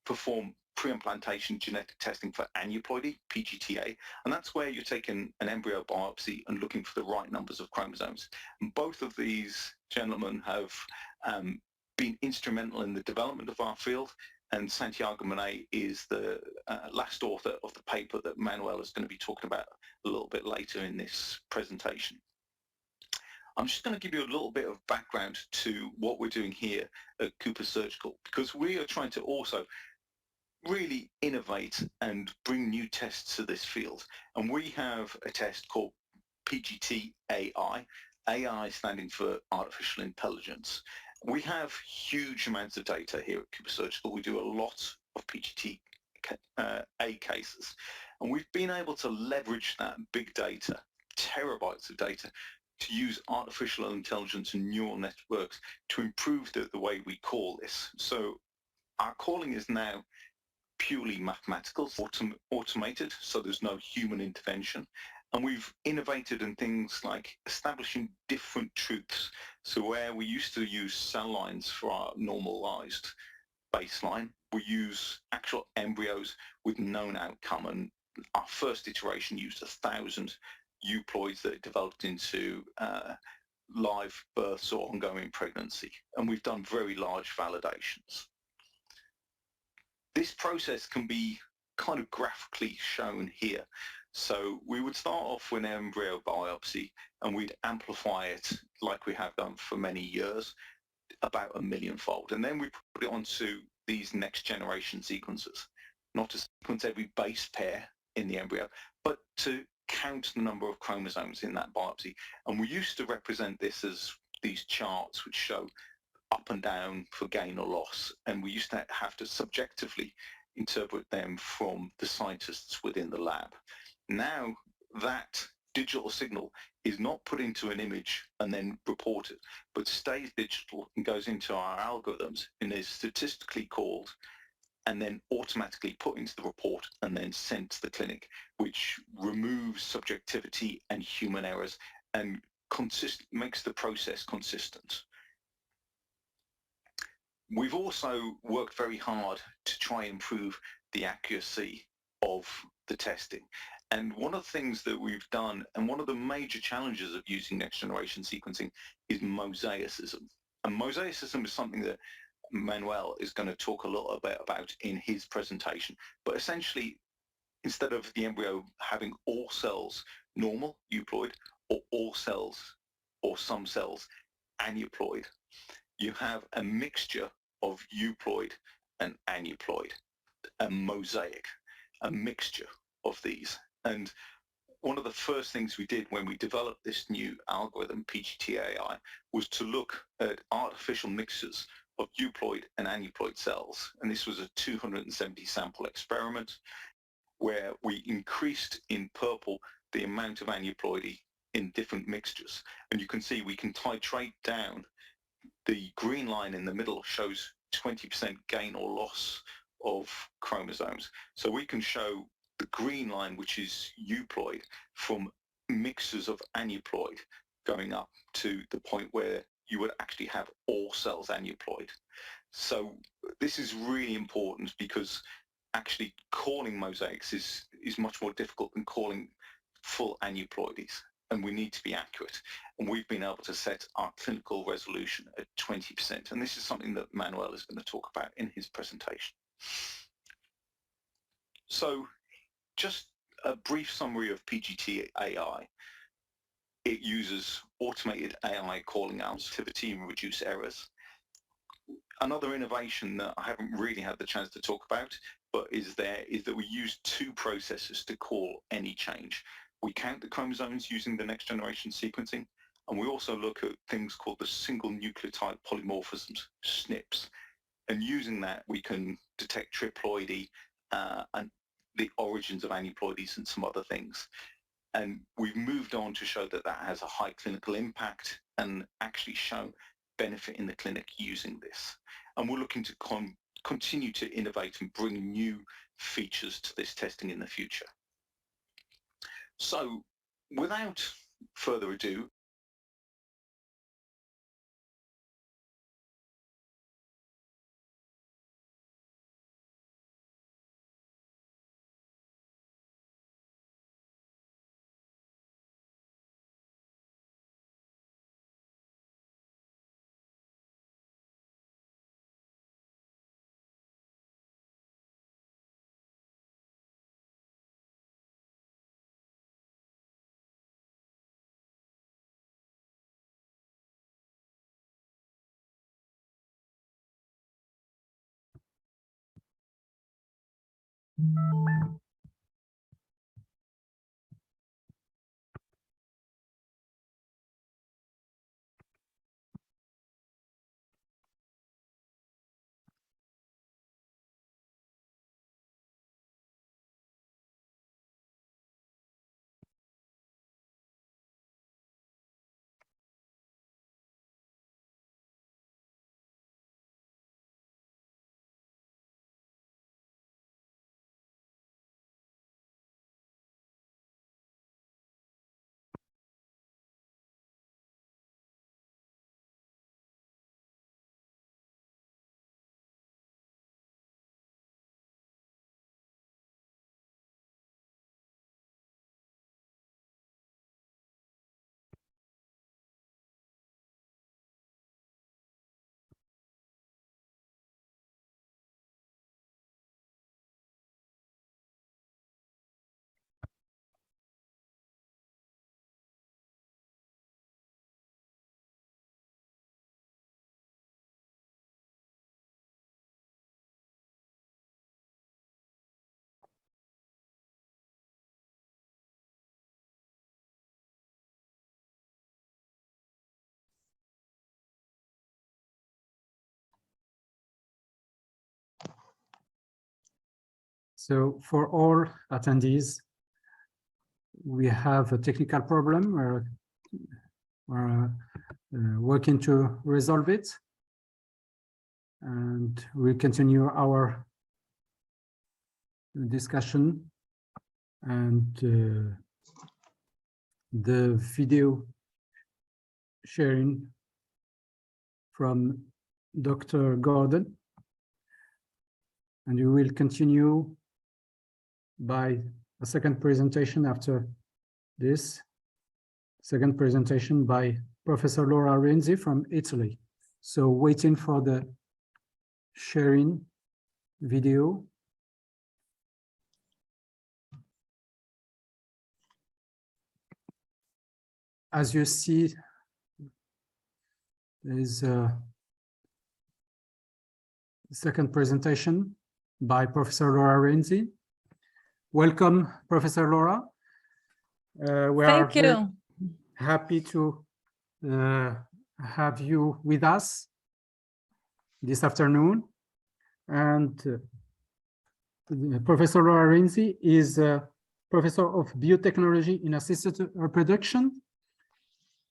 perform pre-implantation genetic testing for aneuploidy, PGTA, and that's where you're taking an embryo biopsy and looking for the right numbers of chromosomes. And both of these gentlemen have been instrumental in the development of our field, and Santiago Monet is the last author of the paper that Manuel is going to be talking about a little bit later in this presentation. I'm just going to give you a little bit of background to what we're doing here at Cooper Surgical, because we are trying to also really innovate and bring new tests to this field. And we have a test called PGT-AI, AI standing for Artificial Intelligence. We have huge amounts of data here at Cooper Surgical. We do a lot of PGT-A cases, and we've been able to leverage that big data, terabytes of data, to use artificial intelligence and neural networks to improve the way we call this. So our calling is now purely mathematical, automated, so there's no human intervention. And we've innovated in things like establishing different truths. So where we used to use cell lines for our normalized baseline, we use actual embryos with known outcome. And our first iteration used 1,000 euploids that developed into live births or ongoing pregnancy. And we've done very large validations. This process can be kind of graphically shown here. So we would start off with an embryo biopsy and we'd amplify it like we have done for many years, about 1 million-fold. And then we put it onto these next generation sequences, not to sequence every base pair in the embryo, but to count the number of chromosomes in that biopsy. And we used to represent this as these charts which show up and down for gain or loss, and we used to have to subjectively interpret them from the scientists within the lab. Now that digital signal is not put into an image and then reported, but stays digital and goes into our algorithms and is statistically called and then automatically put into the report and then sent to the clinic, which removes subjectivity and human errors and makes the process consistent. We've also worked very hard to try and improve the accuracy of the testing. And one of the things that we've done, and one of the major challenges of using next generation sequencing, is mosaicism. And mosaicism is something that Manuel is going to talk a little bit about in his presentation. But essentially, instead of the embryo having all cells normal, euploid, or all cells, or some cells, aneuploid, you have a mixture of euploid and aneuploid, a mosaic, a mixture of these. And one of the first things we did when we developed this new algorithm, PGT-AI, was to look at artificial mixtures of euploid and aneuploid cells. And this was a 270 sample experiment where we increased in purple the amount of aneuploidy in different mixtures. And you can see we can titrate down. The green line in the middle shows 20% gain or loss of chromosomes. So we can show the green line, which is euploid, from mixtures of aneuploid going up to the point where you would actually have all cells aneuploid. So this is really important because actually calling mosaics is much more difficult than calling full aneuploidies. And we need to be accurate. And we've been able to set our clinical resolution at 20%. And this is something that Manuel is going to talk about in his presentation. So just a brief summary of PGT AI. It uses automated AI calling out activity and reduce errors. Another innovation that I haven't really had the chance to talk about, but is that we use two processes to call any change. We count the chromosomes using the next generation sequencing, and we also look at things called the single nucleotide polymorphisms, SNPs. And using that, we can detect triploidy and the origins of aneuploidies and some other things. And we've moved on to show that that has a high clinical impact and actually show benefit in the clinic using this. And we're looking to continue to innovate and bring new features to this testing in the future. So without further ado, So for all attendees, we have a technical problem. We're working to resolve it. And we'll continue our discussion. And the video sharing from Dr. Gordon. And we will continue by a second presentation after this. Second presentation by Professor Laura Renzi from Italy. So waiting for the sharing video. As you see, there is a second presentation by Professor Laura Renzi. Welcome, Professor Laura. We are very happy to have you with us this afternoon. And Professor Laura Renzi is a professor of biotechnology in assisted reproduction.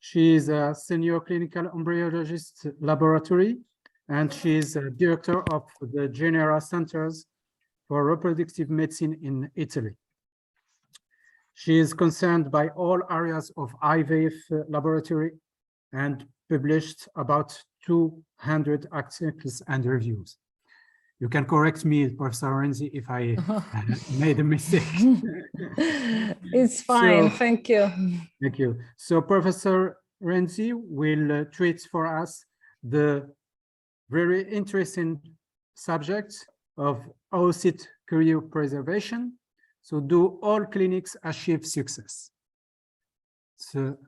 She is a senior clinical embryologist laboratory, and she is a director of the Genera Centers for Reproductive Medicine in Italy. She is concerned by all areas of IVF laboratory and published about 200 articles and reviews. You can correct me, Professor Renzi, if I made a mistake. It's fine, So, thank you. Thank you. So Professor Renzi will treat for us the very interesting subject of oocyte cryopreservation So do all clinics achieve success? So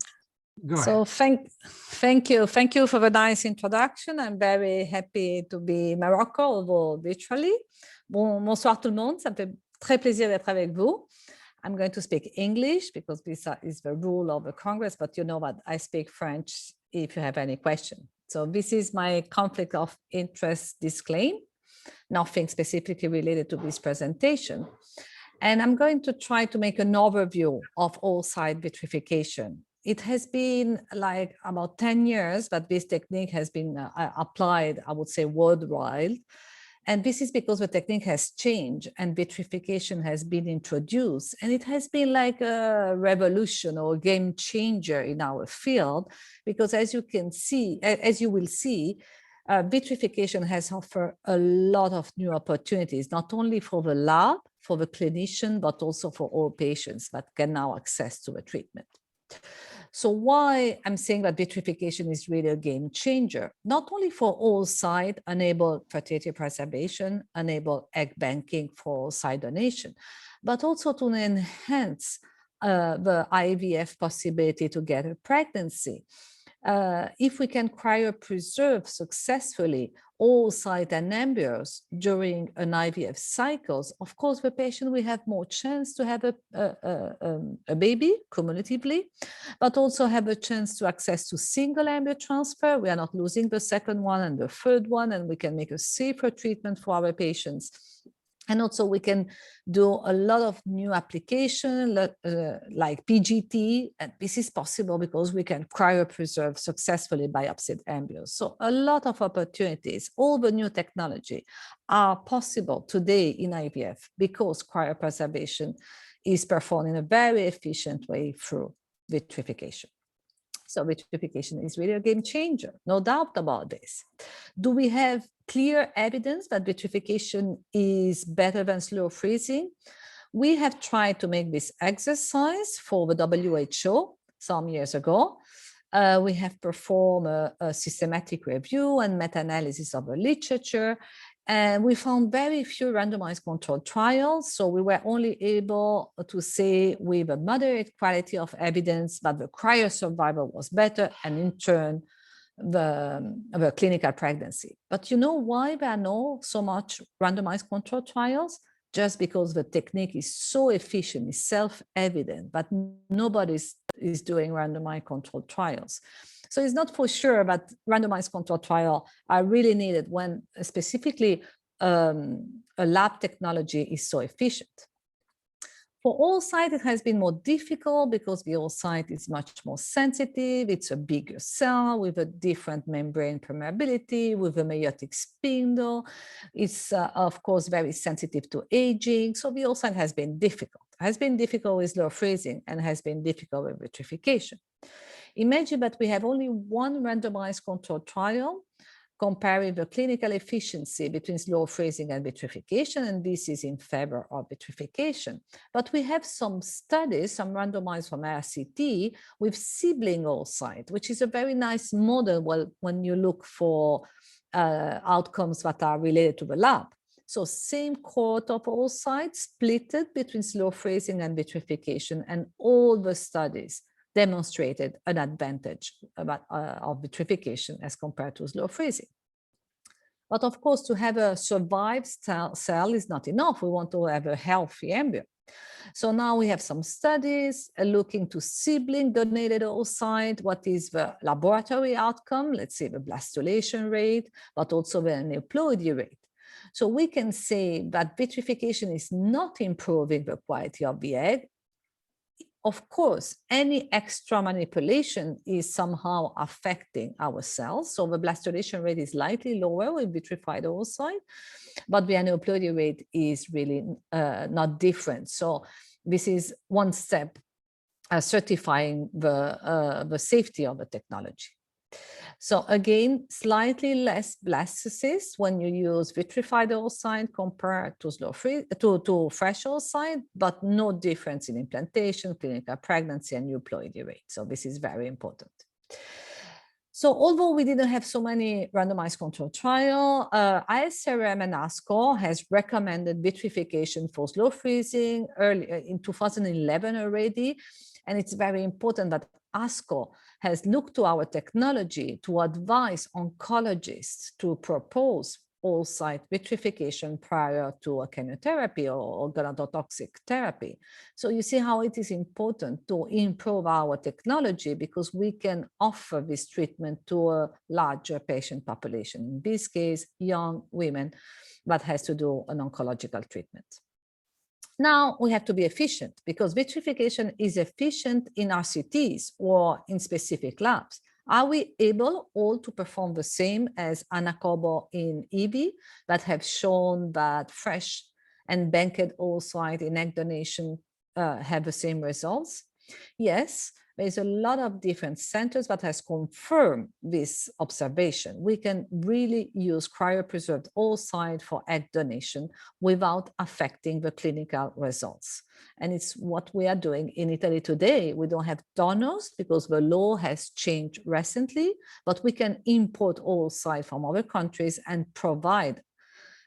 go ahead. So thank you for the nice introduction. I'm very happy to be in Morocco, although virtually. Bonsoir tout le monde, ça me fait très plaisir d'être avec vous. I'm going to speak English because this is the rule of the Congress, but you know what, I speak French if you have any question. So this is my conflict of interest disclaimer, nothing specifically related to this presentation. And I'm going to try to make an overview of oocyte vitrification. It has been like about 10 years that this technique has been applied, I would say, worldwide. And this is because the technique has changed and vitrification has been introduced. And it has been like a revolution or a game changer in our field, because as you can see, as you will see, vitrification has offered a lot of new opportunities, not only for the lab, for the clinician, but also for all patients that can now access to the treatment. So why I'm saying that vitrification is really a game changer, not only for oocyte, enable fertility preservation, enable egg banking for oocyte donation, but also to enhance the IVF possibility to get a pregnancy. If we can cryopreserve successfully oocyte and embryos during an IVF cycles, of course, the patient will have more chance to have a baby cumulatively, but also have a chance to access to single embryo transfer. We are not losing the second one and the third one, and we can make a safer treatment for our patients. And also we can do a lot of new application like PGT, and this is possible because we can cryopreserve successfully biopsied embryos. So a lot of opportunities, all the new technology are possible today in IVF because cryopreservation is performed in a very efficient way through vitrification. So vitrification is really a game changer, no doubt about this. Do we have clear evidence that vitrification is better than slow freezing? We have tried to make this exercise for the WHO some years ago. We have performed a systematic review and meta-analysis of the literature, and we found very few randomized controlled trials. So we were only able to say with a moderate quality of evidence that the cryo survival was better, and in turn, the clinical pregnancy. But you know why there are no so much randomized controlled trials? Just because the technique is so efficient, is self-evident, but nobody is doing randomized controlled trials. So it's not for sure that randomized controlled trials are really needed when specifically a lab technology is so efficient. For oocyte, it has been more difficult because the oocyte is much more sensitive. It's a bigger cell with a different membrane permeability, with a meiotic spindle. It's, of course, very sensitive to aging. So the oocyte has been difficult. It has been difficult with slow freezing and has been difficult with vitrification. Imagine that we have only one randomized controlled trial comparing the clinical efficiency between slow freezing and vitrification, and this is in favor of vitrification. But we have some studies, some randomized from RCT with sibling oocyte, which is a very nice model when you look for outcomes that are related to the lab. So same cohort of oocyte splitted between slow freezing and vitrification, and all the studies demonstrated an advantage of vitrification as compared to slow freezing. But of course, to have a survived cell is not enough. We want to have a healthy embryo. So now we have some studies looking to sibling donated oocyte. What is the laboratory outcome? Let's say the blastulation rate, but also the aneuploidy rate. So we can say that vitrification is not improving the quality of the egg. Of course, any extra manipulation is somehow affecting our cells. So the blastulation rate is slightly lower with vitrified oocyte, but the aneuploidy rate is really not different. So this is one step certifying the safety of the technology. So again, slightly less blastocyst when you use vitrified oocyte compared to fresh oocyte, but no difference in implantation, clinical pregnancy, and euploidy rate. So this is very important. So although we didn't have so many randomized control trial, MSERM and ASCO has recommended vitrification for slow freezing early in 2011 already. And it's very important that ASCO has looked to our technology to advise oncologists to propose oocyte vitrification prior to a chemotherapy or gonatotoxic therapy. So you see how it is important to improve our technology because we can offer this treatment to a larger patient population, in this case, young women that has to do an oncological treatment. Now we have to be efficient because vitrification is efficient in RCTs or in specific labs. Are we able all to perform the same as Anna Cobo in EB that have shown that fresh and banked oocyte in egg donation have the same results? Yes, there's a lot of different centers that has confirmed this observation. We can really use cryopreserved oocyte for egg donation without affecting the clinical results. And it's what we are doing in Italy today. We don't have donors because the law has changed recently, but we can import oocyte from other countries and provide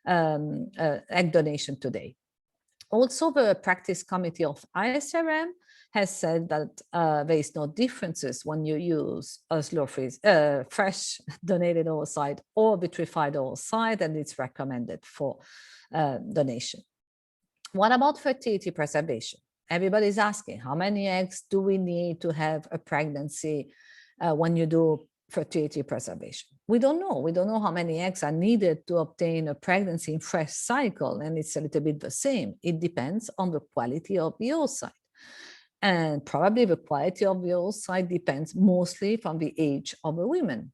egg donation today. Also, the practice committee of MSERM has said that there is no differences when you use a slow freeze, fresh donated oocyte or vitrified oocyte, and it's recommended for donation. What about fertility preservation? Everybody's asking, how many eggs do we need to have a pregnancy when you do fertility preservation? We don't know. We don't know how many eggs are needed to obtain a pregnancy in fresh cycle, and it's a little bit the same. It depends on the quality of the oocyte. And probably the quality of the oocyte depends mostly from the age of the women.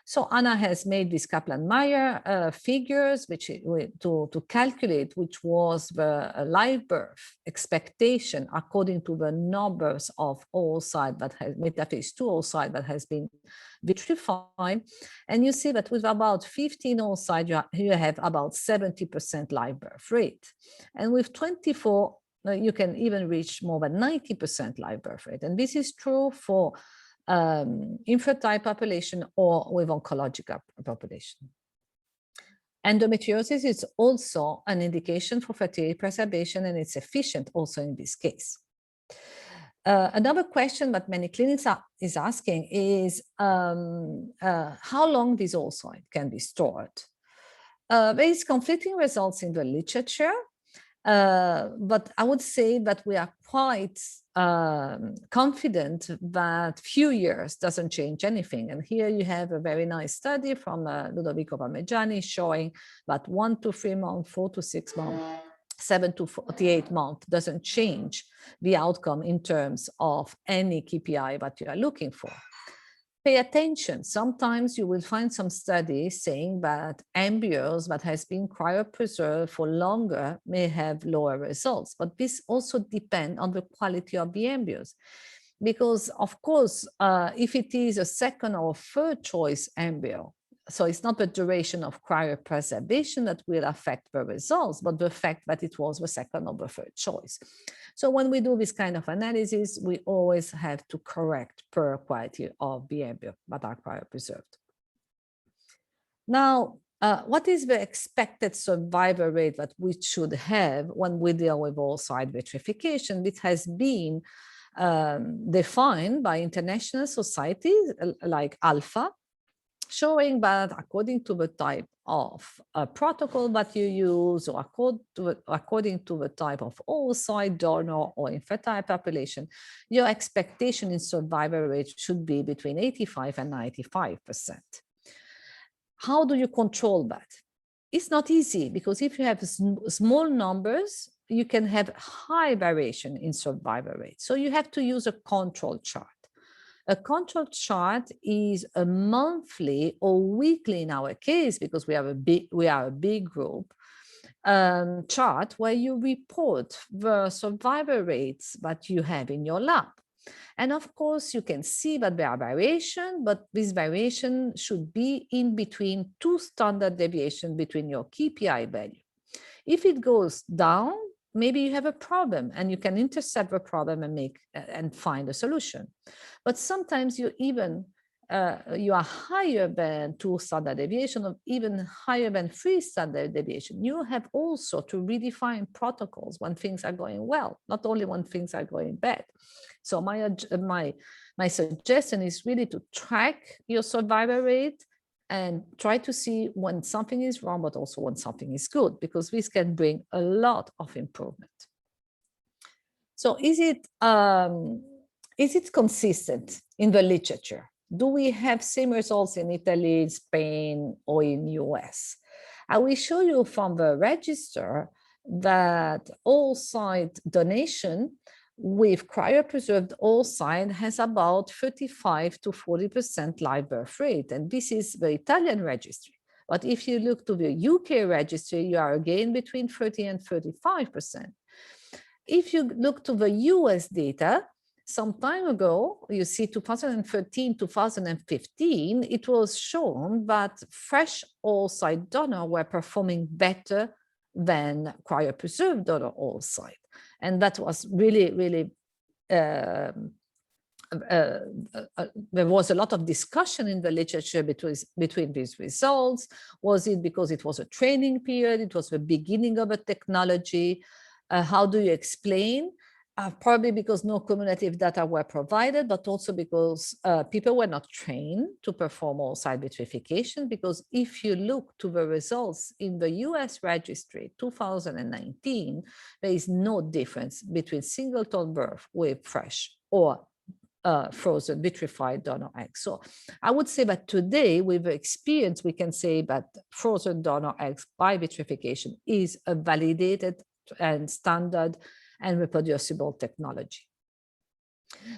So Anna has made these Kaplan-Meier figures to calculate which was the live birth expectation according to the numbers of oocyte that has metaphase 2 oocyte that has been vitrified. And you see that with about 15 oocyte, you have about 70% live birth rate. And with 24, you can even reach more than 90% live birth rate. And this is true for infertile population or with oncological population. Endometriosis is also an indication for fertility preservation, and it's efficient also in this case. Another question that many clinics is asking is how long this oocyte can be stored. There is conflicting results in the literature. But I would say that we are quite confident that few years doesn't change anything. And here you have a very nice study from Ludovico Parmigiani showing that 1 to 3 months, 4 to 6 months, 7 to 48 months doesn't change the outcome in terms of any KPI that you are looking for. Pay attention. Sometimes you will find some studies saying that embryos that has been cryopreserved for longer may have lower results, but this also depends on the quality of the embryos. Because of course, if it is a second or third choice embryo, so it's not the duration of cryopreservation that will affect the results, but the fact that it was the second or the third choice. So when we do this kind of analysis, we always have to correct per quality of the embryo that are cryopreserved. Now, what is the expected survival rate that we should have when we deal with oocyte vitrification? This has been defined by international societies like ALPHA, showing that according to the type of protocol that you use or according to the type of oocyte, donor, or infertile population, your expectation in survival rate should be between 85 and 95%. How do you control that? It's not easy because if you have small numbers, you can have high variation in survival rate. So you have to use a control chart. A control chart is a monthly or weekly, in our case, because we are a big group, chart where you report the survival rates that you have in your lab. And of course, you can see that there are variation, but this variation should be in between 2 standard deviations between your KPI value. If it goes down, maybe you have a problem and you can intercept the problem and find a solution. But sometimes you even you are higher than 2 standard deviation, or even higher than 3 standard deviation, you have also to redefine protocols when things are going well, not only when things are going bad. So my suggestion is really to track your survival rate and try to see when something is wrong, but also when something is good, because this can bring a lot of improvement. So is it consistent in the literature? Do we have same results in Italy, Spain, or in US? I will show you from the register that oocyte donation with cryopreserved oocyte has about 35 to 40% live birth rate. And this is the Italian registry. But if you look to the UK registry, you are again between 30 and 35%. If you look to the US data, some time ago, you see 2013, 2015, it was shown that fresh oocyte donor were performing better than cryopreserved donor oocyte. And that was really, really, there was a lot of discussion in the literature between these results. Was it because it was a training period? It was the beginning of a technology? How do you explain? Probably because no cumulative data were provided, but also because people were not trained to perform oocyte vitrification. Because if you look to the results in the US registry 2019, there is no difference between singleton birth with fresh or frozen vitrified donor eggs. So I would say that today, with the experience, we can say that frozen donor eggs by vitrification is a validated and standard and reproducible technology.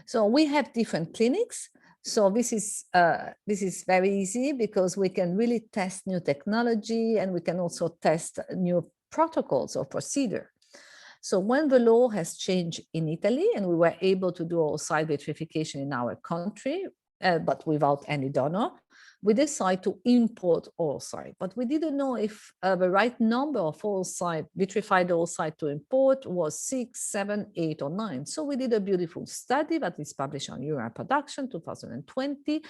So we have different clinics. So this is very easy because we can really test new technology, and we can also test new protocols or procedure. So when the law has changed in Italy and we were able to do oocyte vitrification in our country, but without any donor, we decided to import oocyte, but we didn't know if the right number of oocyte, vitrified oocyte to import was 6, 7, 8, or 9. So we did a beautiful study that is published on Reproduction 2020.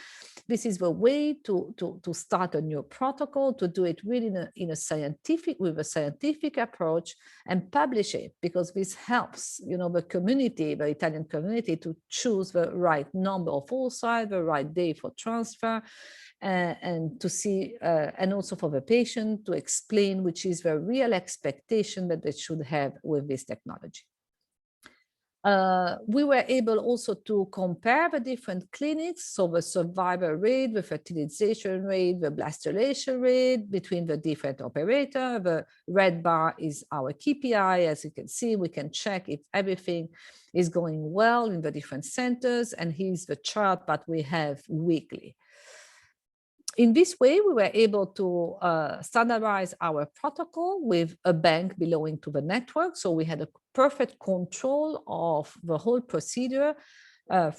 This is the way to start a new protocol, to do it really in a scientific, with a scientific approach, and publish it, because this helps, you know, the community, the Italian community, to choose the right number of oocyte, the right day for transfer, and to see, and also for the patient to explain which is the real expectation that they should have with this technology. We were able also to compare the different clinics, so the survival rate, the fertilization rate, the blastulation rate between the different operators. The red bar is our KPI. As you can see, we can check if everything is going well in the different centers, and here's the chart that we have weekly. In this way, we were able to standardize our protocol with a bank belonging to the network. So we had a perfect control of the whole procedure,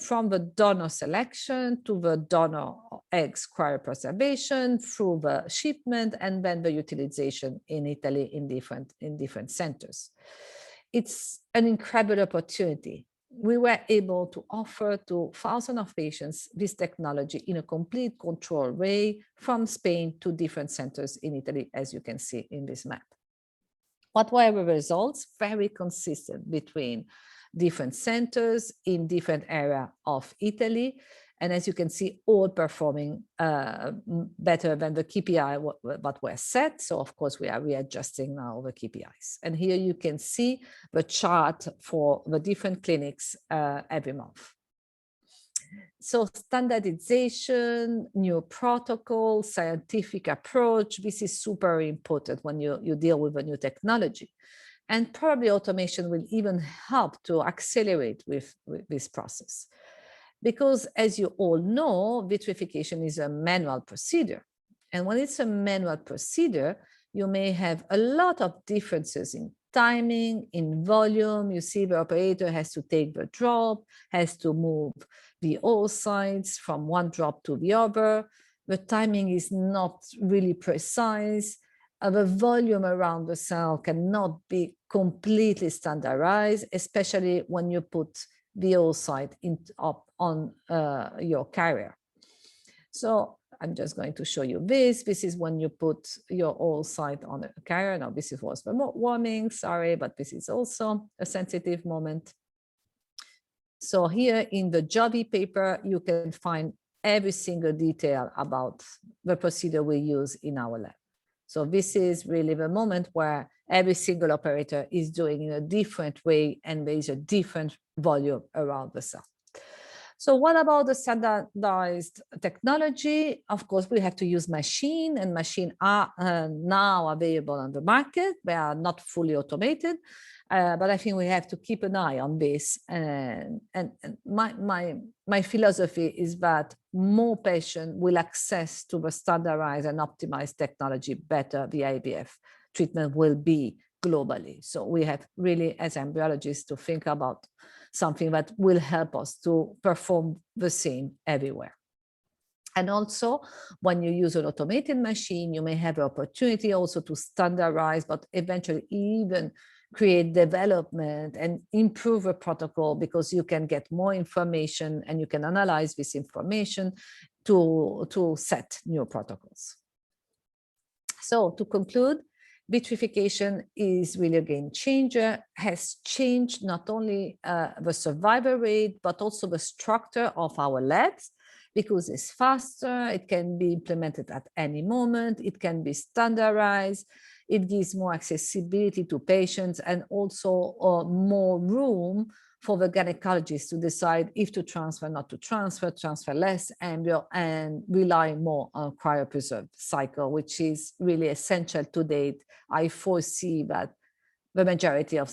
from the donor selection to the donor eggs cryopreservation, through the shipment, and then the utilization in Italy in different centers. It's an incredible opportunity. We were able to offer to thousands of patients this technology in a complete control way, from Spain to different centers in Italy, as you can see in this map. What were the results? Very consistent between different centers in different areas of Italy. And as you can see, all performing better than the KPI that were set. So of course, we are readjusting now the KPIs. And here you can see the chart for the different clinics every month. So standardization, new protocol, scientific approach, this is super important when you deal with a new technology. And probably automation will even help to accelerate with this process. Because as you all know, vitrification is a manual procedure. And when it's a manual procedure, you may have a lot of differences in timing, in volume. You see the operator has to take the drop, has to move the oocytes from one drop to the other. The timing is not really precise. The volume around the cell cannot be completely standardized, especially when you put the oocyte up on your carrier. So I'm just going to show you this. This is when you put your oocyte on a carrier. Now this was remote warming, sorry, but this is also a sensitive moment. So here in the Jovi paper, you can find every single detail about the procedure we use in our lab. So this is really the moment where every single operator is doing in a different way and there is a different volume around the cell. So what about the standardized technology? Of course, we have to use machine, and machines are now available on the market. They are not fully automated, but I think we have to keep an eye on this. And my philosophy is that more patients will access to the standardized and optimized technology better the IVF treatment will be globally. So we have really, as embryologists, to think about something that will help us to perform the same everywhere. And also, when you use an automated machine, you may have the opportunity also to standardize, but eventually even create development and improve a protocol, because you can get more information and you can analyze this information to set new protocols. So to conclude, vitrification is really a game changer, has changed not only the survival rate, but also the structure of our labs, because it's faster, it can be implemented at any moment, it can be standardized, it gives more accessibility to patients and also more room for the gynecologist to decide if to transfer, not to transfer, transfer less embryo, and rely more on cryopreserved cycle, which is really essential to date. I foresee that the majority of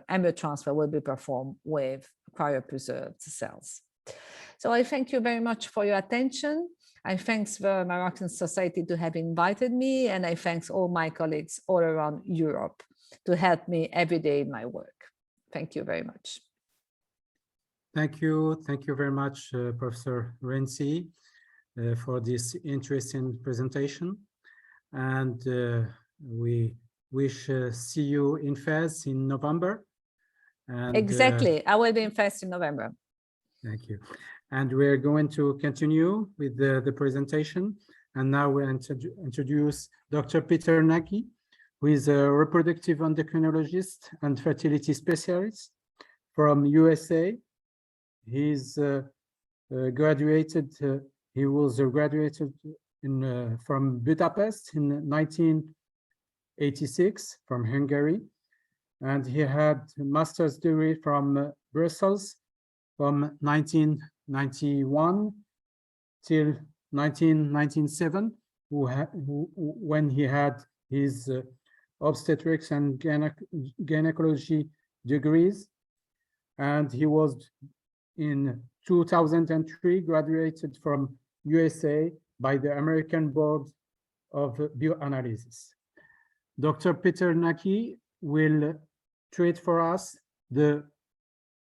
embryo transfer will be performed with cryopreserved cells. So I thank you very much for your attention. I thank the Moroccan Society to have invited me, and I thank all my colleagues all around Europe to help me every day in my work. Thank you very much. Thank you very much, Professor Renzi, for this interesting presentation. And we wish see you in Fez in November. And, exactly, I will be in Fez in November. Thank you. And we're going to continue with the presentation. And now we'll introduce Dr. Peter Nagy, who is a reproductive endocrinologist and fertility specialist from USA. He's graduated, he was graduated from Budapest in 1986 from Hungary. And he had a master's degree from Brussels from 1991 till 1997, when he had his obstetrics and gynecology degrees. And he was in 2003 graduated from USA by the American Board of Bioanalysis. Dr. Peter Nagy will treat for us the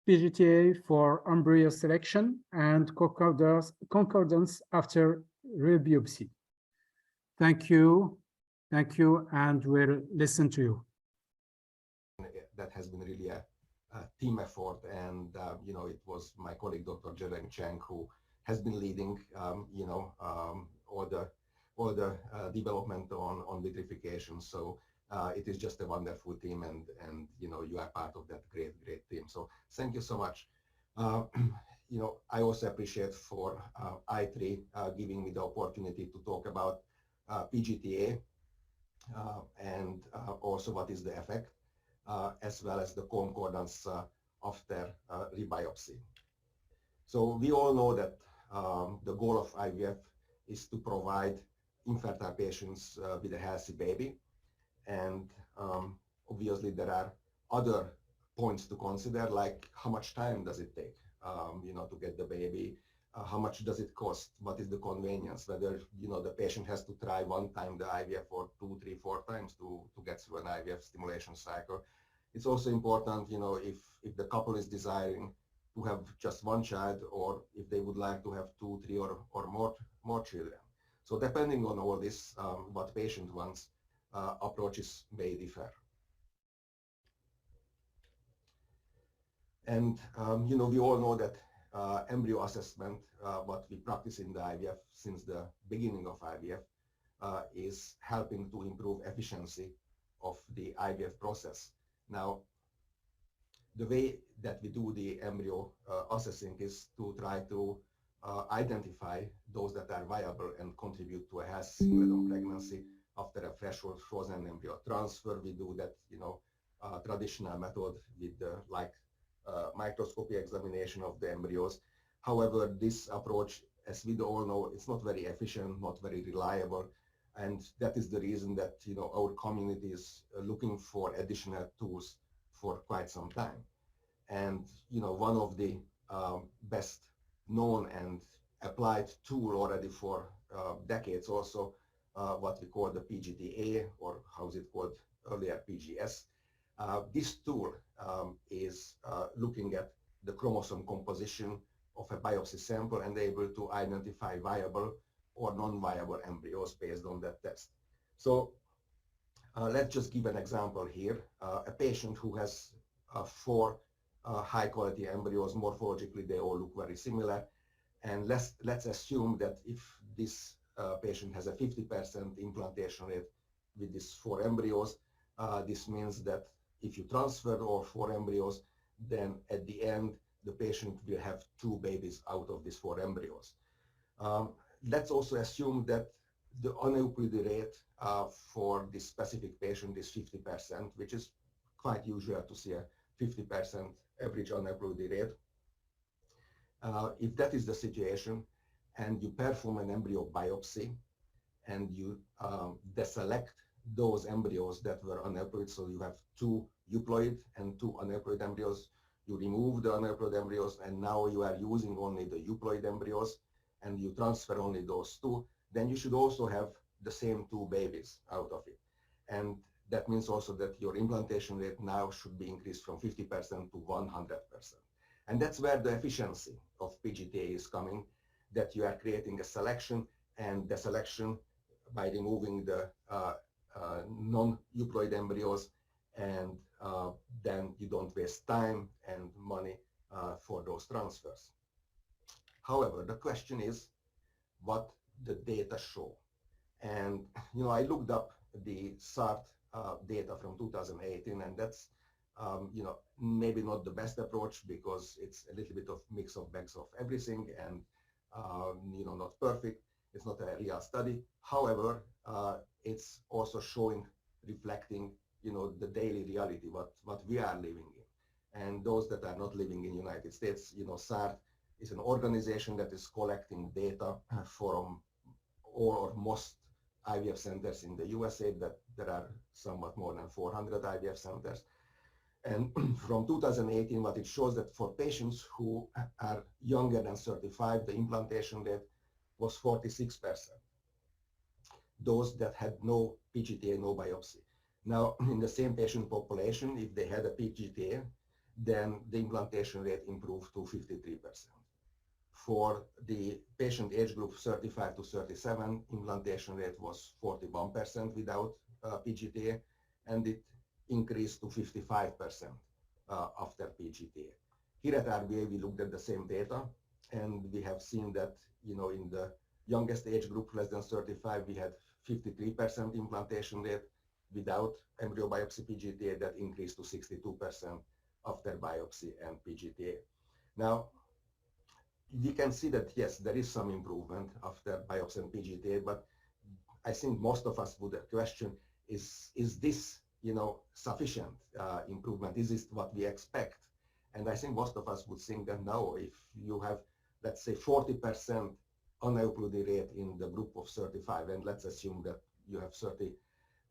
PGTA for embryo selection and concordance after rebiopsy. Thank you, and we'll listen to you. That has been really a team effort, and you know, it was my colleague Dr. Zheng Cheng who has been leading you know, all the development on vitrification. So it is just a wonderful team, and you know, you are part of that great team. So thank you so much. You know, I also appreciate for I3 giving me the opportunity to talk about PGTA and also what is the effect, as well as the concordance after rebiopsy. So we all know that the goal of IVF is to provide infertile patients with a healthy baby. And obviously there are other points to consider, like how much time does it take, you know, to get the baby, how much does it cost, what is the convenience, whether, you know, the patient has to try one time the IVF or 2, 3, 4 times to get through an IVF stimulation cycle. It's also important, you know, if the couple is desiring to have just one child, or if they would like to have 2, 3 or more children. So depending on all this, what patient wants, approaches may differ. And you know, we all know that embryo assessment, what we practice in the IVF since the beginning of IVF, is helping to improve efficiency of the IVF process. Now, the way that we do the embryo assessing is to try to identify those that are viable and contribute to a health singleton pregnancy after a fresh or frozen embryo transfer. We do that, traditional method with the microscopy examination of the embryos. However, this approach, as we all know, it's not very efficient, not very reliable, and that is the reason that our community is looking for additional tools for quite some time. And one of the best known and applied tool already for decades also, what we call the PGTA, or how is it called earlier, PGS. This tool is looking at the chromosome composition of a biopsy sample and able to identify viable or non-viable embryos based on that test. So let's just give an example here. A patient who has 4 high-quality embryos, morphologically they all look very similar, and let's assume that if this patient has a 50% implantation rate with these 4 embryos, this means that if you transfer all 4 embryos, then at the end the patient will have 2 babies out of these 4 embryos. Let's also assume that the aneuploidy rate for this specific patient is 50%, which is quite usual to see a 50% average aneuploidy rate. If that is the situation, and you perform an embryo biopsy, and you deselect those embryos that were aneuploid, so you have 2 euploid and 2 aneuploid embryos, you remove the aneuploid embryos, and now you are using only the euploid embryos, and you transfer only those 2, then you should also have the same 2 babies out of it. And that means also that your implantation rate now should be increased from 50% to 100%. And that's where the efficiency of PGTA is coming, that you are creating a selection, and the selection by removing the non-euploid embryos, and then you don't waste time and money for those transfers. However, the question is what the data show. And I looked up the SART data from 2018, and that's maybe not the best approach because it's a little bit of mix of bags of everything, and not perfect. It's not a real study. However, it's also showing, reflecting the daily reality, what we are living in. And those that are not living in United States, SART is an organization that is collecting data from all or most IVF centers in the USA, that there are somewhat more than 400 IVF centers. And from 2018, what it shows that for patients who are younger than 35, the implantation rate was 46%. Those that had no PGTA, no biopsy. Now, in the same patient population, if they had a PGTA, then the implantation rate improved to 53%. For the patient age group 35 to 37, implantation rate was 41% without PGTA, and it increased to 55% after PGTA. Here at RBA, we looked at the same data, and we have seen that in the youngest age group, less than 35, we had 53% implantation rate without embryo biopsy PGTA. That increased to 62% after biopsy and PGTA. Now, we can see that, yes, there is some improvement after biopsy and PGTA, but I think most of us would question, is this sufficient improvement? Is this what we expect? And I think most of us would think that no, if you have, let's say, 40% aneuploidy rate in the group of 35, and let's assume that you have 30,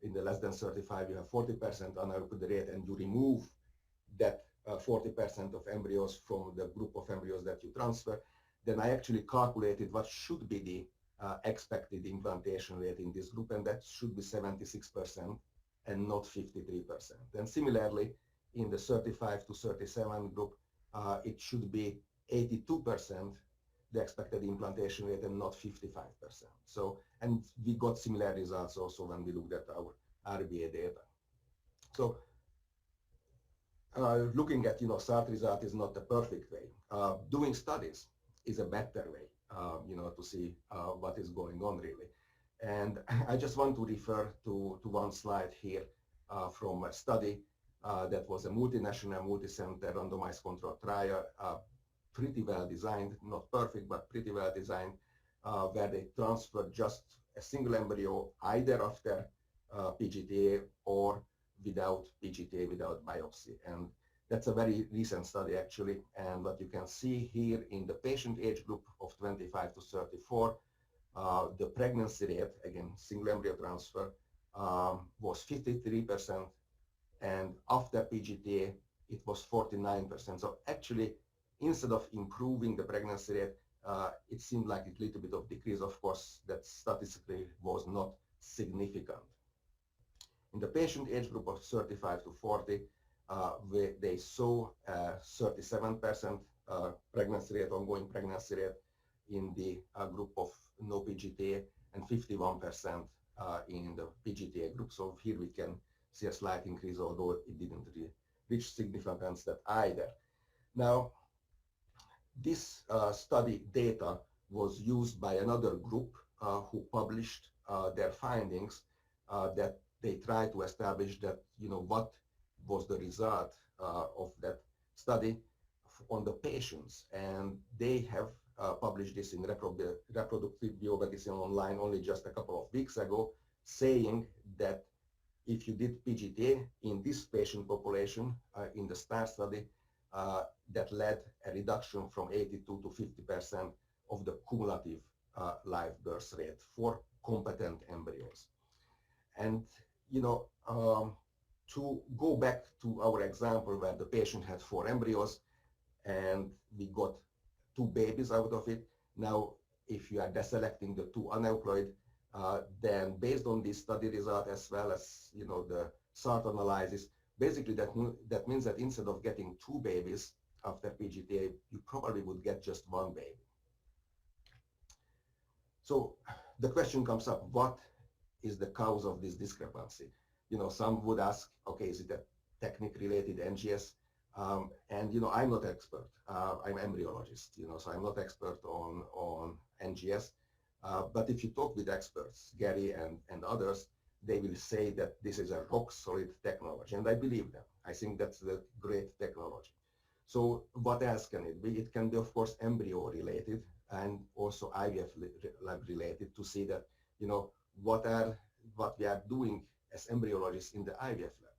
in the less than 35, you have 40% aneuploidy rate, and you remove that 40% of embryos from the group of embryos that you transfer, then I actually calculated what should be the expected implantation rate in this group, and that should be 76% and not 53%. And similarly, in the 35 to 37 group, it should be 82% the expected implantation rate and not 55%. So, and we got similar results also when we looked at our RBA data. So looking at start result is not the perfect way. Doing studies is a better way, to see what is going on really. And I just want to refer to one slide here from a study that was a multinational, multi-center randomized control trial, pretty well designed, not perfect, but pretty well designed, where they transferred just a single embryo either after PGTA or without PGTA, without biopsy. And that's a very recent study actually. And what you can see here in the patient age group of 25 to 34, the pregnancy rate, again, single embryo transfer, was 53%. And after PGTA, it was 49%. So actually, instead of improving the pregnancy rate, it seemed like a little bit of decrease. Of course, that statistically was not significant. In the patient age group of 35 to 40, they saw 37% pregnancy rate, ongoing pregnancy rate in the group of no PGTA, and 51% in the PGTA group. So here we can see a slight increase, although it didn't really reach significance that either. Now, this study data was used by another group who published their findings that they tried to establish that, what was the result of that study on the patients. And they have published this in Reproductive Biomedicine Online only just a couple of weeks ago, saying that if you did PGTA in this patient population in the STAR study, that led a reduction from 82 to 50% of the cumulative live birth rate for competent embryos. And, to go back to our example where the patient had 4 embryos and we got 2 babies out of it. Now, if you are deselecting the 2 aneuploid, then based on this study result as well as the SART analysis, basically that means that instead of getting 2 babies after PGTA, you probably would get just 1 baby. So the question comes up, what is the cause of this discrepancy? Some would ask, okay, is it a technique-related NGS? And I'm not expert. I'm embryologist, so I'm not expert on NGS. But if you talk with experts, Gary and others, they will say that this is a rock-solid technology, and I believe them. I think that's the great technology. So what else can it be? It can be, of course, embryo-related and also IVF lab-related, to see that, what we are doing as embryologists in the IVF lab.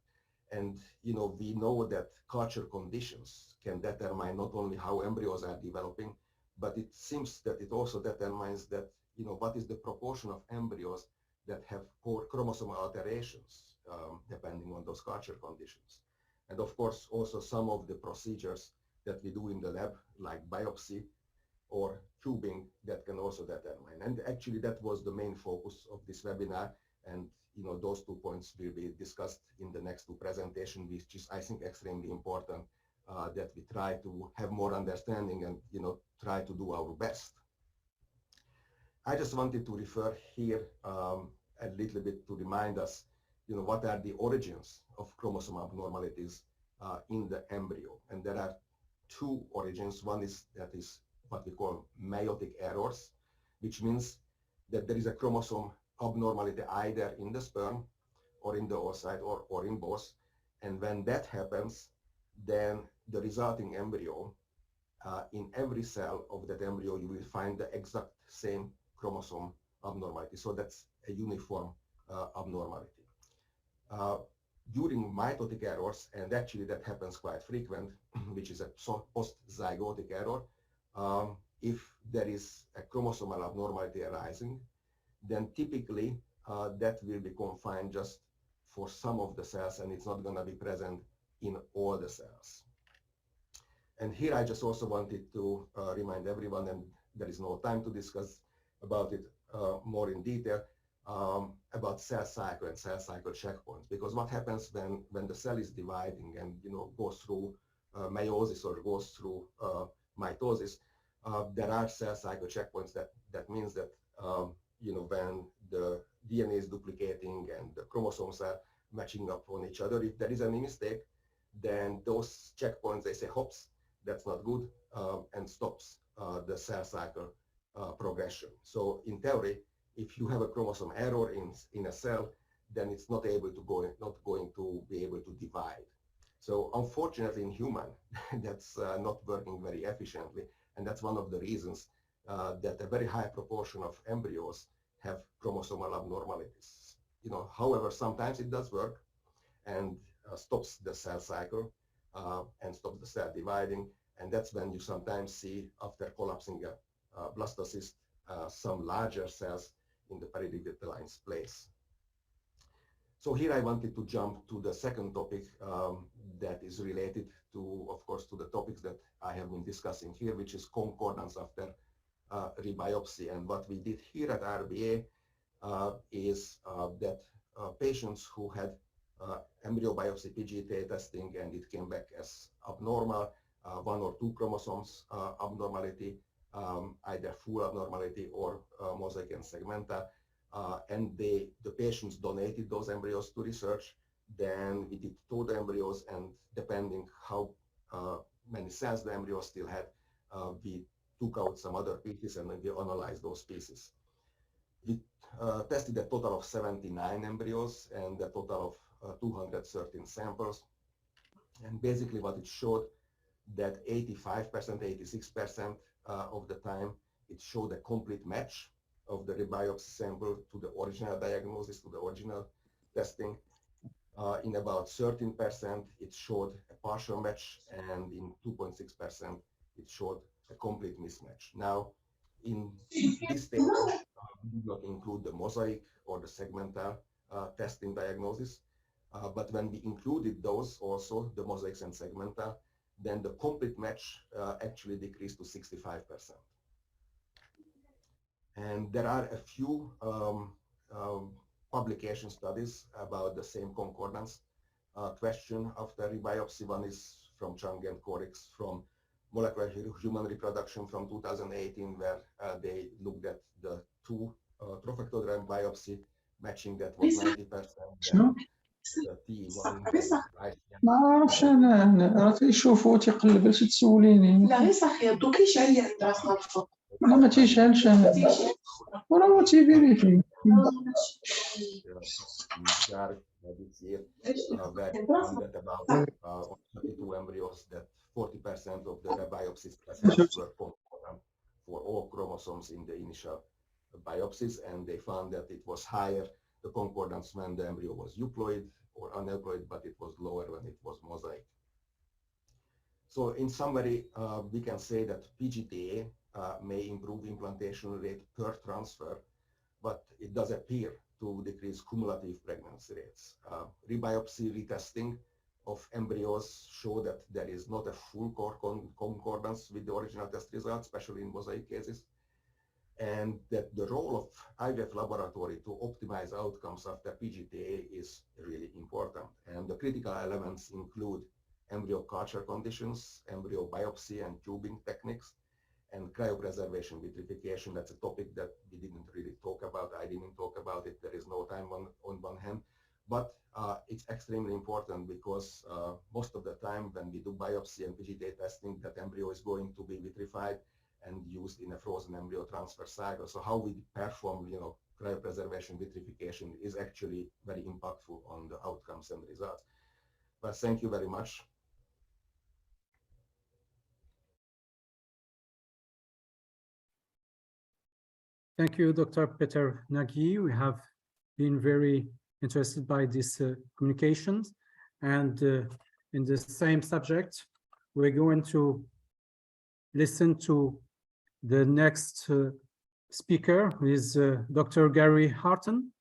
And, we know that culture conditions can determine not only how embryos are developing, but it seems that it also determines that, what is the proportion of embryos that have chromosomal alterations, depending on those culture conditions. And of course, also some of the procedures that we do in the lab, like biopsy or tubing, that can also determine. And actually, that was the main focus of this webinar. And those 2 points will be discussed in the next 2 presentations, which is, I think, extremely important, that we try to have more understanding and try to do our best. I just wanted to refer here a little bit to remind us, what are the origins of chromosome abnormalities in the embryo. And there are 2 origins. One is what we call meiotic errors, which means that there is a chromosome abnormality either in the sperm or in the oocyte or in both. And when that happens, then the resulting embryo, in every cell of that embryo, you will find the exact same chromosome abnormality. So that's a uniform abnormality. During mitotic errors, and actually that happens quite frequent, which is a post-zygotic error, if there is a chromosomal abnormality arising, then typically that will be confined just for some of the cells, and it's not going to be present in all the cells. And here I just also wanted to remind everyone, and there is no time to discuss about it more in detail, about cell cycle and cell cycle checkpoints. Because what happens when the cell is dividing and goes through meiosis or goes through mitosis, there are cell cycle checkpoints. That means that when the DNA is duplicating and the chromosomes are matching up on each other, if there is any mistake, then those checkpoints, they say, hops, that's not good, and stops the cell cycle progression. So in theory, if you have a chromosome error in a cell, then it's not going to be able to divide. So unfortunately in human, that's not working very efficiently. And that's one of the reasons that a very high proportion of embryos have chromosomal abnormalities. However, sometimes it does work and stops the cell cycle and stops the cell dividing. And that's when you sometimes see, after collapsing a blastocyst, some larger cells in the peridigital place. So here I wanted to jump to the second topic that is related to, of course, to the topics that I have been discussing here, which is concordance after rebiopsy. And what we did here at RBA is that patients who had embryo biopsy PGTA testing and it came back as abnormal, 1 or 2 chromosomes abnormality, either full abnormality or mosaic and segmental, and the patients donated those embryos to research. Then we did towed embryos, and depending how many cells the embryo still had, we took out some other pieces and we analyzed those pieces. We tested a total of 79 embryos and a total of 213 samples. And basically what it showed, that 85%, 86% of the time, it showed a complete match of the rebiopsy sample to the original diagnosis, to the original testing. In about 13%, it showed a partial match, and in 2.6%, it showed a complete mismatch. Now, in this table, we did not include the mosaic or the segmental testing diagnosis, but when we included those also, the mosaics and segmental, then the complete match actually decreased to 65%. And there are a few publication studies about the same concordance question after rebiopsy. One is from Chang and Korix from Molecular Human Reproduction from 2018, where they looked at the 2 trophectoderm biopsy matching that was 90%. ما عرفش انا راه تيشوفوا تيقلب باش تسوليني لا غير صافي دوك كيشعل لي عند راسنا الفوق لا ما تيشعلش انا وراه هو تيفيريفي that about 32 embryos, that 40% of the rebiopsies were concordant for all chromosomes in the initial biopsies, and they found that it was higher, the concordance, when the embryo was euploid or aneuploid, but it was lower when it was mosaic. So in summary, we can say that PGTA may improve implantation rate per transfer, but it does appear to decrease cumulative pregnancy rates. Rebiopsy retesting of embryos show that there is not a full concordance with the original test results, especially in mosaic cases, and that the role of IVF laboratory to optimize outcomes after PGTA is really important. And the critical elements include embryo culture conditions, embryo biopsy and tubing techniques, and cryopreservation vitrification. That's a topic that we didn't really talk about. I didn't talk about it. There is no time on one hand, but it's extremely important because most of the time when we do biopsy and PGTA testing, that embryo is going to be vitrified and used in a frozen embryo transfer cycle. So how we perform, cryopreservation vitrification is actually very impactful on the outcomes and results. But thank you very much. Thank you, Dr. Peter Nagy. We have been very interested by these communications. And in the same subject, we're going to listen to the next speaker, who is Dr. Gary Harton.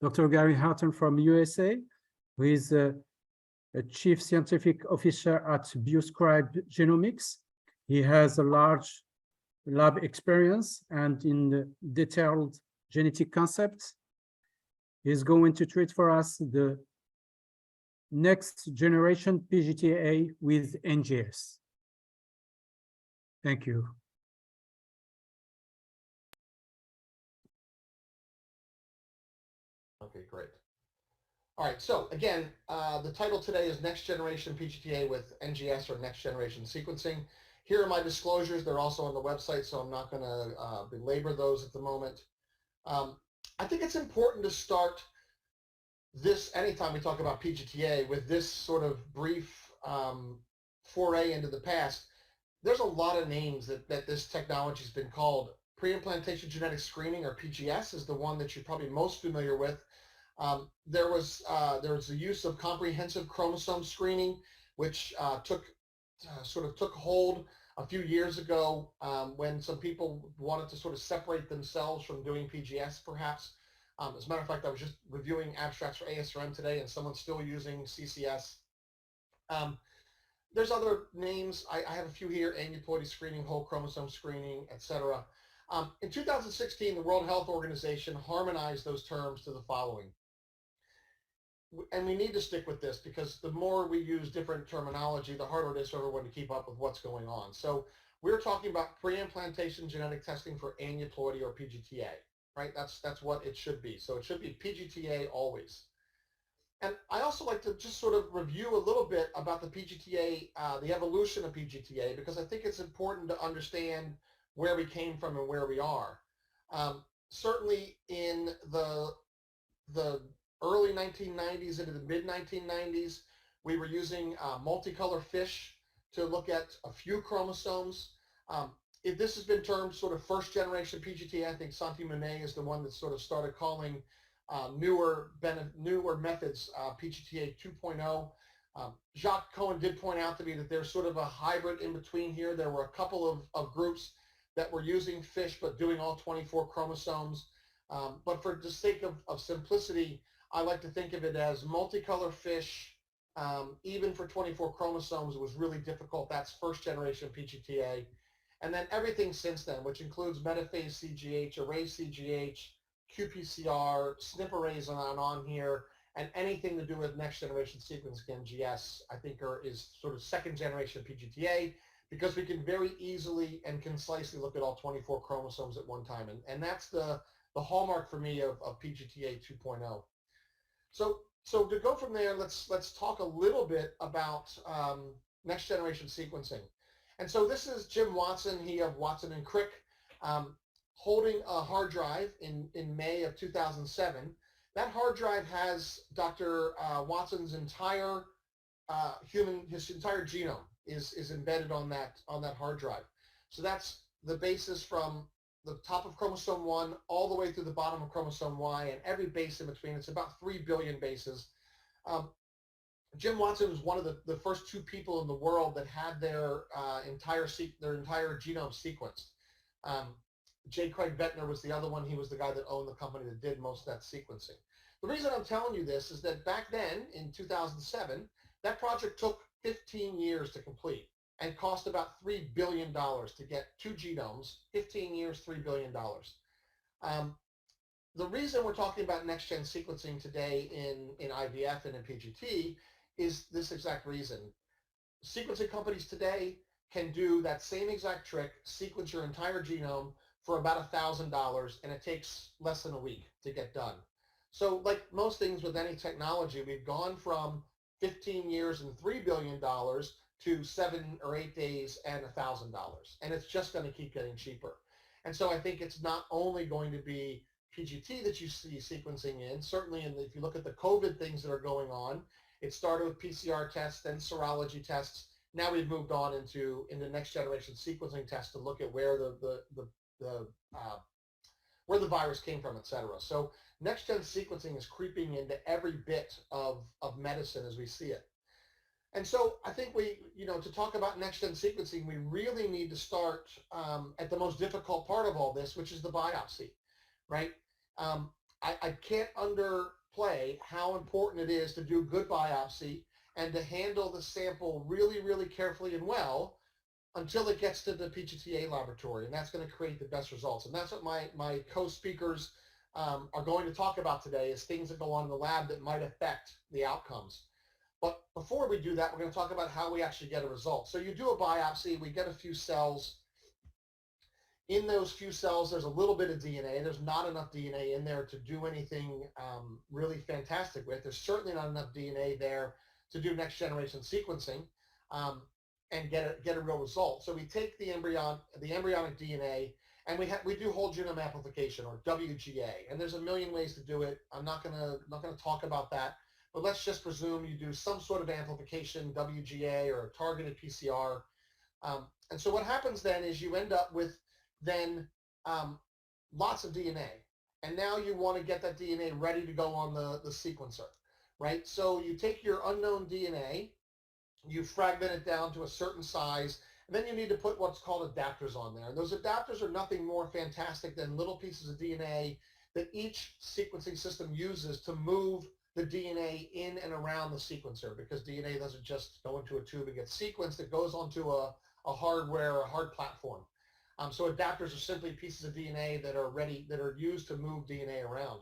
Dr. Gary Harton from USA, who is a Chief Scientific Officer at Bioscribe Genomics. He has a large lab experience and in detailed genetic concepts. He's going to treat for us the next generation PGTA with NGS. Thank you. Okay, great. All right, so again, the title today is Next Generation PGTA with NGS or Next Generation Sequencing. Here are my disclosures. They're also on the website, so I'm not going to belabor those at the moment. I think it's important to start this, anytime we talk about PGTA, with this sort of brief foray into the past. There's a lot of names that this technology has been called. Pre-implantation genetic screening, or PGS, is the one that you're probably most familiar with. There was the use of comprehensive chromosome screening, which sort of took hold a few years ago when some people wanted to sort of separate themselves from doing PGS, perhaps. As a matter of fact, I was just reviewing abstracts for ASRM today, and someone's still using CCS. There's other names. I have a few here: aneuploidy screening, whole chromosome screening, etc. In 2016, the World Health Organization harmonized those terms to the following. And we need to stick with this, because the more we use different terminology, the harder it is for everyone to keep up with what's going on. So we're talking about pre-implantation genetic testing for aneuploidy, or PGTA, right? That's what it should be. So it should be PGTA always. And I also like to just sort of review a little bit about the PGTA, the evolution of PGTA, because I think it's important to understand where we came from and where we are. Certainly in the early 1990s into the mid 1990s, we were using multicolor fish to look at a few chromosomes. This has been termed sort of first generation PGTA. I think Santi Monet is the one that sort of started calling newer methods PGTA 2.0. Jacques Cohen did point out to me that there's sort of a hybrid in between here. There were a couple of groups that were using fish but doing all 24 chromosomes. But for the sake of simplicity, I like to think of it as multicolor fish. Even for 24 chromosomes, it was really difficult. That's first generation PGTA. And then everything since then, which includes metaphase CGH, array CGH, qPCR, SNP arrays on here, and anything to do with next generation sequencing, NGS, I think is sort of second generation PGTA, because we can very easily and concisely look at all 24 chromosomes at one time. And that's the hallmark for me of PGTA 2.0. So to go from there, let's talk a little bit about next generation sequencing. And so this is Jim Watson, he of Watson and Crick, holding a hard drive in May of 2007. That hard drive has Dr. Watson's entire his entire genome is embedded on that hard drive. So that's the basis from the top of chromosome 1 all the way through the bottom of chromosome Y, and every base in between. It's about 3 billion bases. Jim Watson was one of the first 2 people in the world that had their entire genome sequenced. J. Craig Ventnor was the other one. He was the guy that owned the company that did most of that sequencing. The reason I'm telling you this is that back then, in 2007, that project took 15 years to complete and cost about $3 billion to get 2 genomes. 15 years, $3 billion. The reason we're talking about next-gen sequencing today in IVF and in PGT is this exact reason. Sequencing companies today can do that same exact trick, sequence your entire genome for about $1,000, and it takes less than a week to get done. So like most things with any technology, we've gone from 15 years and $3 billion to 7 or 8 days and $1,000. And it's just going to keep getting cheaper. And so I think it's not only going to be PGT that you see sequencing in. Certainly, if you look at the COVID things that are going on, it started with PCR tests, then serology tests. Now we've moved on into next generation sequencing tests to look at where where the virus came from, et cetera. So next gen sequencing is creeping into every bit of medicine as we see it. And so I think to talk about next gen sequencing, we really need to start at the most difficult part of all this, which is the biopsy, right? I can't underplay how important it is to do good biopsy and to handle the sample really, really carefully and well until it gets to the PGTA laboratory, and that's going to create the best results. And that's what my co-speakers are going to talk about today, is things that go on in the lab that might affect the outcomes. But before we do that, we're going to talk about how we actually get a result. So you do a biopsy, we get a few cells. in those few cells, there's a little bit of DNA. There's not enough DNA in there to do anything really fantastic with. There's certainly not enough DNA there to do next generation sequencing and get a real result. So we take the embryonic DNA, and we do whole genome amplification, or WGA. And there's a million ways to do it. I'm not gonna talk about that. But let's just presume you do some sort of amplification, WGA or a targeted PCR. And so what happens then is you end up with then lots of DNA. And now you want to get that DNA ready to go on the sequencer, right? So you take your unknown DNA, you fragment it down to a certain size, and then you need to put what's called adapters on there. And those adapters are nothing more fantastic than little pieces of DNA that each sequencing system uses to move the DNA in and around the sequencer, because DNA doesn't just go into a tube and get sequenced. It goes onto a hardware, a hard platform. So adapters are simply pieces of DNA that are used to move DNA around.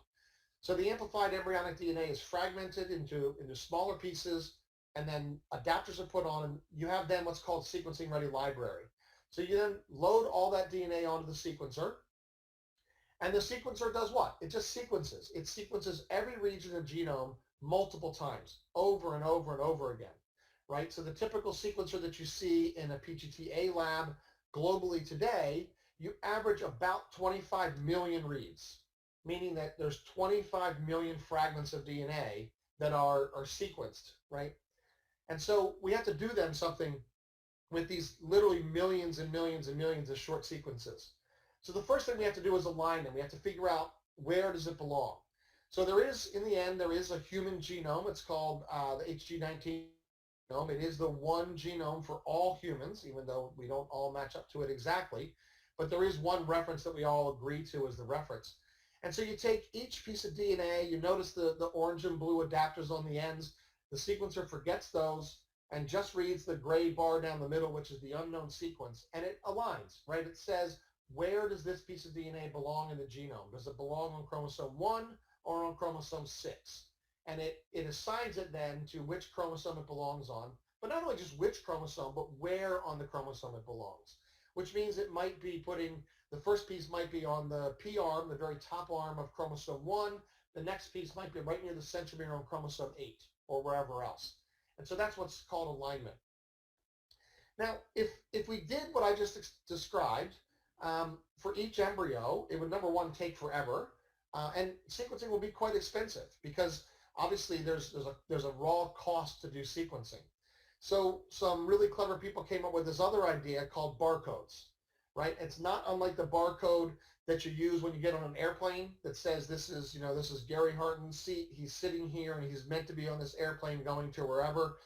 So the amplified embryonic DNA is fragmented into smaller pieces, and then adapters are put on, and you have then what's called sequencing ready library. So you then load all that DNA onto the sequencer, and the sequencer does what? It just sequences. It sequences every region of the genome multiple times, over and over and over again, right? So the typical sequencer that you see in a PGT-A lab globally today, you average about 25 million reads, meaning that there's 25 million fragments of DNA that are sequenced, right? And so we have to do then something with these literally millions and millions and millions of short sequences. So the first thing we have to do is align them. We have to figure out where does it belong. So there is, in the end, there is a human genome. It's called the HG19 genome. It is the one genome for all humans, even though we don't all match up to it exactly. But there is one reference that we all agree to as the reference. And so you take each piece of DNA, you notice the orange and blue adapters on the ends. The sequencer forgets those and just reads the gray bar down the middle, which is the unknown sequence, and it aligns, right? It says, where does this piece of DNA belong in the genome? Does it belong on chromosome 1 or on chromosome 6? And it assigns it then to which chromosome it belongs on, but not only just which chromosome, but where on the chromosome it belongs, which means it might be putting, the first piece might be on the P arm, the very top arm of chromosome 1. The next piece might be right near the centromere on chromosome 8 or wherever else. And so that's what's called alignment. Now, if we did what I just described, for each embryo, it would, number one, take forever, and sequencing will be quite expensive because obviously there's a raw cost to do sequencing. So some really clever people came up with this other idea called barcodes, right? It's not unlike the barcode that you use when you get on an airplane that says this is Gary Harton's seat. He's sitting here and he's meant to be on this airplane going to wherever.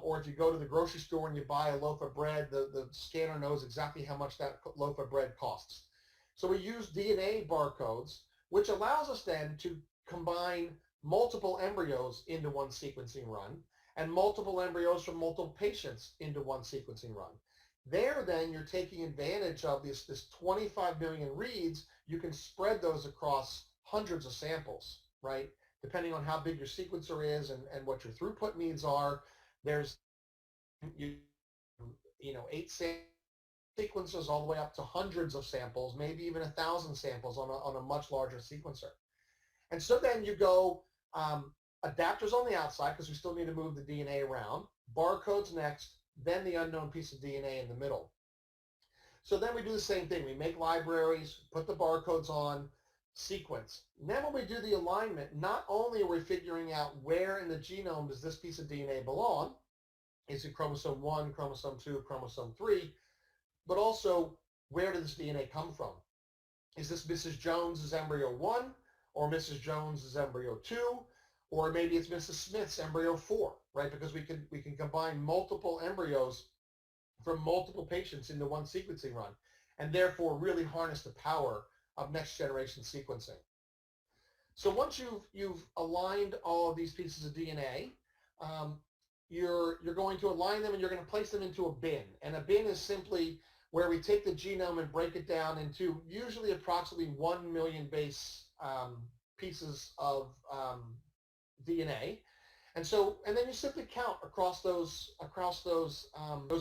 Or if you go to the grocery store and you buy a loaf of bread, the scanner knows exactly how much that loaf of bread costs. So we use DNA barcodes, which allows us then to combine multiple embryos into one sequencing run and multiple embryos from multiple patients into one sequencing run. There then you're taking advantage of this 25 million reads. You can spread those across hundreds of samples, right? Depending on how big your sequencer is and what your throughput needs are. There's 8 sequences all the way up to hundreds of samples, maybe even 1,000 samples on a much larger sequencer. And so then you go adapters on the outside because we still need to move the DNA around, barcodes next, then the unknown piece of DNA in the middle. So then we do the same thing. We make libraries, put the barcodes on, sequence. Then when we do the alignment, not only are we figuring out where in the genome does this piece of DNA belong, is it chromosome 1, chromosome 2, chromosome 3, but also where does this DNA come from? Is this Mrs. Jones's embryo 1 or Mrs. Jones's embryo 2, or maybe it's Mrs. Smith's embryo 4, right? Because we can combine multiple embryos from multiple patients into one sequencing run and therefore really harness the power of next generation sequencing. So once you've aligned all of these pieces of DNA, you're going to align them and you're going to place them into a bin. And a bin is simply where we take the genome and break it down into usually approximately 1 million base pieces of DNA. And then you simply count across those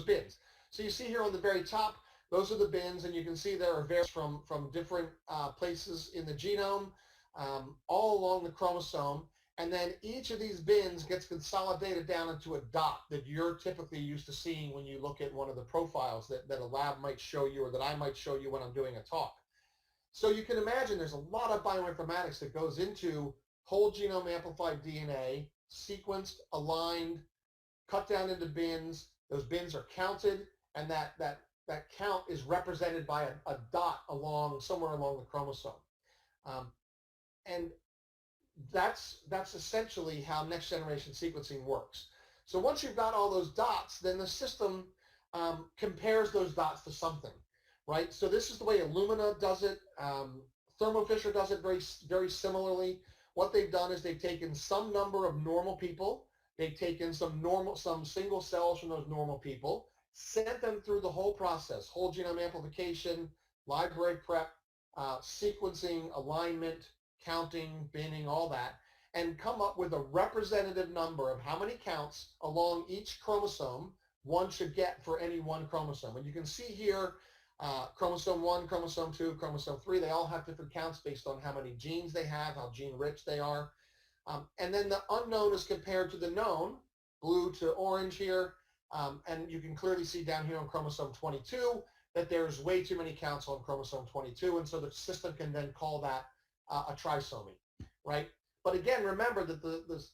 bins. So you see here on the very top, Those are the bins, and you can see there are various from different places in the genome, all along the chromosome. And then each of these bins gets consolidated down into a dot that you're typically used to seeing when you look at one of the profiles that a lab might show you, or that I might show you when I'm doing a talk. So you can imagine there's a lot of bioinformatics that goes into whole genome amplified DNA, sequenced, aligned, cut down into bins. Those bins are counted, and that count is represented by a dot somewhere along the chromosome. And that's essentially how next generation sequencing works. So once you've got all those dots, then the system compares those dots to something, right? So this is the way Illumina does it. Thermo Fisher does it very, very similarly. What they've done is they've taken some number of normal people, they've taken some single cells from those normal people, sent them through the whole process, whole genome amplification, library prep, sequencing, alignment, counting, binning, all that, and come up with a representative number of how many counts along each chromosome one should get for any one chromosome. And you can see here, chromosome 1, chromosome 2, chromosome 3, they all have different counts based on how many genes they have, how gene-rich they are. And then the unknown is compared to the known, blue to orange here. And you can clearly see down here on chromosome 22 that there's way too many counts on chromosome 22, and so the system can then call that a trisomy, right? But again, remember that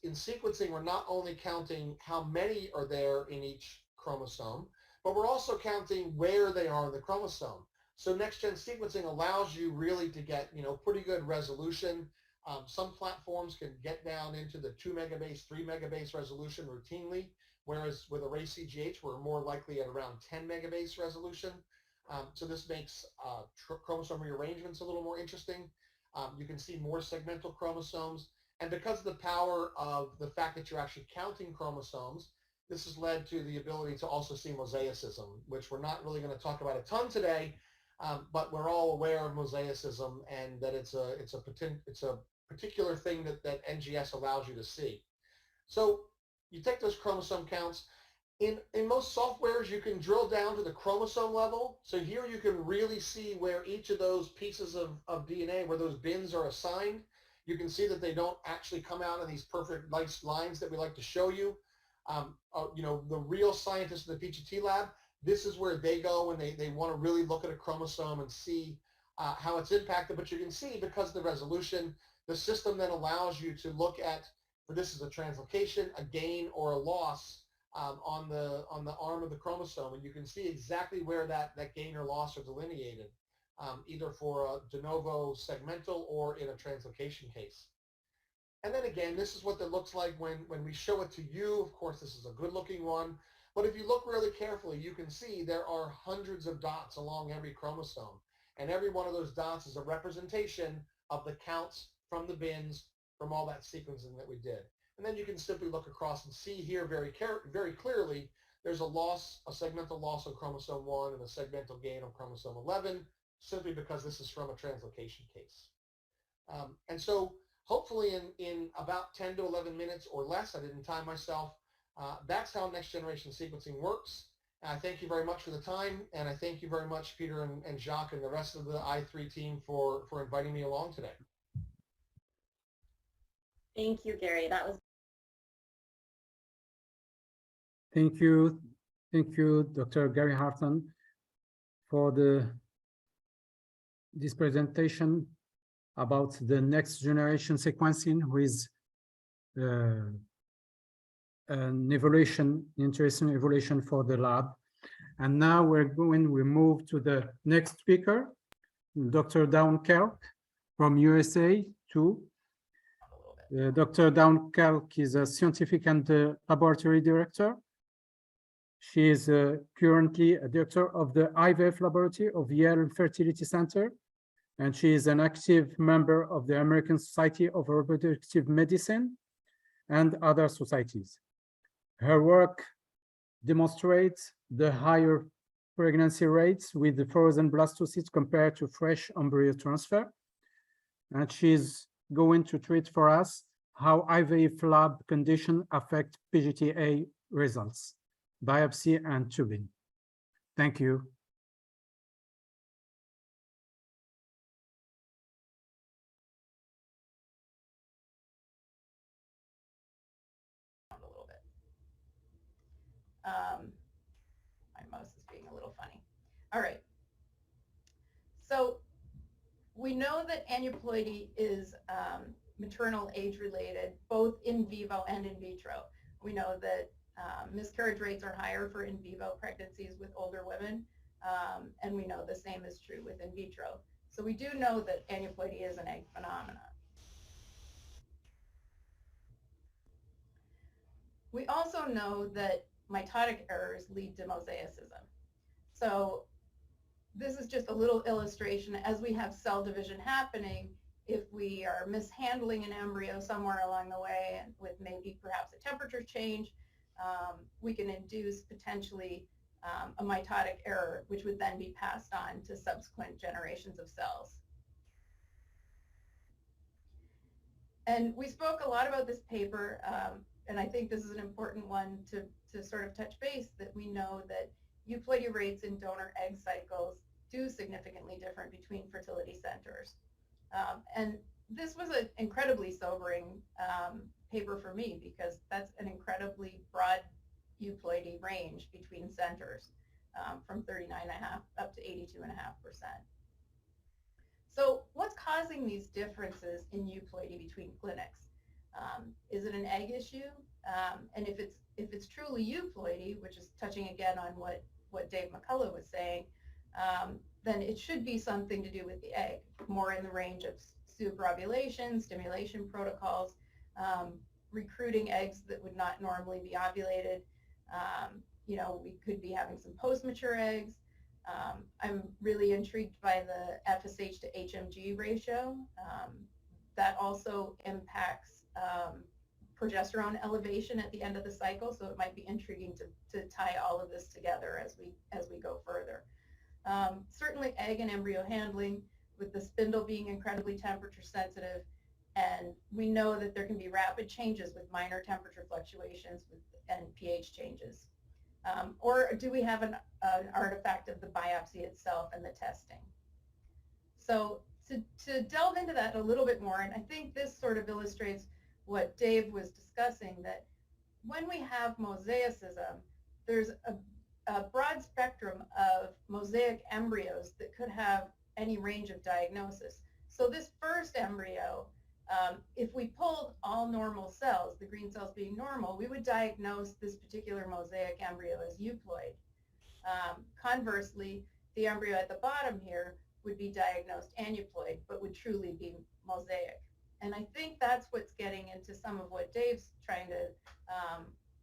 in sequencing, we're not only counting how many are there in each chromosome, but we're also counting where they are in the chromosome. So next-gen sequencing allows you really to get, pretty good resolution. Some platforms can get down into the 2 megabase, 3 megabase resolution routinely, whereas with array CGH, we're more likely at around 10 megabase resolution. So this makes chromosome rearrangements a little more interesting. You can see more segmental chromosomes. And because of the power of the fact that you're actually counting chromosomes, this has led to the ability to also see mosaicism, which we're not really going to talk about a ton today, but we're all aware of mosaicism and that it's a particular thing that NGS allows you to see. So you take those chromosome counts. In most softwares, you can drill down to the chromosome level. So here you can really see where each of those pieces of DNA, where those bins are assigned. You can see that they don't actually come out in these perfect nice lines that we like to show you. The real scientists in the PGT lab, this is where they go when they want to really look at a chromosome and see how it's impacted. But you can see, because of the resolution, the system then allows you to look at, for this is a translocation, a gain or a loss on the arm of the chromosome, and you can see exactly where that gain or loss are delineated, either for a de novo segmental or in a translocation case. And then again, this is what it looks like when we show it to you. Of course, this is a good looking one, but if you look really carefully, you can see there are hundreds of dots along every chromosome, and every one of those dots is a representation of the counts from the bins from all that sequencing that we did. And then you can simply look across and see here very clearly there's a loss, a segmental loss on chromosome 1 and a segmental gain on chromosome 11, simply because this is from a translocation case. And so hopefully in about 10 to 11 minutes or less, I didn't time myself, that's how next generation sequencing works. And I thank you very much for the time, and I thank you very much, Peter and Jacques and the rest of the I3 team for inviting me along today. Thank you, Gary. That was Thank you, Dr. Gary Harton, for this presentation about the next generation sequencing with an interesting evolution for the lab. And now we move to the next speaker, Dr. Dawn Kelk from USA too. Dr. Dawn Kelk is a scientific and laboratory director. She is currently a director of the Ivf laboratory of Yale Fertility Center, and she is an active member of the American Society of Reproductive Medicine and other societies. Her work demonstrates the higher pregnancy rates with the frozen blastocysts compared to fresh embryo transfer, and she's going to treat for us how IVF lab conditions affect PGTA results, biopsy and tubing. Thank you. My mouse is being a little funny. All right. So we know that aneuploidy is maternal age related, both in vivo and in vitro. We know that miscarriage rates are higher for in vivo pregnancies with older women, and we know the same is true with in vitro. So we do know that aneuploidy is an egg phenomenon. We also know that mitotic errors lead to mosaicism. So this is just a little illustration. As we have cell division happening, if we are mishandling an embryo somewhere along the way and with maybe perhaps a temperature change, we can induce potentially a mitotic error, which would then be passed on to subsequent generations of cells. And we spoke a lot about this paper, and I think this is an important one to sort of touch base, that we know that euploidy rates in donor egg cycles do significantly differ between fertility centers. And this was an incredibly sobering paper for me, because that's an incredibly broad euploidy range between centers, from 39.5 up to 82.5%. So what's causing these differences in euploidy between clinics? Is it an egg issue? And if it's truly euploidy, which is touching again on what Dave McCullough was saying, then it should be something to do with the egg, more in the range of superovulation, stimulation protocols, recruiting eggs that would not normally be ovulated. You know, we could be having some post-mature eggs. I'm really intrigued by the FSH to HMG ratio. That also impacts progesterone elevation at the end of the cycle, so it might be intriguing to tie all of this together as we go further. Certainly egg and embryo handling, with the spindle being incredibly temperature sensitive, and we know that there can be rapid changes with minor temperature fluctuations and pH changes. Or do we have an artifact of the biopsy itself and the testing? So to delve into that a little bit more, and I think this sort of illustrates what Dave was discussing, that when we have mosaicism, there's a broad spectrum of mosaic embryos that could have any range of diagnosis. So this first embryo, if we pulled all normal cells, the green cells being normal, we would diagnose this particular mosaic embryo as euploid. Conversely, the embryo at the bottom here would be diagnosed aneuploid, but would truly be mosaic. And I think that's what's getting into some of what Dave's trying to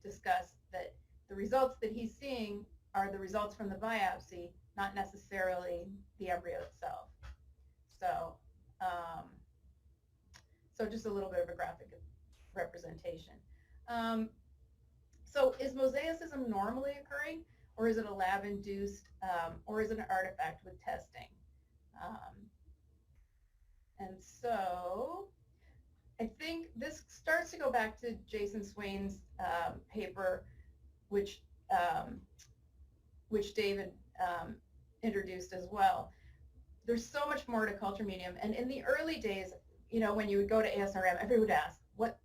discuss, that the results that he's seeing are the results from the biopsy, not necessarily the embryo itself. So, so just a little bit of a graphic representation. So is mosaicism normally occurring, or is it a lab-induced, or is it an artifact with testing? And so I think this starts to go back to Jason Swain's paper, which David introduced as well. There's so much more to culture medium, and in the early days, you know, when you would go to ASRM, everyone would ask, what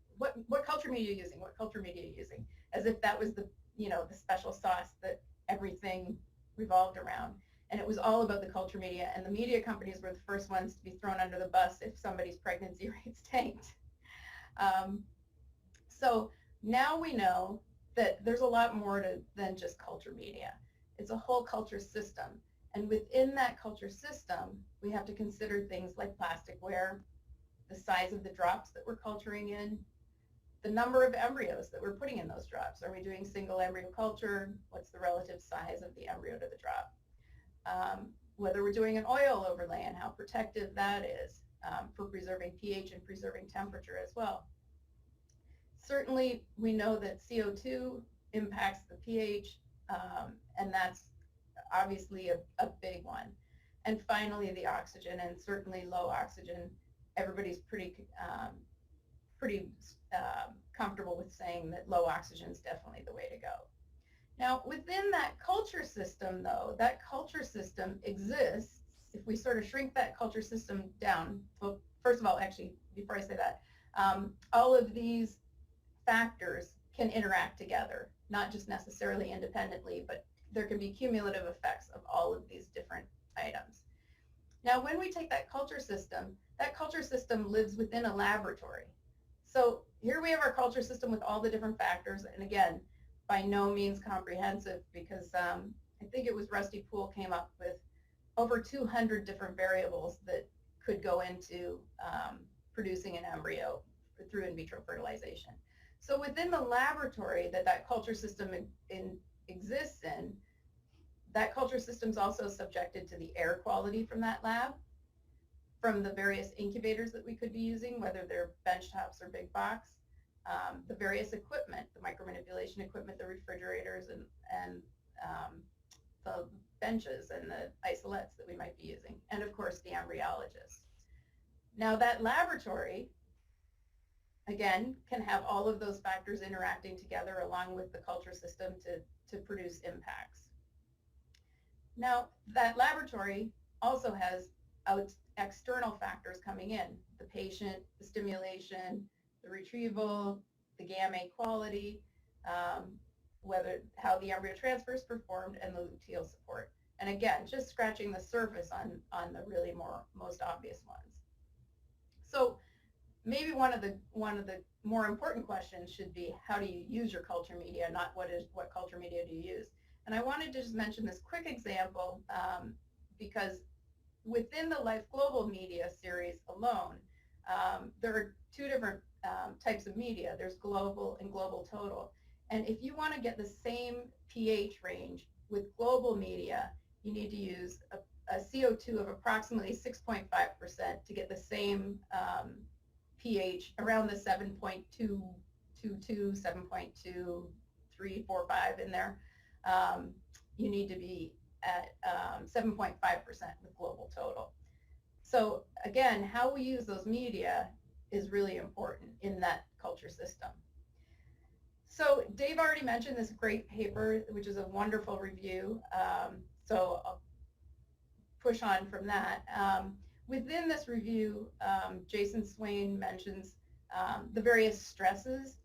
culture media are you using? What culture media are you using? As if that was the, you know, the special sauce that everything revolved around. And it was all about the culture media, and the media companies were the first ones to be thrown under the bus if somebody's pregnancy rates tanked. So now we know that there's a lot more than just culture media. It's a whole culture system. And within that culture system, we have to consider things like plastic wear, the size of the drops that we're culturing in, the number of embryos that we're putting in those drops. Are we doing single embryo culture? What's the relative size of the embryo to the drop? Whether we're doing an oil overlay and how protective that is for preserving pH and preserving temperature as well. Certainly, we know that CO2 impacts the pH, and that's obviously a big one. And finally, the oxygen, and certainly low oxygen. Everybody's pretty comfortable with saying that low oxygen is definitely the way to go. Now, within that culture system, though, that culture system exists. If we sort of shrink that culture system down, well, first of all, actually, before I say that, all of these factors can interact together. not just necessarily independently, but there can be cumulative effects of all of these different items. Now, when we take that culture system lives within a laboratory. So here we have our culture system with all the different factors, and again, by no means comprehensive, because I think it was Rusty Poole came up with over 200 different variables that could go into producing an embryo through in vitro fertilization. So within the laboratory that culture system exists in, that culture system is also subjected to the air quality from that lab, from the various incubators that we could be using, whether they're benchtops or big box, the various equipment, the micromanipulation equipment, the refrigerators, and the benches and the isolates that we might be using, and of course the embryologist. Now that laboratory, again, can have all of those factors interacting together along with the culture system to produce impacts. Now that laboratory also has external factors coming in, the patient, the stimulation, the retrieval, the gamete quality, how the embryo transfer is performed, and the luteal support. And again, just scratching the surface on the really most obvious ones. So maybe one of the more important questions should be, how do you use your culture media, not what culture media do you use? And I wanted to just mention this quick example because within the Life Global media series alone, there are two different types of media. There's global and global total. And if you want to get the same pH range with global media, you need to use a CO2 of approximately 6.5% to get the same pH around the 7.222, 7.2345 in there. You need to be at 7.5% with global total. So again, how we use those media is really important in that culture system. So Dave already mentioned this great paper, which is a wonderful review. So I'll push on from that. Within this review, Jason Swain mentions the various stresses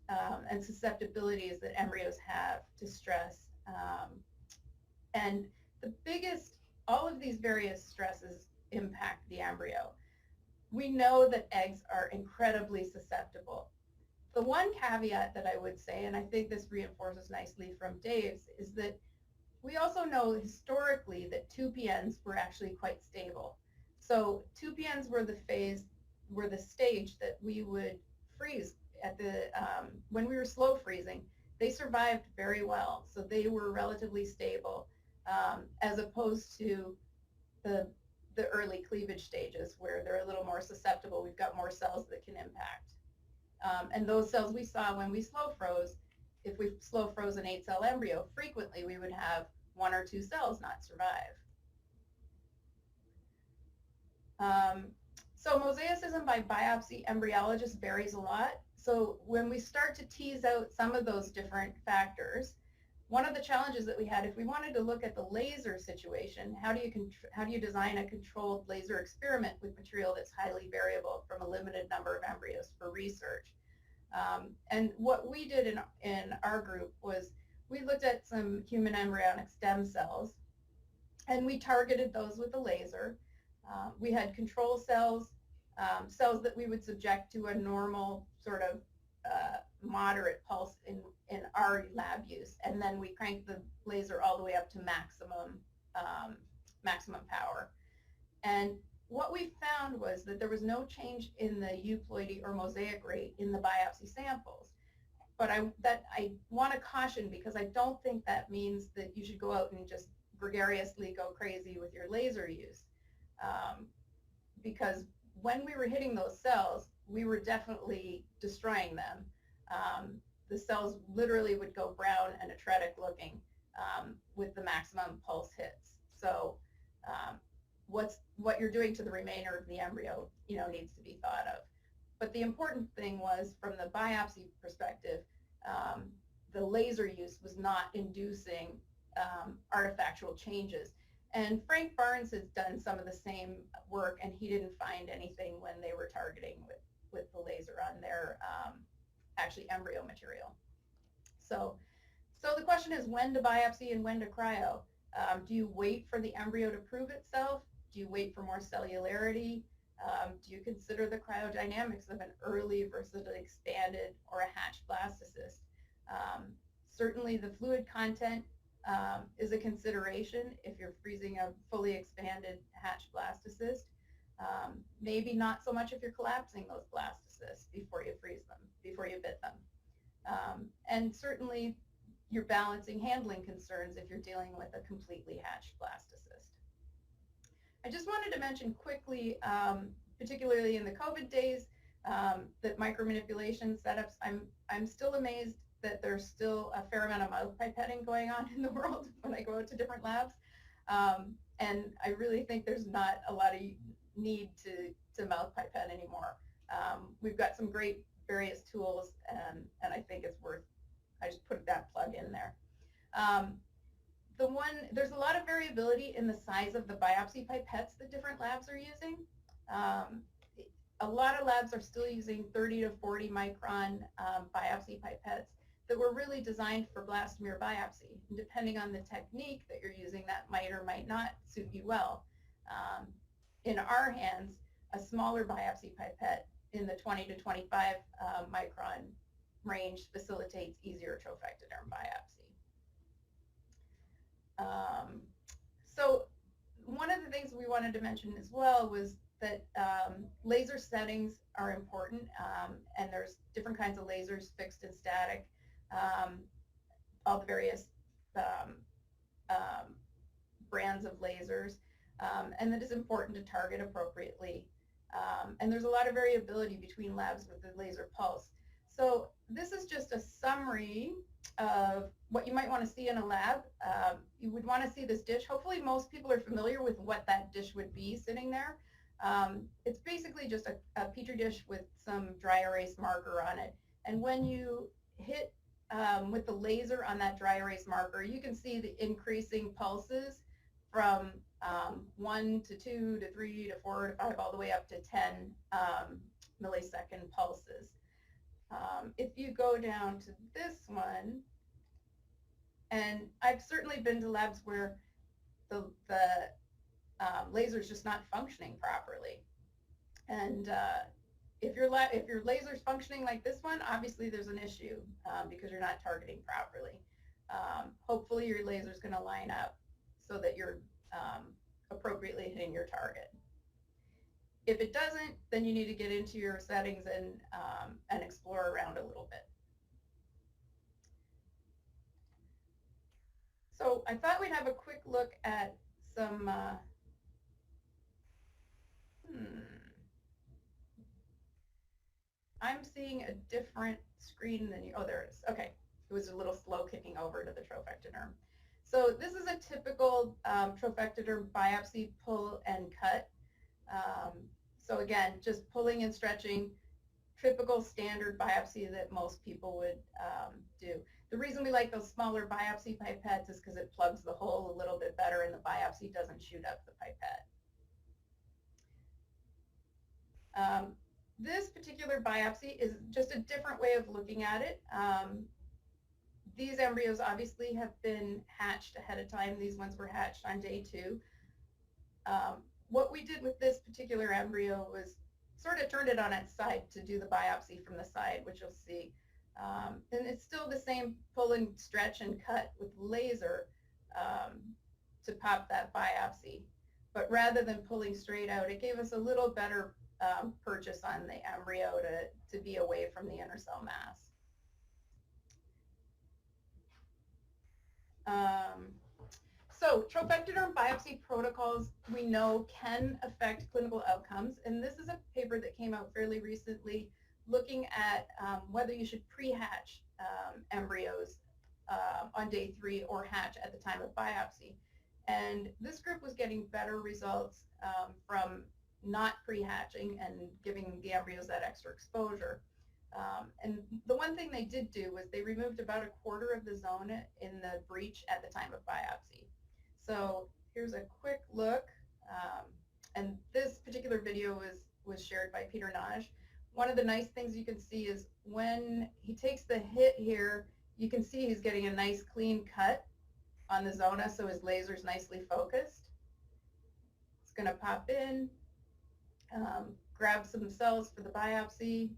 and susceptibilities that embryos have to stress. And the biggest, all of these various stresses impact the embryo. We know that eggs are incredibly susceptible. The one caveat that I would say, and I think this reinforces nicely from Dave's, is that we also know historically that 2PNs were actually quite stable. So 2PNs were the stage that we would freeze at the, when we were slow freezing, they survived very well. So they were relatively stable as opposed to the early cleavage stages where they're a little more susceptible. We've got more cells that can impact. And those cells we saw when we slow froze, if we slow froze an 8-cell embryo, frequently we would have 1 or 2 cells not survive. So mosaicism by biopsy embryologist varies a lot. So when we start to tease out some of those different factors, one of the challenges that we had, if we wanted to look at the laser situation, how do you design a controlled laser experiment with material that's highly variable from a limited number of embryos for research? And what we did in our group was we looked at some human embryonic stem cells, and we targeted those with a laser. We had control cells, cells that we would subject to a normal sort of moderate pulse in our lab use, and then we cranked the laser all the way up to maximum power. And what we found was that there was no change in the euploidy or mosaic rate in the biopsy samples. But I want to caution, because I don't think that means that you should go out and just gregariously go crazy with your laser use. Because when we were hitting those cells, we were definitely destroying them. The cells literally would go brown and atretic looking with the maximum pulse hits. So what you're doing to the remainder of the embryo, needs to be thought of. But the important thing was, from the biopsy perspective, the laser use was not inducing artifactual changes. And Frank Barnes has done some of the same work, and he didn't find anything when they were targeting with the laser on their actually embryo material. So So the question is when to biopsy and when to cryo. Do you wait for the embryo to prove itself? Do you wait for more cellularity? Do you consider the cryodynamics of an early versus an expanded or a hatched blastocyst? Certainly the fluid content is a consideration if you're freezing a fully expanded hatched blastocyst. Maybe not so much if you're collapsing those blastocysts before you freeze them, before you bit them. And certainly you're balancing handling concerns if you're dealing with a completely hatched blastocyst. I just wanted to mention quickly, particularly in the COVID days, that micromanipulation setups, I'm still amazed that there's still a fair amount of mouth pipetting going on in the world when I go out to different labs. And I really think there's not a lot of need to mouth pipette anymore. We've got some great various tools, and I think it's worth, I just put that plug in there. There's a lot of variability in the size of the biopsy pipettes that different labs are using. A lot of labs are still using 30 to 40 micron biopsy pipettes that were really designed for blastomere biopsy. And depending on the technique that you're using, that might or might not suit you well. In our hands, a smaller biopsy pipette in the 20 to 25 micron range facilitates easier trophectoderm biopsy. So one of the things we wanted to mention as well was that laser settings are important, and there's different kinds of lasers, fixed and static, all the various brands of lasers, and that it's important to target appropriately. And there's a lot of variability between labs with the laser pulse. So this is just a summary of what you might want to see in a lab. You would want to see this dish. Hopefully most people are familiar with what that dish would be sitting there. It's basically just a petri dish with some dry erase marker on it. And when you hit with the laser on that dry erase marker, you can see the increasing pulses from 1 to 2 to 3 to 4 to 5, all the way up to 10 millisecond pulses. If you go down to this one, and I've certainly been to labs where the laser is just not functioning properly. And if your laser is functioning like this one, obviously there's an issue because you're not targeting properly. Hopefully your laser is going to line up so that you're appropriately hitting your target. If it doesn't, then you need to get into your settings and explore around a little bit. So I thought we'd have a quick look at some I'm seeing a different screen than you. Oh, there it is. Okay. It was a little slow kicking over to the trophectoderm. So this is a typical trophectoderm biopsy pull and cut. So again, just pulling and stretching, typical standard biopsy that most people would do. The reason we like those smaller biopsy pipettes is because it plugs the hole a little bit better and the biopsy doesn't shoot up the pipette. This particular biopsy is just a different way of looking at it. These embryos obviously have been hatched ahead of time. These ones were hatched on day 2. What we did with this particular embryo was sort of turned it on its side to do the biopsy from the side, which you'll see. And it's still the same pull and stretch and cut with laser to pop that biopsy. But rather than pulling straight out, it gave us a little better purchase on the embryo to be away from the inner cell mass. So trophectoderm biopsy protocols we know can affect clinical outcomes, and this is a paper that came out fairly recently looking at whether you should pre-hatch embryos on day 3 or hatch at the time of biopsy. And this group was getting better results from not pre-hatching and giving the embryos that extra exposure. And the one thing they did do was they removed about 1/4 of the zone in the breech at the time of biopsy. So here's a quick look, and this particular video was shared by Peter Naj. One of the nice things you can see is when he takes the hit here, You can see he's getting a nice clean cut on the zona, so his laser's nicely focused. It's going to pop in, grab some cells for the biopsy.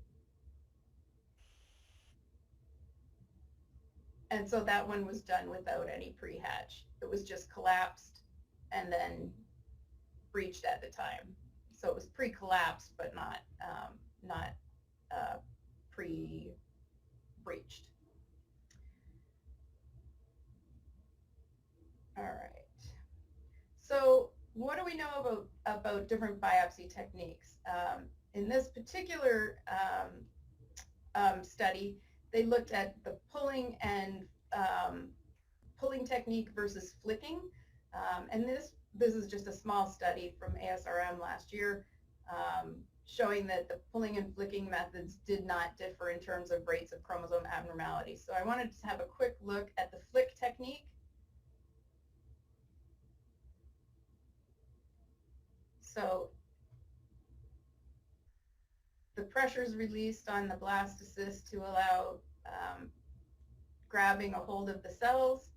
And so that one was done without any pre-hatch. It was just collapsed and then breached at the time. So it was pre-collapsed, but not pre-breached. All right. So what do we know about different biopsy techniques? In this particular study, they looked at the pulling and pulling technique versus flicking. And this is just a small study from ASRM last year, showing that the pulling and flicking methods did not differ in terms of rates of chromosome abnormalities. So I wanted to have a quick look at the flick technique. So the pressure is released on the blastocyst to allow grabbing a hold of the cells.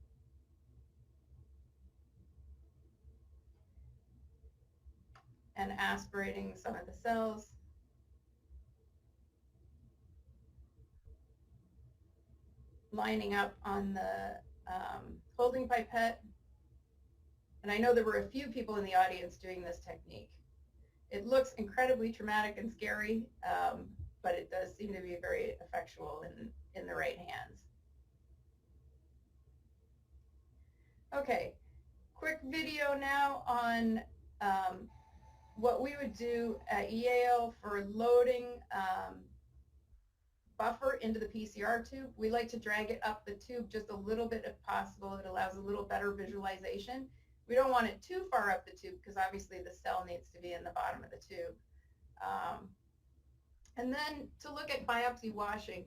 And aspirating some of the cells. Lining up on the holding pipette. And I know there were a few people in the audience doing this technique. It looks incredibly traumatic and scary, but it does seem to be very effectual in the right hands. Okay, quick video now on what we would do at Yale for loading buffer into the PCR tube. We like to drag it up the tube just a little bit if possible. It allows a little better visualization. We don't want it too far up the tube because obviously the cell needs to be in the bottom of the tube. And then to look at biopsy washing,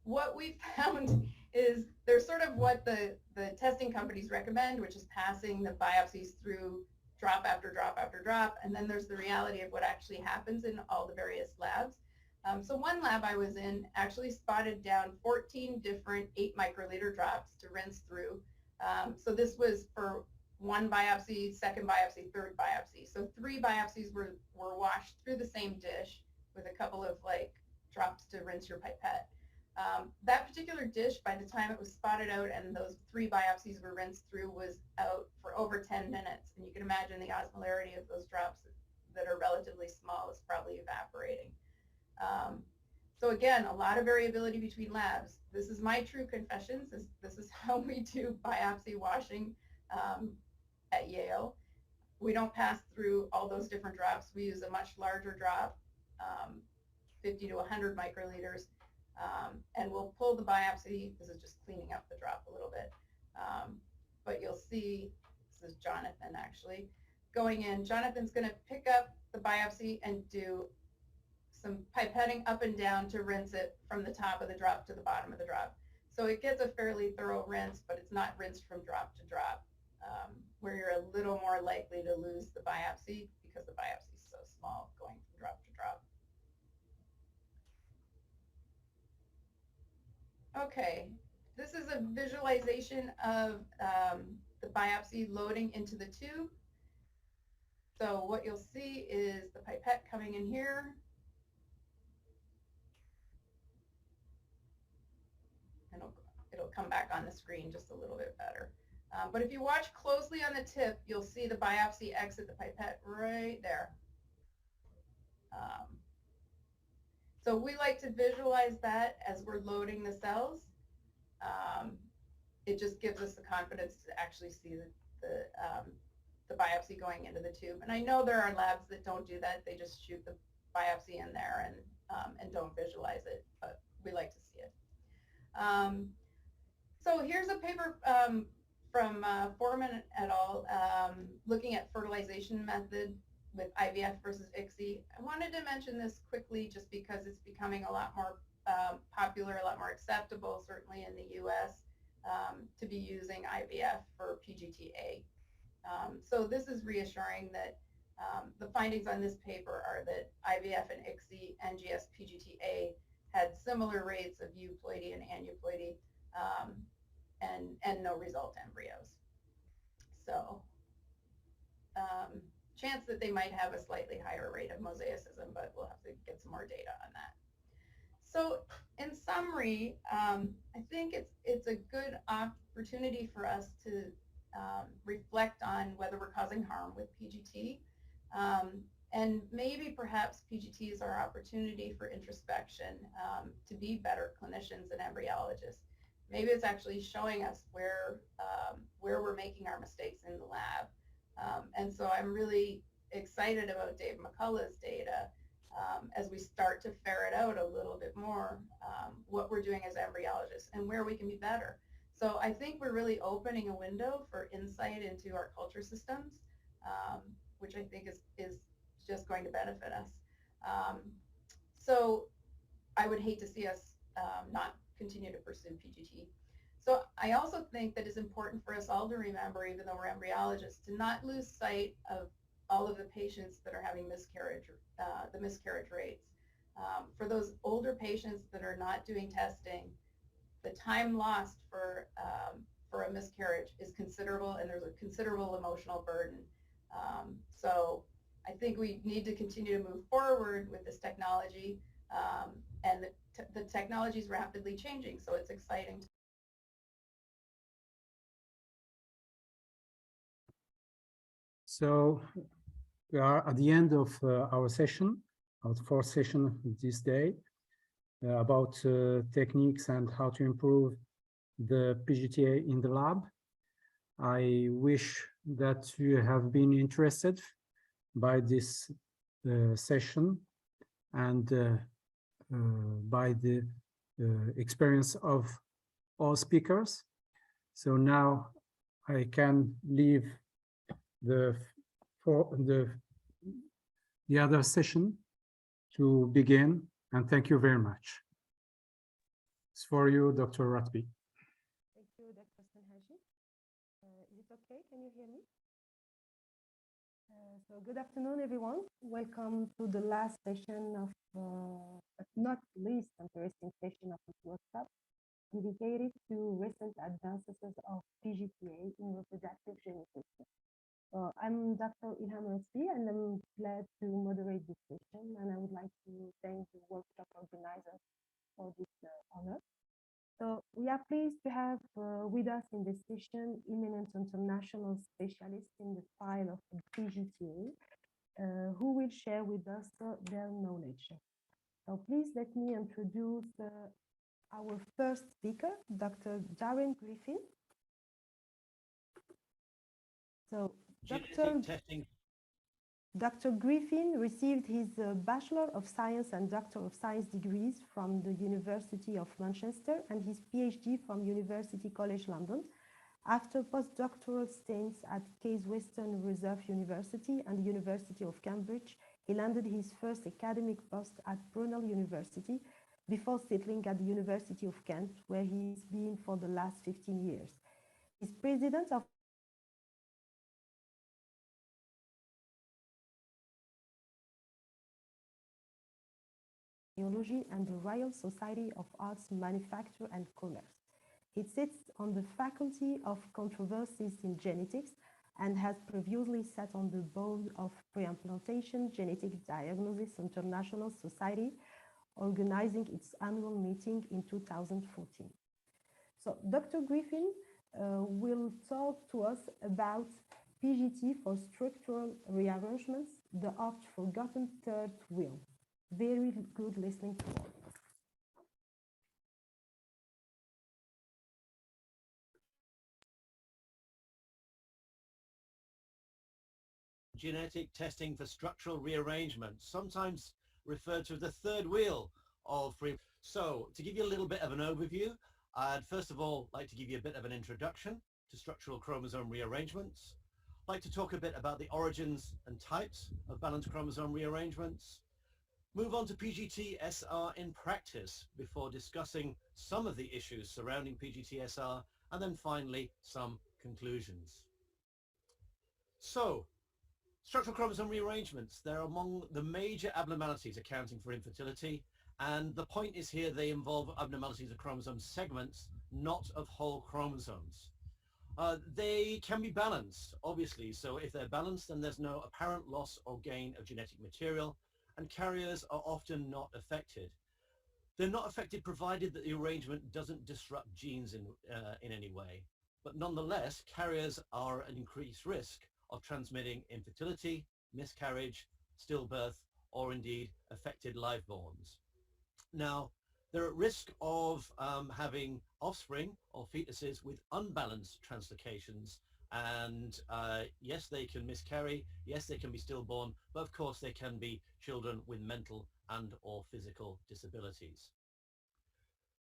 what we found is there's sort of what the testing companies recommend, which is passing the biopsies through drop after drop after drop, and then there's the reality of what actually happens in all the various labs. So one lab I was in actually spotted down 14 different 8 microliter drops to rinse through. So this was for one biopsy, second biopsy, third biopsy. So 3 biopsies were washed through the same dish with a couple of like drops to rinse your pipette. That particular dish, by the time it was spotted out and those 3 biopsies were rinsed through, was out for over 10 minutes. And you can imagine the osmolarity of those drops that are relatively small is probably evaporating. So again, a lot of variability between labs. This is my true confessions. This is how we do biopsy washing at Yale. We don't pass through all those different drops. We use a much larger drop, 50 to 100 microliters, and we'll pull the biopsy. This is just cleaning up the drop a little bit. But you'll see, this is Jonathan actually, going in. Jonathan's going to pick up the biopsy and do some pipetting up and down to rinse it from the top of the drop to the bottom of the drop. So it gets a fairly thorough rinse, but it's not rinsed from drop to drop, where you're a little more likely to lose the biopsy because the biopsy is so small going from drop to drop. Okay, this is a visualization of the biopsy loading into the tube. So what you'll see is the pipette coming in here. And it'll come back on the screen just a little bit better. But if you watch closely on the tip, you'll see the biopsy exit the pipette right there. So we like to visualize that as we're loading the cells. It just gives us the confidence to actually see the biopsy going into the tube. And I know there are labs that don't do that. They just shoot the biopsy in there and don't visualize it, but we like to see it. So here's a paper from Foreman et al. Looking at fertilization method with IVF versus ICSI. I wanted to mention this quickly just because it's becoming a lot more popular, a lot more acceptable, certainly in the US, to be using IVF for PGTA. So this is reassuring that the findings on this paper are that IVF and ICSI, NGS, PGTA had similar rates of euploidy and aneuploidy. and no result embryos. So chance that they might have a slightly higher rate of mosaicism, but we'll have to get some more data on that. So in summary, I think it's a good opportunity for us to reflect on whether we're causing harm with PGT. And maybe perhaps PGT is our opportunity for introspection to be better clinicians and embryologists. Maybe it's actually showing us where we're making our mistakes in the lab. And so I'm really excited about Dave McCullough's data as we start to ferret out a little bit more what we're doing as embryologists and where we can be better. So I think we're really opening a window for insight into our culture systems, which I think is just going to benefit us. So I would hate to see us not continue to pursue PGT. So I also think that it's important for us all to remember, even though we're embryologists, to not lose sight of all of the patients that are having miscarriage, the miscarriage rates. For those older patients that are not doing testing, the time lost for a miscarriage is considerable, and there's a considerable emotional burden. So I think we need to continue to move forward with this technology, and the technology is rapidly changing, so it's exciting. So we are at the end of our session, our fourth session this day, about techniques and how to improve the PGTA in the lab. I wish that you have been interested by this session and by the experience of all speakers. So now I can leave the other session to begin, and thank you very much. It's for you, Dr. Ratby. Thank you, Dr. Sanhaji. Is it okay? Can you hear me? So good afternoon, everyone. Welcome to the last session of, but not least interesting session of this workshop, dedicated to recent advances of PGTA in reproductive genetics. I'm Dr. Ilham Ratby, and I'm glad to moderate this session, and I would like to thank the workshop organizers for this honor. So we are pleased to have with us in this session eminent international specialists in the field of PGTA, who will share with us their knowledge. So please let me introduce our first speaker, Dr. Darren Griffin. So Dr. Griffin received his Bachelor of Science and Doctor of Science degrees from the University of Manchester and his PhD from University College London. After postdoctoral stints at Case Western Reserve University and the University of Cambridge, he landed his first academic post at Paternal University before settling at the University of Kent, where he's been for the last 15 years. He's president of Embryology and the Royal Society of Arts, Manufacture and Commerce. He sits on the Faculty of Controversies in Genetics and has previously sat on the board of Pre-Implantation Genetic Diagnosis International Society, organizing its annual meeting in 2014. So Dr. Griffin will talk to us about PGT for structural rearrangements, the oft-forgotten third wheel. Very good listening to all. Genetic testing for structural rearrangement, sometimes referred to as the third wheel of free. So to give you a little bit of an overview, I'd first of all like to give you a bit of an introduction to structural chromosome rearrangements. I'd like to talk a bit about the origins and types of balanced chromosome rearrangements. Move on to PGT-SR in practice before discussing some of the issues surrounding PGT-SR, and then finally some conclusions. So, structural chromosome rearrangements, they're among the major abnormalities accounting for infertility And the point is here they involve abnormalities of chromosome segments, not of whole chromosomes. They can be balanced, obviously. So if they're balanced, then there's no apparent loss or gain of genetic material, and carriers are often not affected. They're not affected provided that the arrangement doesn't disrupt genes in any way. But nonetheless, carriers are an increased risk of transmitting infertility, miscarriage, stillbirth, or indeed affected liveborns. Now, they're at risk of having offspring or fetuses with unbalanced translocations. And yes, they can miscarry, yes, they can be stillborn, but of course they can be children with mental and or physical disabilities.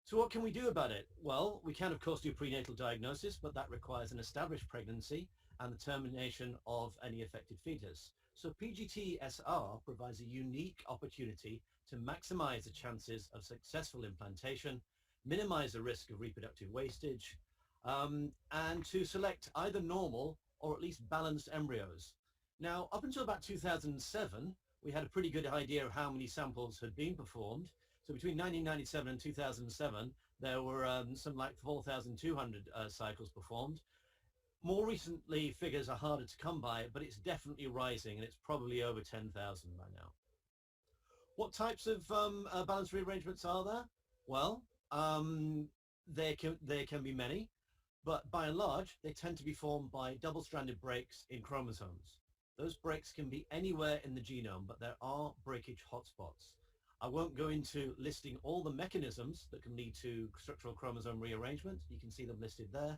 So what can we do about it? Well, we can of course do prenatal diagnosis, but that requires an established pregnancy and the termination of any affected fetus. So PGT-SR provides a unique opportunity to maximize the chances of successful implantation, minimize the risk of reproductive wastage, and to select either normal or at least balanced embryos. Now, up until about 2007, we had a pretty good idea of how many samples had been performed. So between 1997 and 2007, there were some like 4,200 cycles performed. More recently, figures are harder to come by, but it's definitely rising, and it's probably over 10,000 by now. What types of balanced rearrangements are there? Well, there can be many, but by and large, they tend to be formed by double-stranded breaks in chromosomes. Those breaks can be anywhere in the genome, but there are breakage hotspots. I won't go into listing all the mechanisms that can lead to structural chromosome rearrangement. You can see them listed there.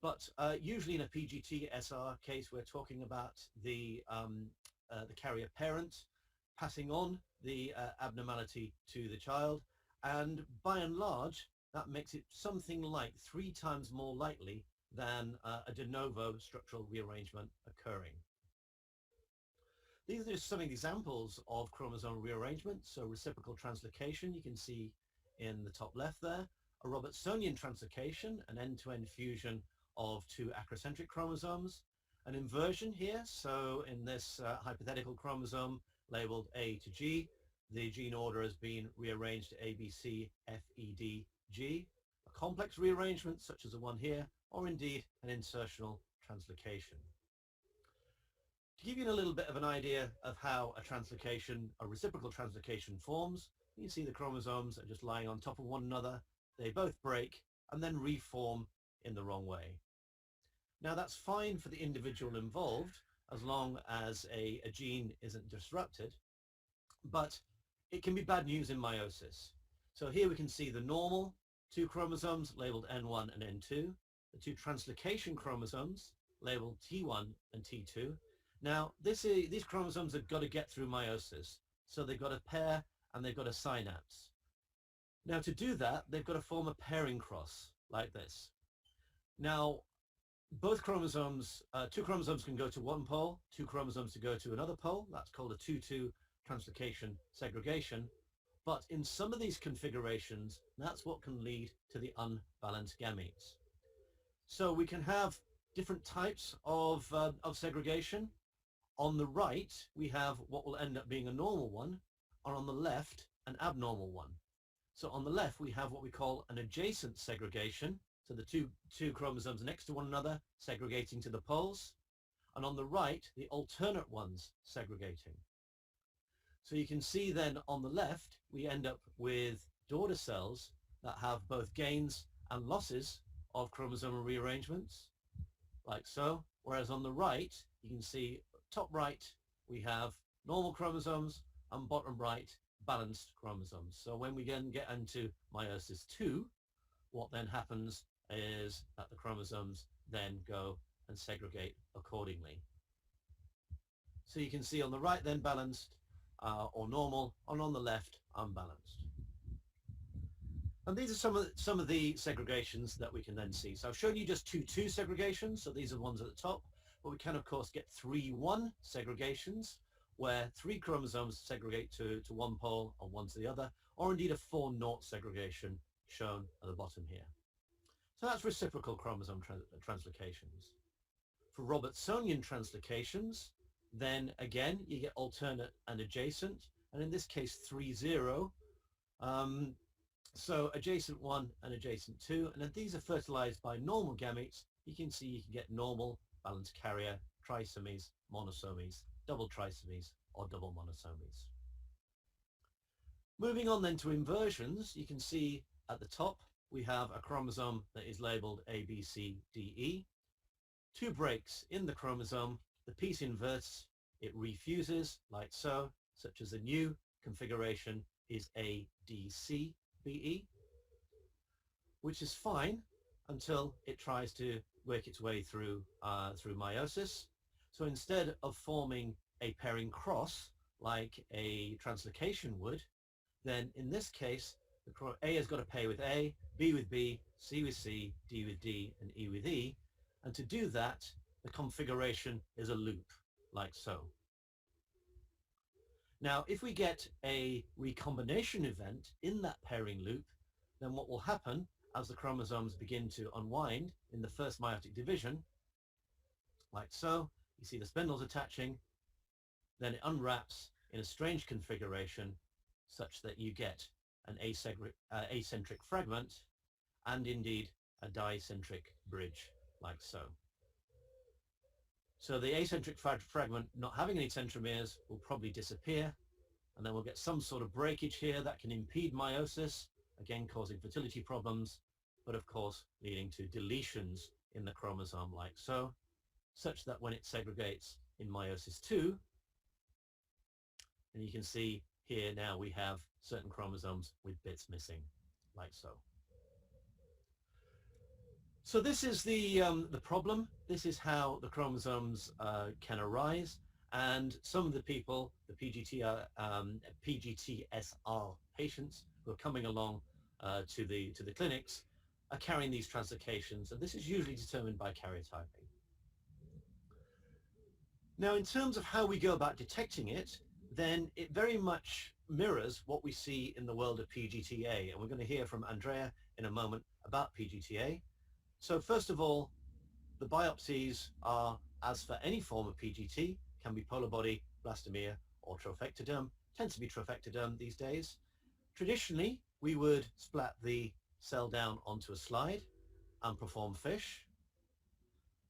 But usually in a PGT-SR case, we're talking about the carrier parent passing on the abnormality to the child. And by and large, that makes it something like 3 times more likely than a de novo structural rearrangement occurring. These are just some examples of chromosome rearrangement. So reciprocal translocation, you can see in the top left there. A Robertsonian translocation, an end-to-end fusion of 2 acrocentric chromosomes. An inversion here, so in this hypothetical chromosome labeled A to G, the gene order has been rearranged to A, B, C, F, E, D, G. A complex rearrangement, such as the one here, or indeed an insertional translocation. To give you a little bit of an idea of how a translocation, a reciprocal translocation forms, you can see the chromosomes are just lying on top of one another. They both break and then reform in the wrong way. Now that's fine for the individual involved as long as a gene isn't disrupted, but it can be bad news in meiosis. So here we can see the normal 2 chromosomes labeled N1 and N2, the 2 translocation chromosomes labeled T1 and T2. Now these chromosomes have got to get through meiosis, so they've got to pair and they've got to synapse. Now to do that, they've got to form a pairing cross like this. Now both chromosomes, 2 chromosomes can go to one pole, 2 chromosomes to go to another pole. That's called a 2-2 translocation segregation. But in some of these configurations, that's what can lead to the unbalanced gametes. So we can have different types of segregation. On the right, we have what will end up being a normal one, and on the left, an abnormal one. So on the left, we have what we call an adjacent segregation. So the two chromosomes next to one another segregating to the poles, and on the right, the alternate ones segregating. So you can see then on the left, we end up with daughter cells that have both gains and losses of chromosomal rearrangements, like so. Whereas on the right, you can see top right, we have normal chromosomes, and bottom right, balanced chromosomes. So when we then get into meiosis 2, what then happens is that the chromosomes then go and segregate accordingly. So you can see on the right then balanced or normal, and on the left unbalanced. And these are some of the segregations that we can then see. So I've shown you just 2-2 segregations, so these are the ones at the top, but we can of course get 3-1 segregations, where 3 chromosomes segregate to one pole and one to the other, or indeed a 4-0 segregation shown at the bottom here. So that's reciprocal chromosome translocations. For Robertsonian translocations, then again you get alternate and adjacent, and in this case 3-0, So adjacent 1 and adjacent 2, and then these are fertilized by normal gametes. You can see you can get normal, balanced carrier, trisomies, monosomies, double trisomies, or double monosomies. Moving on then to inversions, you can see at the top we have a chromosome that is labeled A, B, C, D, E. 2 breaks in the chromosome, the piece inverts, it refuses like so, such as the new configuration is A, D, C, B, E, which is fine until it tries to work its way through meiosis. So instead of forming a pairing cross like a translocation would, then in this case, A has got to pair with A, B with B, C with C, D with D, and E with E. And to do that, the configuration is a loop, like so. Now, if we get a recombination event in that pairing loop, then what will happen as the chromosomes begin to unwind in the first meiotic division, like so, you see the spindles attaching, then it unwraps in a strange configuration such that you get an acentric fragment and indeed a dicentric bridge, like so. So the acentric fragment not having any centromeres will probably disappear, and then we'll get some sort of breakage here that can impede meiosis, again causing fertility problems, but of course leading to deletions in the chromosome like so, such that when it segregates in meiosis 2, and you can see here now we have certain chromosomes with bits missing, like so. So this is the problem. This is how the chromosomes can arise, and some of the people, the PGTSR patients who are coming along to the clinics, are carrying these translocations, and this is usually determined by karyotyping. Now, in terms of how we go about detecting it, then it very much mirrors what we see in the world of PGTA, and we're going to hear from Andrea in a moment about PGTA. So first of all, the biopsies are, as for any form of PGT, can be polar body, blastomere, or trophectoderm. Tends to be trophectoderm these days. Traditionally, we would splat the cell down onto a slide and perform FISH.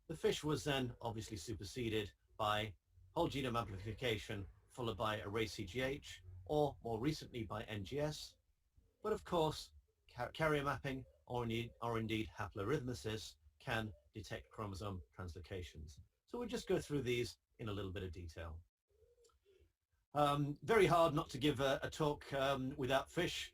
The FISH was then obviously superseded by whole genome amplification, followed by array CGH, or more recently by NGS. But of course, carrier mapping or indeed haplorhythmesis can detect chromosome translocations. So we'll just go through these in a little bit of detail. Very hard not to give a talk without FISH,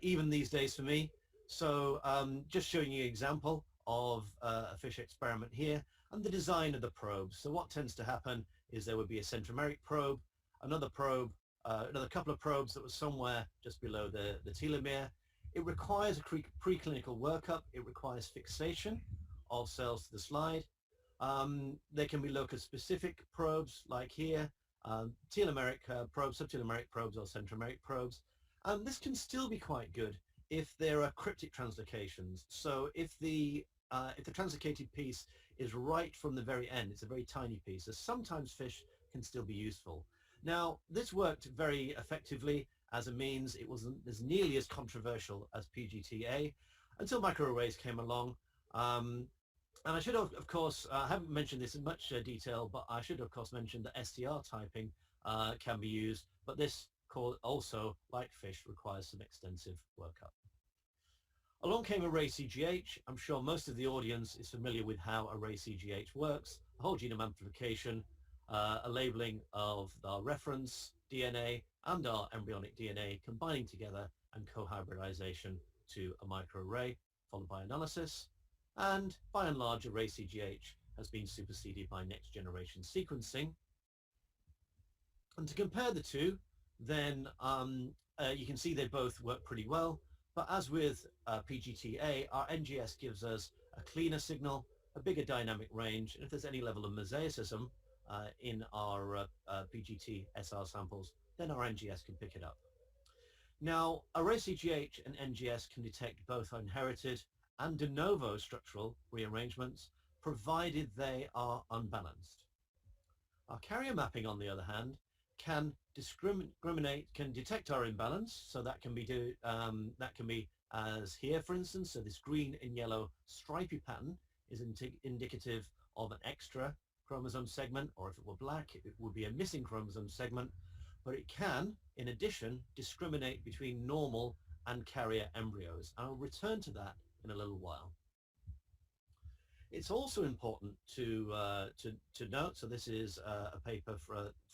even these days for me. So just showing you an example of a FISH experiment here and the design of the probes. So what tends to happen is there would be a centromeric probe, another probe, another couple of probes that was somewhere just below the telomere. It requires a preclinical workup. It requires fixation of cells to the slide. There can be locus-specific probes like here, telomeric probes, subtelomeric probes, or centromeric probes. This can still be quite good if there are cryptic translocations. So if the translocated piece is right from the very end, it's a very tiny piece, so sometimes FISH can still be useful. Now, this worked very effectively as a means. It wasn't as nearly as controversial as PGTA until microarrays came along. And I should have, of course, I haven't mentioned this in much detail, but I should, of course, mention that STR typing can be used, but this also, like FISH, requires some extensive workup. Along came array CGH. I'm sure most of the audience is familiar with how array CGH works. A whole genome amplification, a labeling of our reference DNA and our embryonic DNA combining together and co-hybridization to a microarray, followed by analysis. And by and large, array CGH has been superseded by next generation sequencing. And to compare the two, then you can see they both work pretty well. But as with PGTA, our NGS gives us a cleaner signal, a bigger dynamic range, and if there's any level of mosaicism in our PGT SR samples, then our NGS can pick it up. Now, array CGH and NGS can detect both inherited and de novo structural rearrangements, provided they are unbalanced. Our carrier mapping, on the other hand, can discriminate, can detect our imbalance. So that can be as here, for instance. So this green and yellow stripy pattern is indicative of an extra chromosome segment, or if it were black, it would be a missing chromosome segment. But it can, in addition, discriminate between normal and carrier embryos. I'll return to that in a little while. It's also important to note, so this is a paper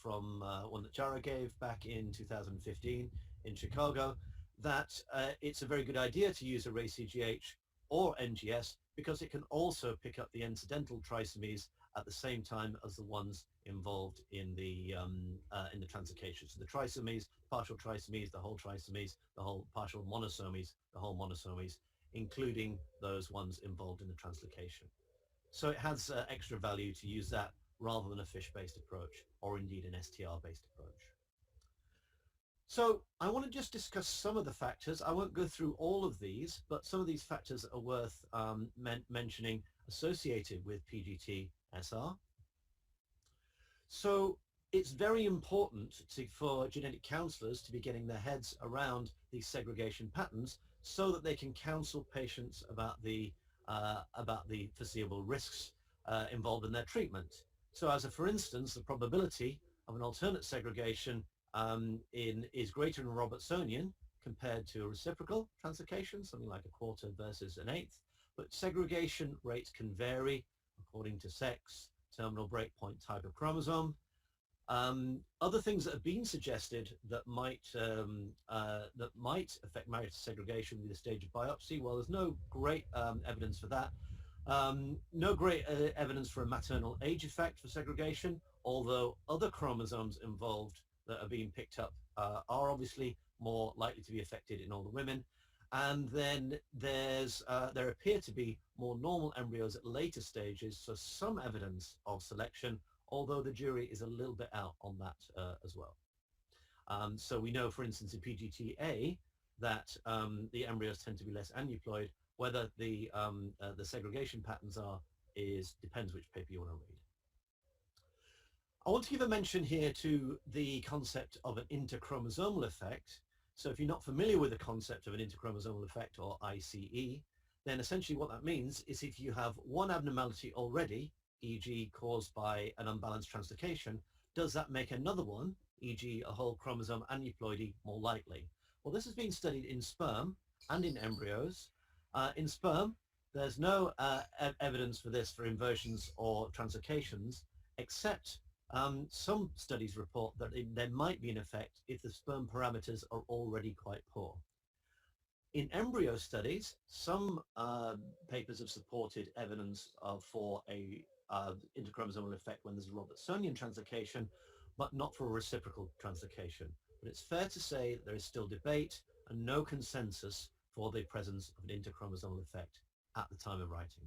from one that Jara gave back in 2015 in Chicago, that it's a very good idea to use array CGH or NGS because it can also pick up the incidental trisomies at the same time as the ones involved in the translocation. So the trisomies, partial trisomies, the whole trisomies, the whole partial monosomies, the whole monosomies, including those ones involved in the translocation. So it has extra value to use that rather than a fish-based approach, or indeed an STR-based approach. So I want to just discuss some of the factors. I won't go through all of these, but some of these factors are worth mentioning associated with PGT-SR. So it's very important for genetic counselors to be getting their heads around these segregation patterns so that they can counsel patients about the foreseeable risks involved in their treatment. So as a for instance, the probability of an alternate segregation is greater in Robertsonian compared to a reciprocal translocation, something like a quarter versus an eighth, but segregation rates can vary according to sex, terminal breakpoint type of chromosome. Other things that have been suggested that might affect meiotic segregation with the stage of biopsy, well, there's no great evidence for that. No great evidence for a maternal age effect for segregation, although other chromosomes involved that are being picked up are obviously more likely to be affected in older women. And then there appear to be more normal embryos at later stages, so some evidence of selection, although the jury is a little bit out on that as well. So we know, for instance, in PGT-A that the embryos tend to be less aneuploid. Whether the segregation patterns depends which paper you want to read. I want to give a mention here to the concept of an interchromosomal effect. So if you're not familiar with the concept of an interchromosomal effect, or ICE, then essentially what that means is if you have one abnormality already, e.g. caused by an unbalanced translocation, does that make another one, e.g. a whole chromosome aneuploidy, more likely? Well, this has been studied in sperm and in embryos. In sperm, there's no evidence for this for inversions or translocations, except some studies report that there might be an effect if the sperm parameters are already quite poor. In embryo studies, some papers have supported evidence for a interchromosomal effect when there's a Robertsonian translocation, but not for a reciprocal translocation. But it's fair to say that there is still debate and no consensus for the presence of an interchromosomal effect at the time of writing.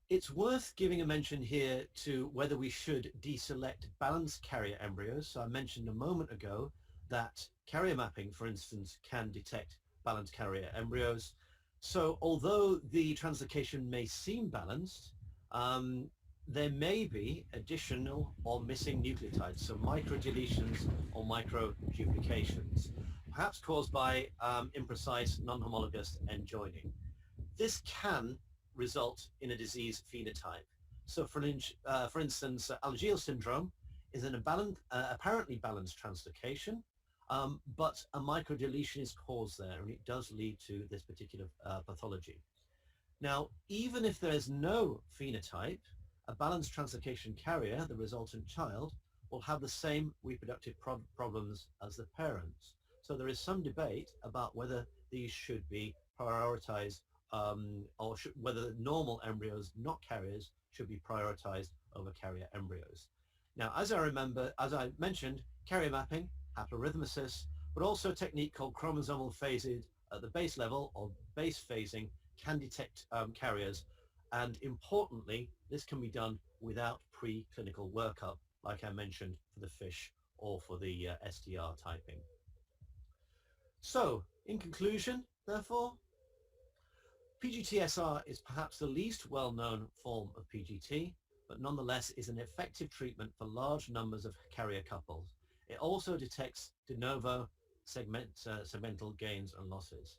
It's worth giving a mention here to whether we should deselect balanced carrier embryos. So I mentioned a moment ago that carrier mapping, for instance, can detect balanced carrier embryos. So although the translocation may seem balanced, there may be additional or missing nucleotides, so microdeletions or microduplications, perhaps caused by imprecise non-homologous end joining. This can result in a disease phenotype. So for instance, Alagille syndrome is an apparently balanced translocation, but a microdeletion is caused there, and it does lead to this particular pathology. Now, even if there is no phenotype, a balanced translocation carrier, the resultant child, will have the same reproductive problems as the parents. So there is some debate about whether these should be prioritized or whether normal embryos, not carriers, should be prioritized over carrier embryos. Now, as I mentioned, carrier mapping, haplorhythmesis, but also a technique called chromosomal phasing at the base level, or base phasing, can detect carriers. And importantly, this can be done without preclinical workup, like I mentioned for the fish or for the STR typing. So, in conclusion, therefore, PGT-SR is perhaps the least well-known form of PGT, but nonetheless is an effective treatment for large numbers of carrier couples. It also detects de novo segmental gains and losses.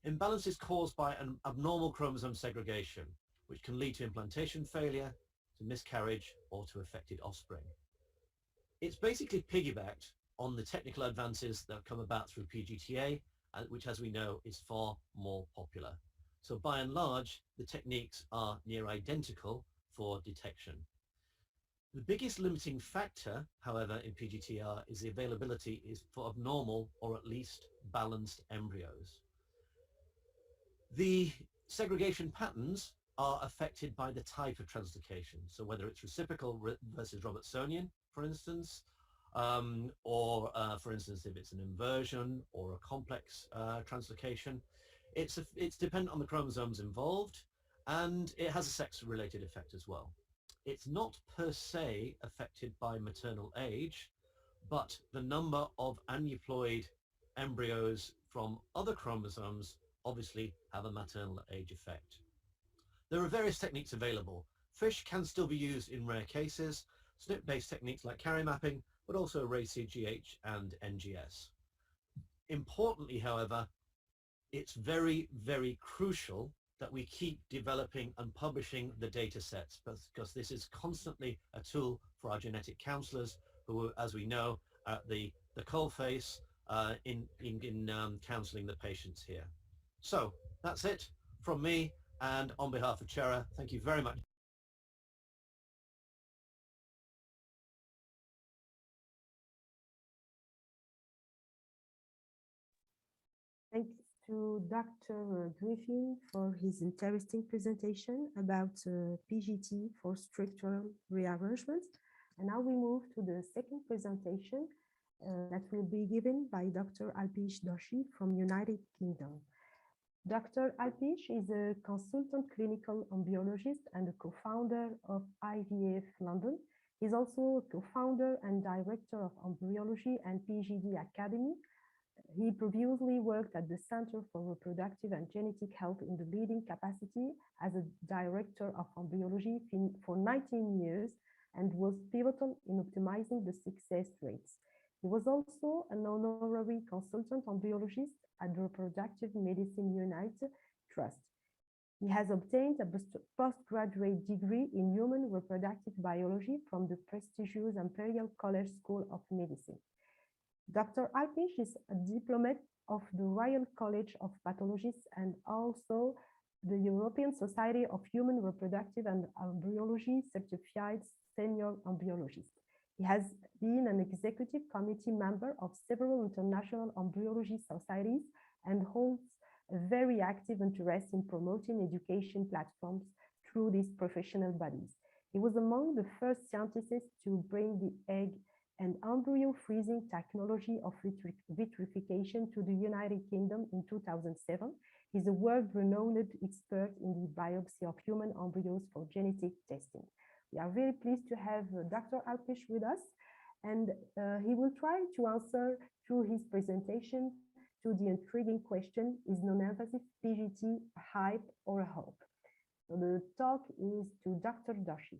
Imbalance is caused by an abnormal chromosome segregation, which can lead to implantation failure, to miscarriage, or to affected offspring. It's basically piggybacked on the technical advances that have come about through PGTA, which, as we know, is far more popular. So by and large, the techniques are near identical for detection. The biggest limiting factor, however, in PGTR is the availability for abnormal or at least balanced embryos. The segregation patterns are affected by the type of translocation. So whether it's reciprocal versus Robertsonian, for instance, or for instance, if it's an inversion or a complex translocation, it's dependent on the chromosomes involved, and it has a sex-related effect as well. It's not per se affected by maternal age, but the number of aneuploid embryos from other chromosomes obviously have a maternal age effect. There are various techniques available. FISH can still be used in rare cases, SNP-based techniques like carrier mapping, but also array-CGH and NGS. Importantly, however, it's very, very crucial that we keep developing and publishing the data sets, because this is constantly a tool for our genetic counselors who, as we know, are the coalface in counseling the patients here. So that's it from me, and on behalf of Chera, thank you very much. Thanks to Dr. Griffin for his interesting presentation about PGT for structural rearrangements. And now we move to the second presentation that will be given by Dr. Alpish Doshi from United Kingdom. Dr. Alpish is a consultant clinical embryologist and a co-founder of IVF London. He's also a co-founder and director of Embryology and PGD Academy. He previously worked at the Center for Reproductive and Genetic Health in the leading capacity as a director of embryology for 19 years and was pivotal in optimizing the success rates. He was also an honorary consultant embryologist at the Reproductive Medicine United Trust. He has obtained a postgraduate degree in human reproductive biology from the prestigious Imperial College School of Medicine. Dr. Alpish is a diplomate of the Royal College of Pathologists and also the European Society of Human Reproductive and Embryology certified senior embryologist. He has been an executive committee member of several international embryology societies and holds a very active interest in promoting education platforms through these professional bodies. He was among the first scientists to bring the egg and embryo freezing technology of vitrification to the United Kingdom in 2007. He's a world-renowned expert in the biopsy of human embryos for genetic testing. We are very pleased to have Dr. Alpish with us, and he will try to answer through his presentation to the intriguing question, is non-invasive PGT a hype or a hope? So the talk is to Dr. Doshi.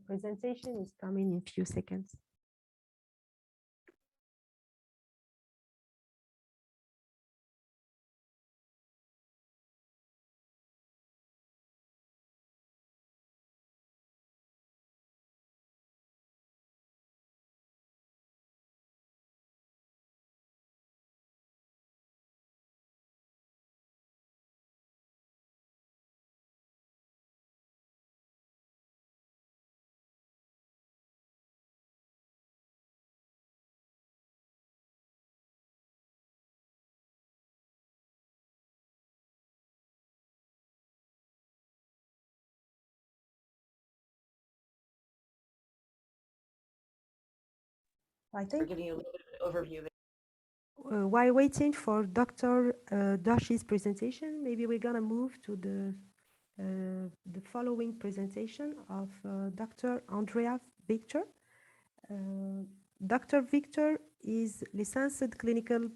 presentation is coming in a few seconds. I think giving you a little bit of an overview of it. While waiting for Dr. Dashi's presentation, maybe we're gonna move to the following presentation of Dr. Andrea Victor. Dr. Victor is licensed clinical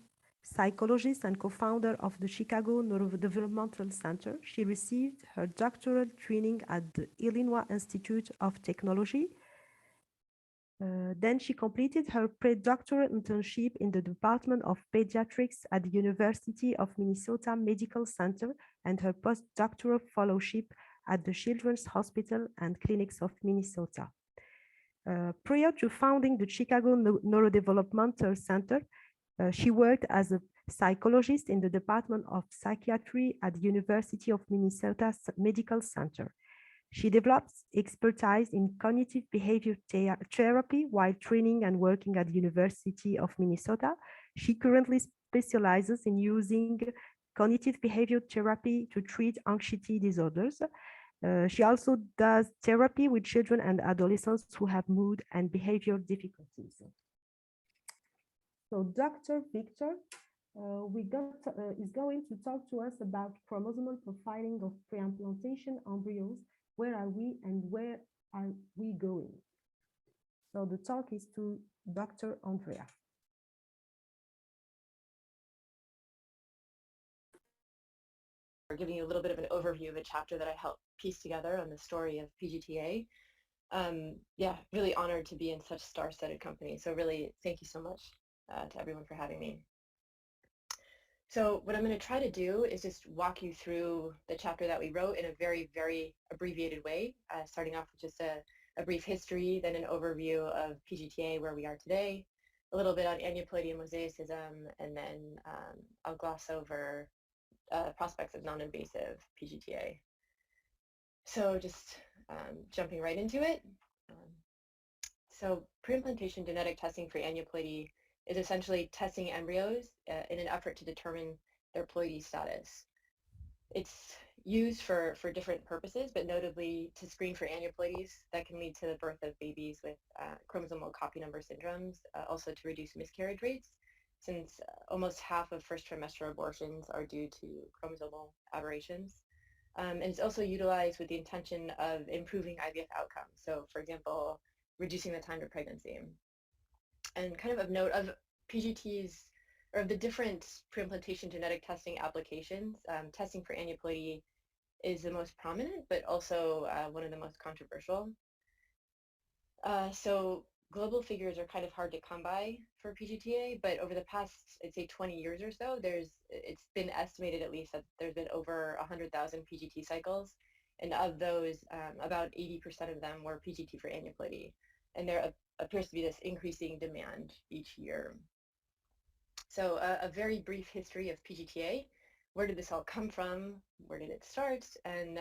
psychologist and co-founder of the Chicago Neurodevelopmental Center. She received her doctoral training at the Illinois Institute of Technology. Then she completed her pre-doctoral internship in the Department of Pediatrics at the University of Minnesota Medical Center and her postdoctoral fellowship at the Children's Hospital and Clinics of Minnesota. Prior to founding the Chicago Neurodevelopmental Center, she worked as a psychologist in the Department of Psychiatry at the University of Minnesota Medical Center. She develops expertise in cognitive behavior therapy while training and working at the University of Minnesota. She currently specializes in using cognitive behavior therapy to treat anxiety disorders. She also does therapy with children and adolescents who have mood and behavior difficulties. So Dr. Victor is going to talk to us about chromosomal profiling of pre-implantation embryos. Where are we and where are we going? So the talk is to Dr. Andrea. Giving you a little bit of an overview of a chapter that I helped piece together on the story of PGTA. Yeah, really honored to be in such star-studded company. So really, thank you so much to everyone for having me. So what I'm going to try to do is just walk you through the chapter that we wrote in a very, very abbreviated way, starting off with just a brief history, then an overview of PGTA, where we are today, a little bit on aneuploidy and mosaicism, and then I'll gloss over prospects of non-invasive PGTA. So just jumping right into it. So pre-implantation genetic testing for aneuploidy is essentially testing embryos in an effort to determine their ploidy status. It's used for different purposes, but notably to screen for aneuploidies that can lead to the birth of babies with chromosomal copy number syndromes, also to reduce miscarriage rates, since almost half of first trimester abortions are due to chromosomal aberrations. And it's also utilized with the intention of improving IVF outcomes. So for example, reducing the time to pregnancy. And kind of note of PGTs, or of the different pre-implantation genetic testing applications, testing for aneuploidy is the most prominent, but also one of the most controversial. So global figures are kind of hard to come by for PGTA, but over the past, I'd say 20 years or so, it's been estimated at least that there's been over 100,000 PGT cycles, and of those, about 80% of them were PGT for aneuploidy. And there appears to be this increasing demand each year. So a very brief history of PGTA. Where did this all come from? Where did it start? And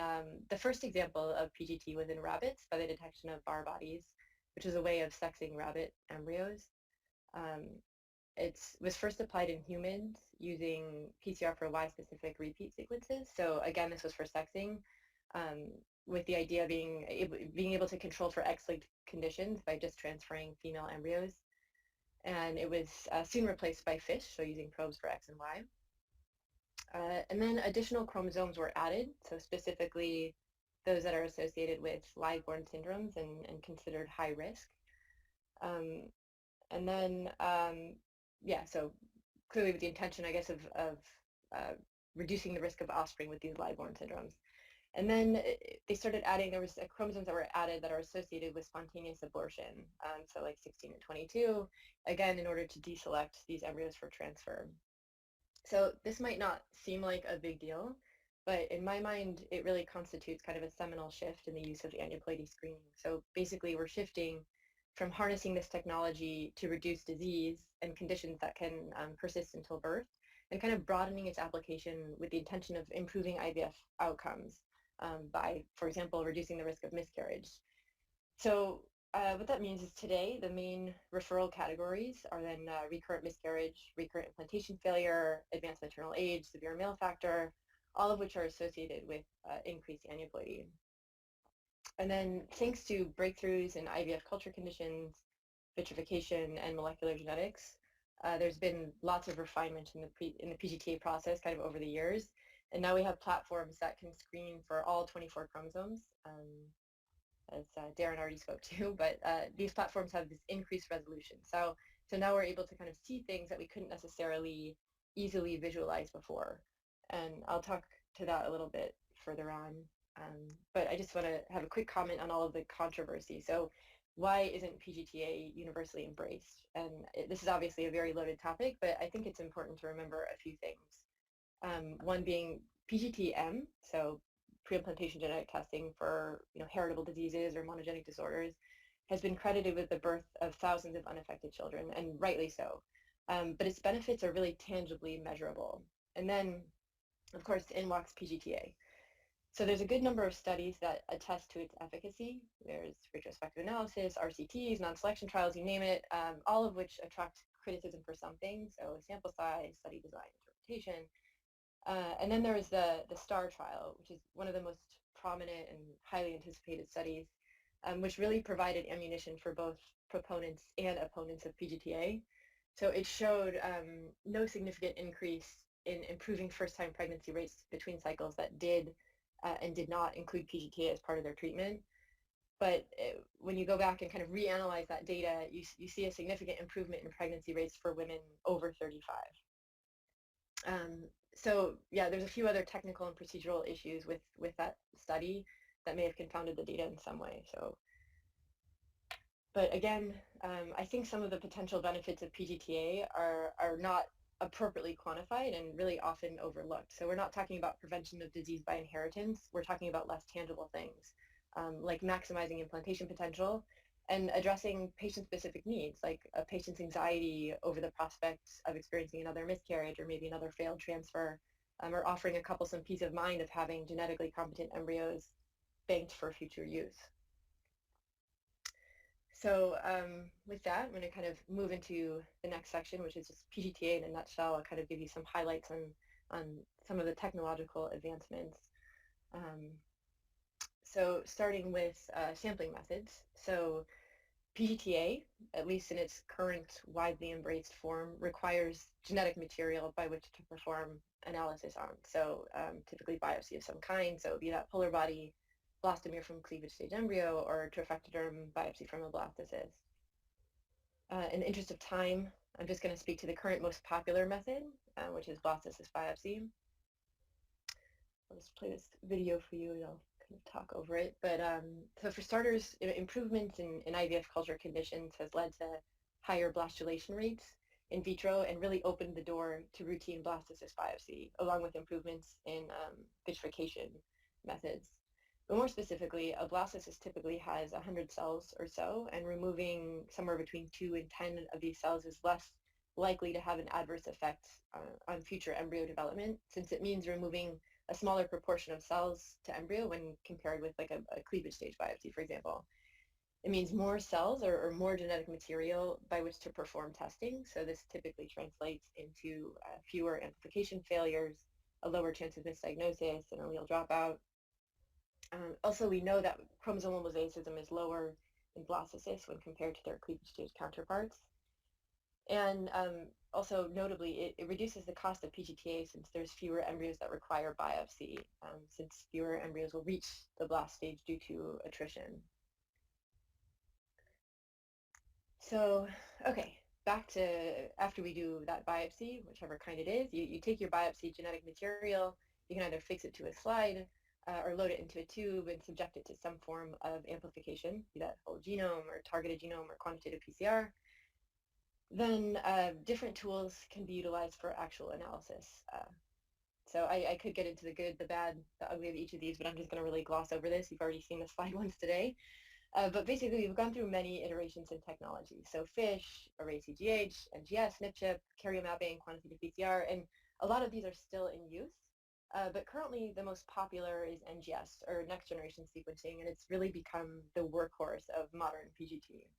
the first example of PGT was in rabbits by the detection of Barr bodies, which is a way of sexing rabbit embryos. It was first applied in humans using PCR for Y-specific repeat sequences. So again, this was for sexing, with the idea of being able to control for X-linked conditions by just transferring female embryos. And it was soon replaced by fish, so using probes for X and Y. And then additional chromosomes were added, so specifically those that are associated with live-born syndromes and considered high risk. And then, yeah, so clearly with the intention, I guess, of reducing the risk of offspring with these live-born syndromes. And then they started adding, there was chromosomes that were added that are associated with spontaneous abortion, so like 16 and 22, again, in order to deselect these embryos for transfer. So this might not seem like a big deal, but in my mind, it really constitutes kind of a seminal shift in the use of aneuploidy screening. So basically, we're shifting from harnessing this technology to reduce disease and conditions that can persist until birth, and kind of broadening its application with the intention of improving IVF outcomes by, for example, reducing the risk of miscarriage. So what that means is today, the main referral categories are then recurrent miscarriage, recurrent implantation failure, advanced maternal age, severe male factor, all of which are associated with increased aneuploidy. And then thanks to breakthroughs in IVF culture conditions, vitrification, and molecular genetics, there's been lots of refinement in the PGTA process kind of over the years. And now we have platforms that can screen for all 24 chromosomes, as Darren already spoke to, but these platforms have this increased resolution. So now we're able to kind of see things that we couldn't necessarily easily visualize before. And I'll talk to that a little bit further on. But I just want to have a quick comment on all of the controversy. So why isn't PGTA universally embraced? And this is obviously a very loaded topic, but I think it's important to remember a few things. One being PGT-M, so pre-implantation genetic testing for heritable diseases or monogenic disorders, has been credited with the birth of thousands of unaffected children, and rightly so. But its benefits are really tangibly measurable. And then, of course, in walks PGTA. So there's a good number of studies that attest to its efficacy. There's retrospective analysis, RCTs, non-selection trials, you name it, all of which attract criticism for some things, so sample size, study design, interpretation. And then there is the STAR trial, which is one of the most prominent and highly anticipated studies, which really provided ammunition for both proponents and opponents of PGTA. So it showed no significant increase in improving first-time pregnancy rates between cycles that did and did not include PGTA as part of their treatment. But when you go back and kind of reanalyze that data, you see a significant improvement in pregnancy rates for women over 35. So yeah, there's a few other technical and procedural issues with that study that may have confounded the data in some way. So, but again, I think some of the potential benefits of PGTA are not appropriately quantified and really often overlooked. So we're not talking about prevention of disease by inheritance. We're talking about less tangible things, like maximizing implantation potential and addressing patient-specific needs, like a patient's anxiety over the prospects of experiencing another miscarriage or maybe another failed transfer, or offering a couple some peace of mind of having genetically competent embryos banked for future use. So with that, I'm going to kind of move into the next section, which is just PGTA in a nutshell. I'll kind of give you some highlights on some of the technological advancements. So starting with sampling methods. So PGTA, at least in its current widely embraced form, requires genetic material by which to perform analysis on. So typically biopsy of some kind, so be that polar body, blastomere from cleavage stage embryo, or trophectoderm biopsy from a blastocyst. In the interest of time, I'm just going to speak to the current most popular method, which is blastocyst biopsy. I'll just play this video for you and I'll kind of talk over it. But so for starters, improvements in IVF culture conditions has led to higher blastulation rates in vitro and really opened the door to routine blastocyst biopsy, along with improvements in vitrification methods. But more specifically, a blastocyst typically has 100 cells or so, and removing somewhere between 2 and 10 of these cells is less likely to have an adverse effect on future embryo development, since it means removing a smaller proportion of cells to embryo when compared with like a cleavage stage biopsy, for example. It means more cells or more genetic material by which to perform testing. So this typically translates into fewer amplification failures, a lower chance of misdiagnosis, and allele dropout. Also, we know that chromosomal mosaicism is lower in blastocysts when compared to their cleavage stage counterparts. And also, notably, it reduces the cost of PGTA since there's fewer embryos that require biopsy, since fewer embryos will reach the blast stage due to attrition. So, okay, back to after we do that biopsy, whichever kind it is, you take your biopsy genetic material, you can either fix it to a slide, or load it into a tube and subject it to some form of amplification, be that whole genome or targeted genome or quantitative PCR, then different tools can be utilized for actual analysis. So I could get into the good, the bad, the ugly of each of these, but I'm just going to really gloss over this. You've already seen the slide once today. But basically, we've gone through many iterations in technology. So FISH, array CGH, NGS, NIPChip, carrier mapping, quantitative PCR, and a lot of these are still in use. But currently, the most popular is NGS, or next generation sequencing, and it's really become the workhorse of modern PGT.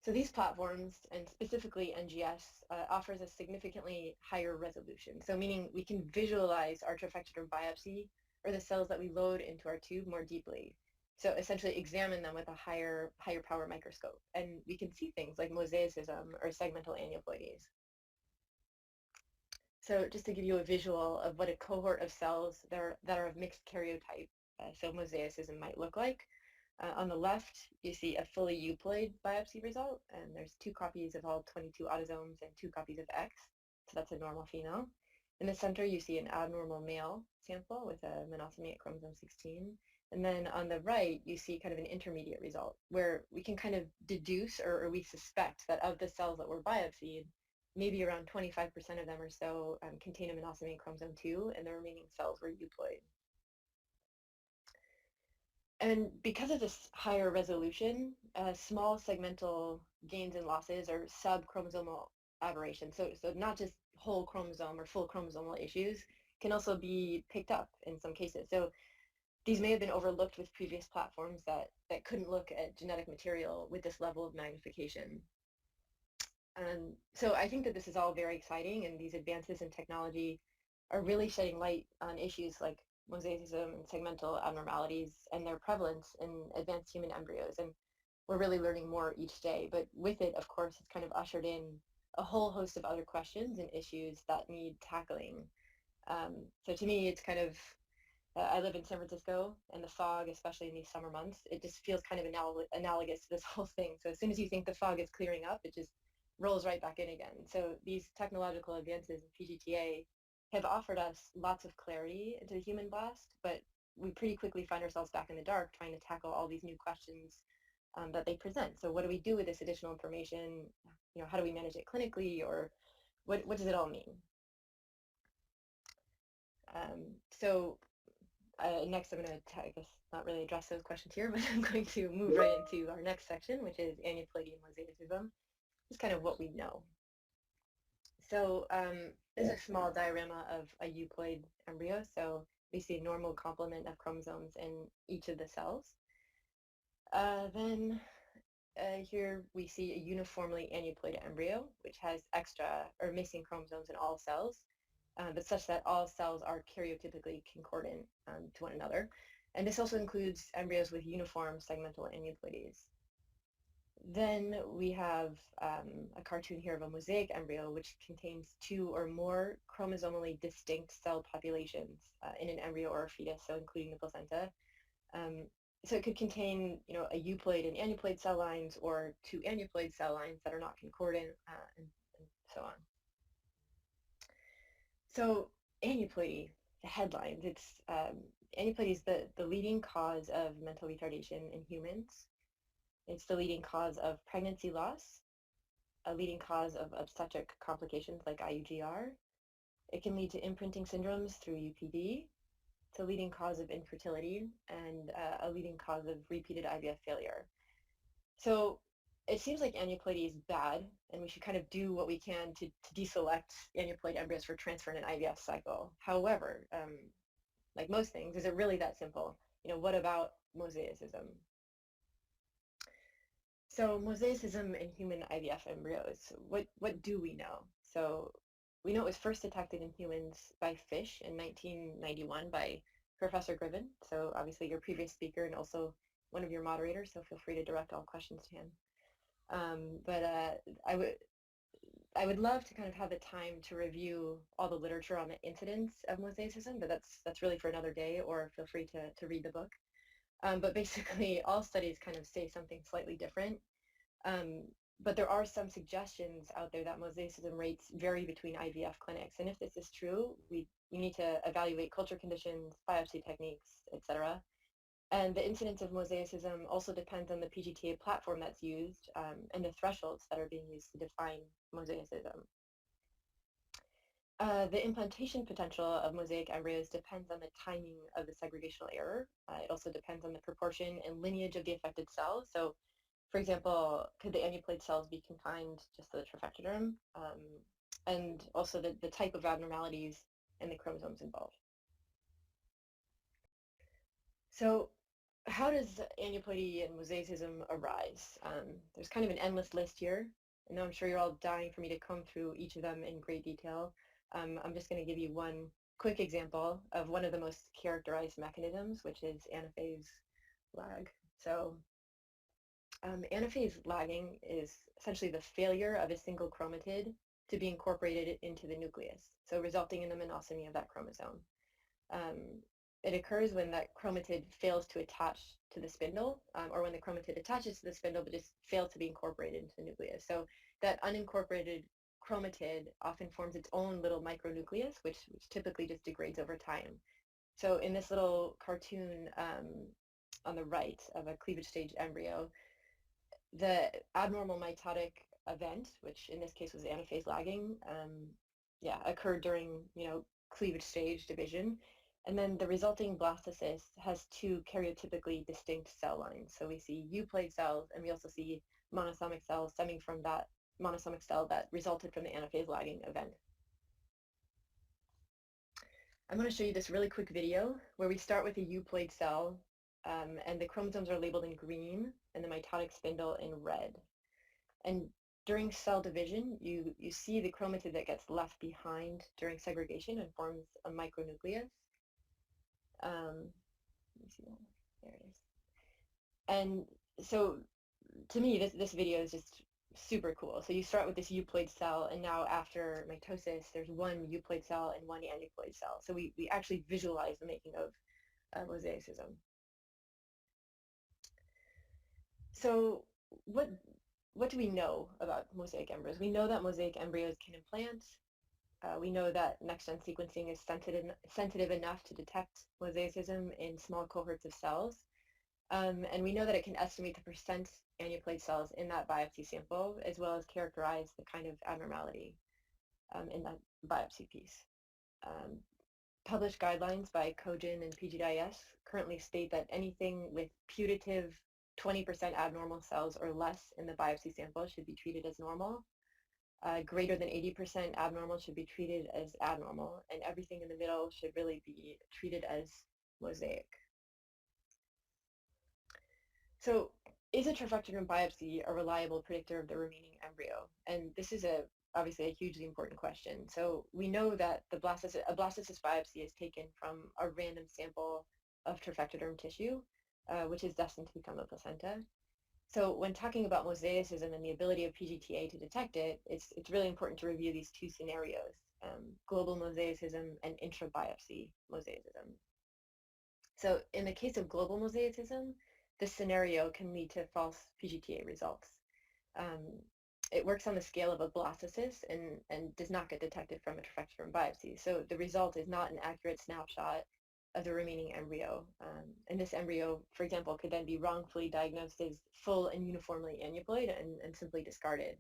So these platforms, and specifically NGS, offers a significantly higher resolution. So meaning we can visualize our trifecta biopsy or the cells that we load into our tube more deeply. So essentially examine them with a higher power microscope. And we can see things like mosaicism or segmental aneuploidies. So just to give you a visual of what a cohort of cells that are of mixed karyotype, so mosaicism might look like. On the left, you see a fully euploid biopsy result, and there's 2 copies of all 22 autosomes and 2 copies of X, so that's a normal female. In the center, you see an abnormal male sample with a monosomy at chromosome 16. And then on the right, you see kind of an intermediate result, where we can kind of deduce or we suspect that of the cells that were biopsied, maybe around 25% of them or so contain a monosomy at chromosome 2, and the remaining cells were euploid. And because of this higher resolution, small segmental gains and losses or subchromosomal aberrations, so not just whole chromosome or full chromosomal issues, can also be picked up in some cases. So these may have been overlooked with previous platforms that couldn't look at genetic material with this level of magnification. So I think that this is all very exciting, and these advances in technology are really shedding light on issues like mosaicism and segmental abnormalities and their prevalence in advanced human embryos. And we're really learning more each day. But with it, of course, it's kind of ushered in a whole host of other questions and issues that need tackling. So to me, it's kind of, I live in San Francisco, and the fog, especially in these summer months, it just feels kind of analogous to this whole thing. So as soon as you think the fog is clearing up, it just rolls right back in again. So these technological advances in PGTA have offered us lots of clarity into the human blast, but we pretty quickly find ourselves back in the dark trying to tackle all these new questions that they present. So what do we do with this additional information? You know, how do we manage it clinically, or what does it all mean? Next I'm going to, I guess, not really address those questions here, but I'm going to move right into our next section, which is aneuploidy and mosaicism. Just kind of what we know. So this is a small diorama of a euploid embryo. So we see a normal complement of chromosomes in each of the cells. Then here we see a uniformly aneuploid embryo, which has extra or missing chromosomes in all cells, but such that all cells are karyotypically concordant to one another. And this also includes embryos with uniform segmental aneuploidies. Then we have a cartoon here of a mosaic embryo, which contains 2 or more chromosomally distinct cell populations in an embryo or a fetus, so including the placenta. So it could contain, you know, a euploid and aneuploid cell lines, or 2 aneuploid cell lines that are not concordant, and so on. So aneuploidy, the headlines, it's aneuploidy is the leading cause of mental retardation in humans. It's the leading cause of pregnancy loss, a leading cause of obstetric complications like IUGR. It can lead to imprinting syndromes through UPD. It's a leading cause of infertility and a leading cause of repeated IVF failure. So it seems like aneuploidy is bad, and we should kind of do what we can to deselect aneuploid embryos for transfer in an IVF cycle. However, like most things, is it really that simple? You know, what about mosaicism? So mosaicism in human IVF embryos, what do we know? So we know it was first detected in humans by FISH in 1991 by Professor Griven. So obviously your previous speaker and also one of your moderators, so feel free to direct all questions to him. I would love to kind of have the time to review all the literature on the incidence of mosaicism, but that's really for another day, or feel free to read the book. But basically all studies kind of say something slightly different. But there are some suggestions out there that mosaicism rates vary between IVF clinics. And if this is true, we need to evaluate culture conditions, biopsy techniques, etc. And the incidence of mosaicism also depends on the PGTA platform that's used and the thresholds that are being used to define mosaicism. The implantation potential of mosaic embryos depends on the timing of the segregational error. It also depends on the proportion and lineage of the affected cell. So, for example, could the aneuploid cells be confined just to the trifectoderm? And also the type of abnormalities and the chromosomes involved. So how does aneuploidy and mosaicism arise? There's kind of an endless list here. I know I'm sure you're all dying for me to come through each of them in great detail. I'm just going to give you one quick example of one of the most characterized mechanisms, which is anaphase lag. So anaphase lagging is essentially the failure of a single chromatid to be incorporated into the nucleus, so resulting in the monosomy of that chromosome. It occurs when that chromatid fails to attach to the spindle, or when the chromatid attaches to the spindle but just fails to be incorporated into the nucleus. So that unincorporated chromatid often forms its own little micronucleus, which typically just degrades over time. So in this little cartoon on the right of a cleavage stage embryo, the abnormal mitotic event, which in this case was anaphase lagging, occurred during cleavage stage division. And then the resulting blastocyst has two karyotypically distinct cell lines. So we see euploid cells, and we also see monosomic cells stemming from that monosomic cell that resulted from the anaphase lagging event. I'm going to show you this really quick video where we start with a euploid cell, and the chromosomes are labeled in green and the mitotic spindle in red. And during cell division, you see the chromatid that gets left behind during segregation and forms a micronucleus. Let me see that. There it is. And so to me, this video is just super cool. So you start with this euploid cell, and now after mitosis, there's one euploid cell and one aneuploid cell. So we actually visualize the making of mosaicism. So what do we know about mosaic embryos? We know that mosaic embryos can implant. We know that next-gen sequencing is sensitive enough to detect mosaicism in small cohorts of cells. And we know that it can estimate the percent aneuploid cells in that biopsy sample, as well as characterize the kind of abnormality in that biopsy piece. Published guidelines by Cogin and PGDIS currently state that anything with putative 20% abnormal cells or less in the biopsy sample should be treated as normal. Greater than 80% abnormal should be treated as abnormal, and everything in the middle should really be treated as mosaic. So is a trifectoderm biopsy a reliable predictor of the remaining embryo? And this is obviously a hugely important question. So we know that a blastocyst biopsy is taken from a random sample of trifectoderm tissue, which is destined to become a placenta. So when talking about mosaicism and the ability of PGTA to detect it, it's really important to review these two scenarios, global mosaicism and intra-biopsy mosaicism. So in the case of global mosaicism, this scenario can lead to false PGTA results. It works on the scale of a blastocyst and does not get detected from a trifectoderm biopsy. So the result is not an accurate snapshot of the remaining embryo. And this embryo, for example, could then be wrongfully diagnosed as full and uniformly aneuploid and simply discarded.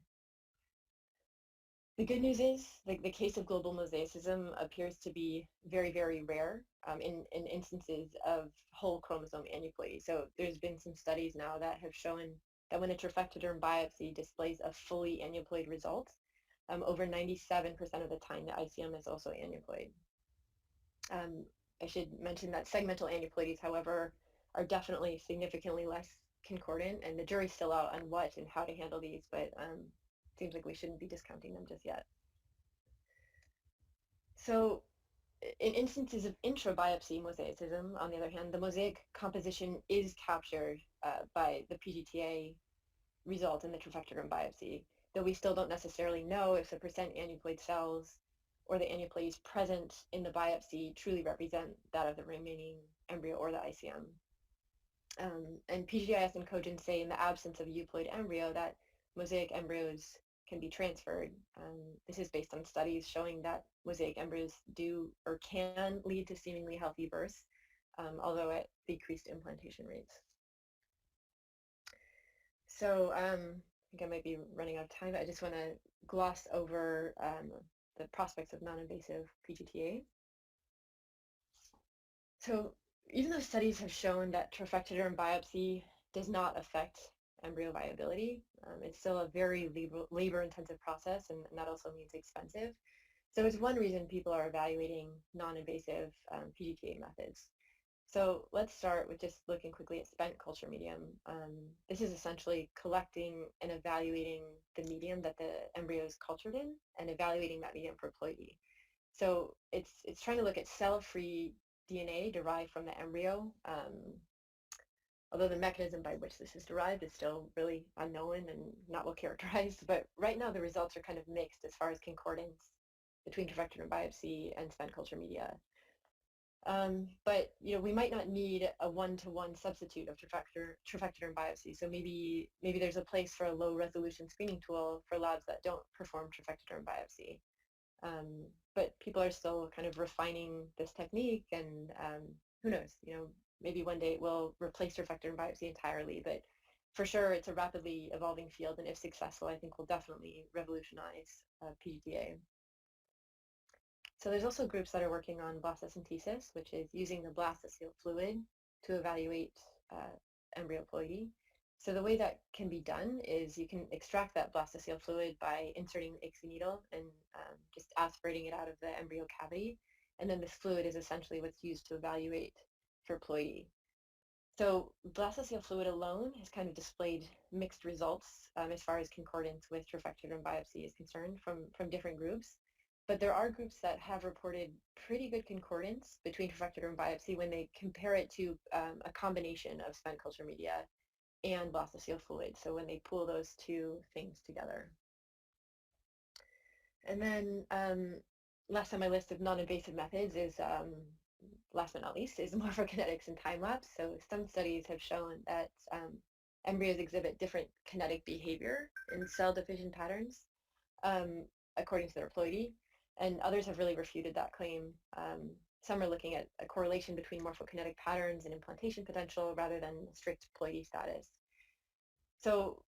The good news is the case of global mosaicism appears to be very, very rare in instances of whole chromosome aneuploidy. So there's been some studies now that have shown that when a trifectoderm biopsy displays a fully aneuploid result, over 97% of the time the ICM is also aneuploid. I should mention that segmental aneuploidies, however, are definitely significantly less concordant, and the jury's still out on what and how to handle these, but it seems like we shouldn't be discounting them just yet. So in instances of intra-biopsy mosaicism, on the other hand, the mosaic composition is captured by the PGTA result in the trifectoderm biopsy, though we still don't necessarily know if the percent aneuploid cells or the aneuploidies present in the biopsy truly represent that of the remaining embryo or the ICM. And PGIS and Cogin say in the absence of a euploid embryo that mosaic embryos can be transferred. This is based on studies showing that mosaic embryos do or can lead to seemingly healthy births, although at decreased implantation rates. So I think I might be running out of time, but I just want to gloss over the prospects of non-invasive PGTA. So even though studies have shown that trophectoderm biopsy does not affect embryo viability, it's still a very labor-intensive process, and that also means expensive. So it's one reason people are evaluating non-invasive PGTA methods. So let's start with just looking quickly at spent culture medium. This is essentially collecting and evaluating the medium that the embryo is cultured in and evaluating that medium for ploidy. So it's trying to look at cell-free DNA derived from the embryo, although the mechanism by which this is derived is still really unknown and not well characterized. But right now the results are kind of mixed as far as concordance between trophectoderm biopsy and spent culture media. But we might not need a one-to-one substitute of trophectoderm biopsy. So maybe there's a place for a low-resolution screening tool for labs that don't perform trophectoderm biopsy. But people are still kind of refining this technique, and who knows? Maybe one day it will replace trophectoderm biopsy entirely. But for sure, it's a rapidly evolving field, and if successful, I think will definitely revolutionize PGTA. So there's also groups that are working on blastocentesis, which is using the blastocele fluid to evaluate embryo ploidy. So the way that can be done is you can extract that blastocele fluid by inserting the ICSI needle and just aspirating it out of the embryo cavity. And then this fluid is essentially what's used to evaluate for ploidy. So blastocele fluid alone has kind of displayed mixed results as far as concordance with trophectoderm biopsy is concerned from different groups. But there are groups that have reported pretty good concordance between trophectoderm biopsy when they compare it to a combination of spent culture media and blastocele fluid. So when they pool those two things together. And then last on my list of non-invasive methods is, last but not least, is morphokinetics and time-lapse. So some studies have shown that embryos exhibit different kinetic behavior in cell division patterns according to their ploidy. And others have really refuted that claim. Some are looking at a correlation between morphokinetic patterns and implantation potential rather than strict ploidy status. So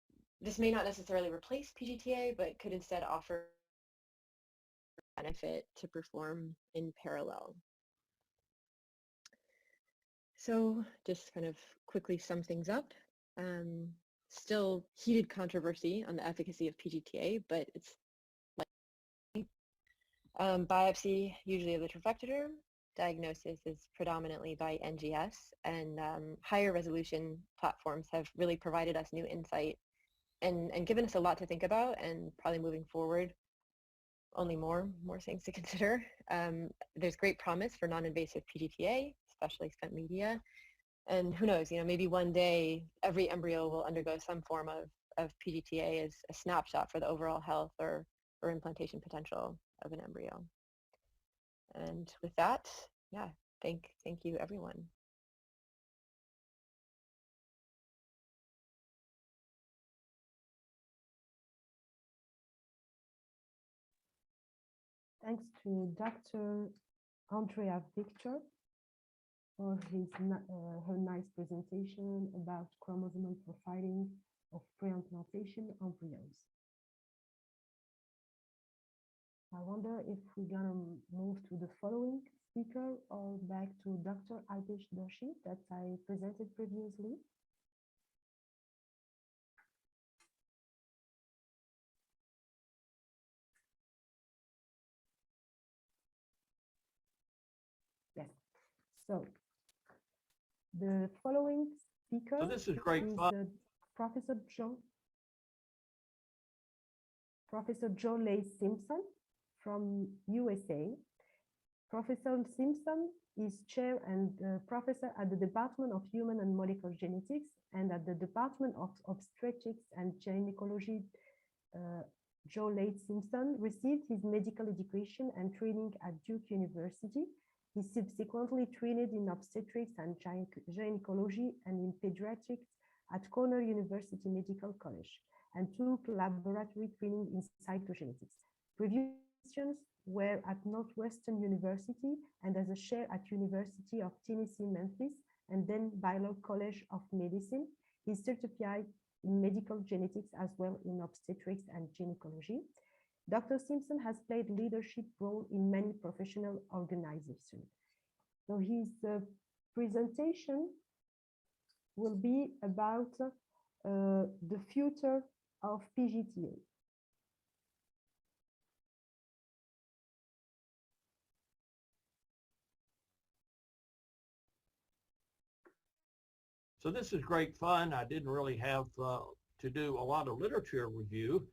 this may not necessarily replace PGTA, but could instead offer benefit to perform in parallel. So just kind of quickly sum things up. Still heated controversy on the efficacy of PGTA, but it's biopsy, usually of the trophectoderm. Diagnosis is predominantly by NGS, and higher resolution platforms have really provided us new insight and given us a lot to think about, and probably moving forward, only more things to consider. There's great promise for non-invasive PGTA, especially spent media, and who knows, maybe one day every embryo will undergo some form of PGTA as a snapshot for the overall health or implantation potential of an embryo. And with that, yeah, thank you, everyone. Thanks to Dr. Andrea Victor for her nice presentation about chromosomal profiling of pre-implantation embryos. I wonder if we're gonna move to the following speaker or back to Dr. Ivf Journey that I presented previously. Yes. So the following speaker this is great fun. Professor Joe Leigh Simpson from USA. Professor Simpson is chair and professor at the Department of Human and Molecular Genetics and at the Department of Obstetrics and Gynecology. Joe Leigh Simpson received his medical education and training at Duke University. He subsequently trained in obstetrics and gynecology and in pediatrics at Cornell University Medical College. and took laboratory training in cytogenetics. Previous positions were at Northwestern University and as a chair at University of Tennessee, Memphis, and then Baylor College of Medicine. He's certified in medical genetics as well in obstetrics and gynecology. Dr. Simpson has played leadership role in many professional organizations. So his presentation will be about the future of PGTA. So this is great fun. I didn't really have to do a lot of literature review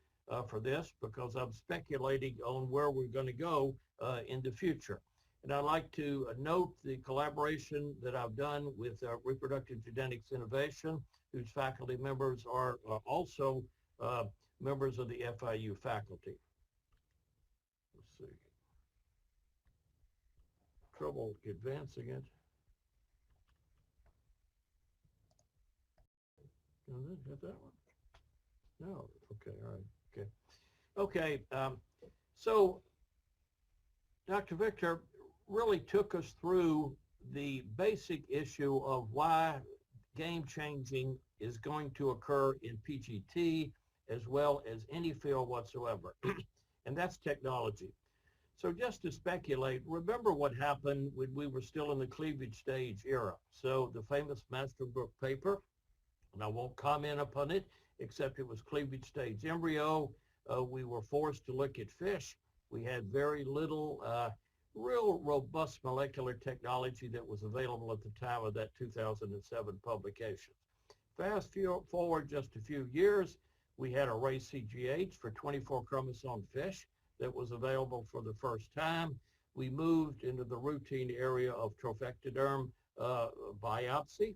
for this because I'm speculating on where we're going to go in the future. And I'd like to note the collaboration that I've done with Reproductive Genetics Innovation, whose faculty members are also members of the FIU faculty. Let's see. Trouble advancing it. Hit that one? No. Okay. All right. Okay. Okay. So Dr. Victor really took us through the basic issue of why game changing is going to occur in PGT as well as any field whatsoever, and that's technology. So just to speculate, remember what happened when we were still in the cleavage stage era. So the famous Masterbrook paper, and I won't comment upon it, except it was cleavage stage embryo. We were forced to look at fish. We had very little real robust molecular technology that was available at the time of that 2007 publication. Fast forward just a few years, we had a race CGH for 24 chromosome fish that was available for the first time. We moved into the routine area of trophectoderm biopsy.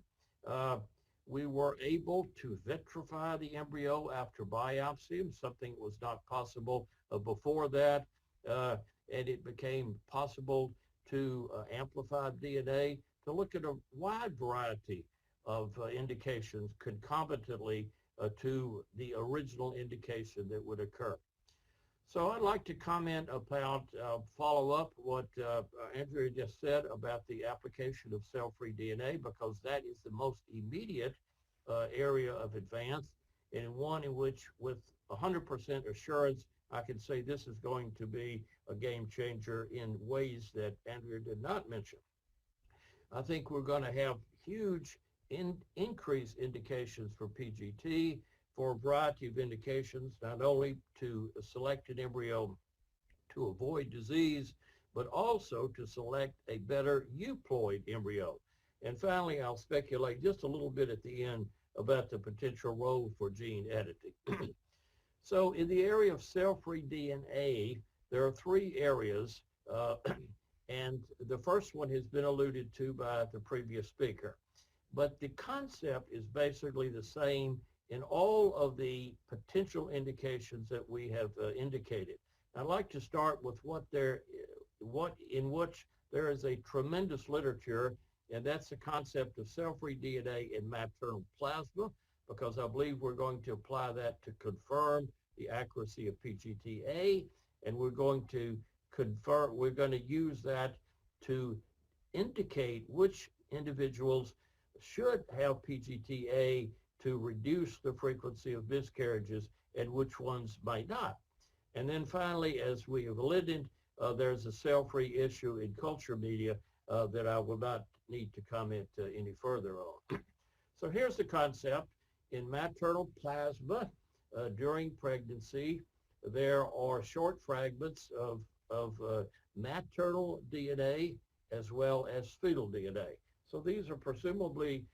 We were able to vitrify the embryo after biopsy, something that was not possible before that. And it became possible to amplify DNA, to look at a wide variety of indications concomitantly to the original indication that would occur. So I'd like to comment about, follow up what Andrea just said about the application of cell-free DNA, because that is the most immediate area of advance, and one in which with 100% assurance I can say this is going to be a game changer in ways that Andrea did not mention. I think we're going to have huge increased indications for PGT for a variety of indications, not only to select an embryo to avoid disease, but also to select a better euploid embryo. And finally, I'll speculate just a little bit at the end about the potential role for gene editing. So in the area of cell-free DNA, there are three areas, and the first one has been alluded to by the previous speaker. But the concept is basically the same in all of the potential indications that we have indicated. I'd like to start with in which there is a tremendous literature, and that's the concept of cell-free DNA in maternal plasma, because I believe we're going to apply that to confirm the accuracy of PGTA, and we're going to use that to indicate which individuals should have PGTA to reduce the frequency of miscarriages and which ones might not. And then finally, as we have alluded, there's a cell-free issue in culture media that I will not need to comment any further on. So here's the concept. In maternal plasma, during pregnancy, there are short fragments of maternal DNA as well as fetal DNA. So these are presumably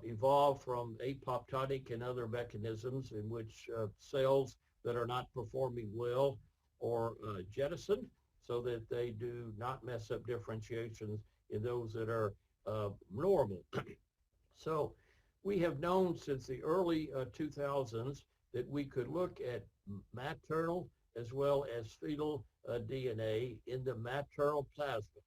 evolved from apoptotic and other mechanisms in which cells that are not performing well are jettisoned so that they do not mess up differentiations in those that are normal. So we have known since the early 2000s that we could look at maternal as well as fetal DNA in the maternal plasma.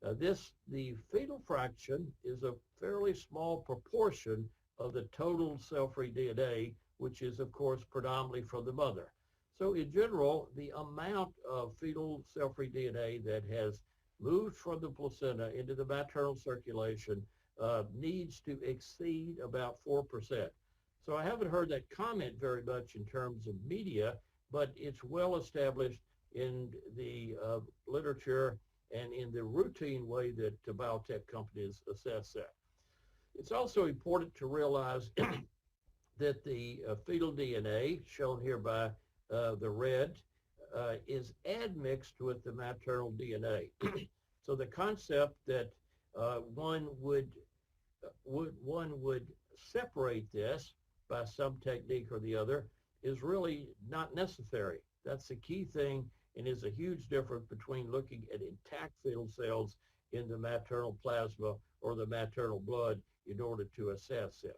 The fetal fraction is a fairly small proportion of the total cell-free DNA, which is, of course, predominantly from the mother. So in general, the amount of fetal cell-free DNA that has moved from the placenta into the maternal circulation needs to exceed about 4%. So I haven't heard that comment very much in terms of media, but it's well established in the literature and in the routine way that biotech companies assess that. It's also important to realize that the fetal DNA, shown here by the red, is admixed with the maternal DNA. So the concept that one would separate this by some technique or the other is really not necessary. That's the key thing, and is a huge difference between looking at intact fetal cells in the maternal plasma or the maternal blood in order to assess this.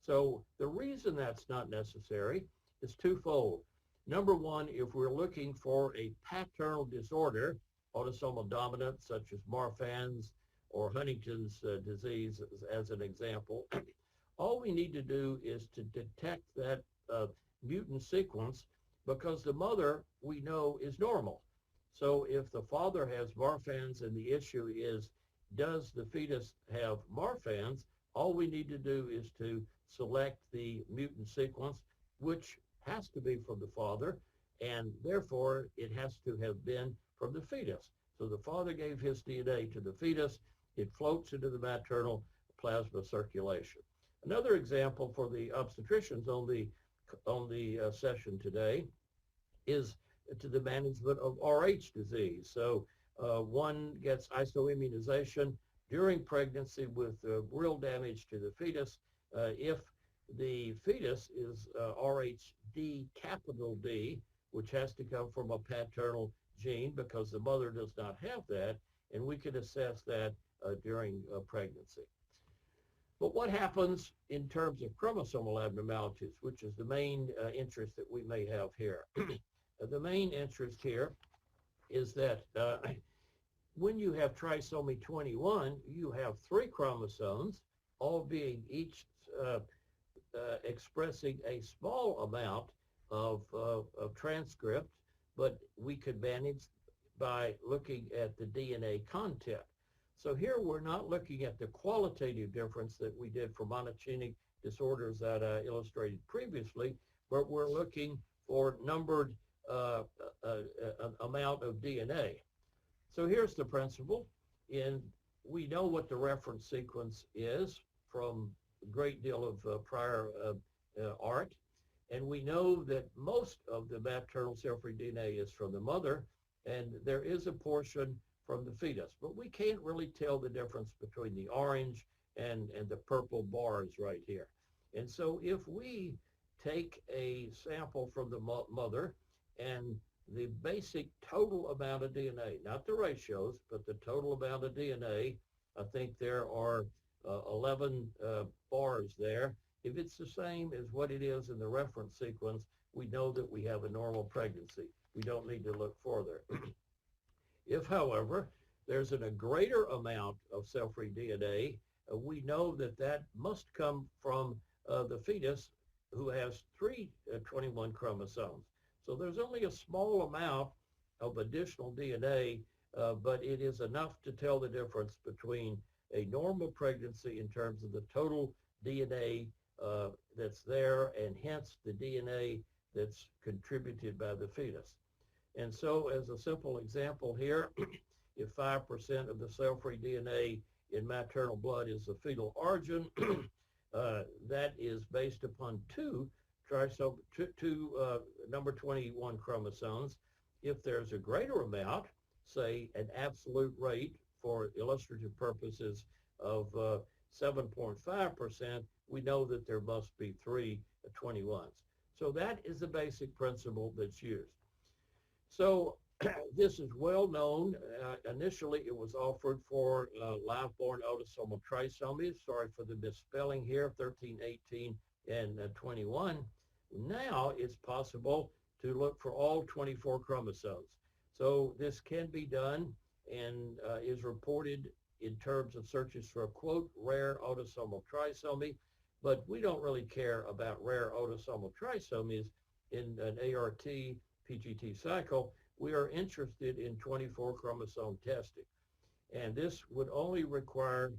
So the reason that's not necessary is twofold. Number one, if we're looking for a paternal disorder, autosomal dominant, such as Marfan's or Huntington's disease as an example, all we need to do is to detect that mutant sequence, because the mother, we know, is normal. So if the father has Marfan's and the issue is, does the fetus have Marfan's, all we need to do is to select the mutant sequence, which has to be from the father, and therefore it has to have been from the fetus. So the father gave his DNA to the fetus, it floats into the maternal plasma circulation. Another example for the obstetricians on the session today is to the management of RH disease. So one gets isoimmunization during pregnancy with real damage to the fetus. If the fetus is RHD capital D, which has to come from a paternal gene because the mother does not have that, and we can assess that during pregnancy. But what happens in terms of chromosomal abnormalities, which is the main interest that we may have here? The main interest here is that when you have trisomy 21, you have 3 chromosomes, all being each expressing a small amount of transcript, but we could manage by looking at the DNA content. So here we're not looking at the qualitative difference that we did for monogenic disorders that I illustrated previously, but we're looking for numbered amount of DNA. So here's the principle. We know what the reference sequence is from a great deal of prior art, and we know that most of the maternal cell-free DNA is from the mother, and there is a portion from the fetus, but we can't really tell the difference between the orange and the purple bars right here. And so if we take a sample from the mother and the basic total amount of DNA, not the ratios, but the total amount of DNA, I think there are 11 bars there. If it's the same as what it is in the reference sequence, we know that we have a normal pregnancy. We don't need to look further. If, however, there's a greater amount of cell-free DNA, we know that that must come from the fetus, who has 21 chromosomes. So there's only a small amount of additional DNA, but it is enough to tell the difference between a normal pregnancy in terms of the total DNA that's there, and hence the DNA that's contributed by the fetus. And so as a simple example here, if 5% of the cell-free DNA in maternal blood is of fetal origin, that is based upon two number 21 chromosomes. If there's a greater amount, say an absolute rate for illustrative purposes of 7.5%, we know that there must be 3 21s. So that is the basic principle that's used. So this is well known. Initially, it was offered for live-born autosomal trisomies. Sorry for the misspelling here, 13, 18, and 21. Now it's possible to look for all 24 chromosomes. So this can be done and is reported in terms of searches for a, quote, rare autosomal trisomy. but we don't really care about rare autosomal trisomies in an ART PGT cycle. We are interested in 24 chromosome testing. And this would only require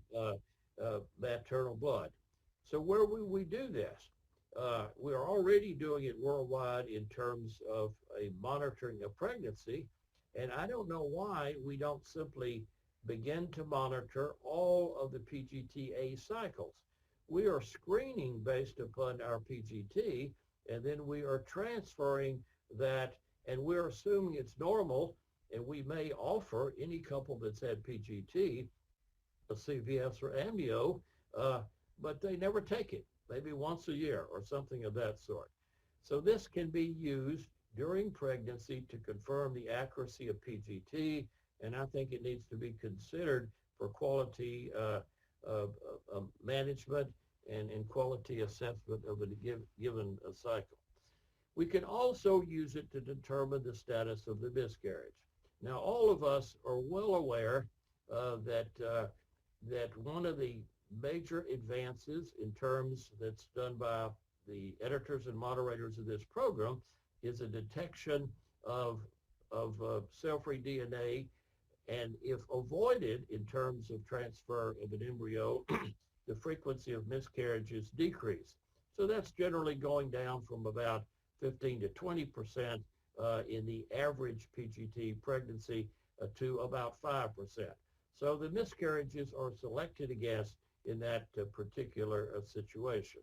maternal blood. So where would we do this? We are already doing it worldwide in terms of a monitoring of pregnancy, and I don't know why we don't simply begin to monitor all of the PGTA cycles. We are screening based upon our PGT, and then we are transferring that, and we're assuming it's normal, and we may offer any couple that's had PGT, a CVS or amnio, but they never take it, maybe once a year or something of that sort. So this can be used during pregnancy to confirm the accuracy of PGT, and I think it needs to be considered for quality management and quality assessment of a given cycle. We can also use it to determine the status of the miscarriage. Now, all of us are well aware that one of the major advances in terms that's done by the editors and moderators of this program is a detection of cell-free DNA, and if avoided in terms of transfer of an embryo, the frequency of miscarriages decrease. So that's generally going down from about 15 to 20% in the average PGT pregnancy to about 5%. So the miscarriages are selected against in that particular situation.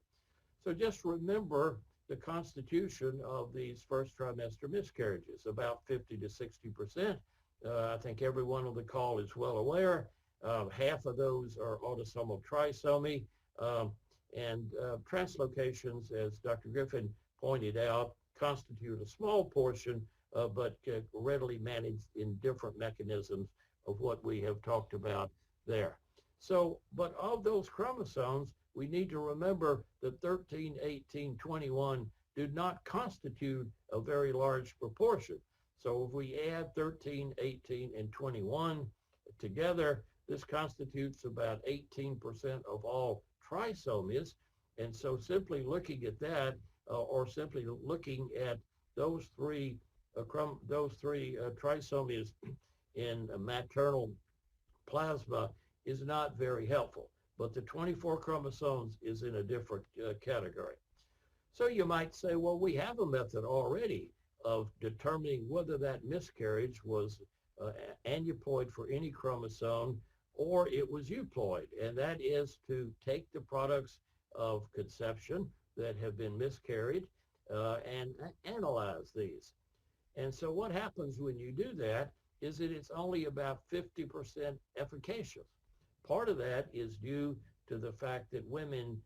So just remember the constitution of these first trimester miscarriages, about 50 to 60%. I think everyone on the call is well aware. Half of those are autosomal trisomy, and translocations, as Dr. Griffin pointed out, constitute a small portion, but readily managed in different mechanisms of what we have talked about there. So, but of those chromosomes, we need to remember that 13, 18, 21 do not constitute a very large proportion. So if we add 13, 18, and 21 together, this constitutes about 18% of all trisomies. And so simply looking at that, or simply looking at those three trisomies in maternal plasma is not very helpful. But the 24 chromosomes is in a different category. So you might say, well, we have a method already of determining whether that miscarriage was aneuploid for any chromosome or it was euploid, and that is to take the products of conception that have been miscarried and analyze these. And so what happens when you do that is that it's only about 50% efficacious. Part of that is due to the fact that women,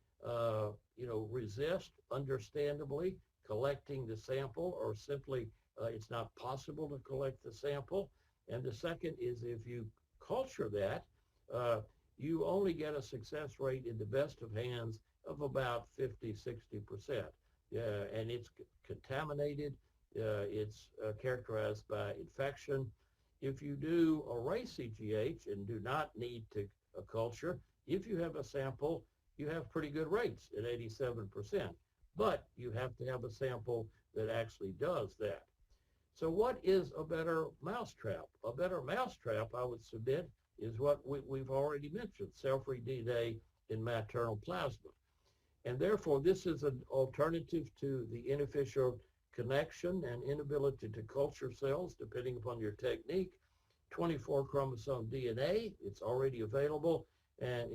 resist, understandably, collecting the sample, or simply it's not possible to collect the sample. And the second is if you culture that, you only get a success rate in the best of hands of about 50, 60%. And it's contaminated. It's characterized by infection. If you do array CGH and do not need to culture, if you have a sample, you have pretty good rates at 87%. But you have to have a sample that actually does that. So what is a better mousetrap? A better mousetrap, I would submit, is what we've already mentioned, cell-free DNA in maternal plasma. And therefore, this is an alternative to the inefficient connection and inability to culture cells, depending upon your technique. 24 chromosome DNA, it's already available, and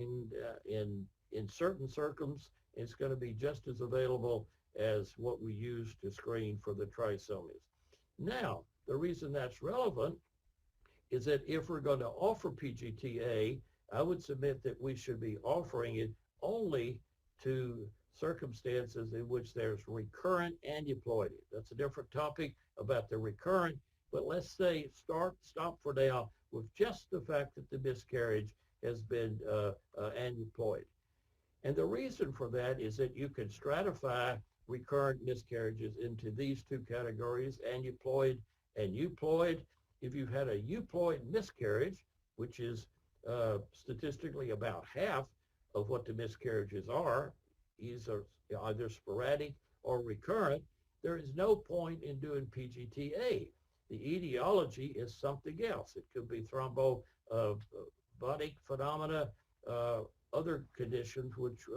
in certain circums, it's going to be just as available as what we use to screen for the trisomies. Now, the reason that's relevant is that if we're going to offer PGTA, I would submit that we should be offering it only to circumstances in which there's recurrent aneuploidy. That's a different topic about the recurrent, but let's say stop for now with just the fact that the miscarriage has been aneuploid. And the reason for that is that you can stratify recurrent miscarriages into these two categories, aneuploid and euploid. If you've had a euploid miscarriage, which is statistically about half of what the miscarriages are either sporadic or recurrent, there is no point in doing PGTA. The etiology is something else. It could be thrombotic phenomena, other conditions which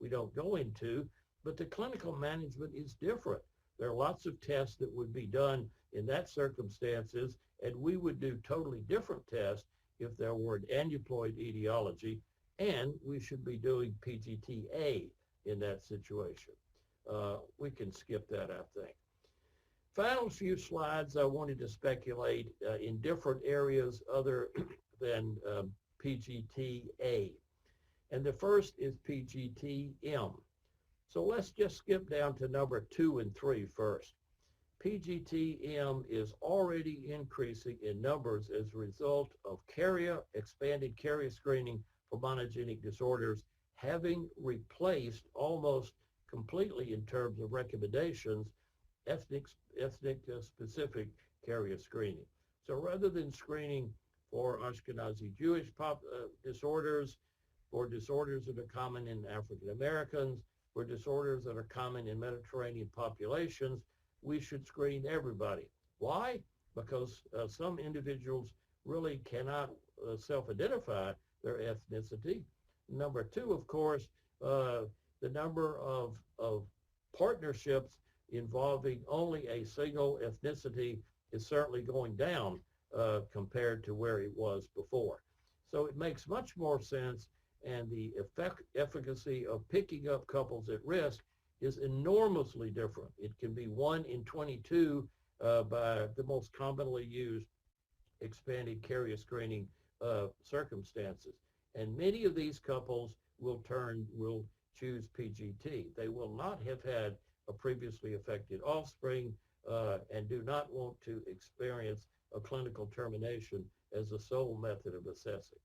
we don't go into, but the clinical management is different. There are lots of tests that would be done in that circumstances, and we would do totally different tests if there were an aneuploid etiology, and we should be doing PGTA in that situation. We can skip that, I think. Final few slides, I wanted to speculate in different areas other than PGTA. And the first is PGTM. So let's just skip down to number 2 and 3 first. PGTM is already increasing in numbers as a result of expanded carrier screening for monogenic disorders, having replaced almost completely in terms of recommendations ethnic specific carrier screening. So rather than screening for Ashkenazi Jewish disorders, for disorders that are common in African Americans, for disorders that are common in Mediterranean populations, we should screen everybody. Why? Because some individuals really cannot self-identify their ethnicity. Number 2, of course, the number of partnerships involving only a single ethnicity is certainly going down compared to where it was before. So it makes much more sense, and the efficacy of picking up couples at risk is enormously different. It can be 1 in 22 by the most commonly used expanded carrier screening circumstances. And many of these couples will choose PGT. They will not have had a previously affected offspring and do not want to experience a clinical termination as the sole method of assessing.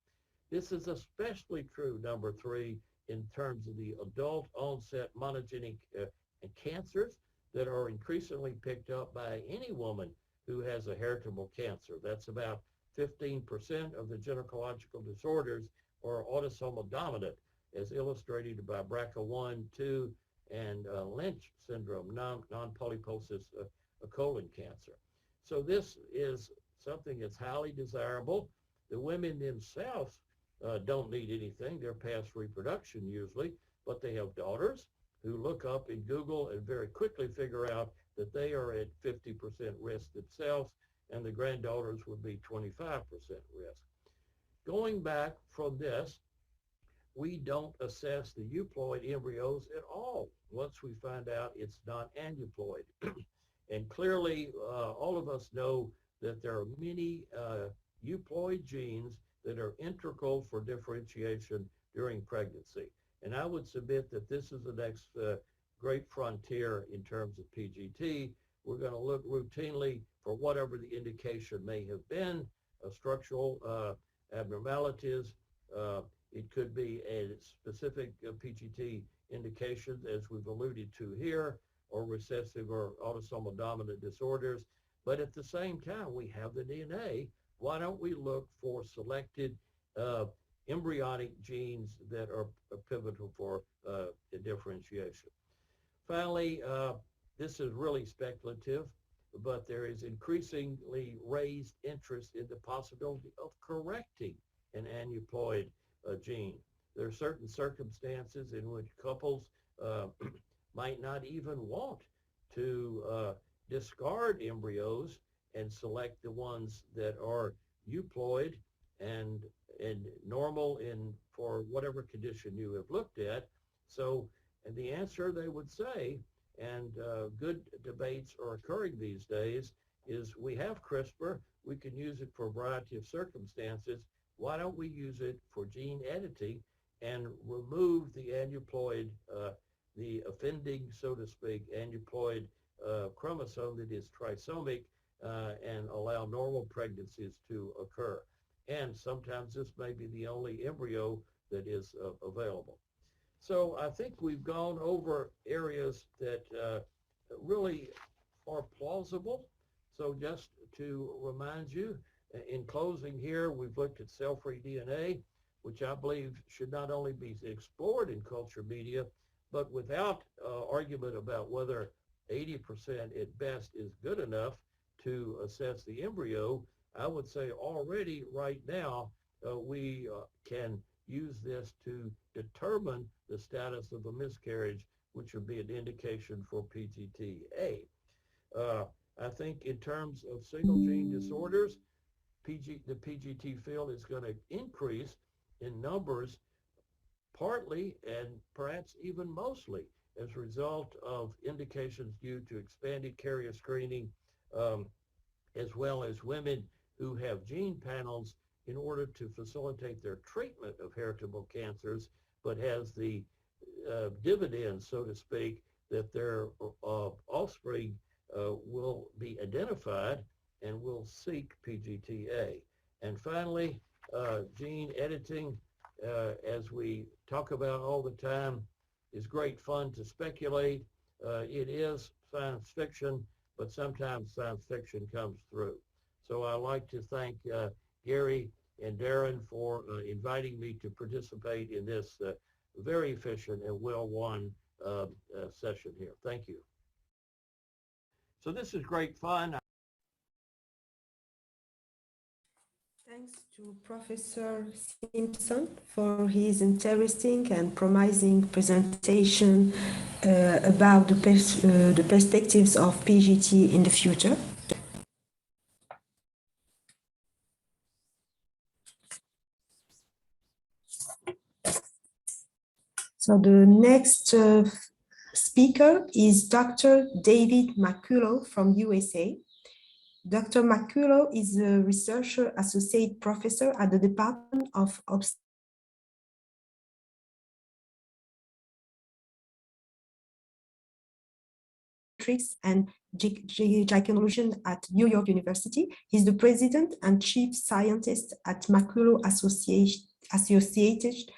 This is especially true, number 3, in terms of the adult onset monogenic cancers that are increasingly picked up by any woman who has a heritable cancer. That's about 15% of the gynecological disorders are autosomal dominant, as illustrated by BRCA1, 2, and Lynch syndrome, non-polyposis colon cancer. So this is something that's highly desirable. The women themselves don't need anything. They're past reproduction usually, but they have daughters who look up in Google and very quickly figure out that they are at 50% risk themselves, and the granddaughters would be 25% risk. Going back from this, we don't assess the euploid embryos at all once we find out it's not aneuploid. And clearly, all of us know that there are many euploid genes that are integral for differentiation during pregnancy. And I would submit that this is the next great frontier in terms of PGT. We're going to look routinely for whatever the indication may have been, structural abnormalities. It could be a specific PGT indication, as we've alluded to here, or recessive or autosomal dominant disorders. But at the same time, we have the DNA. Why don't we look for selected embryonic genes that are pivotal for differentiation? Finally, this is really speculative, but there is increasingly raised interest in the possibility of correcting an aneuploid gene. There are certain circumstances in which couples might not even want to discard embryos and select the ones that are euploid and normal for whatever condition you have looked at. So, and the answer they would say, and good debates are occurring these days, is we have CRISPR, we can use it for a variety of circumstances. Why don't we use it for gene editing and remove the aneuploid, the offending, so to speak, aneuploid chromosome that is trisomic, and allow normal pregnancies to occur. And sometimes this may be the only embryo that is available. So I think we've gone over areas that really are plausible. So just to remind you, in closing here, we've looked at cell-free DNA, which I believe should not only be explored in culture media, but without argument about whether 80% at best is good enough to assess the embryo, I would say already right now we can use this to determine the status of a miscarriage, which would be an indication for PGTA. I think in terms of single gene disorders, the PGT field is going to increase in numbers, partly and perhaps even mostly as a result of indications due to expanded carrier screening, as well as women who have gene panels in order to facilitate their treatment of heritable cancers, but has the dividend, so to speak, that their offspring will be identified and will seek PGTA. And finally, gene editing, as we talk about all the time, is great fun to speculate. It is science fiction, but sometimes science fiction comes through. So I'd like to thank Gary and Darren for inviting me to participate in this very efficient and well-won session here. Thank you. So this is great fun. Thanks to Professor Simpson for his interesting and promising presentation about the perspectives of PGT in the future. So the next speaker is Dr. David McCullough from USA. Dr. McCullough is a researcher associate professor at the Department of Obstetrics and Gynecology at New York University. He's the president and chief scientist at McCullough Associated,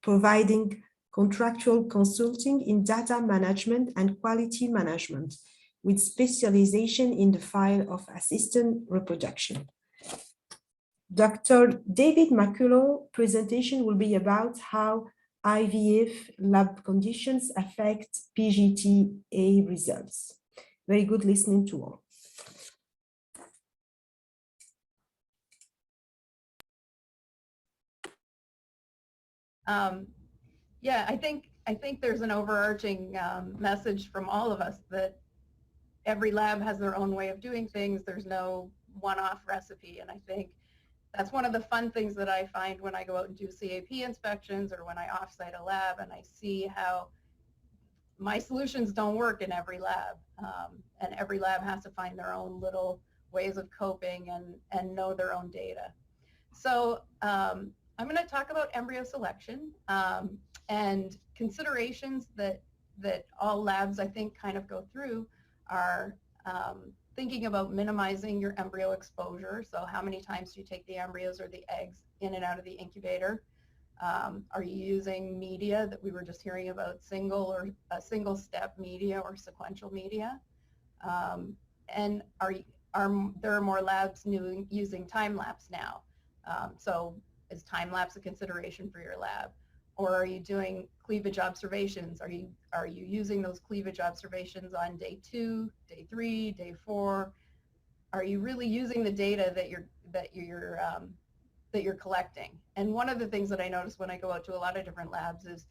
providing contractual consulting in data management and quality management, with specialization in the field of assisted reproduction. Dr. David McCullough's presentation will be about how IVF lab conditions affect PGTA results. Very good listening to all. Yeah, I think there's an overarching message from all of us that every lab has their own way of doing things. There's no one-off recipe, and I think that's one of the fun things that I find when I go out and do CAP inspections or when I offsite a lab and I see how my solutions don't work in every lab, and every lab has to find their own little ways of coping and know their own data. So I'm going to talk about embryo selection and considerations that all labs, I think, kind of go through are thinking about minimizing your embryo exposure. So how many times do you take the embryos or the eggs in and out of the incubator? Are you using media that we were just hearing about, single step media or sequential media? And there are more labs using time-lapse now. So is time-lapse a consideration for your lab? Or are you doing cleavage observations? Are you using those cleavage observations on day 2, day 3, day 4? Are you really using the data that you're collecting? And one of the things that I notice when I go out to a lot of different labs is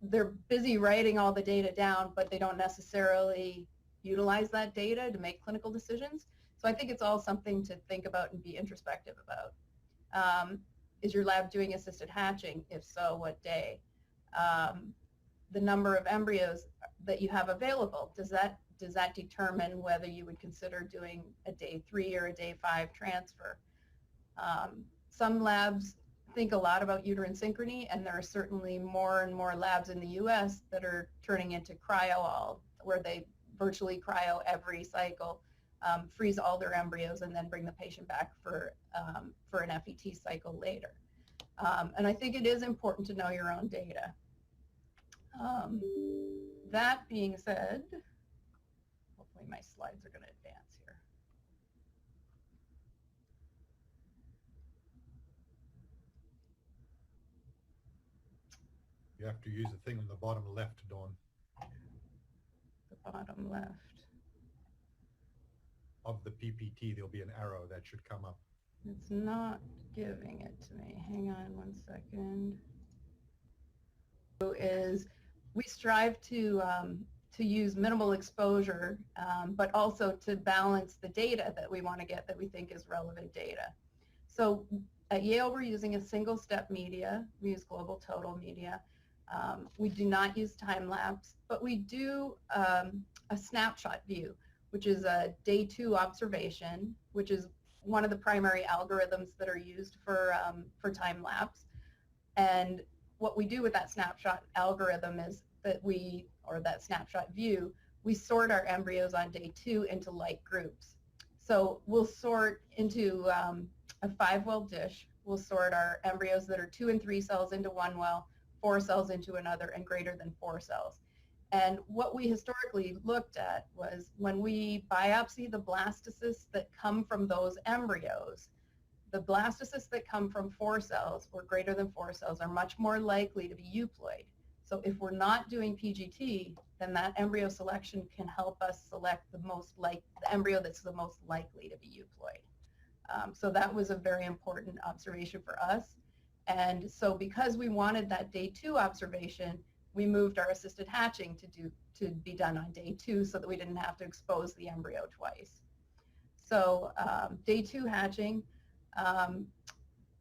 they're busy writing all the data down, but they don't necessarily utilize that data to make clinical decisions. So I think it's all something to think about and be introspective about. Is your lab doing assisted hatching? If so, what day? The number of embryos that you have available, does that determine whether you would consider doing a day 3 or a day 5 transfer? Some labs think a lot about uterine synchrony, and there are certainly more and more labs in the US that are turning into cryo-all, where they virtually cryo every cycle, freeze all their embryos, and then bring the patient back for an FET cycle later. And I think it is important to know your own data. That being said, hopefully my slides are going to advance here. You have to use the thing on the bottom left, Dawn. The bottom left. Of the PPT, there'll be an arrow that should come up. It's not giving it to me. Hang on one second. Is we strive to use minimal exposure, but also to balance the data that we want to get that we think is relevant data. So at Yale, we're using a single-step media. We use global total media. We do not use time-lapse, but we do a snapshot view, which is a day 2 observation, which is one of the primary algorithms that are used for time-lapse. And what we do with that snapshot algorithm is that or that snapshot view, we sort our embryos on day 2 into like groups. So we'll sort into a 5-well dish. We'll sort our embryos that are 2 and 3 cells into one well, 4 cells into another, and greater than 4 cells. And what we historically looked at was when we biopsy the blastocysts that come from those embryos, the blastocysts that come from 4 cells or greater than 4 cells are much more likely to be euploid. So if we're not doing PGT, then that embryo selection can help us select the embryo that's the most likely to be euploid. So that was a very important observation for us. And so because we wanted that day 2 observation, we moved our assisted hatching to be done on day 2 so that we didn't have to expose the embryo twice. So day 2 hatching,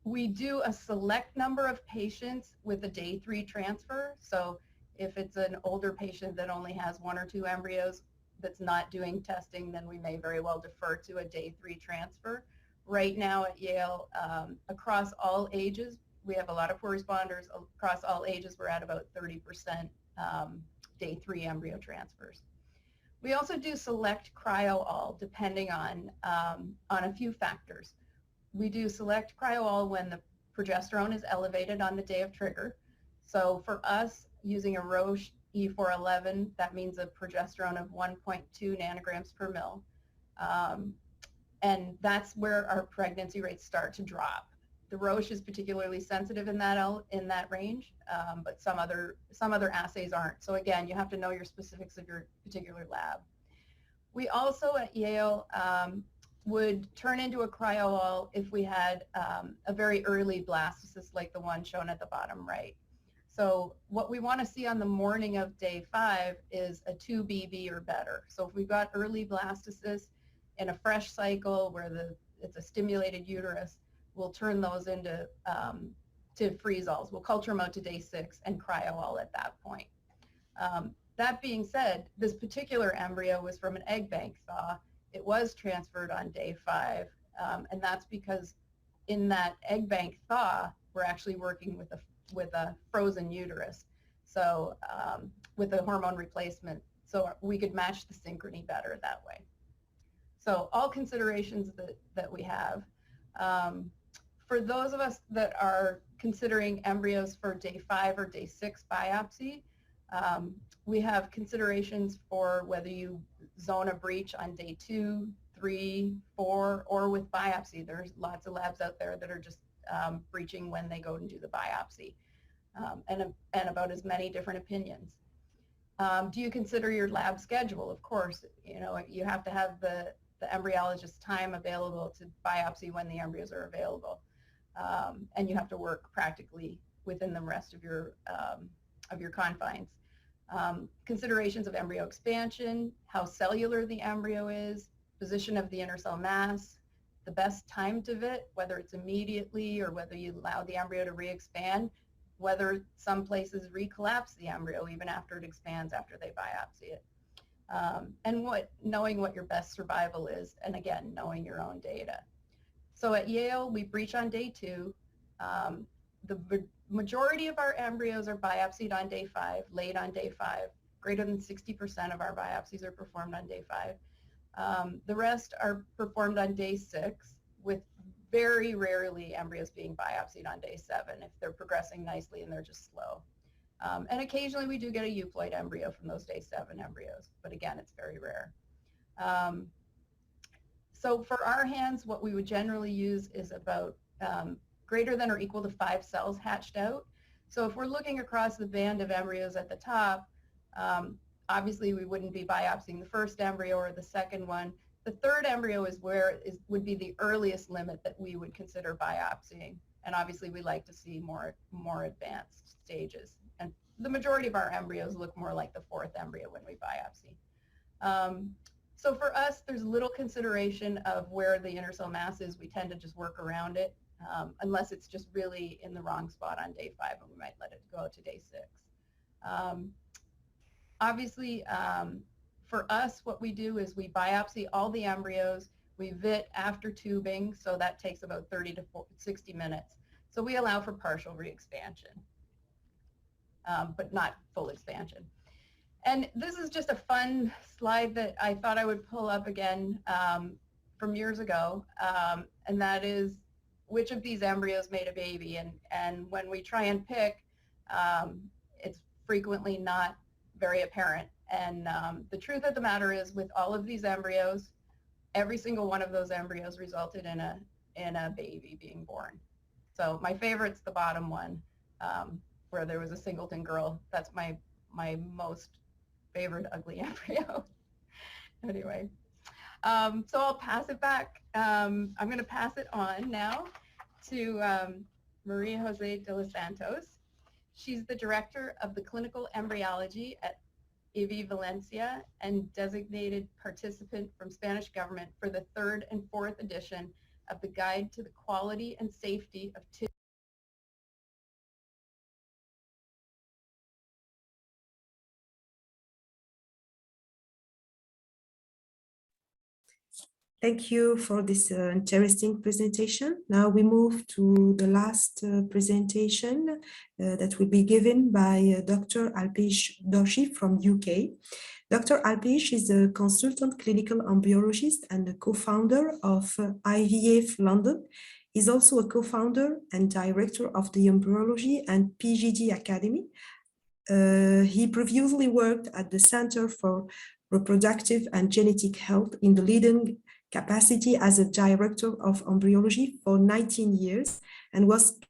we do a select number of patients with a day 3 transfer. So if it's an older patient that only has 1 or 2 embryos that's not doing testing, then we may very well defer to a day 3 transfer. Right now at Yale, across all ages, we have a lot of poor responders. Across all ages, we're at about 30% day 3 embryo transfers. We also do select cryo-all depending on a few factors. We do select cryo-all when the progesterone is elevated on the day of trigger. So for us, using a Roche E411, that means a progesterone of 1.2 nanograms per mil. And that's where our pregnancy rates start to drop. The Roche is particularly sensitive in that range, but some other assays aren't. So again, you have to know your specifics of your particular lab. We also at Yale would turn into a cryo-all if we had a very early blastocyst like the one shown at the bottom right. So what we want to see on the morning of day 5 is a 2 BB or better. So if we've got early blastocysts in a fresh cycle where it's a stimulated uterus, we'll turn those into freeze-alls. We'll culture them out to day 6 and cryo-all at that point. That being said, this particular embryo was from an egg bank thaw. It was transferred on day 5, and that's because in that egg bank thaw, we're actually working with a frozen uterus, so with a hormone replacement, so we could match the synchrony better that way. So all considerations that we have. For those of us that are considering embryos for day 5 or day 6 biopsy, we have considerations for whether you zone a breach on day 2, 3, 4, or with biopsy. There's lots of labs out there that are just breaching when they go and do the biopsy, and about as many different opinions. Do you consider your lab schedule? Of course, you have to have the embryologist's time available to biopsy when the embryos are available, and you have to work practically within the rest of your confines. Considerations of embryo expansion, how cellular the embryo is, position of the inner cell mass, the best time to VIT, whether it's immediately or whether you allow the embryo to re-expand, whether some places recollapse the embryo even after it expands after they biopsy it. And knowing what your best survival is, and again, knowing your own data. So at Yale, we breach on day 2. The majority of our embryos are biopsied on day 5, late on day 5. Greater than 60% of our biopsies are performed on day 5. The rest are performed on day 6, with very rarely embryos being biopsied on day 7 if they're progressing nicely and they're just slow. And occasionally we do get a euploid embryo from those day 7 embryos, but again, it's very rare. So for our hands, what we would generally use is about greater than or equal to 5 cells hatched out. So if we're looking across the band of embryos at the top, obviously we wouldn't be biopsying the first embryo or the second one. The third embryo is where would be the earliest limit that we would consider biopsying. And obviously we like to see more advanced stages. And the majority of our embryos look more like the fourth embryo when we biopsy. So for us, there's little consideration of where the inner cell mass is. We tend to just work around it, unless it's just really in the wrong spot on day 5, and we might let it go to day 6. Obviously, for us, what we do is we biopsy all the embryos. We vit after tubing, so that takes about 30 to 60 minutes. So we allow for partial re-expansion, but not full expansion. And this is just a fun slide that I thought I would pull up again from years ago, and that is which of these embryos made a baby. And when we try and pick, it's frequently not very apparent. And the truth of the matter is, with all of these embryos, every single one of those embryos resulted in a baby being born. So my favorite's the bottom one, where there was a singleton girl. That's my most favorite ugly embryo. Anyway, so I'll pass it back. I'm going to pass it on now to Maria Jose de los Santos. She's the director of the clinical embryology at Ivf Valencia and designated participant from Spanish government for the 3rd and 4th edition of the Guide to the Quality and Safety of Tissue. Thank you for this interesting presentation. Now we move to the last presentation that will be given by Dr. Alpesh Doshi from UK. Dr. Alpesh is a consultant clinical embryologist and the co-founder of IVF London. He's also a co-founder and director of the Embryology and PGD Academy. He previously worked at the Center for Reproductive and Genetic Health in the leading capacity as a director of embryology for 19 years and was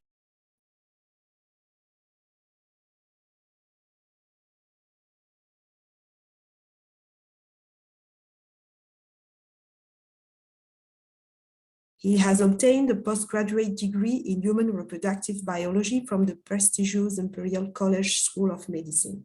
He has obtained a postgraduate degree in human reproductive biology from the prestigious Imperial College School of Medicine.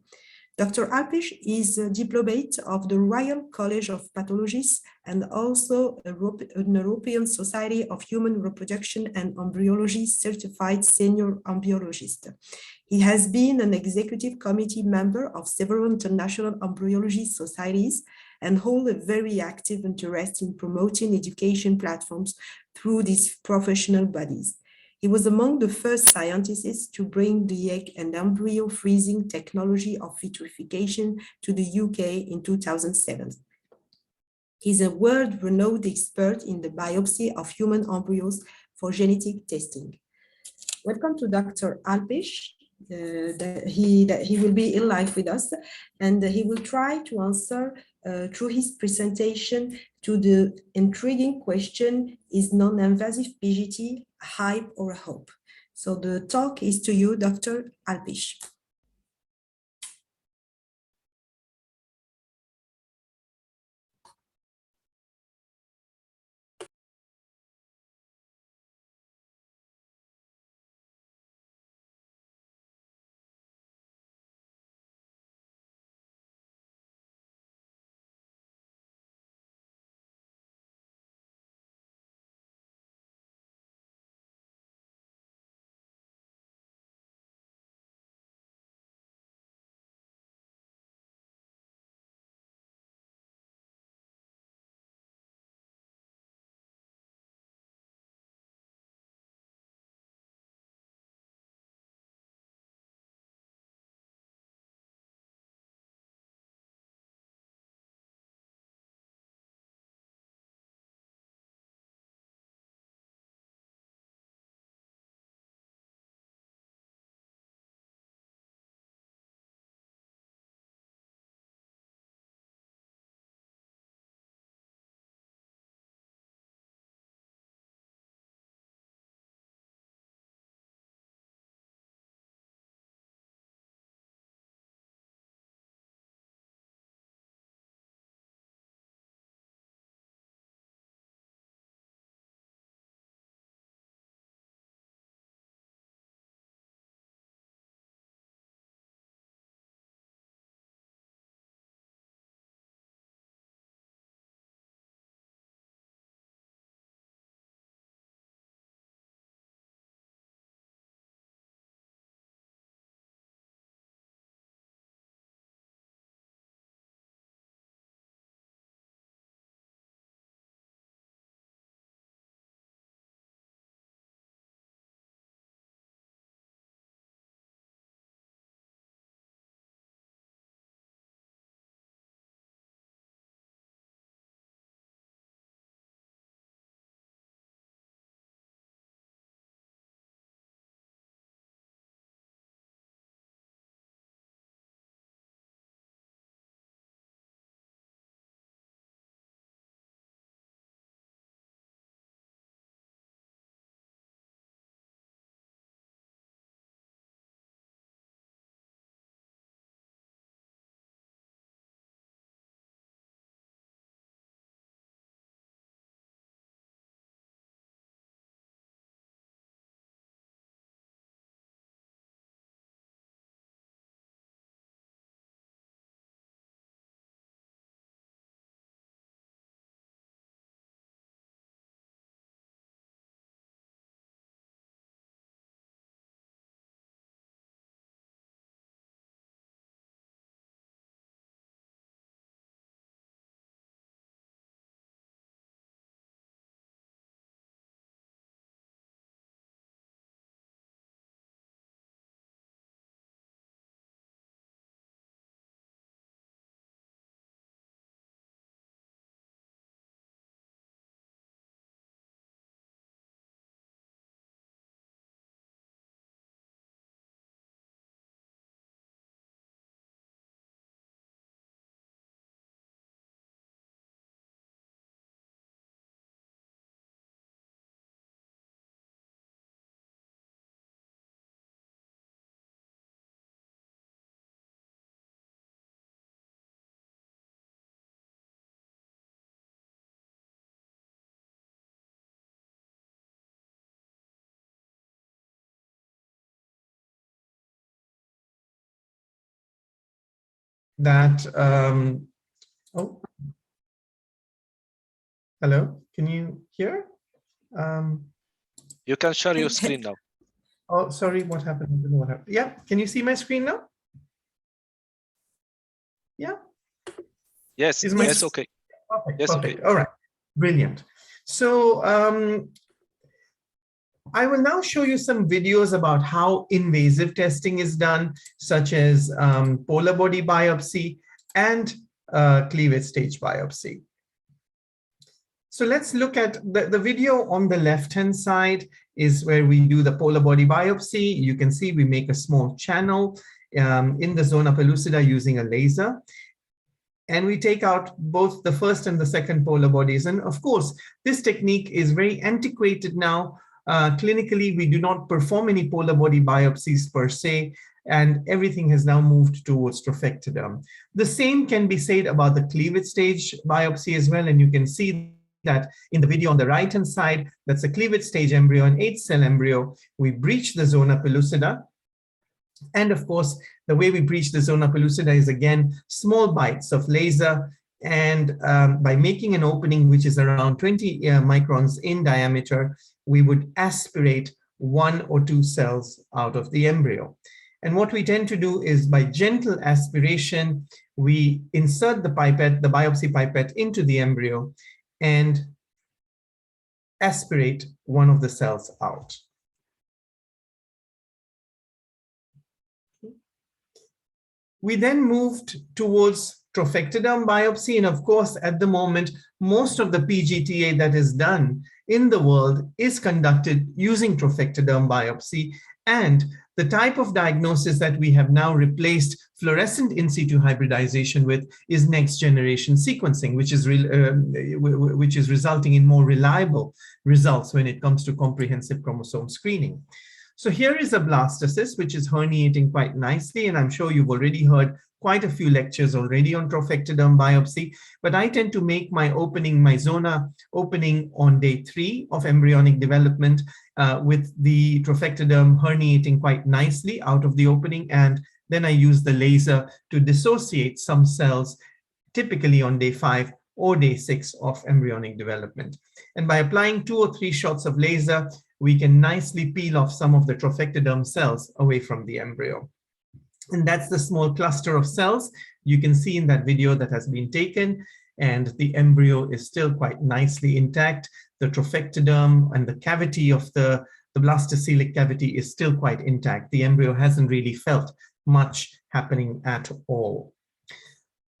Dr. Alpesh is a diplomate of the Royal College of Pathologists and also an European Society of Human Reproduction and Embryology certified senior embryologist. He has been an executive committee member of several international embryology societies and holds a very active interest in promoting education platforms through these professional bodies. He was among the first scientists to bring the egg and embryo freezing technology of vitrification to the UK in 2007. He's a world-renowned expert in the biopsy of human embryos for genetic testing. Welcome to Dr. Alpesh. He will be in live with us, and he will try to answer through his presentation to the intriguing question, is non-invasive PGT a hype or a hope? So the talk is to you, Dr. Alpesh. that, oh, hello, can you hear? You can share your screen now. Oh, sorry, what happened? I don't know what happened. Yeah, can you see my screen now? Yeah. Yes, yes, okay. Perfect, yes, perfect. okay. All right, brilliant. So I will now show you some videos about how invasive testing is done, such as polar body biopsy and cleavage stage biopsy. So let's look at the video on the left-hand side is where we do the polar body biopsy. You can see we make a small channel in the zona pellucida using a laser. And we take out both the first and the second polar bodies. And of course, this technique is very antiquated now. Clinically, we do not perform any polar body biopsies per se, and everything has now moved towards trophectoderm. The same can be said about the cleavage stage biopsy as well, and you can see that in the video on the right-hand side, that's a cleavage stage embryo, an 8-cell embryo. We breach the zona pellucida. And of course, the way we breach the zona pellucida is again, small bites of laser. And by making an opening, which is around 20 microns in diameter, we would aspirate 1 or 2 cells out of the embryo. And what we tend to do is by gentle aspiration, we insert the pipette, the biopsy pipette into the embryo and aspirate one of the cells out. We then moved towards trophectoderm biopsy. And of course, at the moment, most of the PGTA that is done in the world is conducted using trophectoderm biopsy. And the type of diagnosis that we have now replaced fluorescent in situ hybridization with is next generation sequencing, which is resulting in more reliable results when it comes to comprehensive chromosome screening. So here is a blastocyst, which is herniating quite nicely, and I'm sure you've already heard quite a few lectures already on trophectoderm biopsy, but I tend to make my opening, my zona opening on day 3 of embryonic development with the trophectoderm herniating quite nicely out of the opening, and then I use the laser to dissociate some cells, typically on day 5 or day 6 of embryonic development. And by applying 2 or 3 shots of laser, we can nicely peel off some of the trophectoderm cells away from the embryo. And that's the small cluster of cells you can see in that video that has been taken, and the embryo is still quite nicely intact. The trophectoderm and the cavity of the blastocelic cavity is still quite intact. The embryo hasn't really felt much happening at all.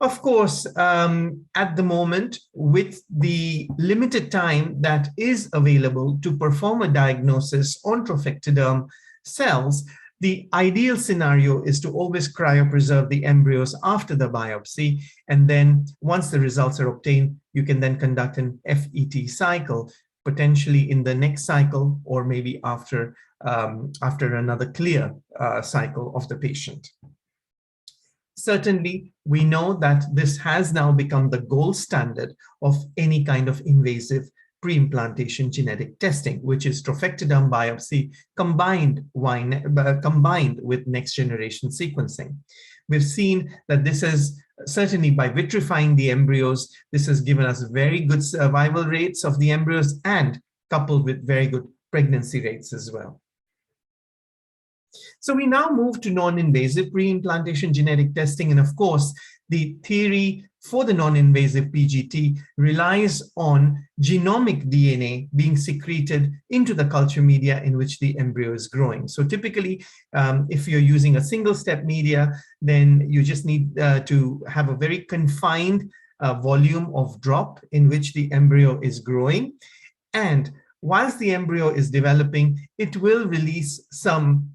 Of course, at the moment, with the limited time that is available to perform a diagnosis on trophectoderm cells, the ideal scenario is to always cryopreserve the embryos after the biopsy. And then once the results are obtained, you can then conduct an FET cycle, potentially in the next cycle, or maybe after another clear cycle of the patient. Certainly, we know that this has now become the gold standard of any kind of invasive pre-implantation genetic testing, which is trophectoderm biopsy combined with next-generation sequencing. We've seen that this is certainly by vitrifying the embryos, this has given us very good survival rates of the embryos and coupled with very good pregnancy rates as well. So we now move to non-invasive pre-implantation genetic testing. And of course, the theory for the non-invasive PGT relies on genomic DNA being secreted into the culture media in which the embryo is growing. So typically, if you're using a single-step media, then you just need to have a very confined volume of drop in which the embryo is growing. And whilst the embryo is developing, it will release some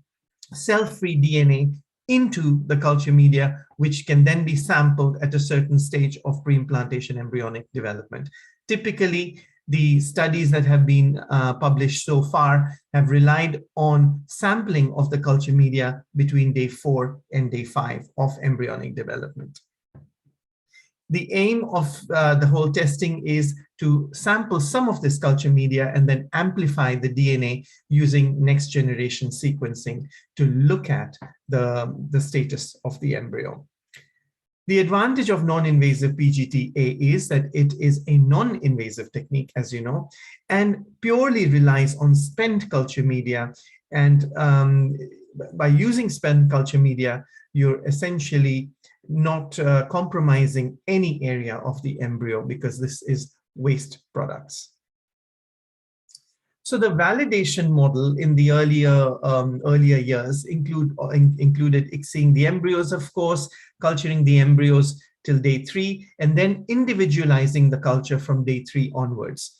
cell-free DNA into the culture media, which can then be sampled at a certain stage of pre-implantation embryonic development. Typically, the studies that have been published so far have relied on sampling of the culture media between day 4 and day 5 of embryonic development. The aim of the whole testing is to sample some of this culture media and then amplify the DNA using next generation sequencing to look at the status of the embryo. The advantage of non-invasive PGTA is that it is a non-invasive technique, as you know, and purely relies on spent culture media. And by using spent culture media, you're essentially not compromising any area of the embryo, because this is waste products. So the validation model in the earlier years included ICSIing the embryos, of course, culturing the embryos till day 3, and then individualizing the culture from day 3 onwards.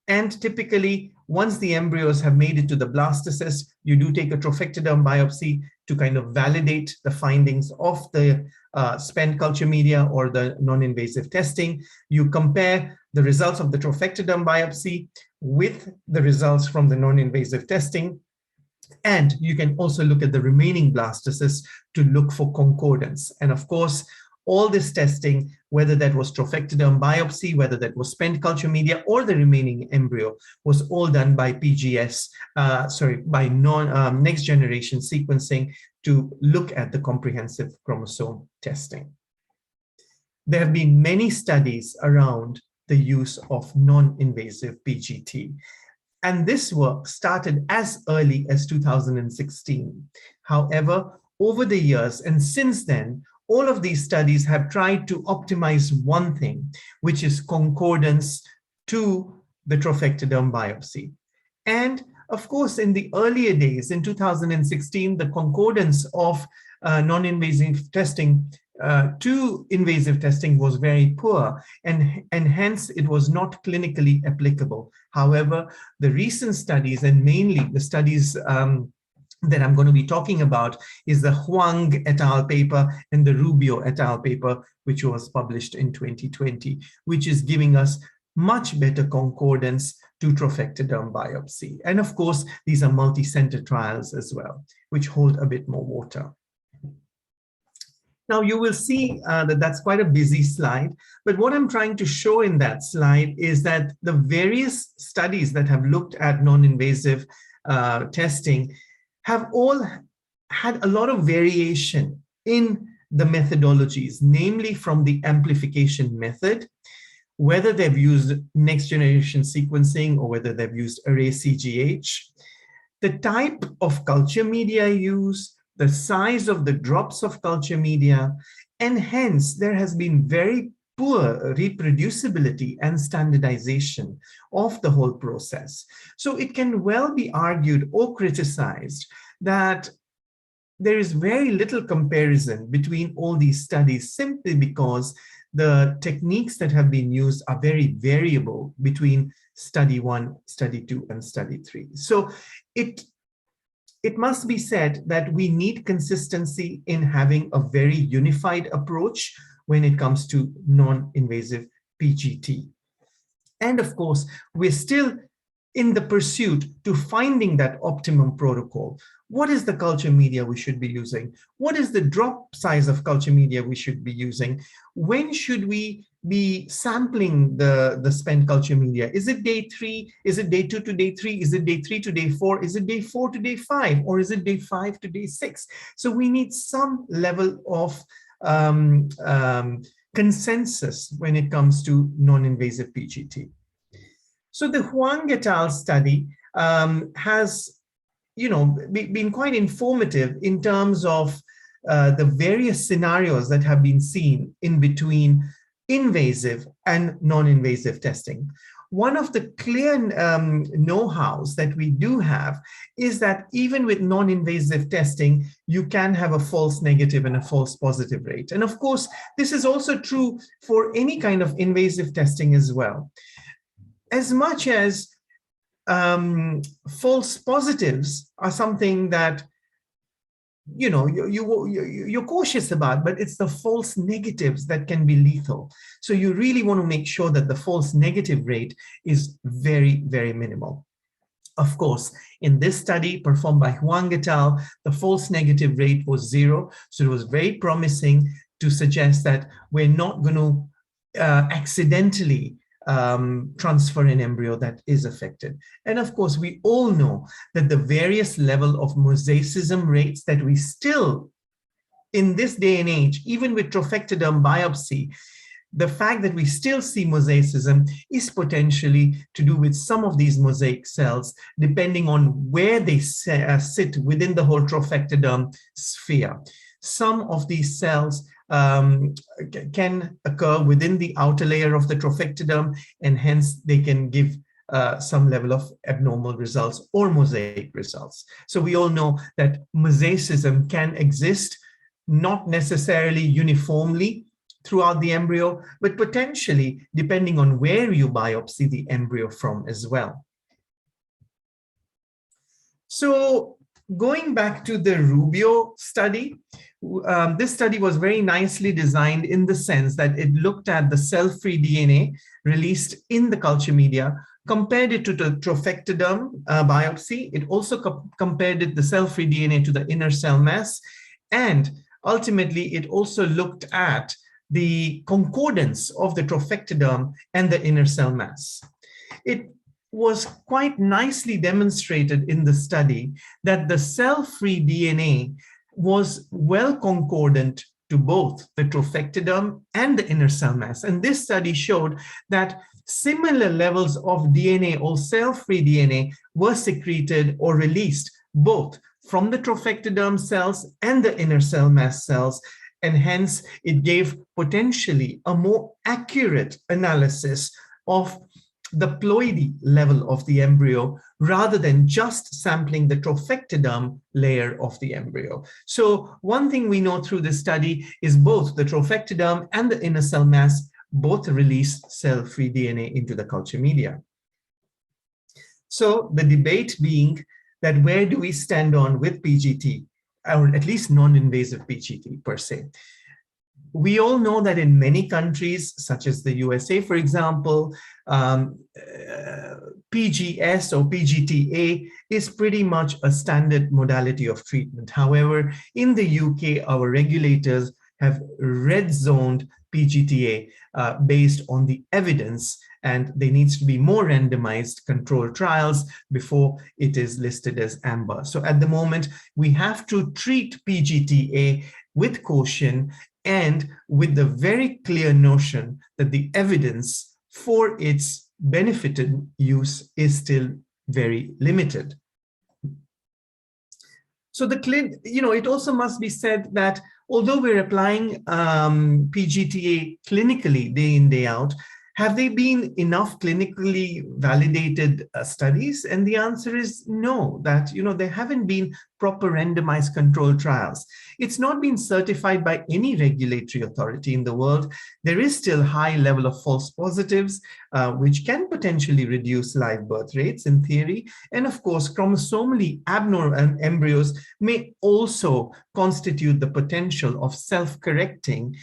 And typically, once the embryos have made it to the blastocyst, you do take a trophectoderm biopsy to kind of validate the findings of the spent culture media or the non-invasive testing. You compare the results of the trophectoderm biopsy with the results from the non-invasive testing. And you can also look at the remaining blastocysts to look for concordance. And of course, all this testing, whether that was trophectoderm biopsy, whether that was spent culture media, or the remaining embryo, was all done by by next generation sequencing to look at the comprehensive chromosome testing. There have been many studies around the use of non-invasive PGT. And this work started as early as 2016. However, over the years and since then, all of these studies have tried to optimize one thing, which is concordance to the trophectoderm biopsy. And of course, in the earlier days, in 2016, the concordance of non-invasive testing to invasive testing was very poor, and hence it was not clinically applicable. However, the recent studies, and mainly the studies that I'm going to be talking about, is the Huang et al. Paper and the Rubio et al. Paper, which was published in 2020, which is giving us much better concordance to trophectoderm biopsy. And of course, these are multi-center trials as well, which hold a bit more water. Now you will see that that's quite a busy slide, but what I'm trying to show in that slide is that the various studies that have looked at non-invasive testing have all had a lot of variation in the methodologies, namely from the amplification method, whether they've used next generation sequencing or whether they've used array CGH, the type of culture media used, the size of the drops of culture media, and hence there has been very poor reproducibility and standardization of the whole process. So it can well be argued or criticized that there is very little comparison between all these studies, simply because the techniques that have been used are very variable between study 1, study 2, and study 3. So it must be said that we need consistency in having a very unified approach when it comes to non-invasive PGT. And of course, we're still in the pursuit to finding that optimum protocol. What is the culture media we should be using? What is the drop size of culture media we should be using? When should we be sampling the spent culture media? Is it day 3? Is it day 2 to day 3? Is it day 3 to day 4? Is it day 4 to day 5? Or is it day 5 to day 6? So we need some level of consensus when it comes to non-invasive PGT. So the Huang et al. Study has, been quite informative in terms of the various scenarios that have been seen in between invasive and non-invasive testing. One of the clear know-hows that we do have is that even with non-invasive testing, you can have a false negative and a false positive rate. And of course, this is also true for any kind of invasive testing as well. As much as false positives are something that you're cautious about, but it's the false negatives that can be lethal. So you really want to make sure that the false negative rate is very, very minimal. Of course, in this study performed by Huang et al., the false negative rate was 0. So it was very promising to suggest that we're not going to accidentally transfer an embryo that is affected. And of course, we all know that the various level of mosaicism rates that we still in this day and age, even with trophectoderm biopsy, the fact that we still see mosaicism is potentially to do with some of these mosaic cells, depending on where they sit within the whole trophectoderm sphere. Some of these cells can occur within the outer layer of the trophectoderm, and hence they can give some level of abnormal results or mosaic results. So we all know that mosaicism can exist, not necessarily uniformly throughout the embryo, but potentially depending on where you biopsy the embryo from as well. So going back to the Rubio study, this study was very nicely designed in the sense that it looked at the cell-free DNA released in the culture media, compared it to the trophectoderm biopsy. It also compared the cell-free DNA to the inner cell mass, and ultimately it also looked at the concordance of the trophectoderm and the inner cell mass. It was quite nicely demonstrated in the study that the cell-free DNA was well concordant to both the trophectoderm and the inner cell mass. And this study showed that similar levels of DNA or cell-free DNA were secreted or released both from the trophectoderm cells and the inner cell mass cells, and hence it gave potentially a more accurate analysis of the ploidy level of the embryo rather than just sampling the trophectoderm layer of the embryo. So one thing we know through this study is both the trophectoderm and the inner cell mass both release cell-free DNA into the culture media. So the debate being that where do we stand on with PGT, or at least non-invasive PGT per se. We all know that in many countries, such as the USA, for example, PGS or PGTA is pretty much a standard modality of treatment. However, in the UK, our regulators have red zoned PGTA based on the evidence, and there needs to be more randomized controlled trials before it is listed as amber. So at the moment, we have to treat PGTA with caution and with the very clear notion that the evidence for its benefited use is still very limited. So it also must be said that although we're applying PGTA clinically day in, day out, have they been enough clinically validated studies? And the answer is no, that there haven't been proper randomized controlled trials. It's not been certified by any regulatory authority in the world. There is still high level of false positives, which can potentially reduce live birth rates in theory. And of course, chromosomally abnormal embryos may also constitute the potential of self-correcting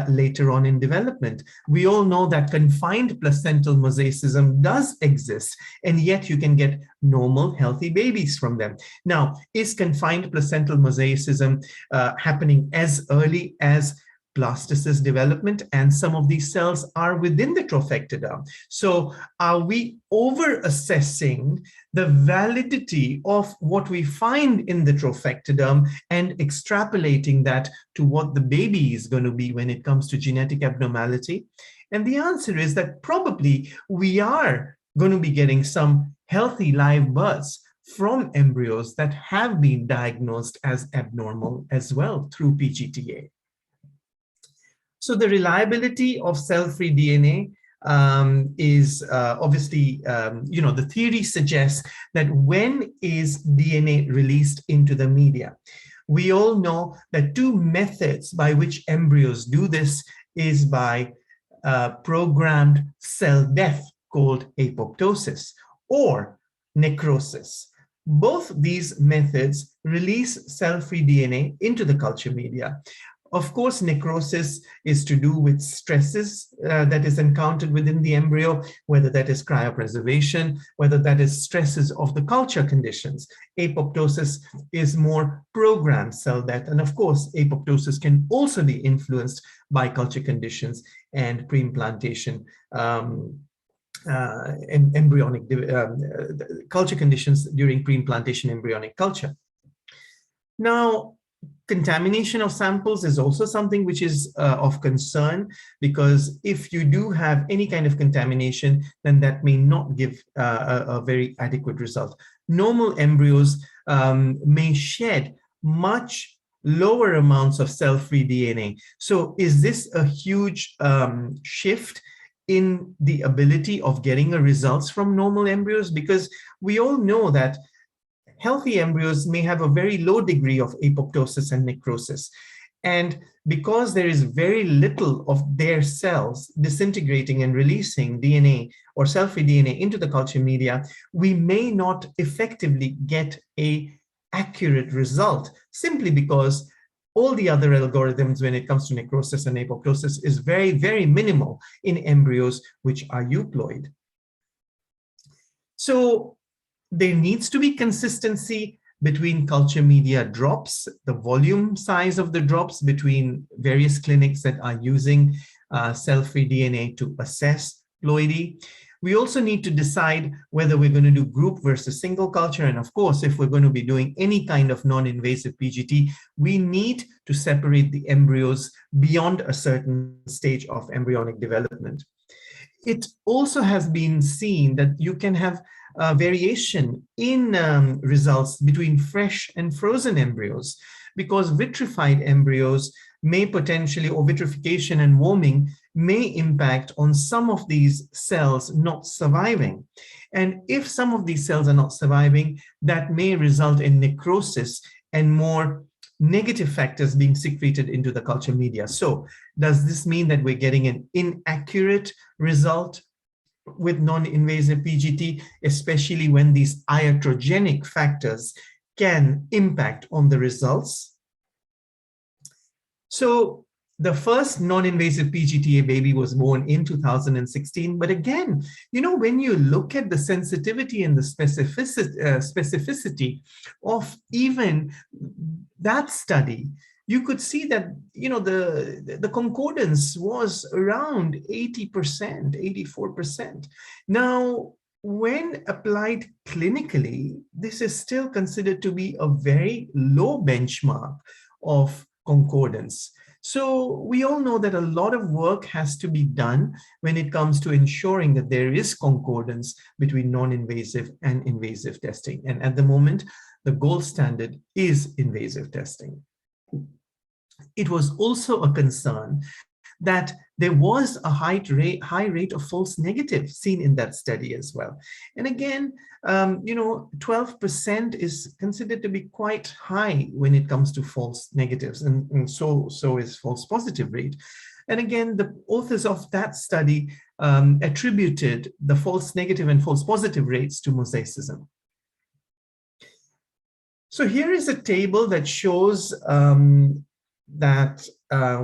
later on in development. We all know that confined placental mosaicism does exist, and yet you can get normal, healthy babies from them. Now, is confined placental mosaicism happening as early as blastocyst development, and some of these cells are within the trophectoderm? So are we over-assessing the validity of what we find in the trophectoderm and extrapolating that to what the baby is going to be when it comes to genetic abnormality? And the answer is that probably we are going to be getting some healthy live births from embryos that have been diagnosed as abnormal as well through PGTA. So the reliability of cell-free DNA is obviously, the theory suggests that when is DNA released into the media? We all know that two methods by which embryos do this is by programmed cell death called apoptosis or necrosis. Both these methods release cell-free DNA into the culture media. Of course, necrosis is to do with stresses that is encountered within the embryo, whether that is cryopreservation, whether that is stresses of the culture conditions. Apoptosis is more programmed cell death. And of course, apoptosis can also be influenced by culture conditions and pre-implantation and embryonic culture conditions during pre-implantation embryonic culture. Now, Contamination of samples is also something which is of concern, because if you do have any kind of contamination, then that may not give a very adequate result. Normal embryos may shed much lower amounts of cell-free DNA. So is this a huge shift in the ability of getting a results from normal embryos? Because we all know that healthy embryos may have a very low degree of apoptosis and necrosis. And because there is very little of their cells disintegrating and releasing DNA or cell-free DNA into the culture media, we may not effectively get an accurate result, simply because all the other algorithms when it comes to necrosis and apoptosis is very, very minimal in embryos which are euploid. So there needs to be consistency between culture media drops, the volume size of the drops between various clinics that are using cell-free DNA to assess ploidy. We also need to decide whether we're going to do group versus single culture. And of course, if we're going to be doing any kind of non-invasive PGT, we need to separate the embryos beyond a certain stage of embryonic development. It also has been seen that you can have variation in results between fresh and frozen embryos, because vitrified embryos may potentially, or vitrification and warming may impact on some of these cells not surviving. And if some of these cells are not surviving, that may result in necrosis and more negative factors being secreted into the culture media. So does this mean that we're getting an inaccurate result with non-invasive PGT, especially when these iatrogenic factors can impact on the results? So the first non-invasive PGTA baby was born in 2016. But again, you know, when you look at the sensitivity and the specificity of even that study, you could see that, you know, the concordance was around 80%, 84%. Now, when applied clinically, this is still considered to be a very low benchmark of concordance. So we all know that a lot of work has to be done when it comes to ensuring that there is concordance between non-invasive and invasive testing. And at the moment, the gold standard is invasive testing. It was also a concern that there was a high rate of false negatives seen in that study as well. And again, you know, 12% is considered to be quite high when it comes to false negatives, and so is false positive rate. And again, the authors of that study attributed the false negative and false positive rates to mosaicism. So here is a table that shows that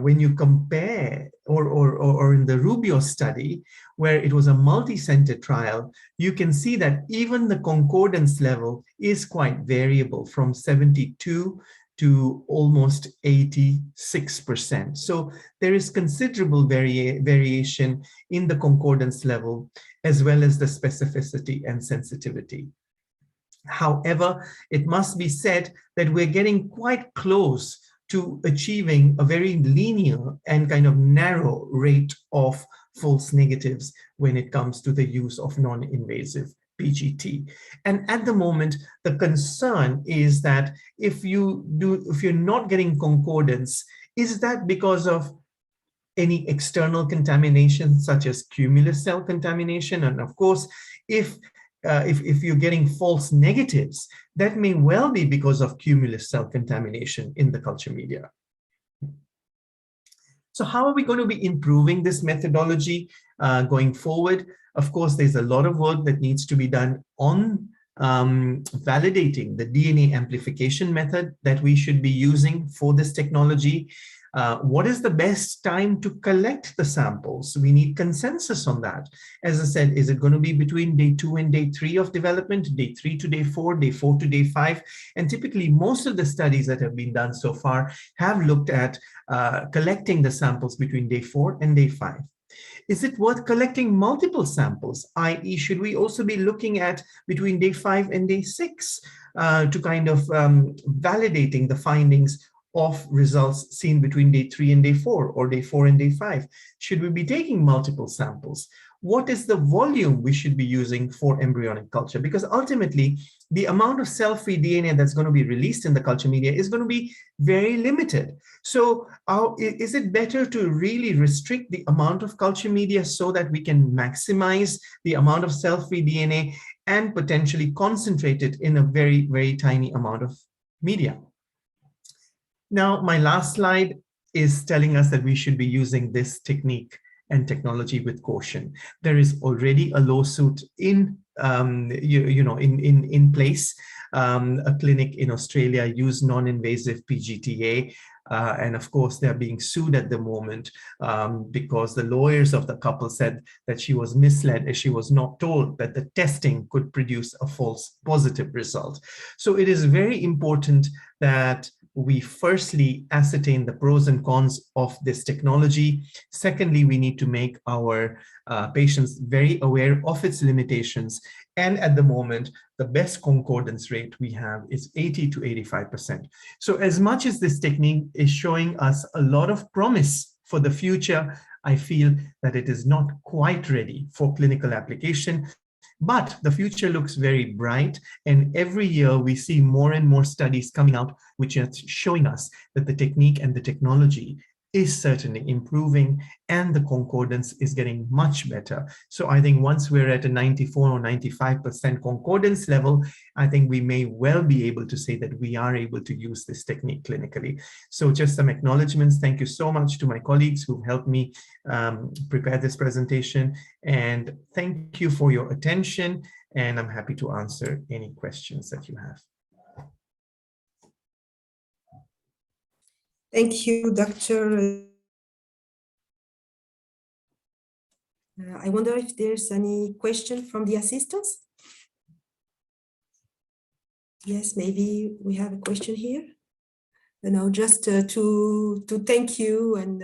when you compare, or in the Rubio study, where it was a multi-center trial, you can see that even the concordance level is quite variable, from 72 to almost 86%. So there is considerable variation in the concordance level, as well as the specificity and sensitivity. However, it must be said that we're getting quite close to achieving a very linear and kind of narrow rate of false negatives when it comes to the use of non-invasive PGT. And at the moment, the concern is that if you're not getting concordance, is that because of any external contamination, such as cumulus cell contamination? And of course, if you're getting false negatives, that may well be because of cumulus cell contamination in the culture media. So how are we going to be improving this methodology going forward? Of course, there's a lot of work that needs to be done on validating the DNA amplification method that we should be using for this technology. What is the best time to collect the samples? We need consensus on that. As I said, is it going to be between day 2 and day 3 of development, day 3 to day 4, day 4 to day 5? And typically, most of the studies that have been done so far have looked at collecting the samples between day 4 and day 5. Is it worth collecting multiple samples, i.e. should we also be looking at between day 5 and day 6 to kind of validating the findings of results seen between day 3 and day 4 or day 4 and day 5? Should we be taking multiple samples? What is the volume we should be using for embryonic culture? Because ultimately, the amount of cell-free DNA that's going to be released in the culture media is going to be very limited. So is it better to really restrict the amount of culture media so that we can maximize the amount of cell-free DNA and potentially concentrate it in a very, very tiny amount of media? Now, my last slide is telling us that we should be using this technique and technology with caution. There is already a lawsuit in place. A clinic in Australia used non-invasive PGTA, and of course they're being sued at the moment because the lawyers of the couple said that she was misled as she was not told that the testing could produce a false positive result. So it is very important that we firstly ascertain the pros and cons of this technology. Secondly, we need to make our patients very aware of its limitations. And at the moment, the best concordance rate we have is 80 to 85%. So as much as this technique is showing us a lot of promise for the future, I feel that it is not quite ready for clinical application. But the future looks very bright, and every year we see more and more studies coming out which are showing us that the technique and the technology is certainly improving and the concordance is getting much better. So I think once we're at a 94 or 95% concordance level, I think we may well be able to say that we are able to use this technique clinically. So just some acknowledgements. Thank you so much to my colleagues who helped me prepare this presentation, and thank you for your attention, and I'm happy to answer any questions that you have. Thank you, Dr. I wonder if there's any question from the assistants. Yes, maybe we have a question here. No, just to thank you and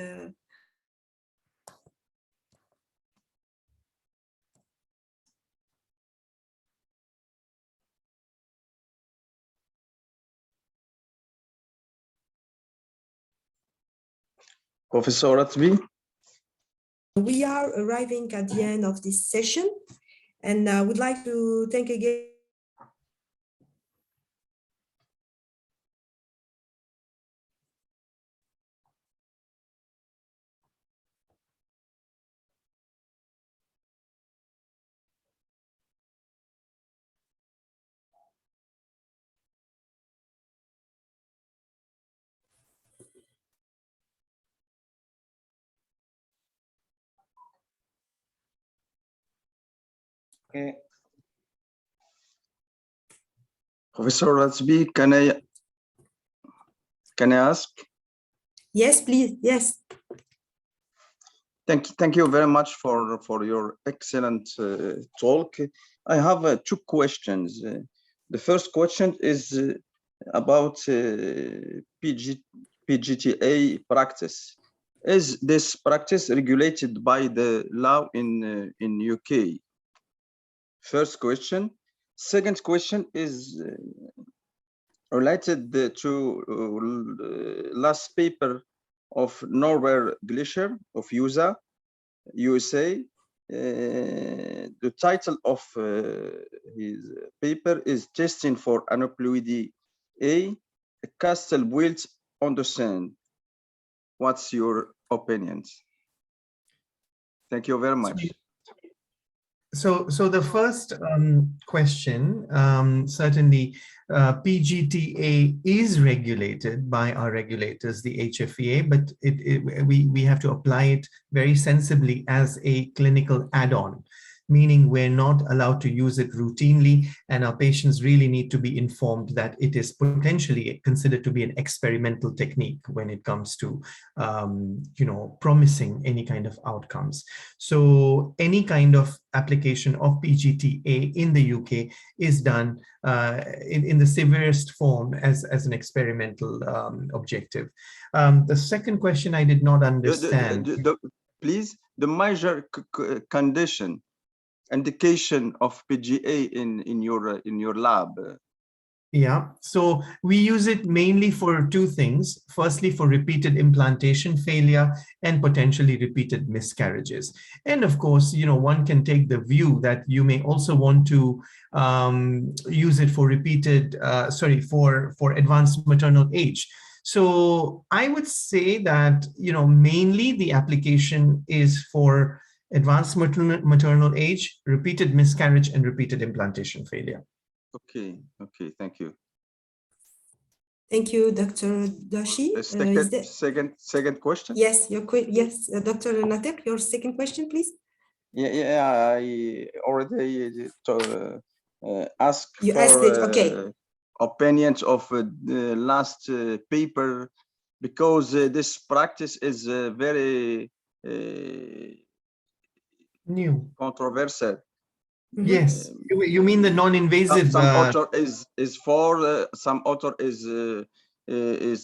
Professor Ratbi? We are arriving at the end of this session, and I would like to thank again Okay. Professor Ratbi, can I ask? Yes, please. Yes. Thank you very much for your excellent talk. I have 2 questions. The first question is about PGTA practice. Is this practice regulated by the law in UK? First question. Second question is related to last paper of Norway Glacier of USA. The title of his paper is Testing for Aneuploidy A, Castle Built on the Sand. What's your opinions? Thank you very much. So the first question, certainly PGTA is regulated by our regulators, the HFEA, but we have to apply it very sensibly as a clinical add-on, meaning we're not allowed to use it routinely, and our patients really need to be informed that it is potentially considered to be an experimental technique when it comes to, promising any kind of outcomes. So any kind of application of PGTA in the UK is done in the severest form as an experimental objective. The second question I did not understand. Please, the major condition indication of PGA in your lab. Yeah, so we use it mainly for two things. Firstly, for repeated implantation failure and potentially repeated miscarriages. And of course, one can take the view that you may also want to use it for for advanced maternal age. So I would say that, mainly the application is for advanced maternal age, repeated miscarriage, and repeated implantation failure. Okay, thank you. Thank you, Dr. Dashi. Second question? Yes, yes, Dr. Natek, your second question, please. Yeah, I already asked you for asked it, okay. Opinions of the last paper, because this practice is very new, controversial. Yes, you mean the non-invasive. Some author is for, some author is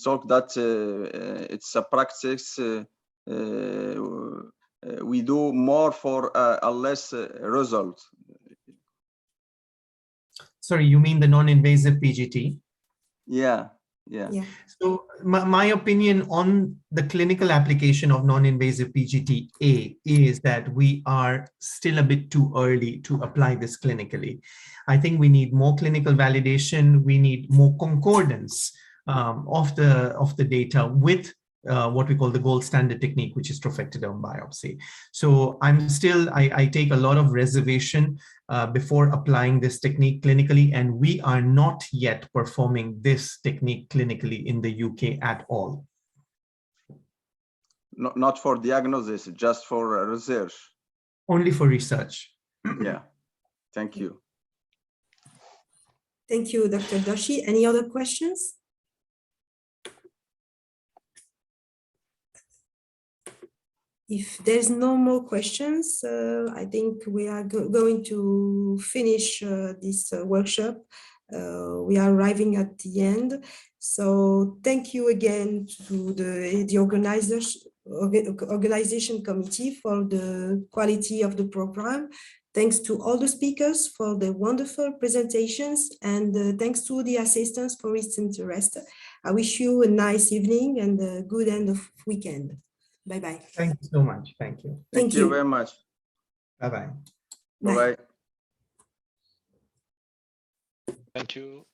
talk that it's a practice we do more for a less result. Sorry, you mean the non-invasive PGT? Yeah. So my opinion on the clinical application of non-invasive PGT-A is that we are still a bit too early to apply this clinically. I think we need more clinical validation. We need more concordance of the data with what we call the gold standard technique, which is trophectoderm biopsy. So I take a lot of reservation before applying this technique clinically, and we are not yet performing this technique clinically in the UK at all. Not for diagnosis, just for research. Only for research. Yeah, thank you. Thank you, Dr. Dashi. Any other questions? If there's no more questions, I think we are going to finish this workshop. We are arriving at the end. So thank you again to the organization committee for the quality of the program. Thanks to all the speakers for the wonderful presentations, and thanks to the assistants for its interest. I wish you a nice evening and a good end of weekend. Bye-bye. Thank you so much. Thank you. Thank you very much. Bye-bye. Bye-bye. Thank you.